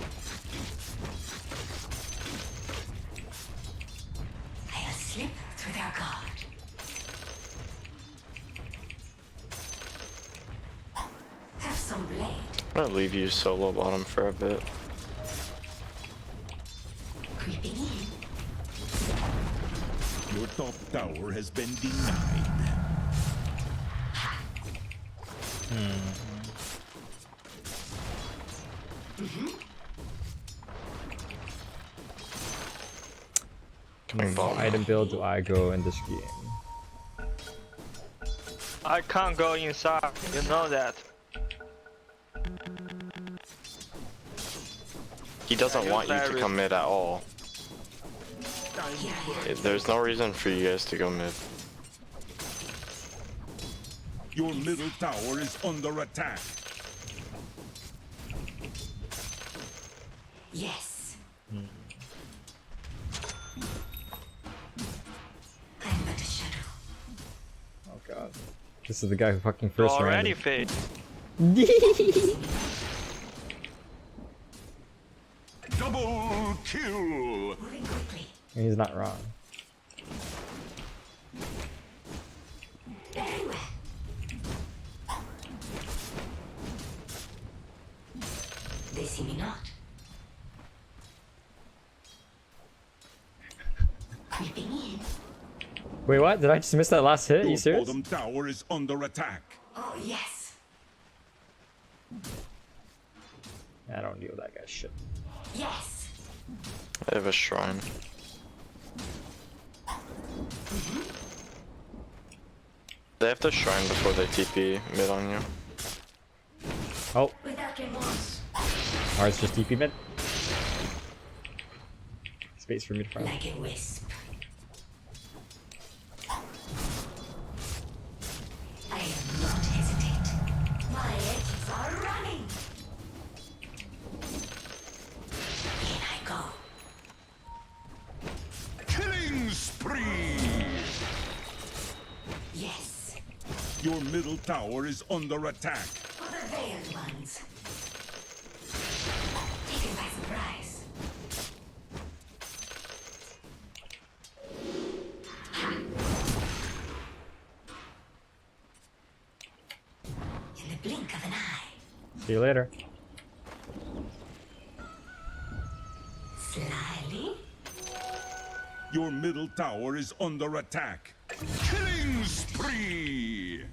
I'll slip through their guard.
I'm gonna leave you solo bottom for a bit.
Creeping in.
Your top tower has been denied.
Coming bottom.
What item build do I go in this game?
I can't go inside, you know that.
He doesn't want you to come mid at all. There's no reason for you guys to go mid.
Your middle tower is under attack.
Yes. I'm but a shadow.
Oh god. This is the guy who fucking first
Already
ran.
fade.
Double kill.
He's not wrong.
Very well. They see me not. Creeping in.
Wait, what? Did I just miss that last hit? Are you
Your
serious?
bottom tower is under attack.
Oh, yes.
I don't deal with that guy's shit.
Yes.
I have a shrine. They have the shrine before they TP mid on you.
Oh.
Without remorse.
Or it's just TP mid. Space for mid front.
Like a wisp. I am not hesitate. My edges are running. In I go.
Killing spree.
Yes.
Your middle tower is under attack.
For the veiled ones. Taken by surprise. In the blink of an eye.
See you later.
Slyly.
Your middle tower is under attack. Killing spree.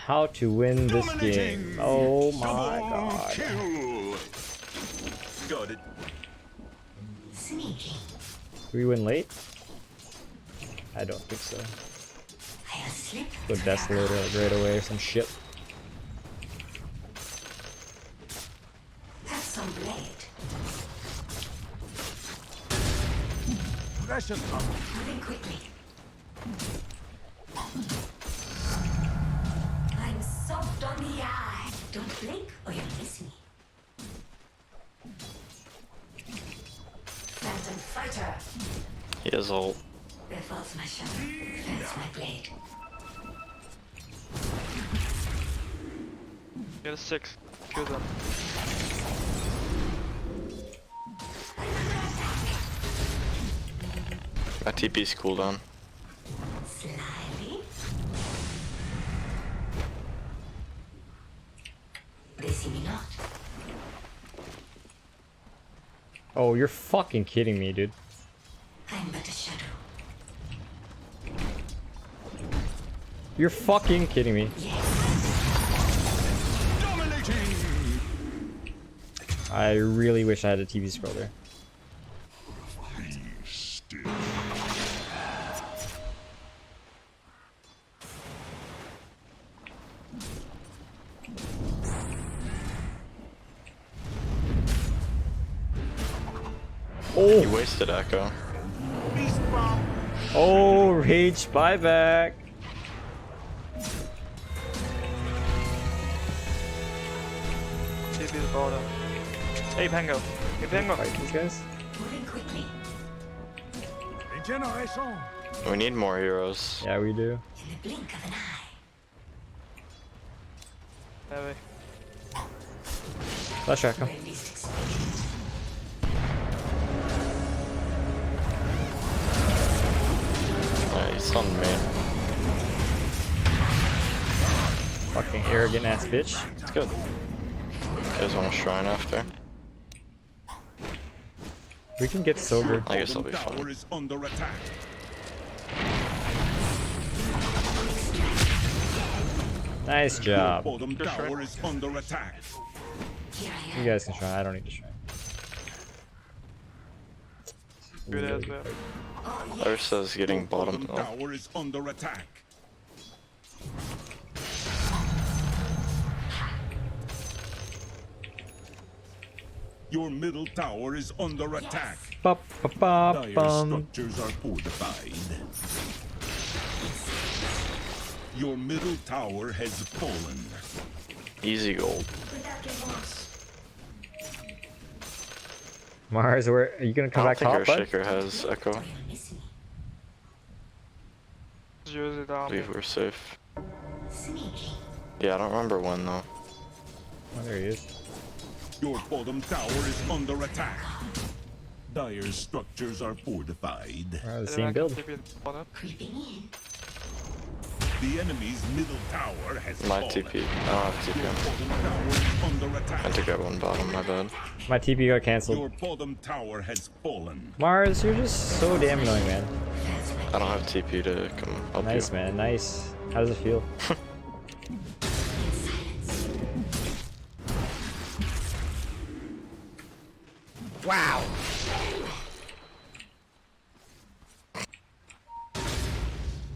How to win this game? Oh my god.
Kill. Got it.
Sneaking.
Do we win late? I don't think so.
I'll slip.
Go Desolator like right away or some shit.
Have some blade.
Pressure pump.
Moving quickly. I'm soft on the eye. Don't blink or you'll miss me. Phantom fighter.
He has ult.
There falls my shadow. There's my blade.
Get a 6. Kill them.
My TP's cooldown.
Slyly. They see me not.
Oh, you're fucking kidding me, dude.
I'm but a shadow.
You're fucking kidding me.
Dominating.
I really wish I had a TV scroll there.
You wasted Echo.
Oh, rage buyback.
TP the bottom. Hey, Pango. Hey, Pango.
Fight these guys.
Moving quickly.
Regeneration.
We need more heroes.
Yeah, we do.
In the blink of an eye.
Heavy.
Flash Echo.
When least expected.
He's on main.
Fucking arrogant ass bitch.
It's good. You guys want a shrine after?
We can get sober.
I guess I'll be
Tower
fine.
is under attack.
Nice job.
Your bottom tower is under attack.
You guys can try. I don't need to try.
Good as that. Ursa's getting bottom.
Bottom tower is under attack. Your middle tower is under attack. Dire structures are fortified. Your middle tower has fallen.
Easy gold.
Mars, where are you gonna come
I
back
don't
top,
think
bud?
Earthshaker has echo. I believe we're safe. Yeah, I don't remember when though.
Oh, there he is.
Your bottom tower is under attack. Dire structures are fortified.
The same build.
The enemy's middle tower has
My
fallen.
TP. I don't have TP.
Bottom tower is under attack.
I had to get one bottom, my bad.
My TP got cancelled.
Your bottom tower has fallen.
Mars, you're just so damn annoying, man.
I don't have TP to come help
Nice,
you.
man. Nice. How does it feel? Wow.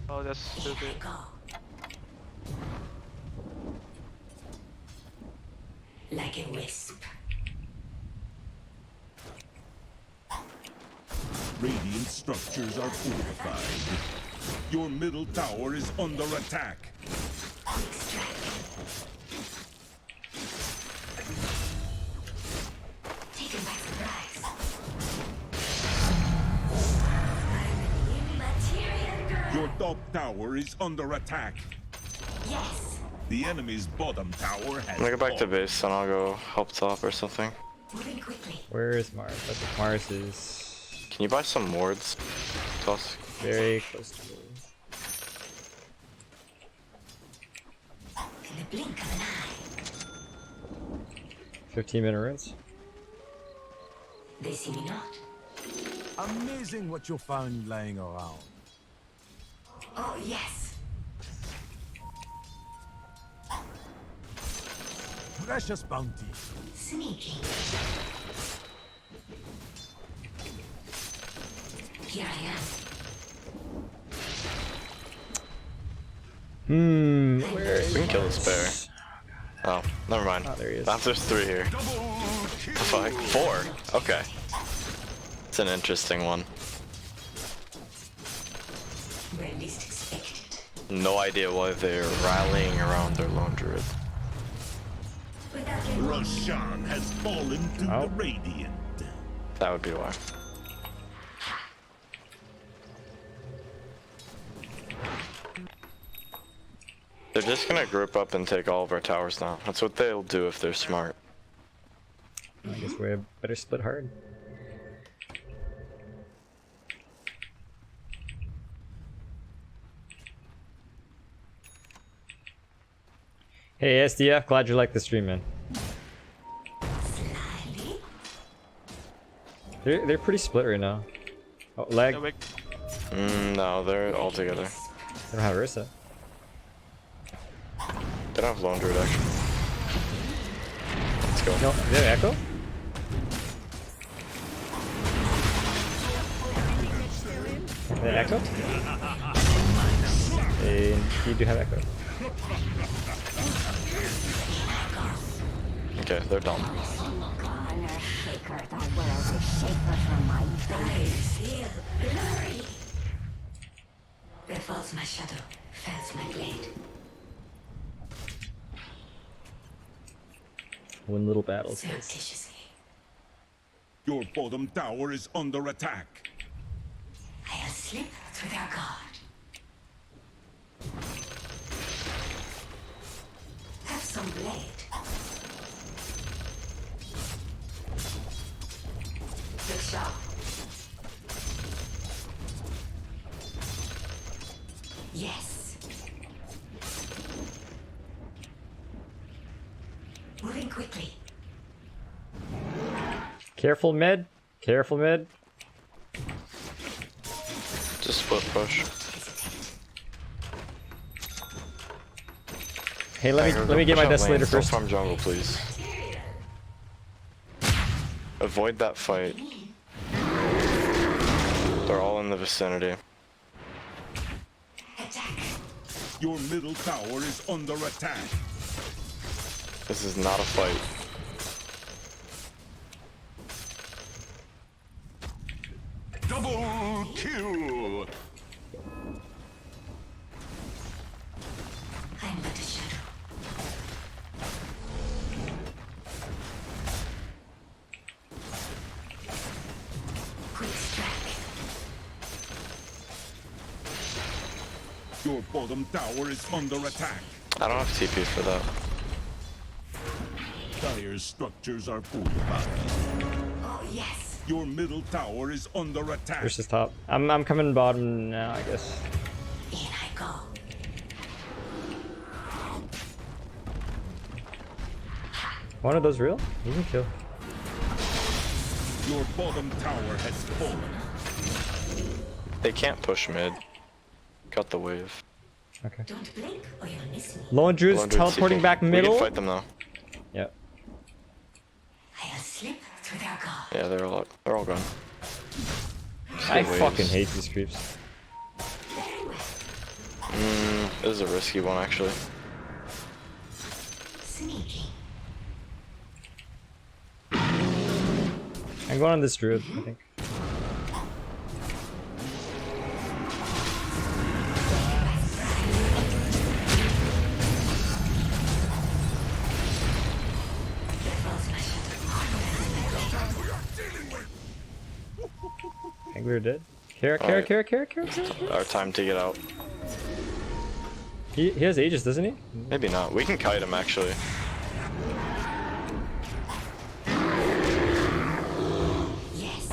Oh, that's stupid.
Like a wisp.
Radiant structures are fortified. Your middle tower is under attack.
Taken by surprise.
Your top tower is under attack.
Yes.
The enemy's bottom tower has
I'm gonna go back to
fallen.
base and I'll go help top or something.
Moving quickly.
Where is Mars? I think Mars is
Can you buy some wards? Tusk?
very close to me.
In the blink of an eye.
15-minute runs.
They see me not.
Amazing what you found lying around.
Oh, yes.
Precious bounty.
Sneaking. Here I am.
Where is
We can kill
Mars?
this bear. Oh, never mind.
Oh, there he is.
There's 3 here. Fuck. 4. Okay. It's an interesting one.
Where least expected.
No idea why they're rallying around their lone druid.
Roshan has fallen to the Radiant.
That would be why. They're just gonna group up and take all of our towers now. That's what they'll do if they're smart.
I guess we better split hard. Hey SDF, glad you like the stream, man. They're pretty split right now. Oh, lag.
No, they're all together.
They don't have Ursa.
They don't have lone druid actually. Let's go.
No, they have Echo? They have Echo? You do have Echo.
Okay, they're done.
Honor shaker, the world is shaker from my belly. Feel blurry. Where falls my shadow, fells my blade.
Win little battles. guys.
Surreptitiously.
Your bottom tower is under attack.
I'll slip through their guard. Have some blade. Look sharp. Yes.
Careful mid. Careful mid.
Just split push.
Hey, let me get my Desolator first.
Farm jungle, please. Avoid that fight. They're all in the vicinity.
Your middle tower is under attack.
This is not a fight.
Double kill.
I'm but a shadow. Quick strike.
Your bottom tower is under attack.
I don't have TP for that.
Dire's structures are fortified.
Oh yes.
Your middle tower is under attack.
Versus top. I'm coming bottom now, I guess.
In I go.
One of those real? You can kill.
Your bottom tower has fallen.
They can't push mid. Got the wave.
Okay.
Don't blink or you'll miss me.
Lone Druid's teleporting back middle.
We can fight them though.
Yep.
I'll slip through their guard.
Yeah, they're all gone.
I
Waves.
fucking hate these creeps.
This is a risky one actually.
Sneaky.
I'm going on this Druid, I think. I think we were dead. Carrot.
Our time to get out.
He has Aegis, doesn't he?
Maybe not. We can kite him actually.
Yes.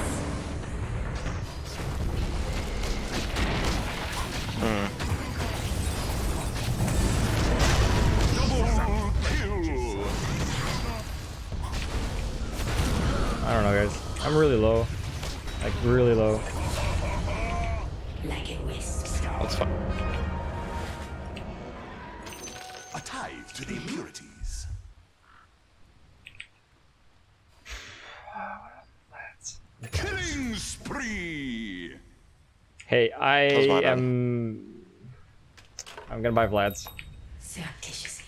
I don't know, guys. I'm really low. Like, really low.
Like a wisp.
That's fine.
A tithe to the impurities. Killing spree.
Hey,
That was my bad.
I'm gonna buy Vlad's.
Surreptitiously.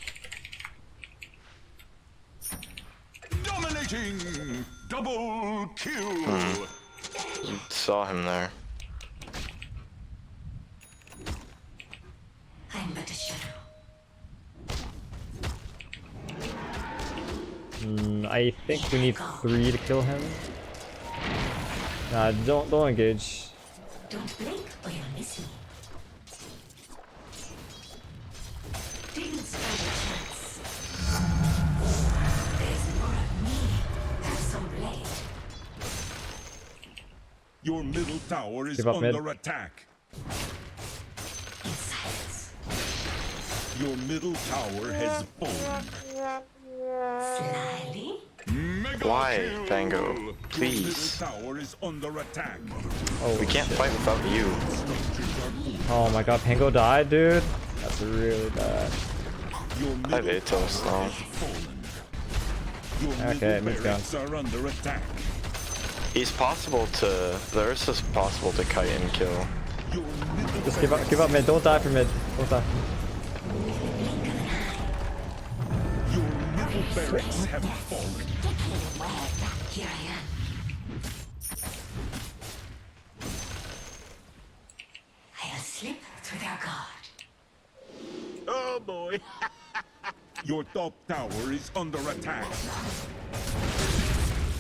Dominating. Double kill.
You saw him there.
I'm but a shadow.
I think we need 3 to kill him. Nah, don't engage.
Don't blink or you'll miss me. Didn't stand a chance. There's more of me. Have some blade.
Your middle tower is
Give up mid.
under attack.
In silence.
Your middle tower has fallen.
Slyly.
Why, Fango?
Your
Please.
middle tower is under attack.
Oh,
We can't fight without you.
oh my god, Pango died, dude. That's really bad.
Your
I have
middle
Atos
tower
now.
has fallen. Your
Okay,
middle
mid's
barracks are under attack.
He's possible to. The Ursa's possible to kite and kill.
Your middle
Just give up mid. Don't die for mid. Don't die.
Your middle barracks have fallen.
Here I am. I'll slip through their guard.
Oh boy. Your top tower is under attack.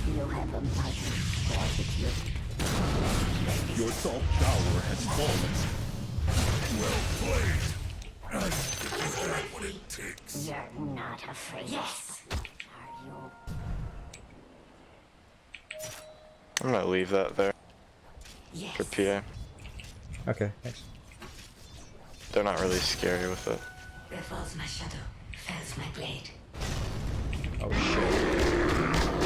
You have a mighty fortitude.
Your top tower has fallen.
Well played.
You're not afraid. Yes. Are you?
I'm gonna leave that there
Yes.
for PA.
Okay, thanks.
They're not really scary with it.
Where falls my shadow, fells my blade.
Oh shit.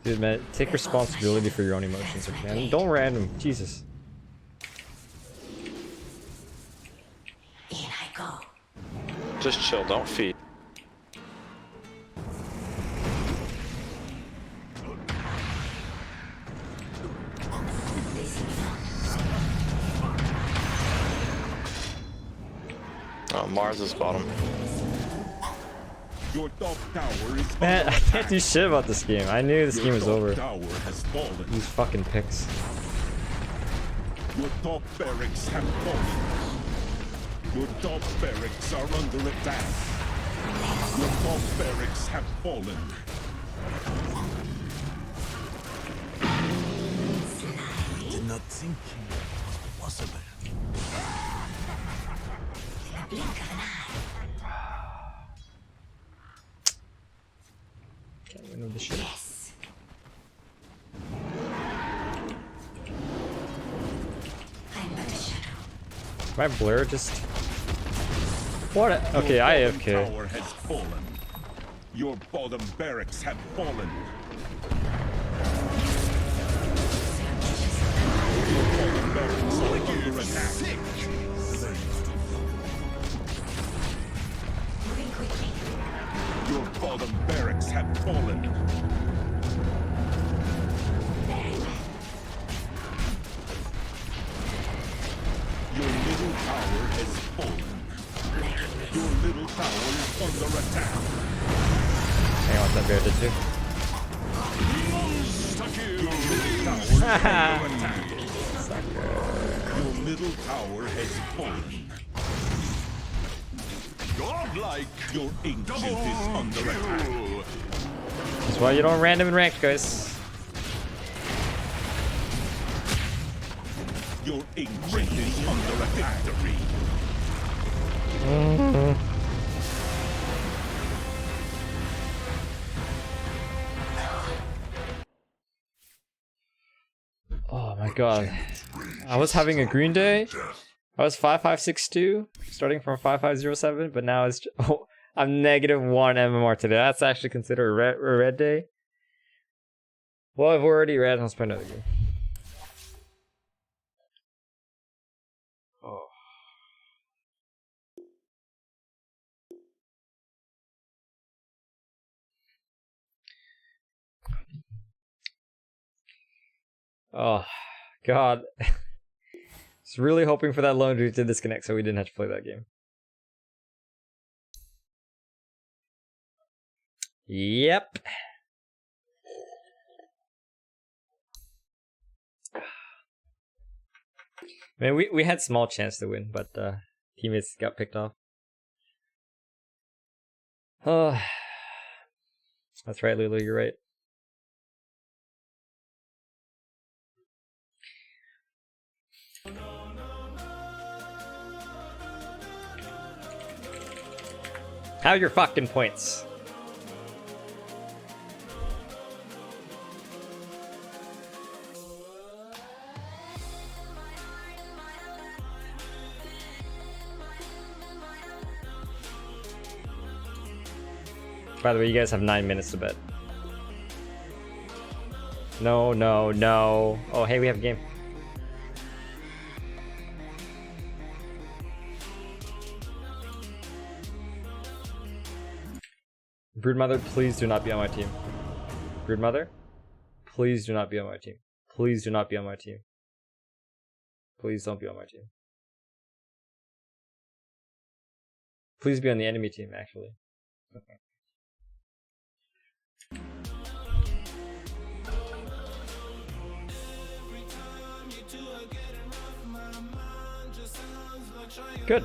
Dude, man, take responsibility for your own emotions, man. Don't random. Jesus.
In I go.
Just chill, don't feed. Oh, Mars is bottom.
Your top tower is
Man, I can't do shit about this game. I knew this game was over.
tower has fallen.
These fucking picks.
Your top barracks have fallen. Your top barracks are under attack. Your top barracks have fallen.
I did not think it was possible.
In a blink of an eye.
Can't win with this shit.
Yes. I'm but a shadow.
My blur just. What? Okay, I
Your
AFK.
bottom tower has fallen. Your bottom barracks have fallen. Your bottom barracks are under attack.
Moving quickly.
Your bottom barracks have fallen.
Very well.
Your middle tower has fallen. Your middle tower is under attack.
Hang on, that bear did too.
Your middle tower is under attack. Your middle tower has fallen. Godlike. Your ancient is under attack.
That's why you don't random and rank, guys.
Your ancient is under attack.
Oh my god. I was having a green day. I was 5562, starting from 5507, but now it's oh, I'm -1 MMR today. That's actually considered a red day. Well, I've already read. Let's play another game. Oh. Oh, God. I was really hoping for that lone dude to disconnect so we didn't have to play that game. Yep. Man, we had small chance to win, but teammates got picked off. Oh, that's right, Lulu, you're right. How are your fucking points? By the way, you guys have 9 minutes to bet. No, no, no. Oh, hey, we have a game. Broodmother, please do not be on my team. Broodmother, please do not be on my team. Please do not be on my team. Please don't be on my team. Please be on the enemy team, actually. Okay. Good.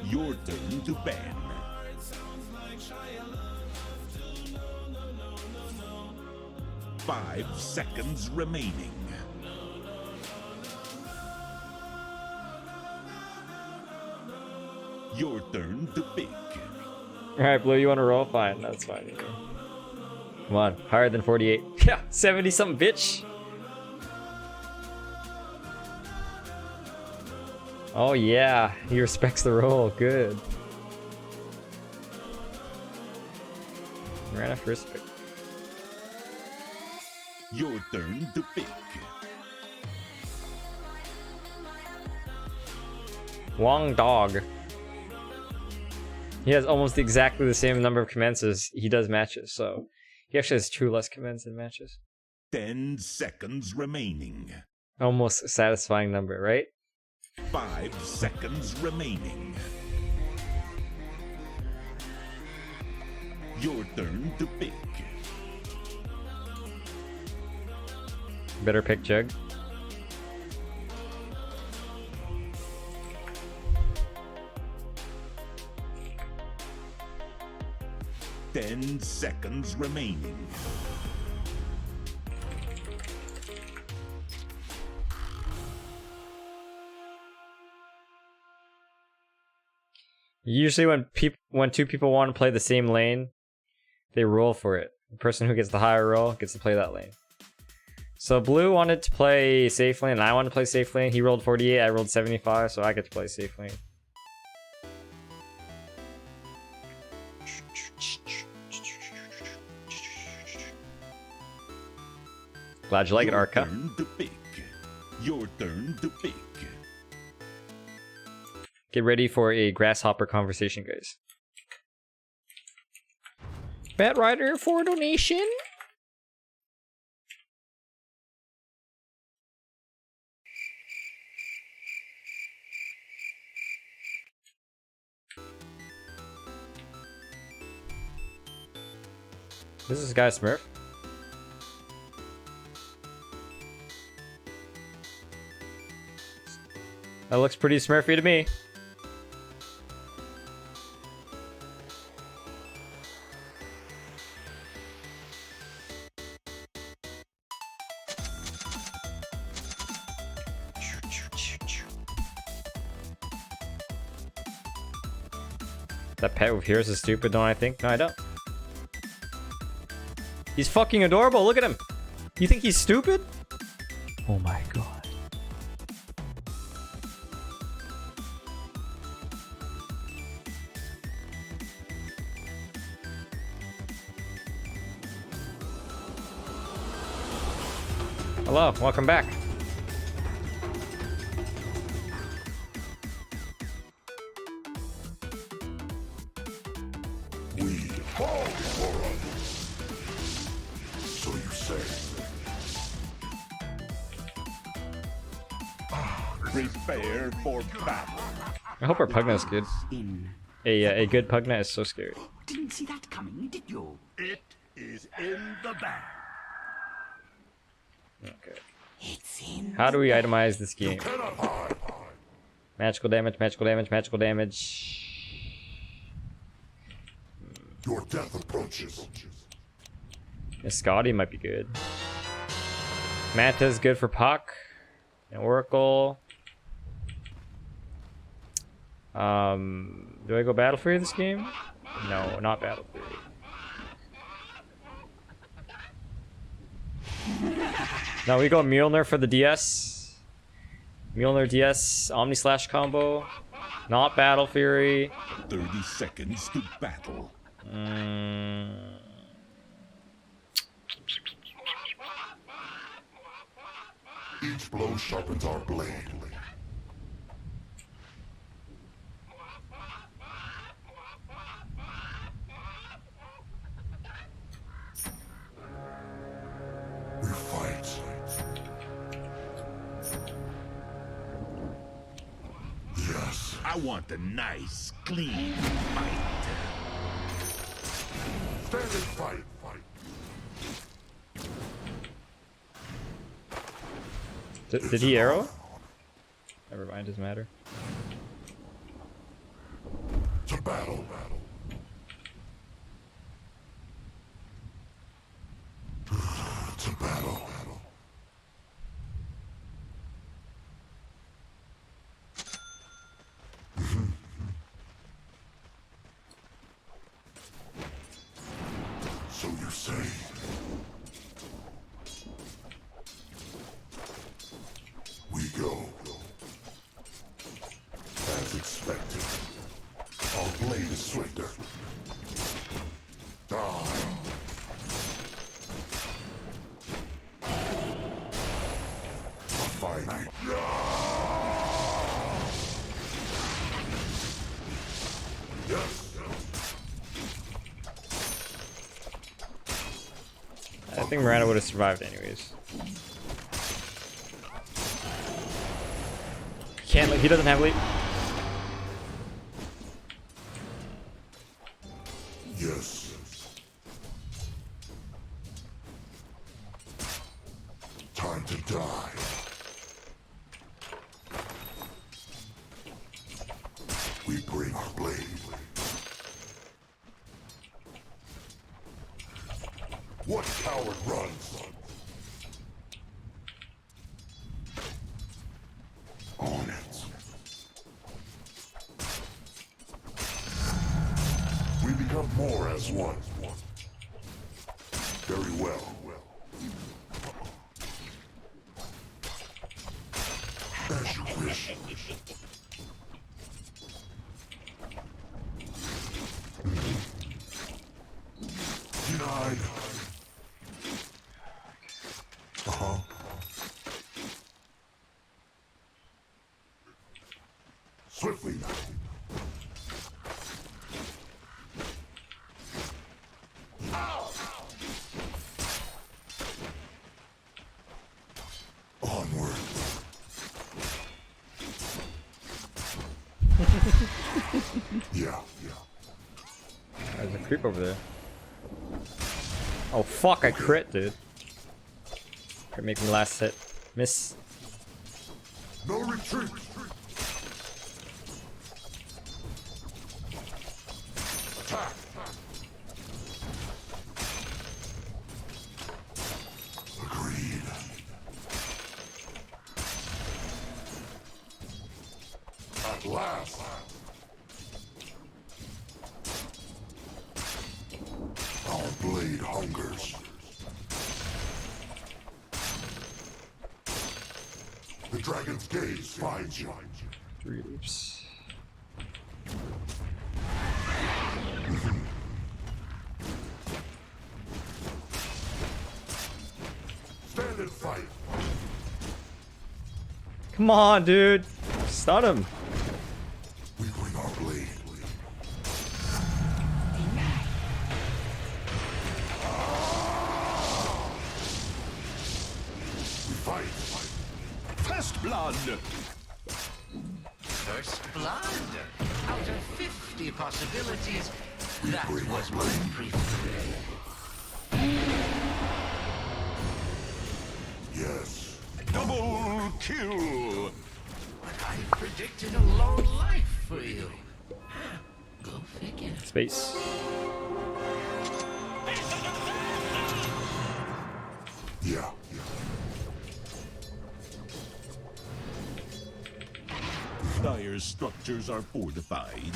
Your turn to ban. Five seconds remaining. Your turn to pick.
Alright, Blue, you want to roll? Fine, that's fine. Come on, higher than 48. Yeah, 70 something, bitch. Oh yeah, he respects the role. Good. Ran off respect.
Your turn to pick.
Wong Dog. He has almost exactly the same number of commands as he does matches, so he actually has 2 less commands than matches.
10 seconds remaining.
Almost a satisfying number, right?
5 seconds remaining. Your turn to pick.
Better pick Jug.
Ten seconds remaining.
Usually when 2 people want to play the same lane, they roll for it. The person who gets the higher roll gets to play that lane. So Blue wanted to play safe lane, and I wanted to play safe lane. He rolled 48, I rolled 75, so I get to play safe lane. Glad you like it, Arca.
Your turn to pick. Your turn to pick.
Get ready for a grasshopper conversation, guys. Bat Rider for donation. This is Guy Smurf. That looks pretty Smurfy to me. That pet with heroes is stupid, don't I think? No, I don't. He's fucking adorable, look at him! You think he's stupid? Oh my god. Hello, welcome back.
We fall before others. So you say.
Prepare for battle.
I hope our Pugnet's good. A good Pugnet is so scary.
Didn't see that coming, did you? It is in the bag.
Okay. How do we itemize this game? Magical damage, magical damage, magical damage.
Your death approaches.
Yeah, Scotty might be good. Manta's good for Puck. And Oracle. Do I go Battle Fury this game? No, not Battle Fury. No, we go Mjolnir for the DS. Mjolnir DS Omni Slash combo. Not Battle Fury.
30 seconds to battle.
Each blow sharpens our blade. We fight. Yes.
I want a nice, clean fight.
Stand and fight.
Did he arrow? Never mind, doesn't matter.
To battle. To battle. So you say. We go.
I think Miranda would have survived anyways. Can't he doesn't have leap.
Yes. Time to die. We bring our blade. What coward runs? On it. We become more as one. Very well. As you wish. Denied. Swiftly now. Onward. Yeah.
There's a creep over there. Oh fuck, I crit, dude. Crit make me last hit. Miss.
No retreat. Attack. Agreed. At last. Our blade hungers. The dragon's gaze finds you.
3 leaps.
Stand and fight.
Come on, dude. Stun him.
We bring our blade. We fight.
First blood.
First blood. Out of 50 possibilities, that was my preferred.
Yes.
Double kill.
But I predicted a long life for you. Go figure.
Space.
Yeah.
Dire's structures are fortified.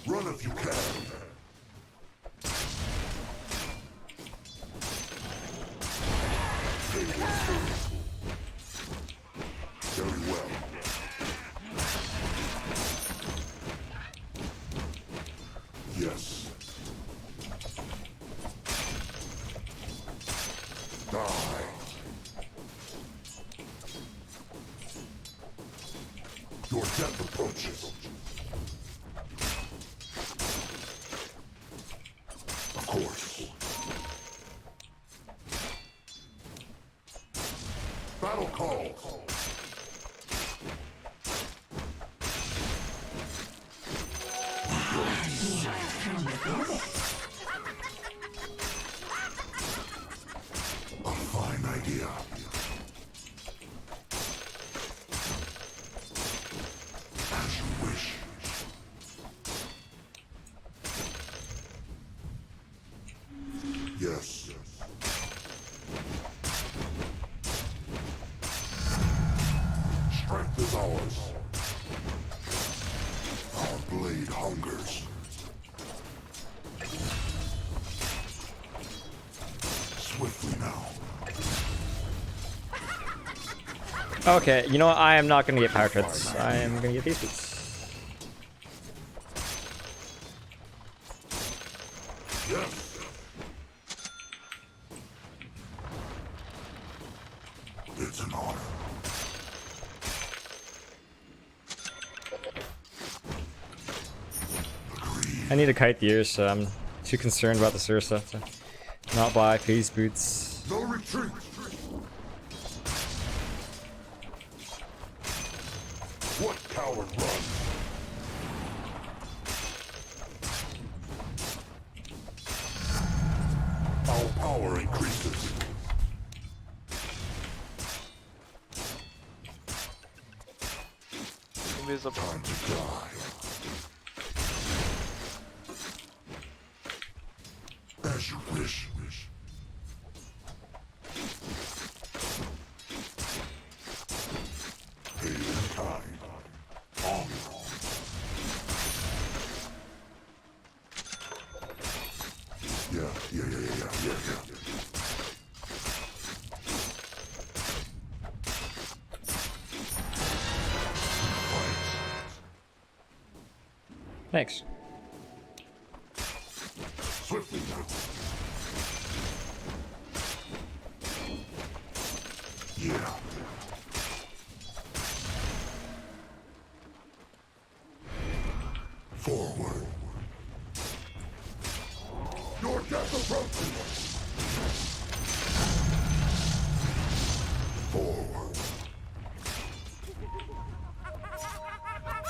Run if you can. Very well. Yes. Die. Your death approaches. Of course. Battle calls. A fine idea. As you wish. Yes. Strength is ours. Our blade hungers. Swiftly now.
Okay, you know what? I am not gonna get power crits. I am gonna get these boots.
Yes. It's an honor.
I need to kite the ears, so I'm too concerned about the Ursa to not buy phase boots.
No retreat. What coward runs? Our power increases.
Invisible.
Time to die. As you wish. Hail in kind. On. Yeah.
Thanks.
Swiftly now. Yeah. Forward. Your death approaches. Forward.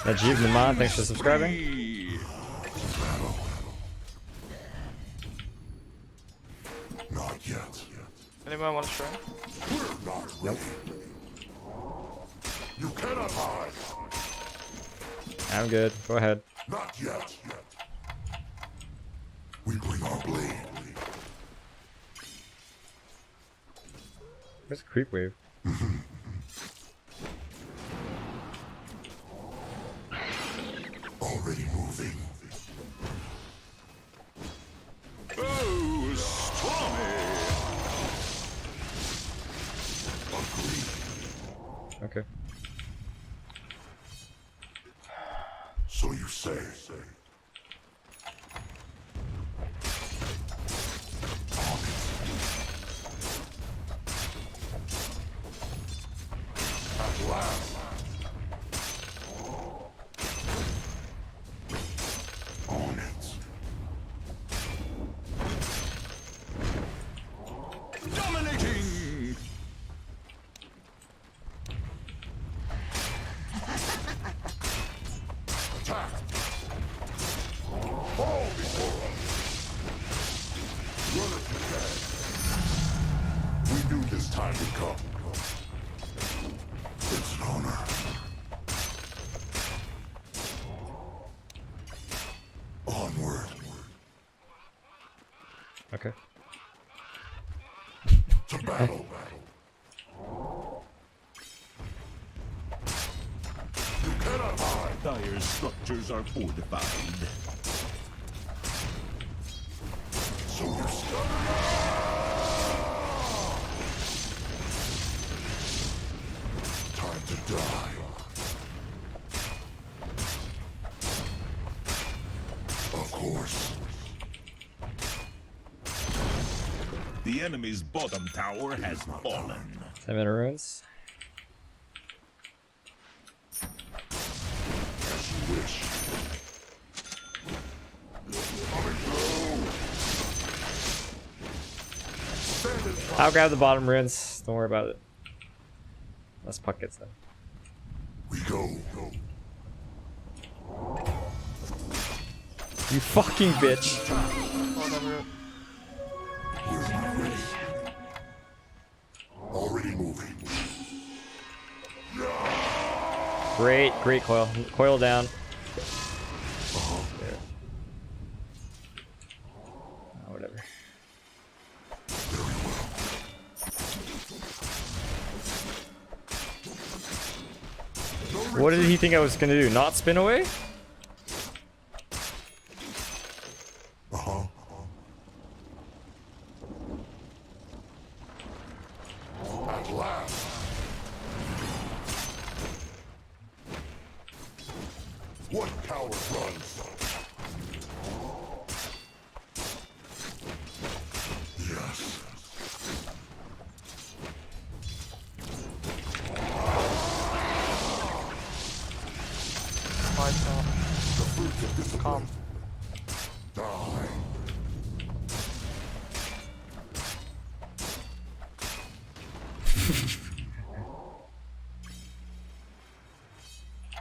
Najib Naman, thanks for subscribing.
Not yet.
Anyone want to try?
We're not ready. You cannot hide.
I'm good. Go ahead.
Not yet. We bring our blade.
Where's the creep wave?
Already moving.
Oh, stormy.
Okay.
So you say. At last. On it.
Dominating.
Attack. Fall before us. Run if you can. We knew this time would come. It's an honor. Onward.
Okay.
To battle. You cannot hide.
Dire structures are fortified.
So you time to die. Of course.
The enemy's bottom tower has fallen.
7 minute runes.
As you wish.
I'll grab the bottom runes. Don't worry about it. Unless Puck gets them.
We go.
You fucking bitch.
We're not ready. Already moving.
Great coil. Coil down. There. Oh, whatever. What did he think I was gonna do? Not spin away?
At last. What coward runs? Yes.
Calm.
Die.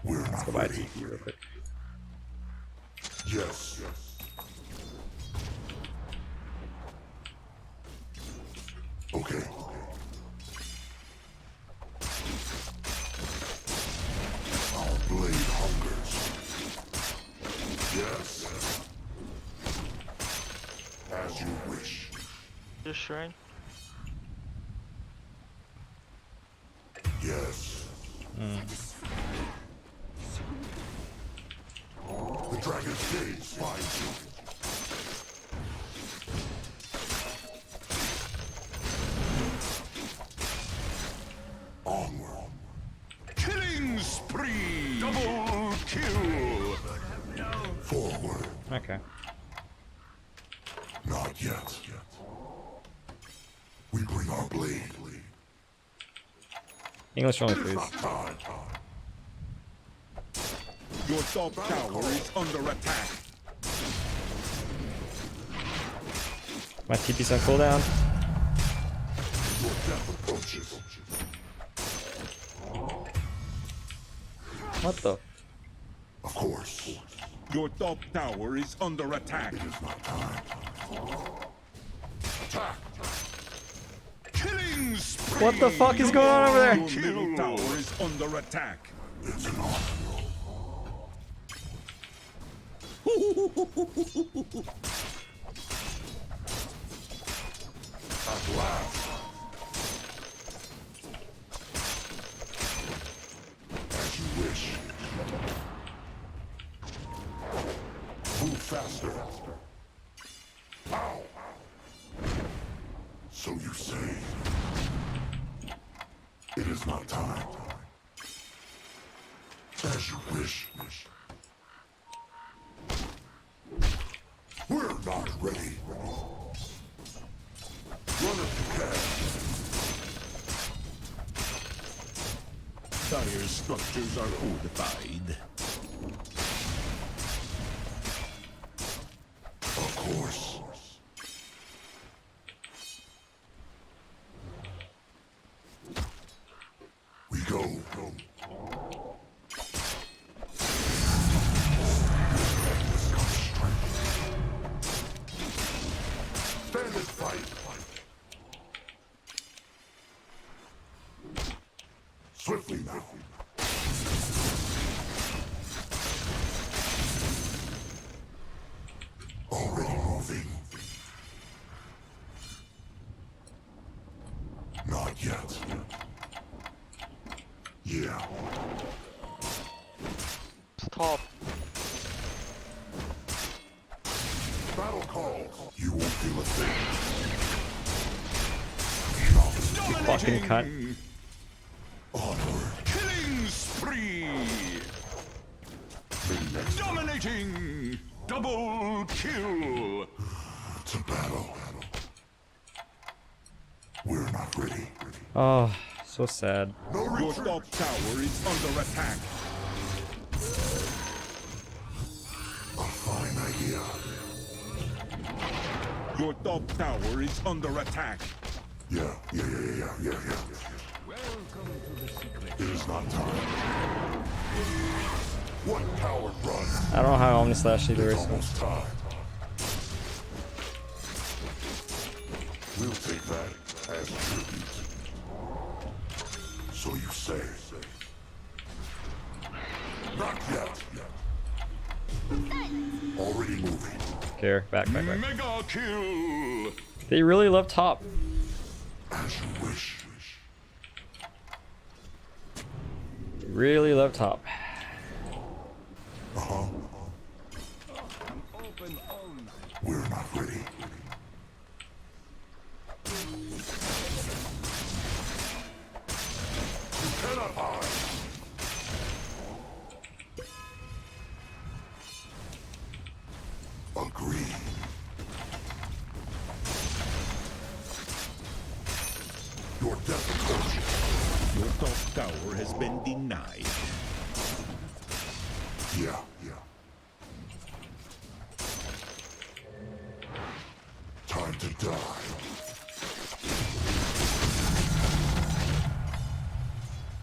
We're
Let's
not
go buy a
ready.
TP real quick.
Yes. Okay. Our blade hungers. Yes. As you wish.
Just shrine.
Yes. The dragon's gaze finds you. Onward. Killing spree! Double kill! Forward.
Okay.
Not yet. We bring our blade.
English only,
It is
please.
not time.
Your top tower is under attack.
My TP's on cooldown.
Your death approaches.
What the?
Of course.
Your top tower is under attack.
It is not time. Attack. Killing spree!
What the fuck is going on over there?
Your middle tower is under attack.
It's an honor. At last. As you wish. Move faster. Ow. So you say. It is not time. As you wish. We're not ready. Run if you can.
Dire structures are fortified.
Of course. We go. Stand and fight. Swiftly now. Already moving. Not yet. Yeah.
Stop.
Battle call. You won't feel a thing.
You fucking cunt.
Onward.
Killing spree! Dominating! Double kill!
To battle. We're not ready.
Oh, so sad.
Your top tower is under attack.
A fine idea.
Your top tower is under attack.
Yeah. It is not time. What coward run?
I don't know how Omni Slash either
It's
is.
almost time. We'll take that as tribute. So you say. Not yet. Already moving.
Care, back.
Mega kill!
They really love top.
As you wish.
They really love top.
Uh-huh. We're not ready. You cannot hide. Agreed. Your death approaches.
Your top tower has been denied.
Yeah. die.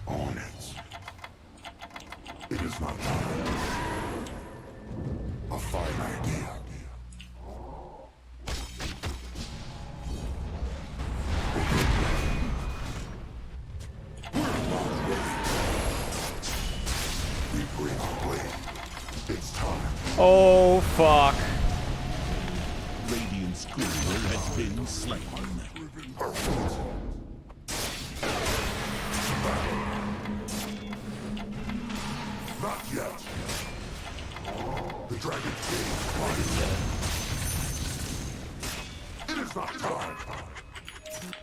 On it. It is not time. A fine idea. We bring our blade. It's time.
Oh fuck.
Radiant's cooler has been slain.
Perfect. Not yet. The dragon's gate is it is not time.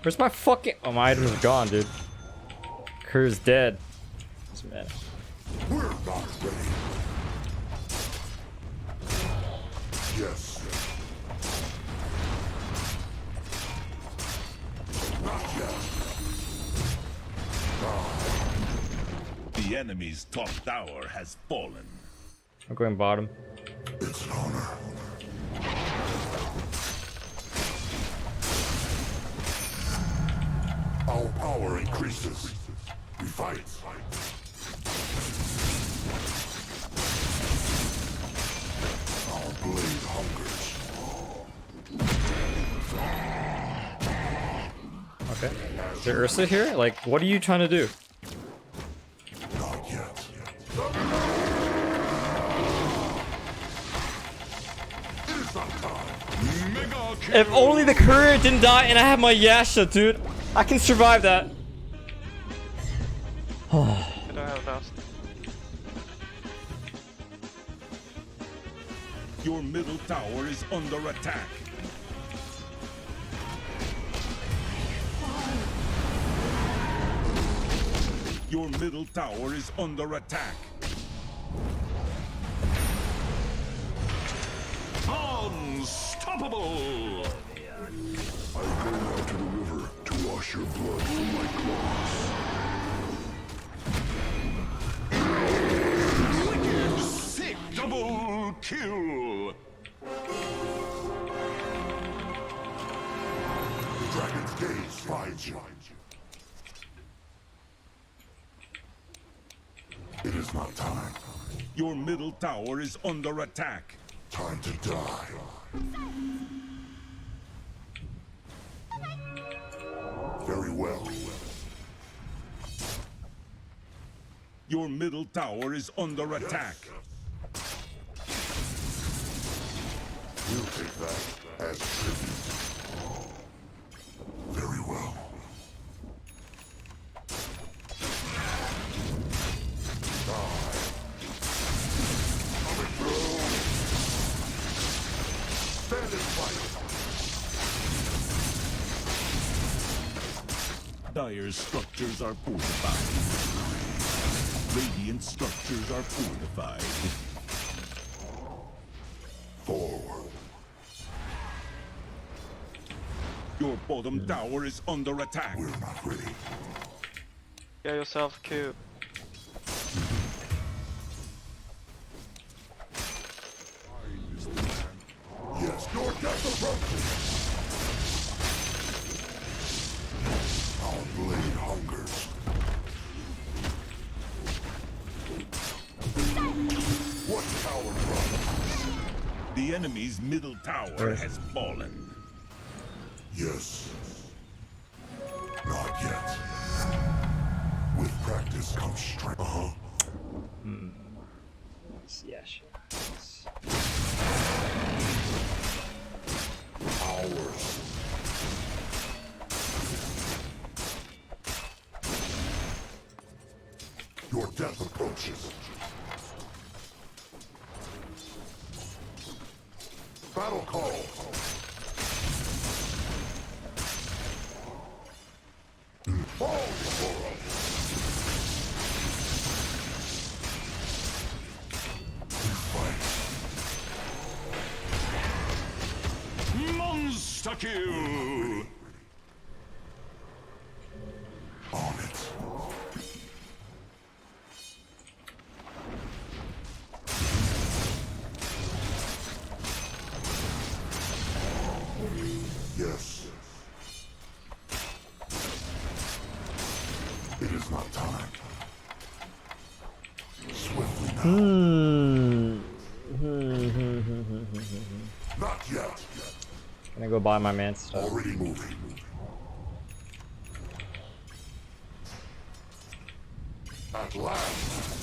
Where's my fucking... Oh, my item's gone, dude. Kerr's dead. This man.
We're not ready. Yes. Not yet.
The enemy's top tower has fallen.
I'm going bottom.
It's an honor. Our power increases. We fight. Our blade hungers.
Okay. Is there Ursa here? Like, what are you trying to do?
Not yet. It is not time.
If only the courier didn't die and I have my Yasha, dude. I can survive that.
Your middle tower is under attack. Your middle tower is under attack.
Unstoppable! I go now to the river to wash your blood from my claws. Wicked sick double kill! The dragon's gaze finds you. It is not time.
Your middle tower is under attack.
Time to die. Very well.
Your middle tower is under attack.
We'll take that as tribute. Very well. Stand and fight.
Dire structures are fortified. Radiant structures are fortified.
Forward.
Your bottom tower is under attack.
We're not ready.
Get yourself a cube.
Yes, your death approaches. Our blade hungers. What tower problem?
The enemy's middle tower has fallen.
Yes. Not yet. With practice comes strength.
Yes.
Ours. Your death approaches. Battle call. Fall before us. We fight.
Monster kill!
On it. Yes. Not yet.
Can I go buy my man stuff?
Already moving. At last.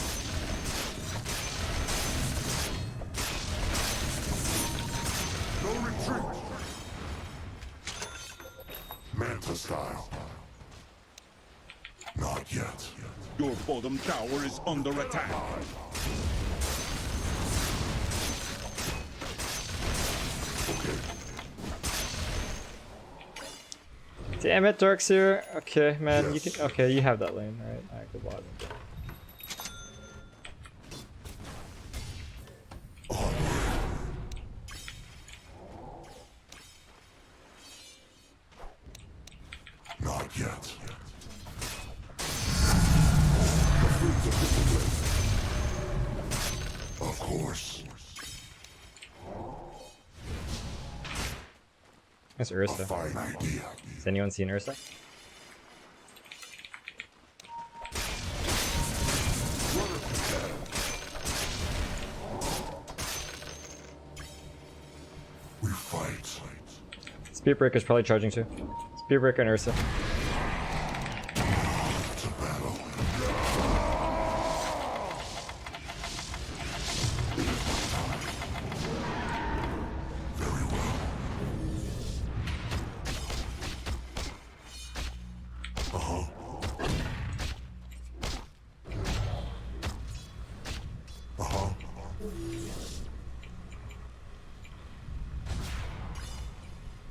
No retreat. Manta style. Not yet.
Your bottom tower is under attack.
Okay.
Damn it, Darkseer. Okay, man, you can. Okay, you have that lane. Alright, alright, good luck.
Not yet. Of course.
That's Ursa.
A fine idea.
Has anyone seen Ursa?
We fight.
Speedbreaker's probably charging too. Speedbreaker and Ursa.
To battle. Very well. Uh-huh. Uh-huh.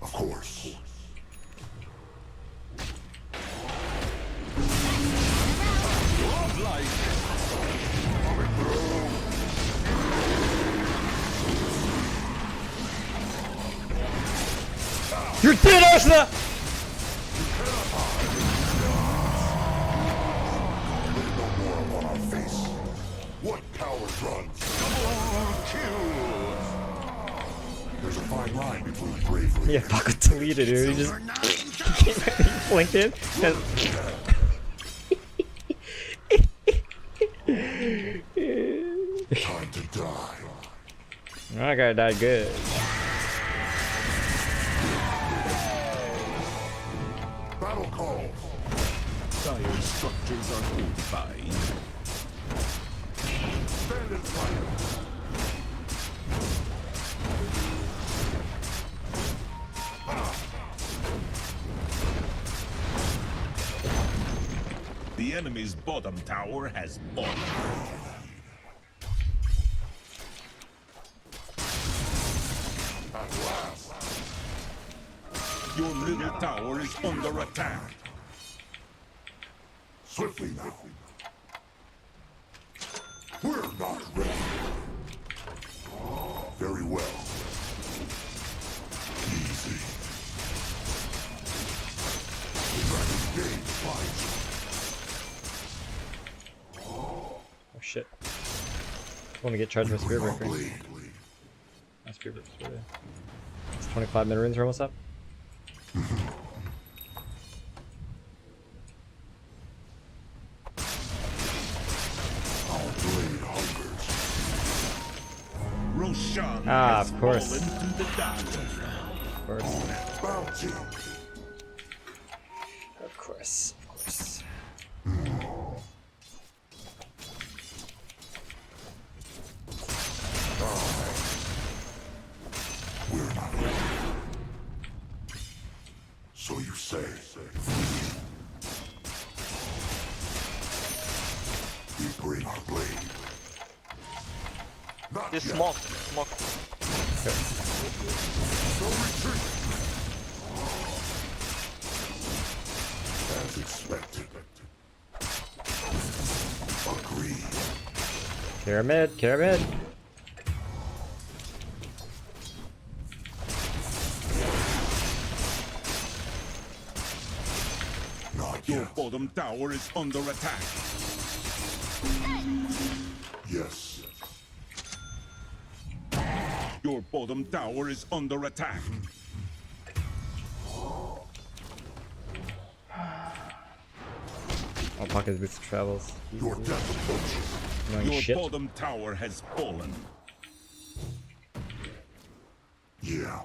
Of course.
You're dead, Ursa!
No more upon our face. What coward runs? There's a fine line between bravery.
Yeah, fucking deleted, dude. He just he blinked in.
Time to die.
That guy died good.
Battle calls.
Dire structures are fortified.
Stand in fire.
The enemy's bottom tower has fallen.
At last.
Your middle tower is under attack.
Swiftly now. We're not ready. Very well. Easy. The Dragon's Gate finds
Oh shit. I want to get charged by Spearbreaker. My Spearbreaker's really. It's 25 minute runes are almost up.
our blade hungers.
Roshan
Ah,
has
of course.
fallen to the dark.
Of course.
Bounty.
Of course. Of course.
We're not ready. So you say. We bring our blade. Not
This
yet.
smoke. Smoke.
No retreat. As expected. Agreed.
Pyramid, pyramid.
Your bottom tower is under attack.
Yes.
Your bottom tower is under attack.
I'll pocket boots travels.
Your death approaches.
Annoying
Your
shit.
bottom tower has fallen.
Yeah.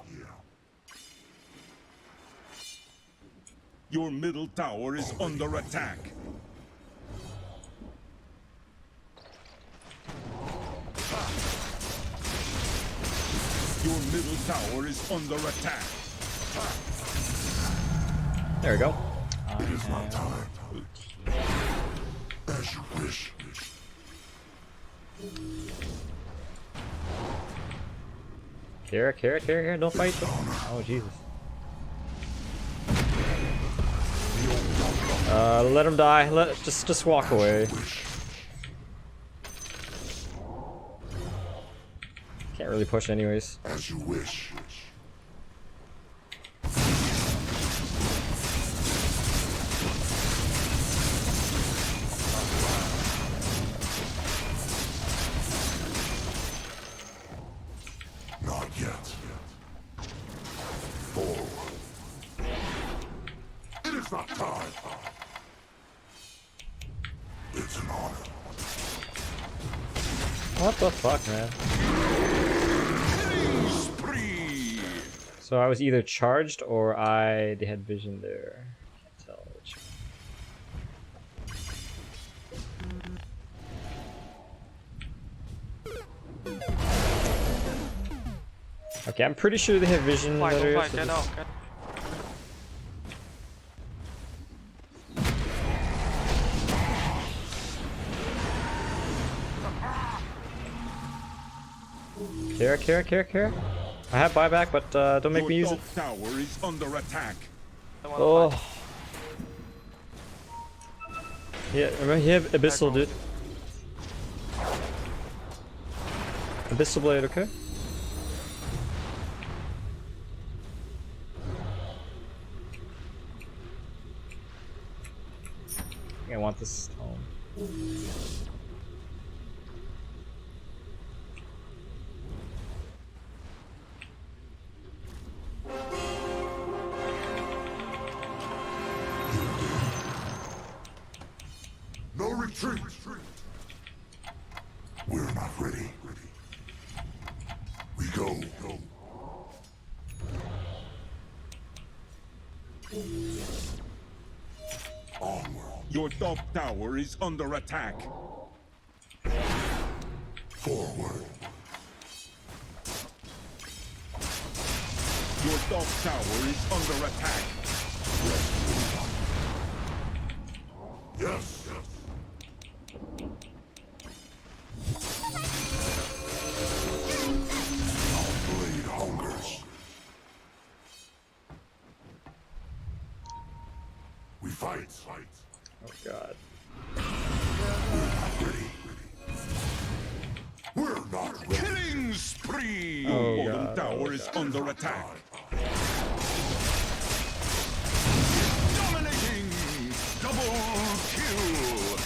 Your middle tower is under attack. Your middle tower is under attack.
There we go.
It is my time. As you wish.
Kara, don't fight. Oh, Jesus. Let him die. Just walk away. Can't really push anyways.
As you wish. Not yet. Forward. It is not time. It's an honor.
What the fuck, man? So I was either charged or they had vision there. Can't tell which. Okay, I'm pretty sure they have vision in that area. So just... Care. I have buyback, but don't make me use it.
Your top tower is under attack.
Oh. Yeah, remember he had Abyssal, dude. Abyssal Blade, okay? I want this home.
No retreat. We're not ready. We go. Onward.
Your top tower is under attack.
Forward.
Your top tower is under attack.
Yes. Our blade hungers. We fight.
Oh god.
We're not ready.
Killing spree!
Oh,
Your
God.
bottom tower is under attack. Dominating! Double kill!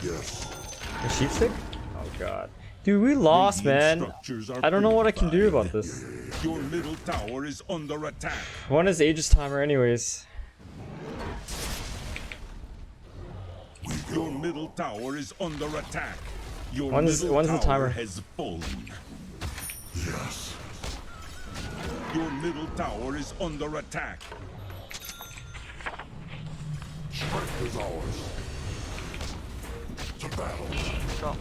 Yes.
The sheep stick? Oh god. Dude, we lost, man.
Structures are
I don't know what I can do about this.
Your middle tower is under attack.
One is Aegis Timer anyways.
Your middle tower is under attack. Your
One's
middle
the
tower
timer.
has fallen.
Yes.
Your middle tower is under attack.
Strength is ours. To battle.
Go.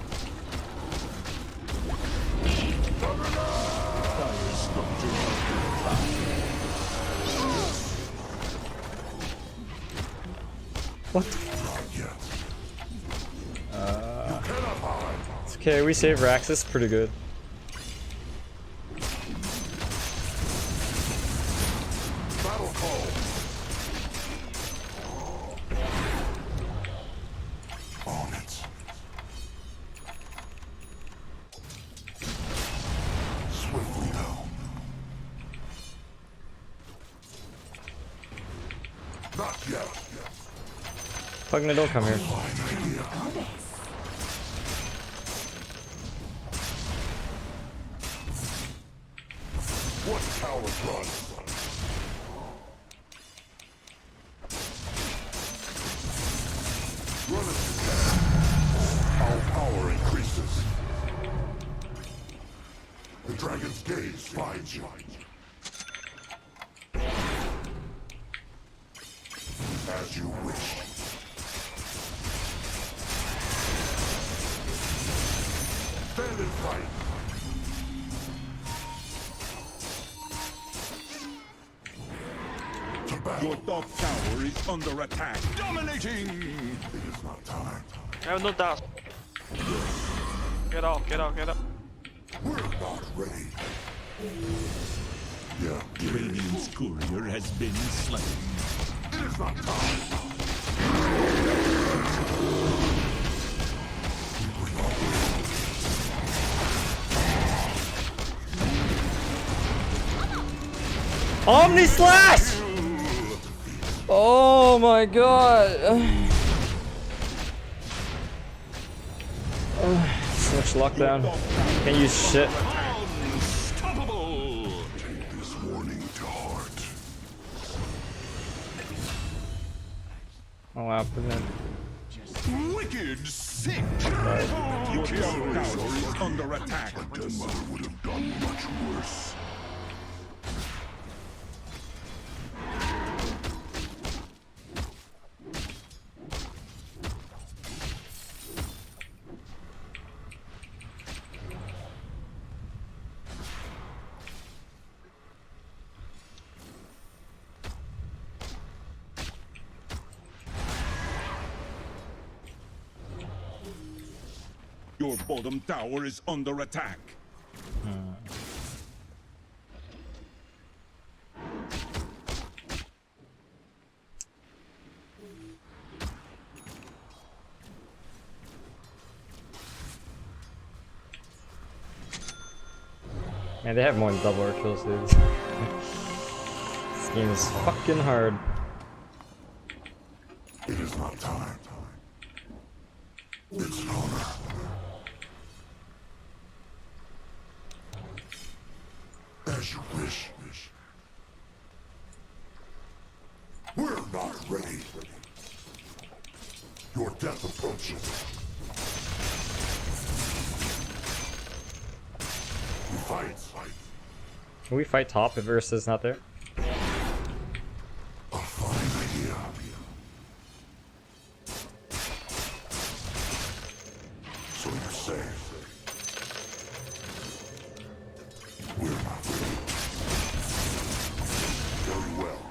What?
Not yet.
It's okay, we save Raxus pretty good.
Battle call. On it. Swiftly now. Not yet.
Fucking don't come here.
What coward run? Run it. The dragon's gaze finds you. As you wish. Stand and fight.
Your top tower is under attack. Dominating!
It is not time.
I have no doubt. Get out, get out, get out.
We're not ready. Yeah.
Radiant's courier has been slain.
It is not time.
Omni Slash! Oh my god. So much lockdown. Can't use shit.
Unstoppable!
Take this warning to heart.
Oh wow, put it in.
Wicked sick! Your top tower is under attack.
Grandmother would have done much worse.
Your bottom tower is under attack.
Man, they have more than double our kills, dude. This game is fucking hard.
It is not time. It's an honor. As you wish. We're not ready. Your death approaches. We fight.
Can we fight top if Ursa's not there?
A fine idea. So you say. We're not ready. Very well.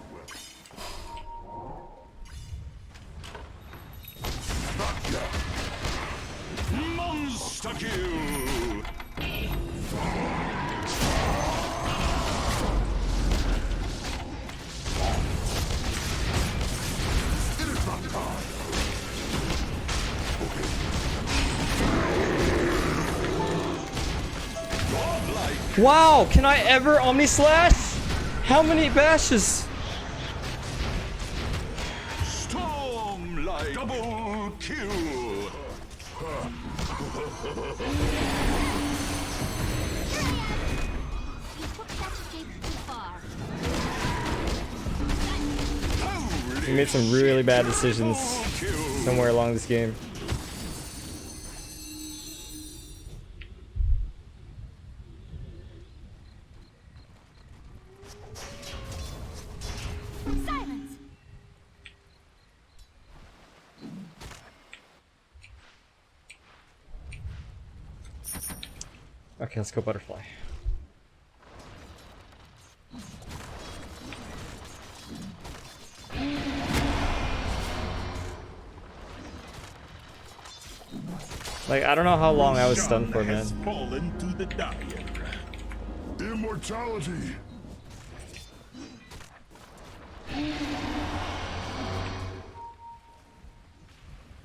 Not yet.
Monster kill!
It is not time.
Wow, can I ever Omni Slash? How many bashes?
Stormlight double kill!
We made some really bad decisions somewhere along this game.
Silence.
Okay, let's go butterfly. Like, I don't know how long I was stunned for, man.
Fallen to the dire.
Immortality.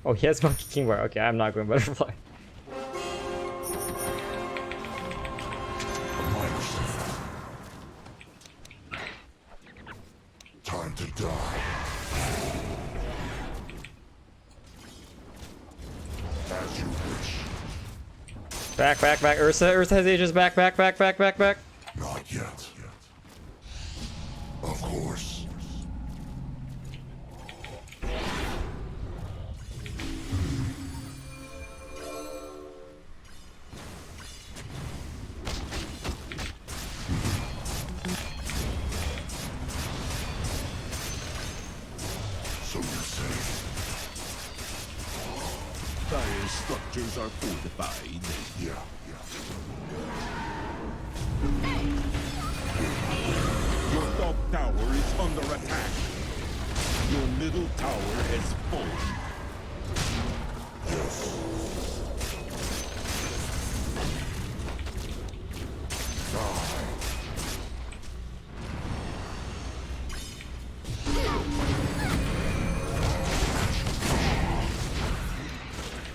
Oh, he has Monkey King Bar. Okay, I'm not going butterfly.
Time to die. As you wish.
Back, back, back. Ursa has Aegis. Back, back, back, back, back, back.
Not yet. Of course.
structures are fortified. Your top tower is under attack. Your middle tower has fallen.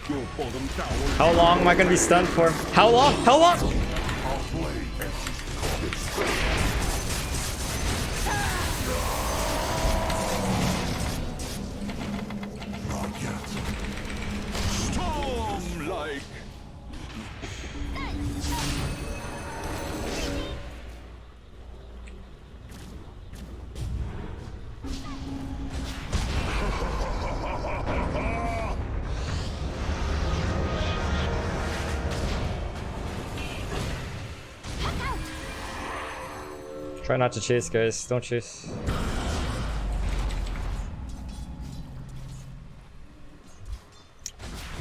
Your bottom tower.
How long am I gonna be stunned for? How long? How long?
Storm-like.
Try not to chase, guys. Don't chase.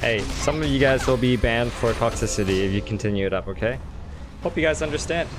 Hey, some of you guys will be banned for toxicity if you continue it up, okay? Hope you guys understand.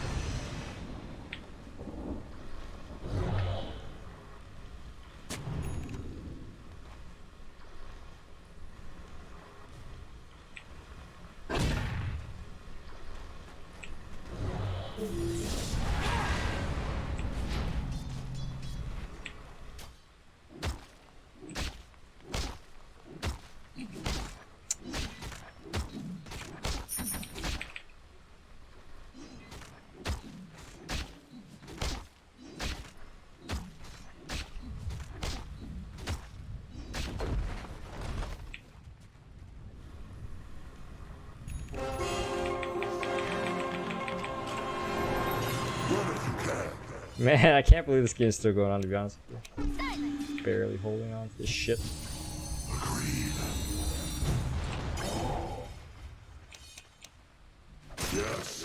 Man, I can't believe this game's still going on, to be honest with you. Barely holding on to this shit.
Yes.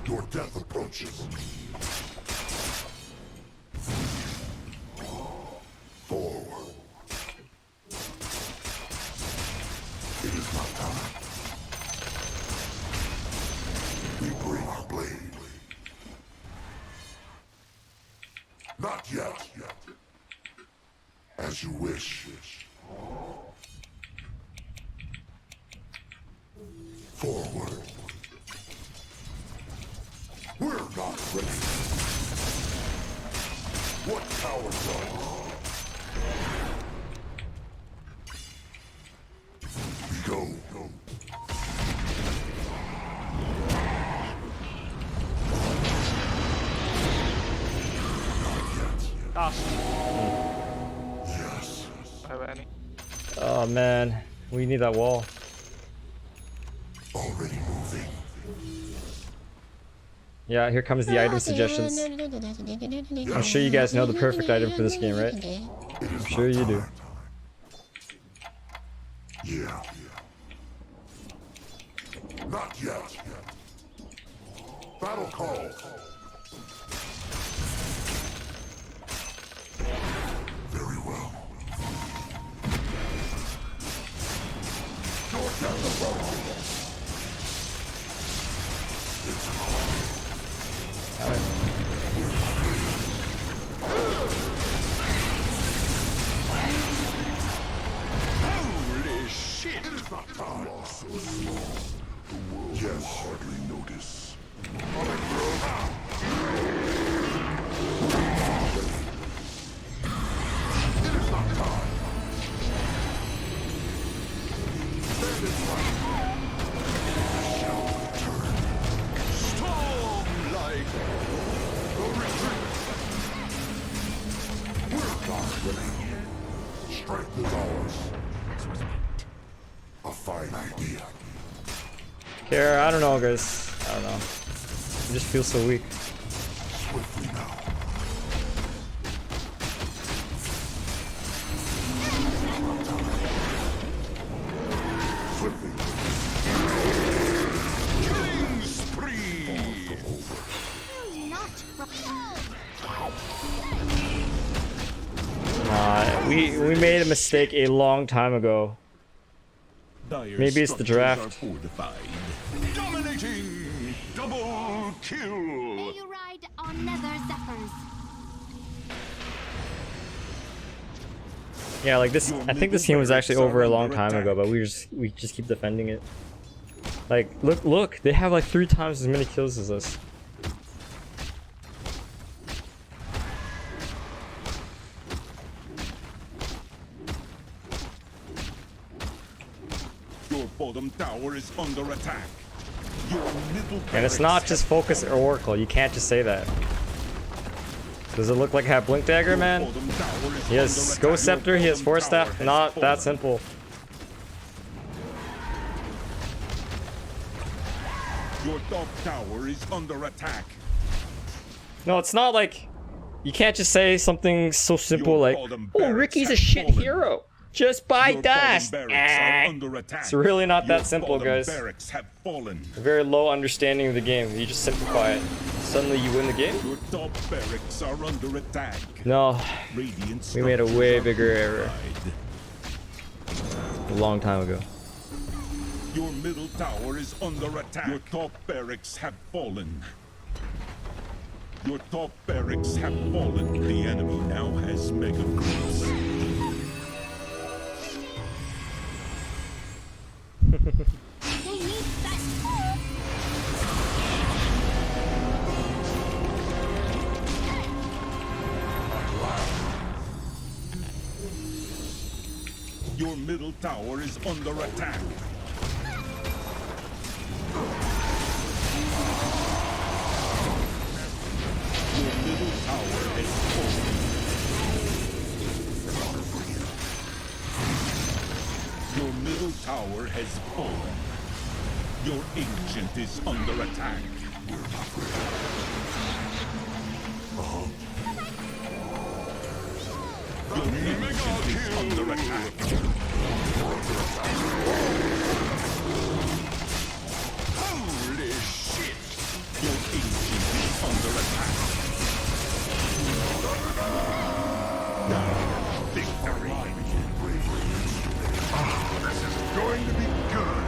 Your death approaches. Forward. It is not time. We bring our blade. Not yet. As you wish. Forward. We're not ready. What tower does? We go. Yes.
Oh man, we need that wall.
Already moving.
Yeah, here comes the item suggestions. I'm sure you guys know the perfect item for this game, right? I'm sure you do.
Yeah. Not yet. Battle call. Very well. Your death approaches.
Holy shit!
It is not time. Yes, hardly notice. It is not time. Stand in front. Shall return.
Storm-like.
No retreat. We're not ready. Strength is ours. A fine idea.
Here, I don't know, guys. I don't know. I just feel so weak.
Swiftly now. Swiftly.
Killing spree.
We made a mistake a long time ago
Dire
Maybe it's the
structures
draft.
are fortified. Dominating! Double kill!
May you ride on nether zephyrs.
Yeah, like this. I think this game was actually over a long time ago, but we just keep defending it. Like, look, they have like 3 times as many kills as us.
Your bottom tower is under attack. Your middle
And it's not just Focus or Oracle. You can't just say that. Does it look like I have Blink Dagger, man? He has Ghost Scepter, he has Force Staff. Not that simple.
Your top tower is under attack.
No, it's not like... You can't just say something so simple like, oh, Ricky's a shit hero. Just buy Dash. It's really not that simple, guys. A very low understanding of the game. You just simplify it. Suddenly you win the game?
Your top barracks are under attack.
No.
Radiant
We made a way
structures are
bigger error.
fortified.
A long time ago.
Your middle tower is under attack. Your top barracks have fallen. Your top barracks have fallen. The enemy now has mega creeps.
They need that.
Your middle tower is under attack. Your middle tower has fallen. Your middle tower has fallen. Your ancient is under attack. Your ancient is under attack. Holy shit! Your ancient is under attack. Victory! This is going to be good.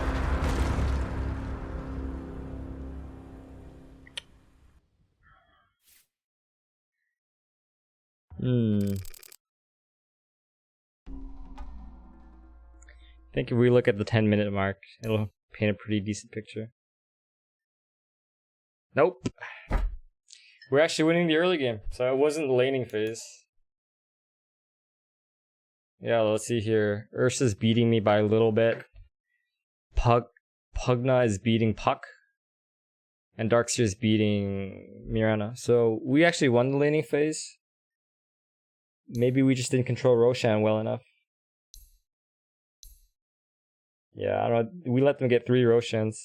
I think if we look at the 10-minute mark, it'll paint a pretty decent picture. Nope. We're actually winning the early game, so it wasn't the laning phase. Yeah, let's see here. Ursa's beating me by a little bit. Pugna is beating Puck. And Darkseer is beating Mirana. So we actually won the laning phase. Maybe we just didn't control Roshan well enough. Yeah, I don't know. We let them get 3 Roshans.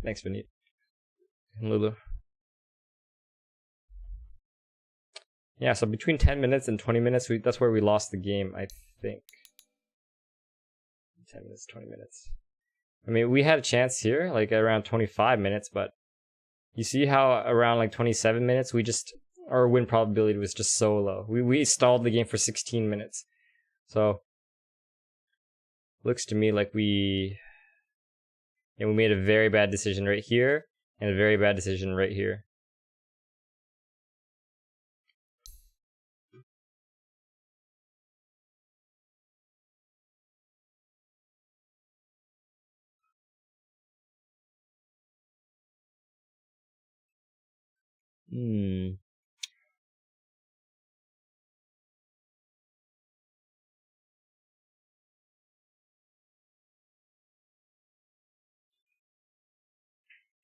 Thanks, Vinny. And Lulu. Yeah, so between 10 minutes and 20 minutes, that's where we lost the game, I think. 10 minutes, 20 minutes. I mean, we had a chance here, like around 25 minutes, but you see how around like 27 minutes, our win probability was just so low. We stalled the game for 16 minutes. So, looks to me like we made a very bad decision right here, and a very bad decision right here.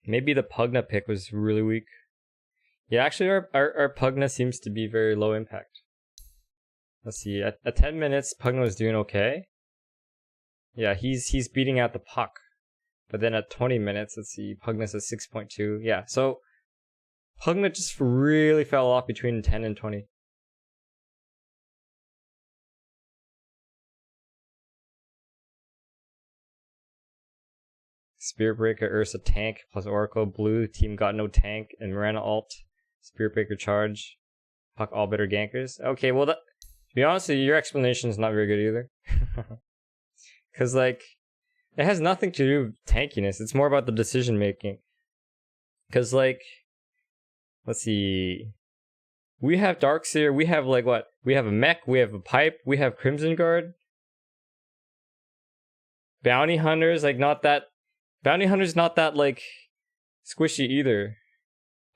Maybe the Pugna pick was really weak. Yeah, actually our Pugna seems to be very low impact. Let's see, at 10 minutes, Pugna was doing okay. Yeah, he's beating out the Puck. But then at 20 minutes, let's see, Pugna's at 6.2. Yeah, so Pugna just really fell off between 10 and 20. Spirit Breaker, Ursa tank, plus Oracle, blue team got no tank, and Mirana ult, Spirit Breaker charge, Puck all better gankers. Okay, well, to be honest with you, your explanation is not very good either. Because, like, it has nothing to do with tankiness. It's more about the decision making. Because, like, let's see. We have Darkseer. We have, like, what? We have a mech. We have a pipe. We have Crimson Guard. Bounty Hunter's, like, not that... Bounty Hunter's not that, like, squishy either.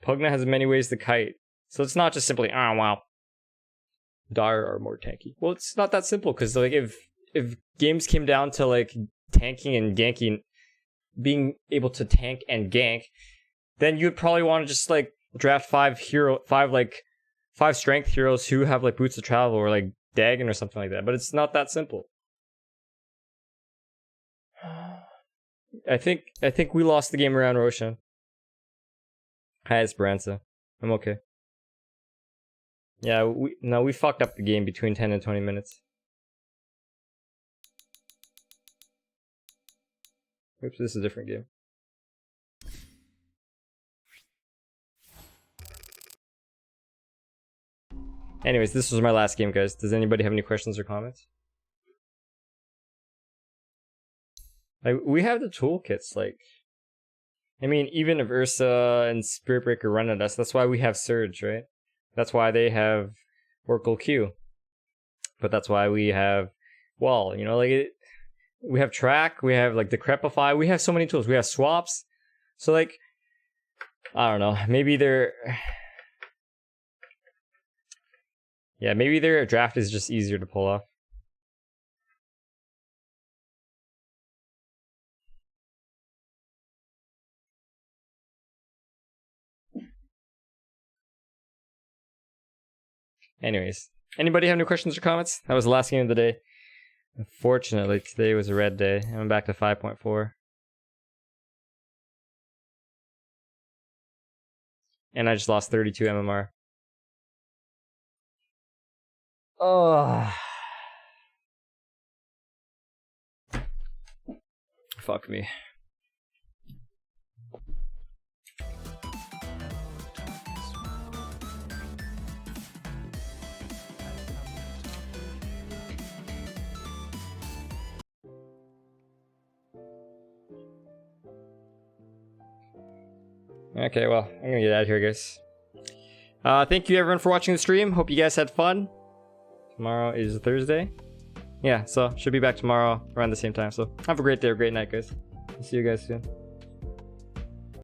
Pugna has many ways to kite. So it's not just simply, oh, wow. Dire are more tanky. Well, it's not that simple, because, like, if games came down to, like, tanking and ganking, being able to tank and gank, then you'd probably want to just, like, draft 5 strength heroes who have, like, Boots of Travel or, like, Dagon or something like that. But it's not that simple. I think we lost the game around Roshan. Hi, Esperanza. I'm okay. Yeah, we fucked up the game between 10 and 20 minutes. Oops, this is a different game. Anyways, this was my last game, guys. Does anybody have any questions or comments? Like, we have the toolkits, like... I mean, even if Ursa and Spiritbreaker run at us, that's why we have Surge, right? That's why they have Oracle Q. But that's why we have Wall, you know, like, we have Track, we have, like, Decrepify, we have so many tools, we have Swaps. So, like, I don't know, maybe they're... Yeah, maybe their draft is just easier to pull off. Anyways, anybody have any questions or comments? That was the last game of the day. Unfortunately, today was a red day. I'm back to 5.4. And I just lost 32 MMR. Oh. Fuck me. Okay, well, I'm gonna get out of here, guys. Thank you everyone for watching the stream. Hope you guys had fun. Tomorrow is Thursday. Yeah, so should be back tomorrow around the same time. So have a great day or great night, guys. See you guys soon.